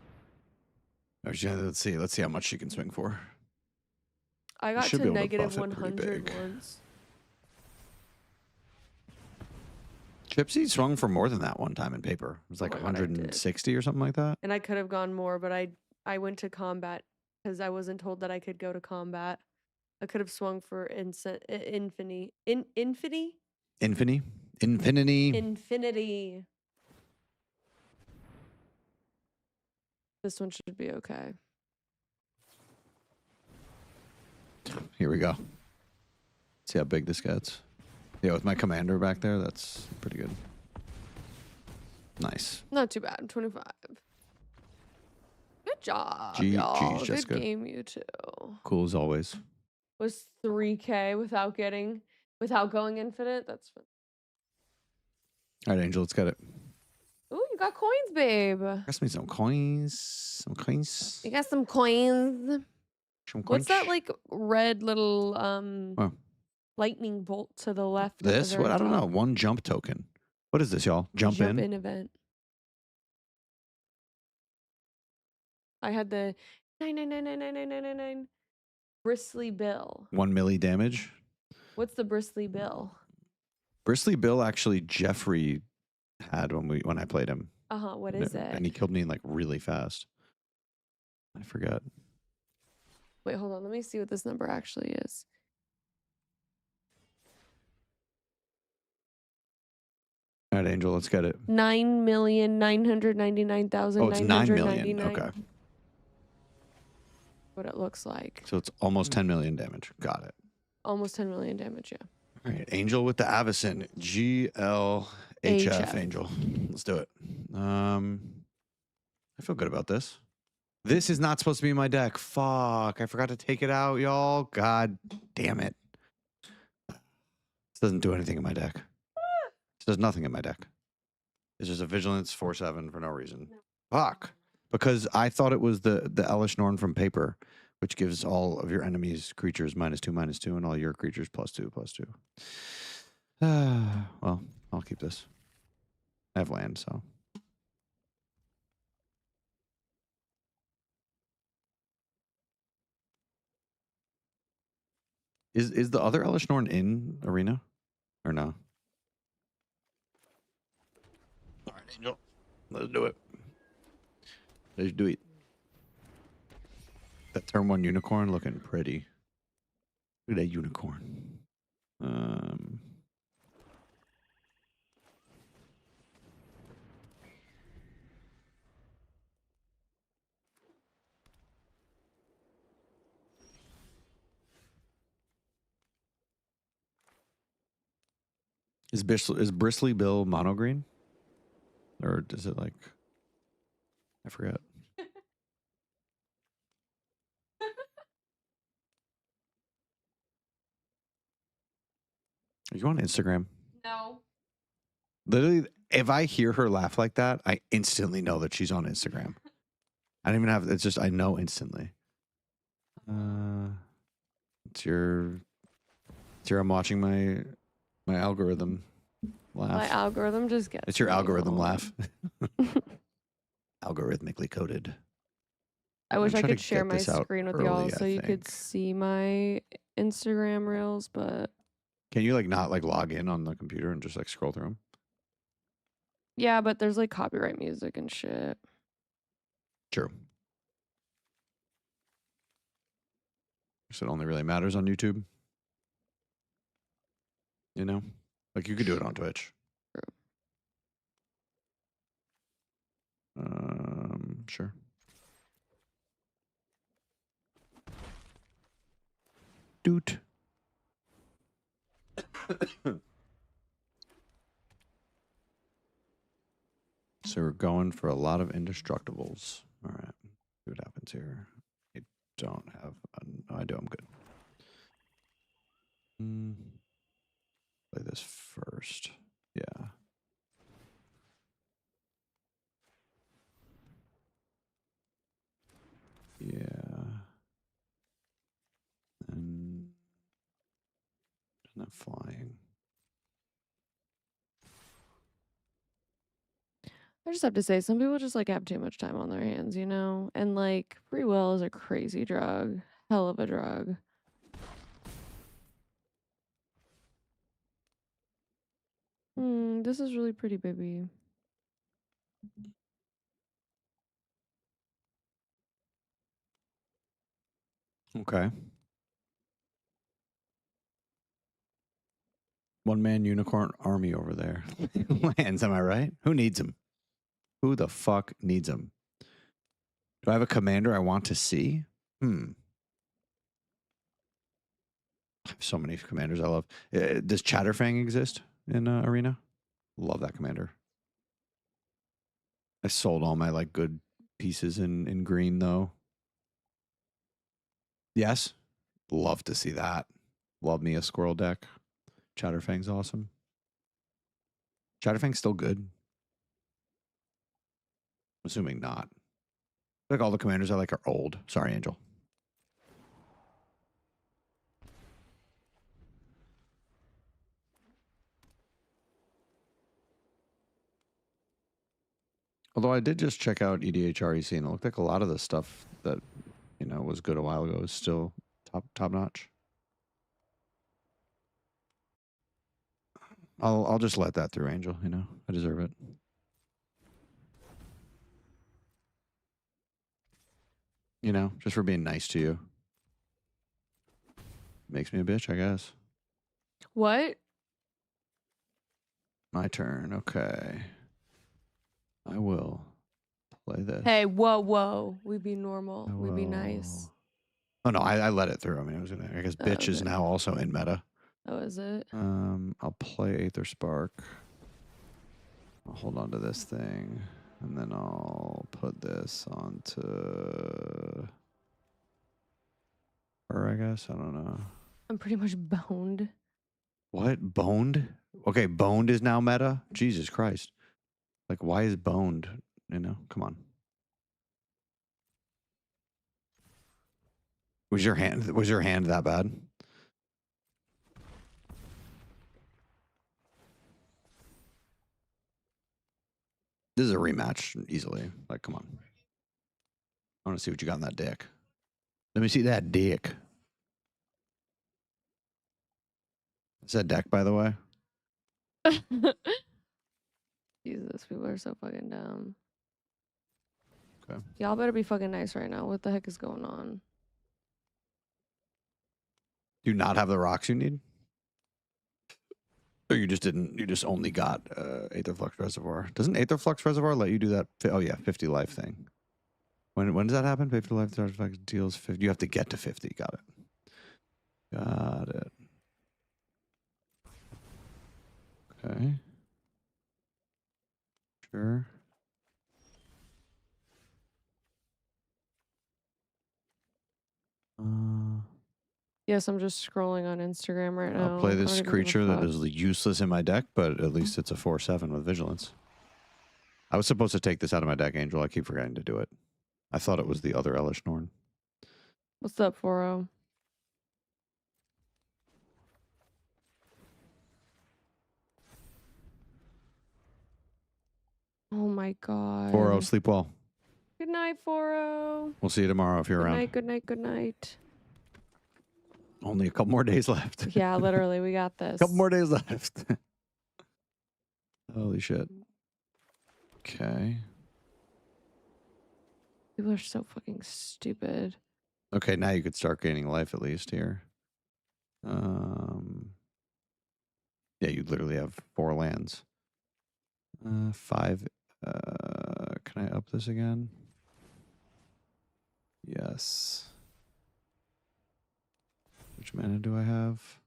Let's see how much she can swing for. I got should to be able to negative buff it pretty 100 big. once. Chipsy swung for more than that one time in paper. It was like Oh my God, I did. 160 or something like that. And I could have gone more, but I went to combat because I wasn't told that I could go to combat. I could have swung for infinity. Infinity? Infinity. This one should be okay. Here we go. See how big this gets. Yeah, with my commander back there, that's pretty good. Nice. Not too bad. 25. Good job, Geez, y'all. Good Jessica. game, you two. Cool as always. Was 3K without going infinite. That's fun. All right, Angel, let's get it. Ooh, you got coins, babe. Got me some coins. Some coins. You got some coins. Some What's that coins. like red little Oh. lightning bolt to the left? at the This? very What? I don't know. top? One jump token. What is this, y'all? Jump in? Event. I had the 9999999 Bristly Bill. 1 milli damage. What's the Bristly Bill? Bristly Bill actually Jeffrey had when I played him. What is it? And he killed me like really fast. I forgot. Wait, hold on. Let me see what this number actually is. All right, Angel, let's get it. 9,999,999. Oh, it's 9 million. Okay. What it looks like. So it's almost 10 million damage. Got it. Almost 10 million damage, yeah. All right, Angel with the Avacyn. GLHF, Angel. Let's do it. I feel good about this. This is not supposed to be in my deck. Fuck. I forgot to take it out, y'all. God damn it. This doesn't do anything in my deck. This does nothing in my deck. It's just a Vigilance 4/7 for no reason. Fuck. Because I thought it was the Elish Norn from paper, which gives all of your enemies' creatures -2/-2, and all your creatures +2/+2. Well, I'll keep this. I have land, so. Is the other Elish Norn in Arena? Or no? All right, Angel. Let's do it. Let's do it. That turn 1 unicorn looking pretty. Look at that unicorn. Is Bristly Bill mono green? Or does it like... I forgot. Are you on Instagram? No. Literally, if I hear her laugh like that, I instantly know that she's on Instagram. I don't even have... It's just, I know instantly. It's your... I'm watching my algorithm laugh. My algorithm just gets It's your me algorithm going. laugh. Algorithmically coded. I wish I'm I trying could to share get my this out screen with y'all early, so I you could think. see my Instagram reels, but Can you like not like log in on the computer and just like scroll through them? yeah, but there's like copyright music and shit. True. So it only really matters on YouTube. You know? Like you could do it on Twitch. Sure. Doot. So we're going for a lot of indestructibles. All right. See what happens here. I don't have... no, I do. I'm good. Play this first. Yeah. Not flying. I just have to say, some people just like have too much time on their hands, you know? And like free will is a crazy drug. Hell of a drug. This is really pretty, baby. Okay. One-man unicorn army over there. Lands, am I right? Who needs him? Who the fuck needs him? Do I have a commander I want to see? I have so many commanders I love. Does Chatterfang exist in Arena? Love that commander. I sold all my like good pieces in green though. Yes. Love to see that. Love me a squirrel deck. Chatterfang's awesome. Chatterfang's still good. Assuming not. Like all the commanders I like are old. Sorry, Angel. Although I did just check out EDHREC and it looked like a lot of the stuff that, you know, was good a while ago is still top notch. I'll just let that through, Angel, you know. I deserve it. You know, just for being nice to you. Makes me a bitch, I guess. What? My turn. Okay. I will play this. Hey, whoa. We be normal. We be nice. Oh, no, I let it through. I mean, I guess bitch is now also in meta. Oh, is it? I'll play Aether Spark. I'll hold on to this thing. And then I'll put this onto her, I guess. I don't know. I'm pretty much boned. What? Boned? Okay, boned is now meta? Jesus Christ. Like, why is boned? You know, come on. Was your hand that bad? This is a rematch easily. Like, come on. I want to see what you got in that dick. Let me see that dick. Is that deck, by the way? Jesus, people are so fucking dumb. Okay. Y'all better be fucking nice right now. What the heck is going on? Do you not have the rocks you need? Or you just didn't, you just only got Aetherflux Reservoir. Doesn't Aetherflux Reservoir let you do that? Oh yeah, 50 life thing. When does that happen? 50 life artifact deals 50. You have to get to 50. Got it. Got it. Okay. Sure. Yes, I'm just scrolling on Instagram right now. I'll play this I don't even give a creature that fuck. is useless in my deck, but at least it's a 4/7 with vigilance. I was supposed to take this out of my deck, Angel. I keep forgetting to do it. I thought it was the other Elish Norn. What's up, 4-0? Oh my god. 4/0, sleep well. Good night, 4-0. We'll see you tomorrow if you're around. Good night. Only a couple more days left. Yeah, literally, we got this. Couple more days left. Holy shit. Okay. People are so fucking stupid. Okay, now you could start gaining life at least here. Yeah, you literally have 4 lands. 5. Can I up this again? Yes. Which mana do I have?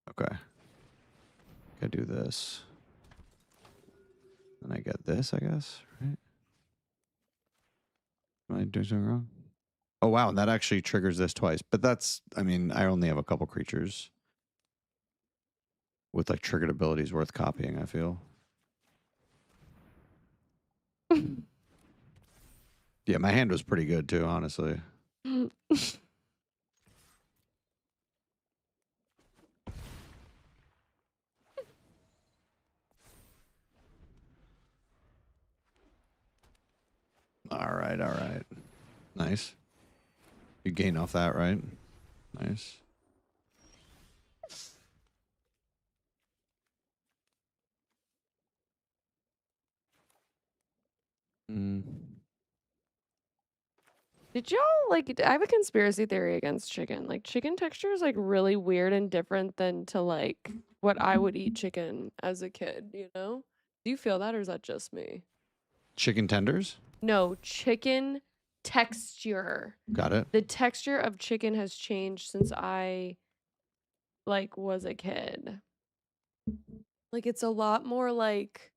Okay. I do this. And I get this, I guess, right? Am I doing something wrong? Oh, wow. And that actually triggers this twice. But that's, I mean, I only have a couple creatures with like triggered abilities worth copying, I feel. Yeah, my hand was pretty good too, honestly. All right, all right. Nice. You gain off that, right? Nice. Mm. Did y'all like? I have a conspiracy theory against chicken. Like chicken texture is like really weird and different than to like what I would eat chicken as a kid. You know? Do you feel that, or is that just me? Chicken tenders? No, chicken texture. Got it. The texture of chicken has changed since I like was a kid. Like it's a lot more like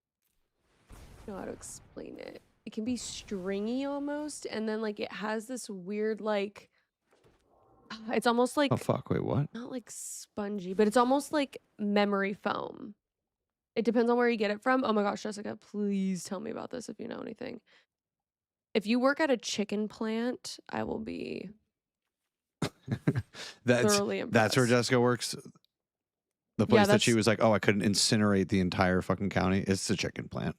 I don't know how to explain it. It can be stringy almost, and then like it has this weird like it's almost like Oh fuck! Wait, what? not like spongy, but it's almost like memory foam. It depends on where you get it from. Oh my gosh, Jessica, please tell me about this if you know anything. If you work at a chicken plant, I will be thoroughly impressed. That's where Jessica works. The place that she was like, oh, I couldn't incinerate the entire fucking county. It's the chicken plant.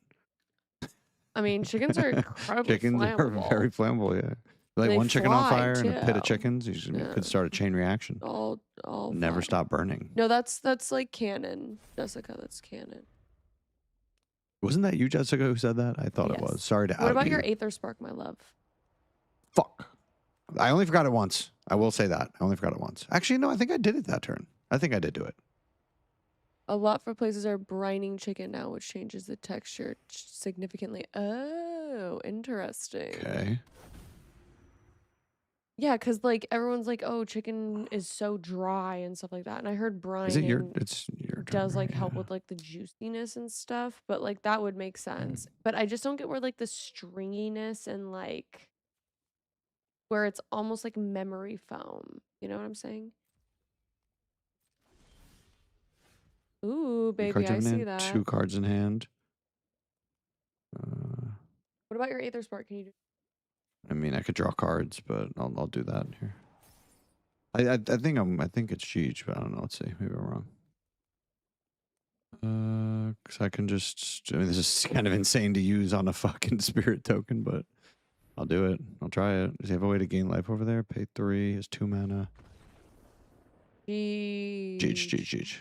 I mean, chickens are incredibly Chickens flammable. are very flammable. Yeah, like They one chicken on fly, fire and a pit of too. chickens, you could start a chain reaction. All Never fly. stop burning. No, that's like canon, Jessica. That's canon. Wasn't that you, Jessica, who said that? I thought it Yes. was. Sorry to What out about you. your Aether Spark, my love? Fuck. I only forgot it once. I will say that. I only forgot it once. Actually, no, I think I did it that turn. I think I did do it. A lot for places are brining chicken now, which changes the texture significantly. Oh, interesting. Okay. Yeah, because like everyone's like, oh, chicken is so dry and stuff like that. And I heard brining Is it your? It's your turn. does like help with like the juiciness and stuff, but like that would make sense. But I just don't get where like the stringiness and like where it's almost like memory foam. You know what I'm saying? Ooh, baby, Cards I in see hand, that. 2 cards in hand. What about your Aether Spark? Can you do? I mean, I could draw cards, but I'll do that here. I think it's huge, but I don't know. Let's see. Maybe I'm wrong. Because I can just. I mean, this is kind of insane to use on a fucking spirit token, but I'll do it. I'll try it. Does he have a way to gain life over there? Pay 3. Has 2 mana. Jeez.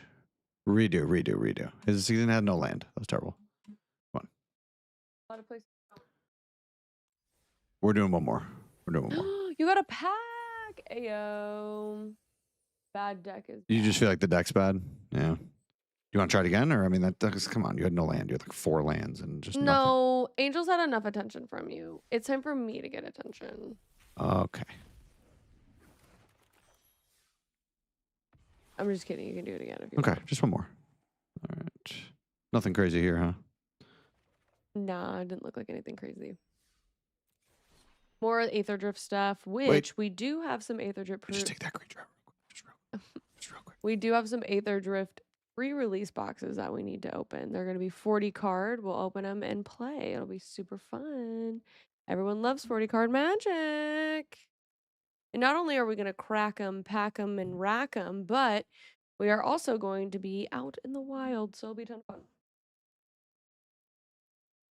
Redo. His season had no land. That was terrible. Come on. A lot of places. We're doing one more. You got a pack. Ayo. Bad deck is. You just feel like the deck's bad? Yeah. You want to try it again? Or, I mean, that's, come on. You had no land. You had like 4 lands and just nothing. No, Angels had enough attention from you. It's time for me to get attention. Okay. I'm just kidding. You can do it again if you Okay. want. Just one more. All right. Nothing crazy here, huh? Nah, it didn't look like anything crazy. More Aether Drift stuff, which we do have some Aether Drift. Just take that creature out just real quick. We do have some Aether Drift pre-release boxes that we need to open. They're going to be 40 card. We'll open them and play. It'll be super fun. Everyone loves 40 card magic. And not only are we going to crack them, pack them, and rack them, but we are also going to be out in the wild. So it'll be a ton of fun.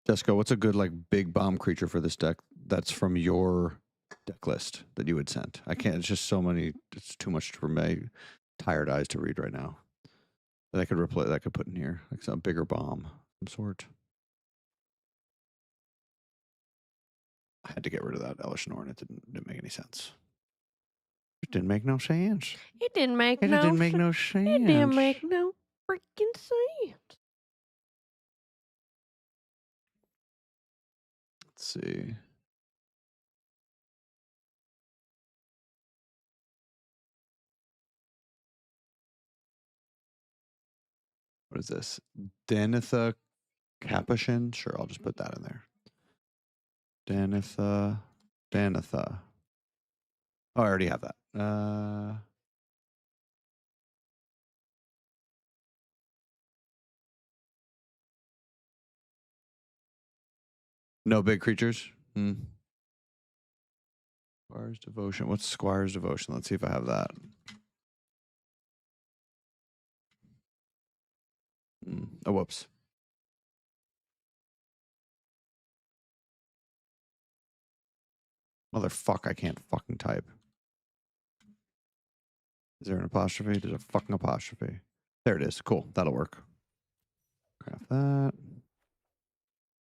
Jessica, what's a good like big bomb creature for this deck that's from your deck list that you would send? I can't. It's just so many. It's too much for my tired eyes to read right now. That I could replace. That I could put in here like some bigger bomb, some sort. I had to get rid of that Elish Norn. It didn't make any sense. It didn't make no sense. It didn't make It didn't make no sense. It didn't make no freaking sense. Let's see. What is this? Danitha Capuchin? Sure, I'll just put that in there. Danitha. Oh, I already have that. No big creatures? Or Squire's Devotion. What's Squire's Devotion? Let's see if I have that. Oh, whoops. Motherfuck, I can't fucking type. Is there an apostrophe? There's a fucking apostrophe. There it is. Cool. That'll work. Craft that.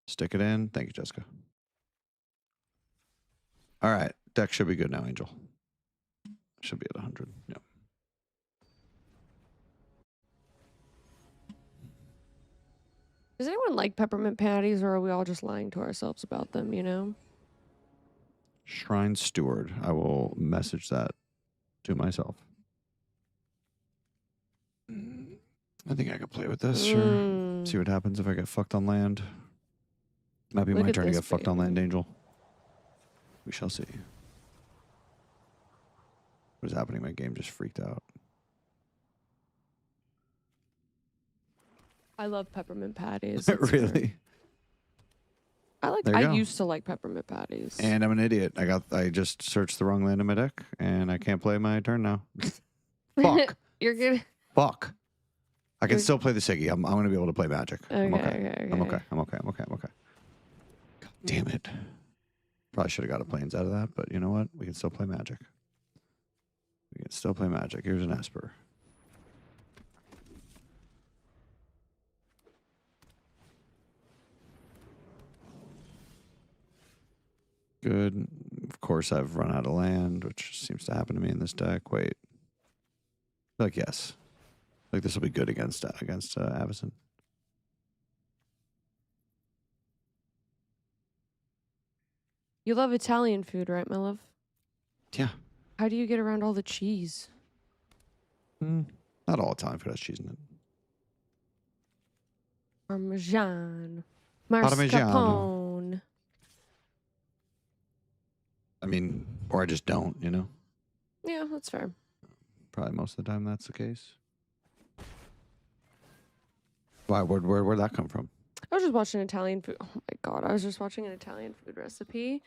Stick it in. Thank you, Jessica. All right. Deck should be good now, Angel. Should be at 100. Yep. Does anyone like peppermint patties, or are we all just lying to ourselves about them, you know? Shrine Steward. I will message that to myself. I think I could play with this. Sure. See what happens if I get fucked on land. Might be my turn to get fucked on land, Angel. We shall see. What is happening? My game just freaked out. I love peppermint patties. Really? I used to like peppermint patties. And I'm an idiot. I just searched the wrong land in my deck, and I can't play my turn now. Fuck. You're good. Fuck. I can still play the Siggy. I'm going to be able to play Magic. I'm okay. Okay. I'm okay. God damn it. Probably should have got a Plains out of that, but you know what? We can still play Magic. Here's an Esper. Good. Of course, I've run out of land, which seems to happen to me in this deck. Wait. Like, yes. Like, this will be good against Avacyn. You love Italian food, right, my love? Yeah. How do you get around all the cheese? Not all Italian food has cheese in it. Parmesan. Parmigiano. Mascarpone. I mean, or I just don't, you know? Yeah, that's fair. Probably most of the time that's the case. Why? Where'd that come from? I was just watching Italian food. Oh my god, I was just watching an Italian food recipe,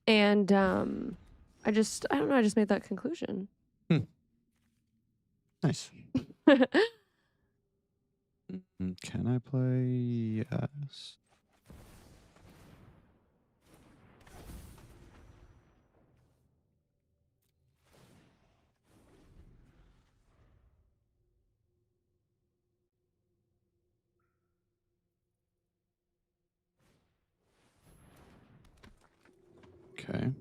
and I don't know. I just made that conclusion. Nice. Can I play? Yes. Okay.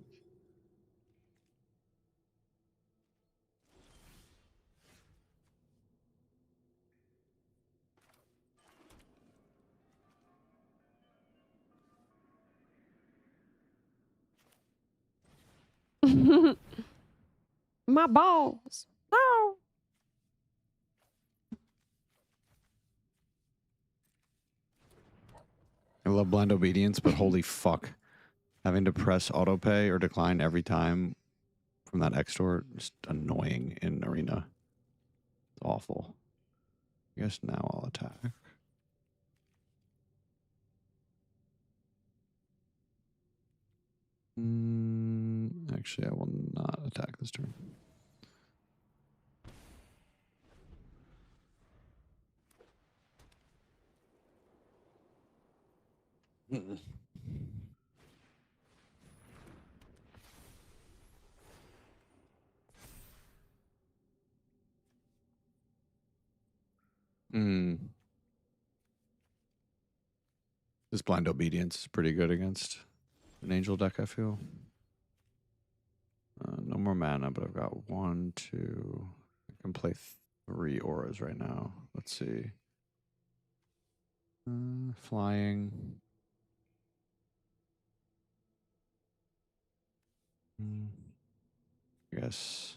My balls. No. I love blind obedience, but holy fuck. Having to press autopay or decline every time from that X-Store is annoying in Arena. It's awful. I guess now I'll attack. Actually, I will not attack this turn. This blind obedience is pretty good against an angel deck, I feel. No more mana, but I've got 1, 2. I can play 3 auras right now. Let's see. Flying. I guess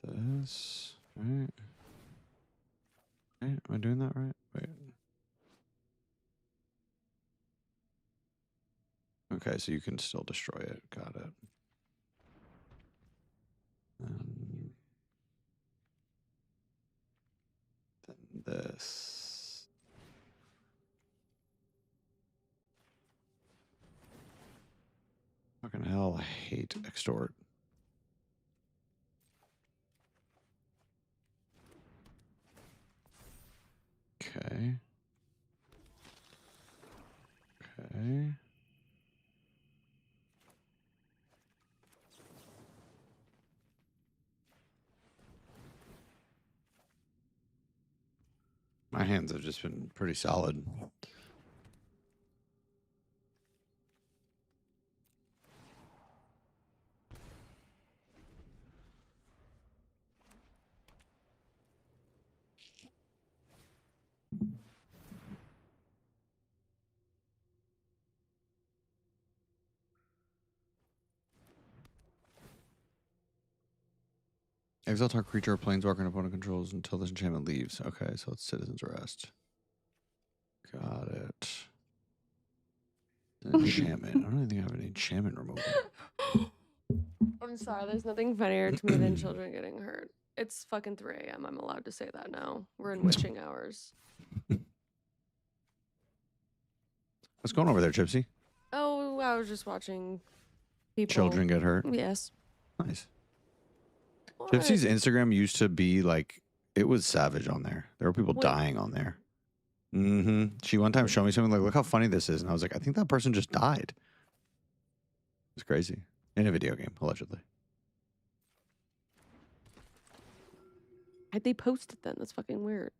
this. Right. Am I doing that right? Wait. Okay, so you can still destroy it. Got it. Then this. Fucking hell, I hate extort. Okay. Okay. My hands have just been pretty solid. Exile target creature or planeswalker and opponent controls until this enchantment leaves. Okay, so it's Citizen's Arrest. Got it. Enchantment. I don't even think I have any enchantment removal. I'm sorry, there's nothing funnier to me than children getting hurt. It's fucking 3 a.m. I'm allowed to say that now. We're in witching hours. What's going on over there, Gypsy? Oh, I was just watching people. Children get hurt? Yes. Nice. What? Gypsy's Instagram used to be like, it was savage on there. There were people dying on there. Mm-hmm. She one time showed me something like, look how funny this is. And I was like, I think that person just died. It's crazy. In a video game, allegedly. How'd they post it then? That's fucking weird.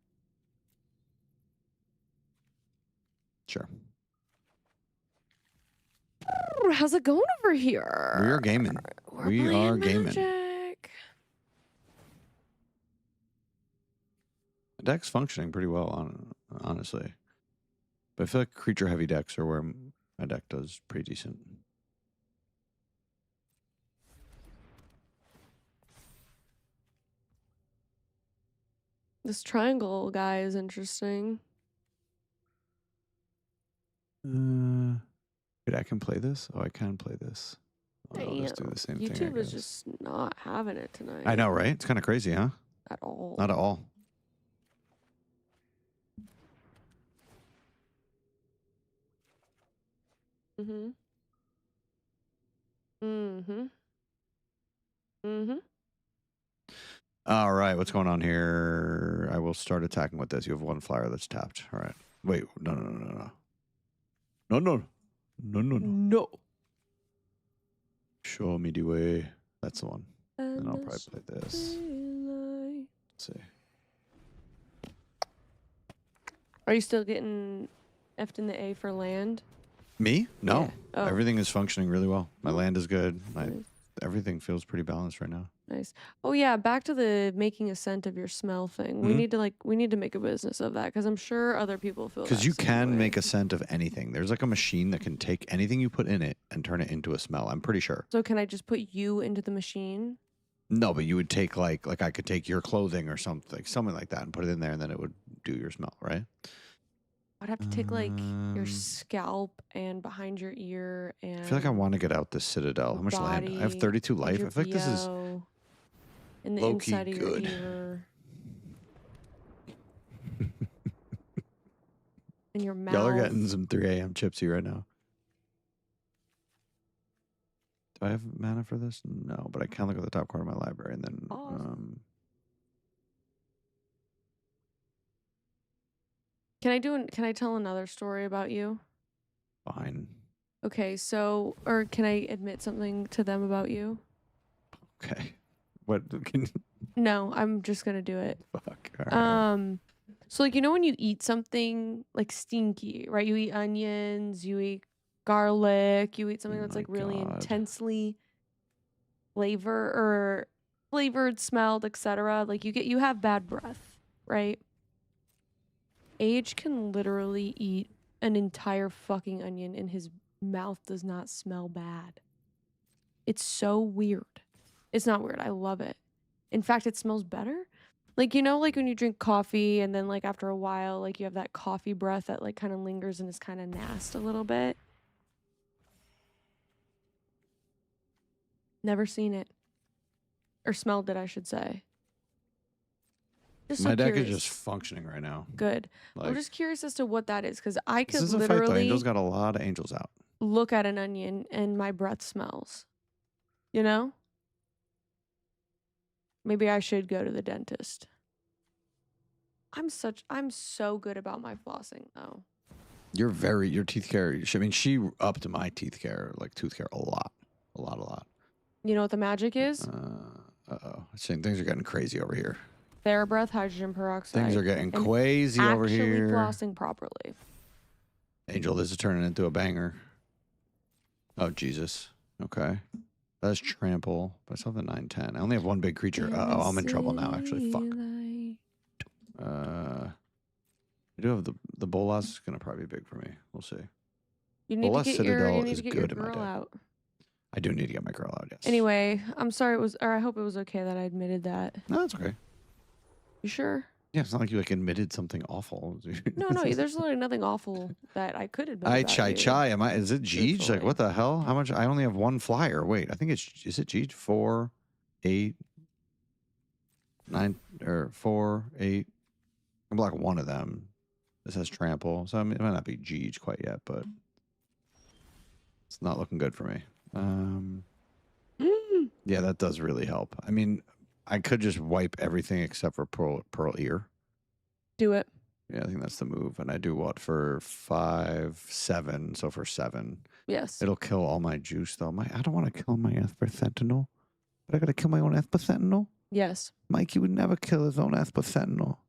Sure. How's it going over here? We are gaming. We are gaming. Magic. The deck's functioning pretty well, honestly. But I feel like creature heavy decks are where my deck does pretty decent. This triangle guy is interesting. Wait, I can play this? Oh, I can play this. I'll just do the same thing. YouTube is just not having it tonight. I know, right? It's kind of crazy, huh? At all. Not at all. Mm-hmm. Mm-hmm. Mm-hmm. All right, what's going on here? I will start attacking with this. You have one flyer that's tapped. All right. Wait, no. No. Show me the way. That's the one. And I'll probably play this. Let's see. Are you still getting F'd in the A for land? Me? No. Yeah. Oh. Everything is functioning really well. My land is good. Everything feels pretty balanced right now. Nice. Oh yeah, back to the making a scent of your smell thing. We need to make a business of that because I'm sure other people feel. Because you can make a scent of anything. There's like a machine that can take anything you put in it and turn it into a smell. I'm pretty sure. So can I just put you into the machine? No, but you would take like I could take your clothing or something like that and put it in there and then it would do your smell, right? I'd have to take like your scalp and behind your ear and. I feel like I want to get out this citadel. How much land? I have 32 life. I feel like this is in the low-key inside of your good. ear. In your mouth. Y'all are getting some 3 a.m. chipsy right now. Do I have mana for this? No, but I can look at the top corner of my library and then. Can I tell another story about you? Fine. Okay, so or can I admit something to them about you? Okay. What can? No, I'm just gonna do it. Fuck. All right. So like when you eat something like stinky, right? You eat onions, you eat garlic, you eat something that's like really intensely flavored, smelled, etc. Like you have bad breath, right? Age can literally eat an entire fucking onion and his mouth does not smell bad. It's so weird. It's not weird. I love it. In fact, it smells better. Like, like when you drink coffee and then like after a while, like you have that coffee breath that like kind of lingers and is kind of nasty a little bit. Never seen it. Or smelled it, I should say. My deck is just functioning right now. Good. Like, I'm just curious as to what that is because I could this is literally. a fight though. Angel's got a lot of angels out. look at an onion and my breath smells. You know? Maybe I should go to the dentist. I'm so good about my flossing though. Your teeth care. I mean, she upped my teeth care, like tooth care, a lot. You know what the magic is? Uh-oh. Saying things are getting crazy over here. TheraBreath, hydrogen peroxide. Things are getting and crazy over here. Actually flossing properly. Angel, this is turning into a banger. Oh, Jesus. Okay. That's trample. But I still have the 9-10. I only have one big creature. Uh-oh, I'm in trouble now, actually. Fuck. I do have the Bolas is going to probably be big for me. We'll see. You need Bolas to get Citadel your, is good in my girl deck. out. I do need to get my girl out, yes. Anyway, I'm sorry I hope it was okay that I admitted that. No, that's okay. You sure? Yeah, it's not like you like admitted something awful. No, there's literally nothing awful that I could admit. Is it Jeej? Like, what the hell? How much? I only have one flyer. Wait, I think is it Jeej? 4, 8, 9, or 4, 8. I block one of them. This has trample, so I mean, it might not be Jeej quite yet, but it's not looking good for me. Yeah, that does really help. I mean, I could just wipe everything except for Pearl Ear. Do it. Yeah, I think that's the move. And I do what for 5, 7. So for 7. Yes. It'll kill all my juice though. I don't want to kill my Esper Sentinel. But I gotta kill my own Esper Sentinel? Yes. Mikey would never kill his own Esper Sentinel.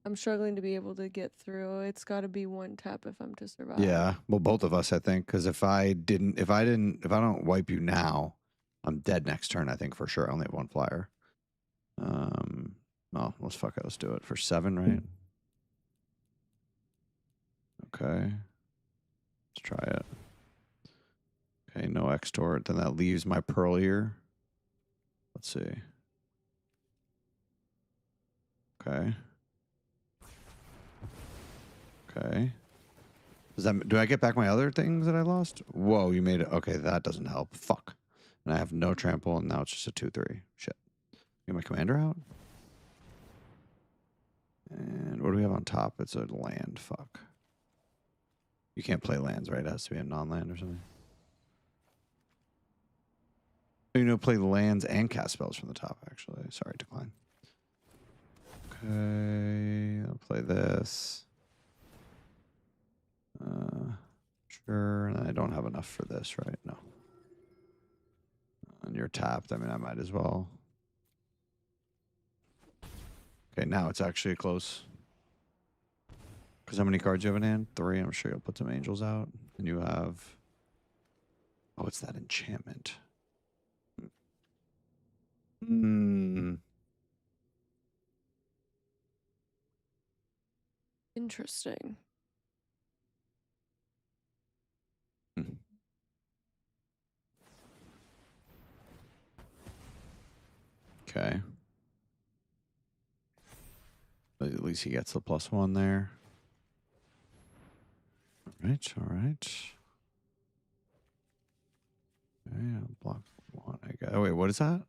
I'm struggling to be able to get through. It's got to be one tap if I'm to survive. Yeah, well, both of us, I think, because if I don't wipe you now, I'm dead next turn. I think for sure. I only have one flyer. Well, let's do it for 7, right? Okay, let's try it. Okay, no extort. Then that leaves my Pearl Ear. Let's see. Okay. Okay. Do I get back my other things that I lost? Whoa, you made it. Okay, that doesn't help. Fuck. And I have no trample, and now it's just a 2/3. Shit. Get my commander out. And what do we have on top? It's a land. Fuck. You can't play lands, right? It has to be a non-land or something. Play lands and cast spells from the top, actually. Sorry, decline. Okay, I'll play this. Sure, and I don't have enough for this, right? No. And you're tapped. I mean, I might as well. Okay, now it's actually close. Because how many cards do you have in hand? 3. I'm sure you'll put some angels out. And you have... Oh, it's that enchantment. Interesting. Okay. But at least he gets the +1 there. All right, all right. Okay, I'll block 1. Oh, wait, what is that?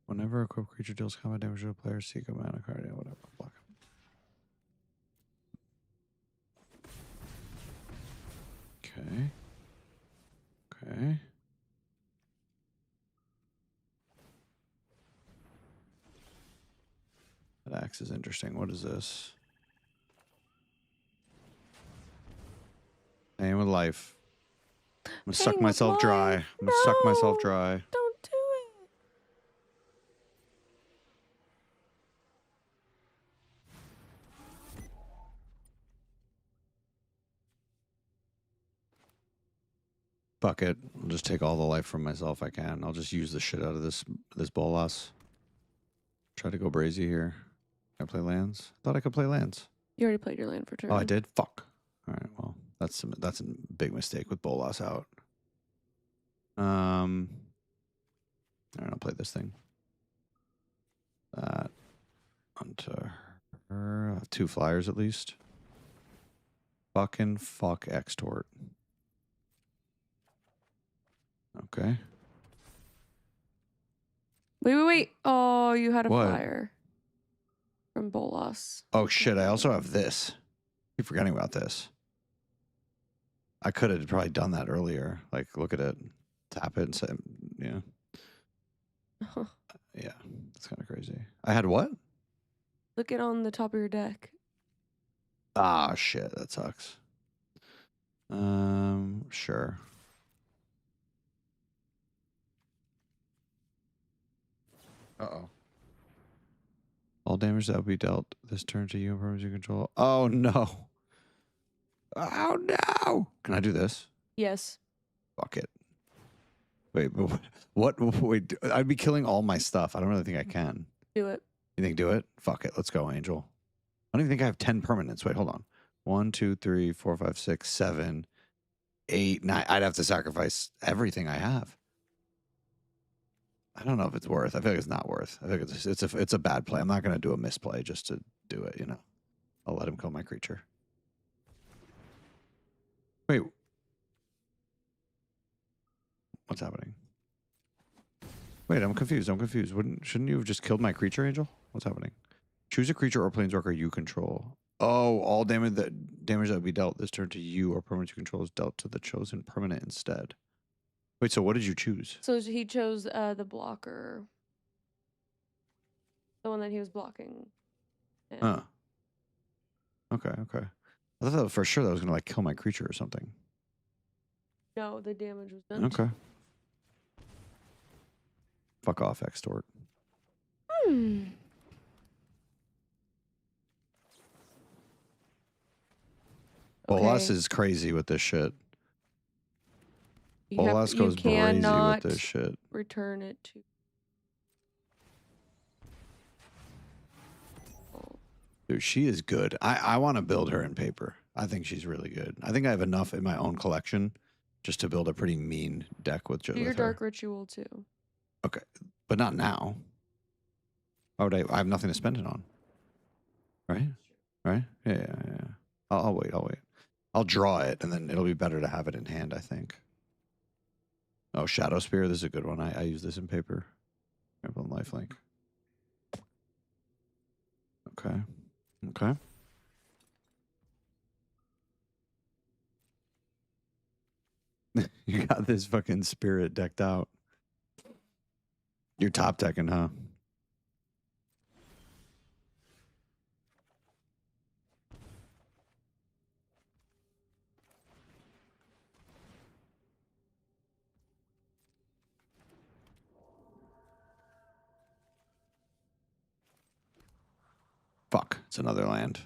Whenever a equipped creature deals combat damage to a player, seek a mana card. Yeah, whatever. Block him. Okay. Okay. That axe is interesting. What is this? Playing with life. I'm gonna suck myself dry. I'm gonna suck myself dry. Don't do it. Fuck it. I'll just take all the life from myself I can. I'll just use the shit out of this Bolas. Try to go brazy here. Can I play lands? Thought I could play lands. You already played your land for turn. Oh, I did? Fuck. All right, well, that's a big mistake with Bolas out. All right, I'll play this thing. That onto her. I have 2 flyers at least. Fucking fuck extort. Okay. Wait. Oh, you had a What? flyer from Bolas. Oh shit! I also have this. Keep forgetting about this. I could have probably done that earlier. Like, look at it, tap it, and say, yeah. Yeah, that's kind of crazy. I had what? Look it on the top of your deck. Ah, shit, that sucks. Sure. Uh-oh. All damage that will be dealt this turn to you and permanents you control. Oh, no. Oh, no. Can I do this? Yes. Fuck it. Wait, but what? Wait, I'd be killing all my stuff. I don't really think I can. Do it. You think do it? Fuck it. Let's go, Angel. I don't even think I have 10 permanents. Wait, hold on. 1, 2, 3, 4, 5, 6, 7, 8, 9. I'd have to sacrifice everything I have. I don't know if it's worth. I feel like it's not worth. I think it's a bad play. I'm not going to do a misplay just to do it, you know. I'll let him kill my creature. Wait. What's happening? Wait, I'm confused. Shouldn't you have just killed my creature, Angel? What's happening? Choose a creature or planeswalker you control. Oh, all damage that would be dealt this turn to you or permanent you control is dealt to the chosen permanent instead. Wait, so what did you choose? So he chose the blocker. The one that he was blocking. Yeah. Okay. I thought that for sure that was gonna like kill my creature or something. No, the damage was done. Okay. Fuck off, Extort. Bolas is crazy with this shit. Bolas goes crazy with this shit. Return it to. Dude, she is good. I want to build her in paper. I think she's really good. I think I have enough in my own collection just to build a pretty mean deck with, Do your Dark Ritual too. Okay, but not now. Why would I have nothing to spend it on. Right? Yeah. I'll wait. I'll draw it, and then it'll be better to have it in hand, I think. Oh, Shadow Spear. This is a good one. I use this in paper. I have on lifelink. Okay. You got this fucking spirit decked out. You're top decking, huh? Fuck, it's another land.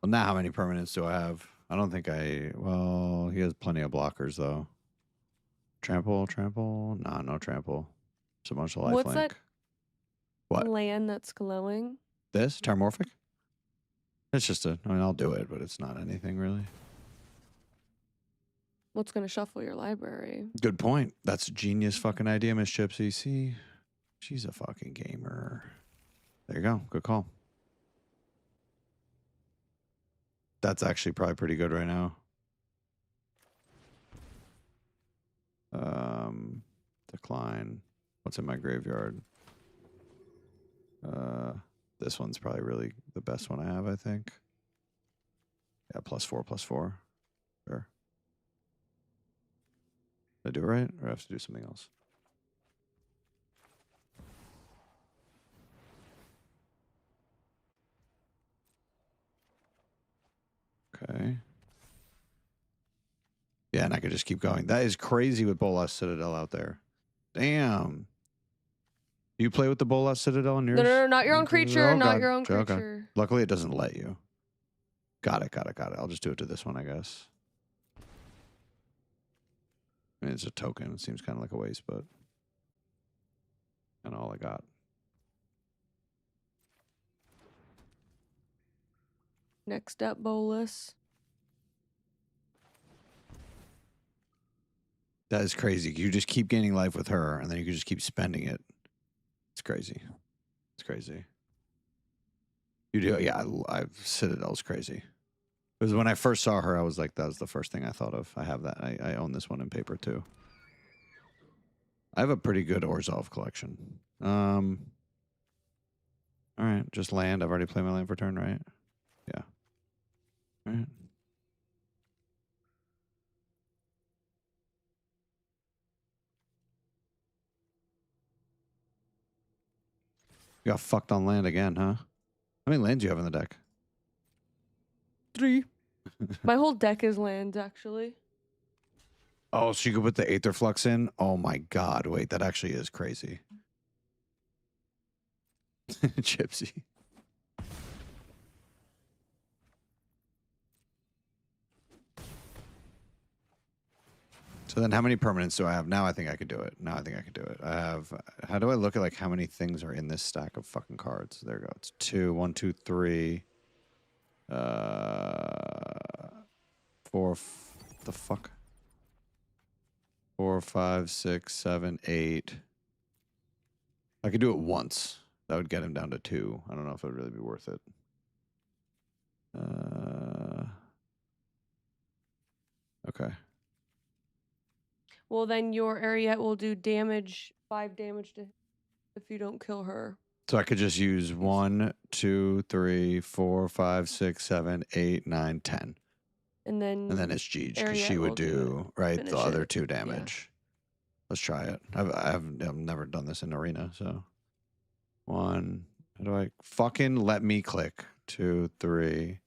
Well, now how many permanents do I have? I don't think well, he has plenty of blockers, though. Trample? Nah, no trample. It's a bunch of lifelink. What's that What? land that's glowing? This? Terramorphic? It's just I'll do it, but it's not anything, really. What's going to shuffle your library? Good point. That's a genius fucking idea, Miss Gypsy. See? She's a fucking gamer. There you go. Good call. That's actually probably pretty good right now. Decline. What's in my graveyard? This one's probably really the best one I have, I think. Yeah, +4/+4. Sure. Did I do it right? Or do I have to do something else? Okay. Yeah, and I could just keep going. That is crazy with Bolas Citadel out there. Damn. Do you play with the Bolas Citadel in yours? No, not your own creature. Oh, not God. your own Okay. creature. Luckily, it doesn't let you. Got it. I'll just do it to this one, I guess. I mean, it's a token. It seems kind of like a waste, but kind of all I got. Next up, Bolus. That is crazy. You just keep gaining life with her, and then you can just keep spending it. It's crazy. You do, yeah. Citadel's crazy. Because when I first saw her, I was like, that was the first thing I thought of. I have that. I own this one in paper too. I have a pretty good Orzhov collection. All right, just land. I've already played my land for turn, right? Yeah. Right. You got fucked on land again, huh? How many lands do you have in the deck? 3. My whole deck is land, actually. Oh, so you could put the Aether Flux in? Oh my god, wait, that actually is crazy. Gypsy. So then how many permanents do I have? Now I think I could do it. Now I think I could do it. I have, how do I look at like how many things are in this stack of fucking cards? There we go. It's 2, 1, 2, 3. 4, the fuck? 4, 5, 6, 7, 8. I could do it once. That would get him down to 2. I don't know if it would really be worth it. Okay. Well, then your Ariette will do damage, 5 damage to if you don't kill her. So I could just use 1, 2, 3, 4, 5, 6, 7, 8, 9, 10. And then it's Jeej because Ariette she will would do right finish the other it. 2 damage. Let's try it. I've never done this in arena, so 1. How do I fucking let me click? 2, 3,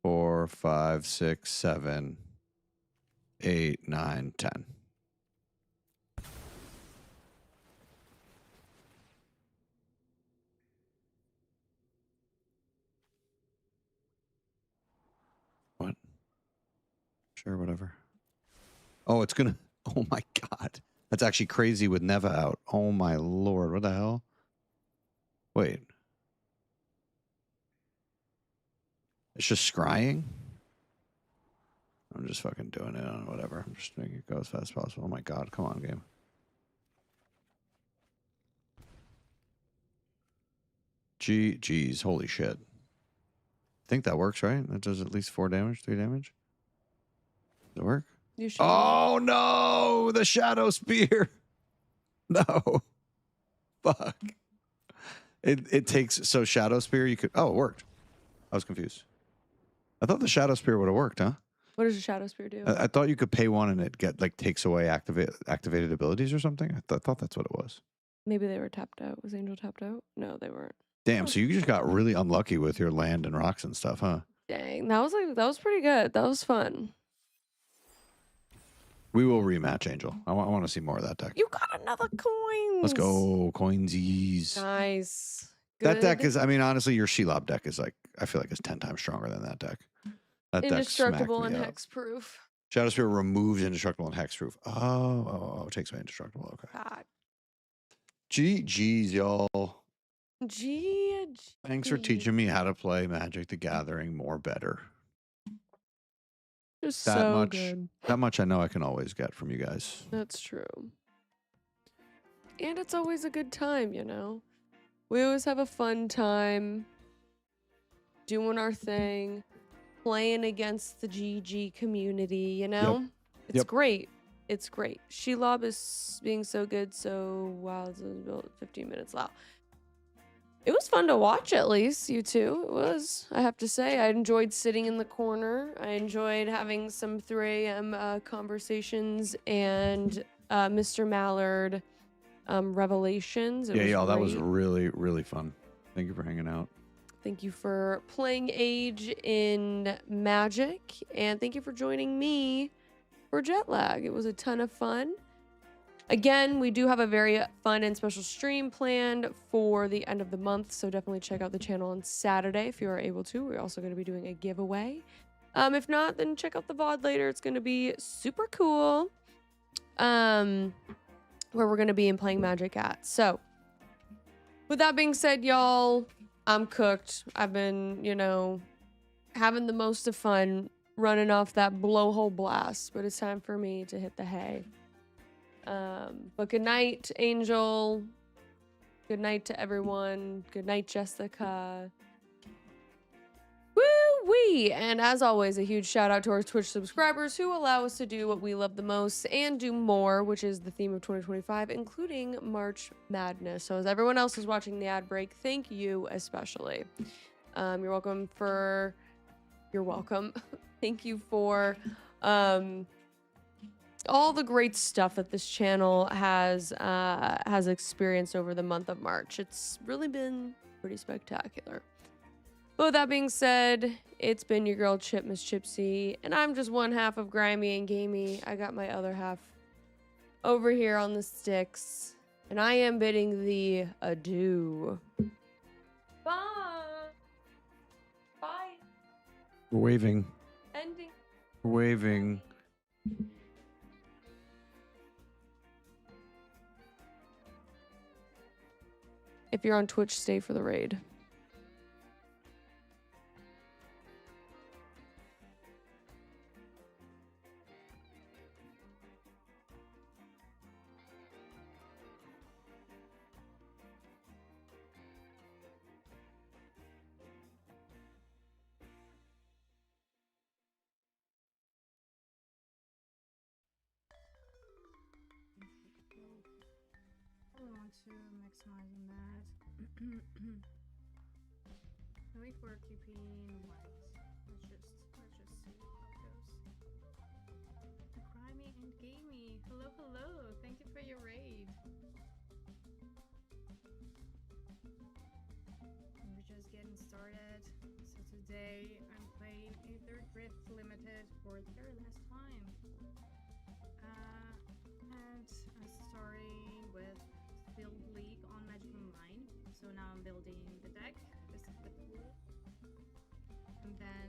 4, 5, 6, 7, 8, 9, 10. What? Sure, whatever. Oh, it's gonna. Oh my god, that's actually crazy with Neva out. Oh my lord, what the hell? Wait, it's just scrying. I'm just fucking doing it on whatever. I'm just making it go as fast as possible. Oh my god, come on, game. Geez, holy shit. I think that works, right? That does at least 4 damage, 3 damage. Does it work? You should. Oh no, the Shadow Spear. No. Fuck. It takes, so Shadow Spear, you could, oh, it worked. I was confused. I thought the Shadow Spear would have worked, huh? What does a Shadow Spear do? I thought you could pay 1 and it takes away activated abilities or something. I thought that's what it was. Maybe they were tapped out. Was Angel tapped out? No, they weren't. Damn, so you just got really unlucky with your land and rocks and stuff, huh? Dang, that was pretty good. That was fun. We will rematch, Angel. I want to see more of that deck. You got another coin. Let's go, coinsies. Nice. That deck Good. is, I mean, honestly, your Shelob deck is like, I feel like it's 10 times stronger than that deck. That deck Indestructible smacked and me up. hexproof. Shadow Spear removes indestructible and hexproof. Oh, it takes away indestructible. Okay. God. GG's, y'all. GG. Thanks for teaching me how to play Magic the Gathering more better. Just That so much, good. that much I know I can always get from you guys. That's true. And it's always a good time, you know? We always have a fun time doing our thing, playing against the GG community, you know? It's great. It's great. Shelob is being so good, so wow, it's built 15 minutes. Wow. It was fun to watch, at least, you two. It was, I have to say. I enjoyed sitting in the corner. I enjoyed having some 3 a.m. Conversations and Mr. Mallard revelations. It was Y'all, that was great. really, really fun. Thank you for hanging out. Thank you for playing Age in Magic, and thank you for joining me for Jet Lag. It was a ton of fun. Again, we do have a very fun and special stream planned for the end of the month, so definitely check out the channel on Saturday if you are able to. We're also going to be doing a giveaway. If not, then check out the VOD later. It's going to be super cool, where we're going to be playing Magic at. So, with that being said, y'all, I'm cooked. I've been, you know, having the most of fun running off that blowhole blast, but it's time for me to hit the hay. But good night, Angel. Good night to everyone. Good night, Jessica. Woo-wee! And as always, a huge shout out to our Twitch subscribers who allow us to do what we love the most and do more, which is the theme of 2025, including March Madness. So as everyone else is watching the ad break, thank you especially. You're welcome for You're welcome. Thank you for all the great stuff that this channel has experienced over the month of March. It's really been pretty spectacular. But with that being said, it's been your girl Chip, Miss Chipsy, and I'm just one half of Grimy and Gamey. I got my other half over here on the sticks, and I am bidding thee adieu. Bye. Bye. We're waving. Ending. We're waving. If you're on Twitch, stay for the raid. I want to maximize on that. Wait for TP in white. Let's just see how it goes. Grimy and Gamey. Hello, hello. Thank you for your raid. We're just getting started. So today I'm playing a third Rift Limited for the very last time. And I'm starting with build league on Magic Online. So now I'm building the deck. This is the pool. And then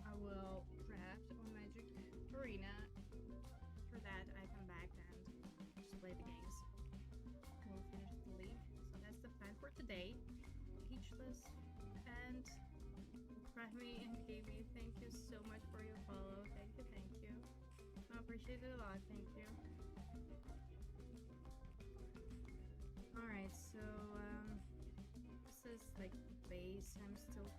I will draft on Magic Arena. After that I come back and just play the games. We'll finish the league. So that's the plan for today. Peachless and Grimy and Gamey, thank you so much for your follow. Thank you, thank you. I appreciate it a lot, thank you. Alright, so this is like base. I'm still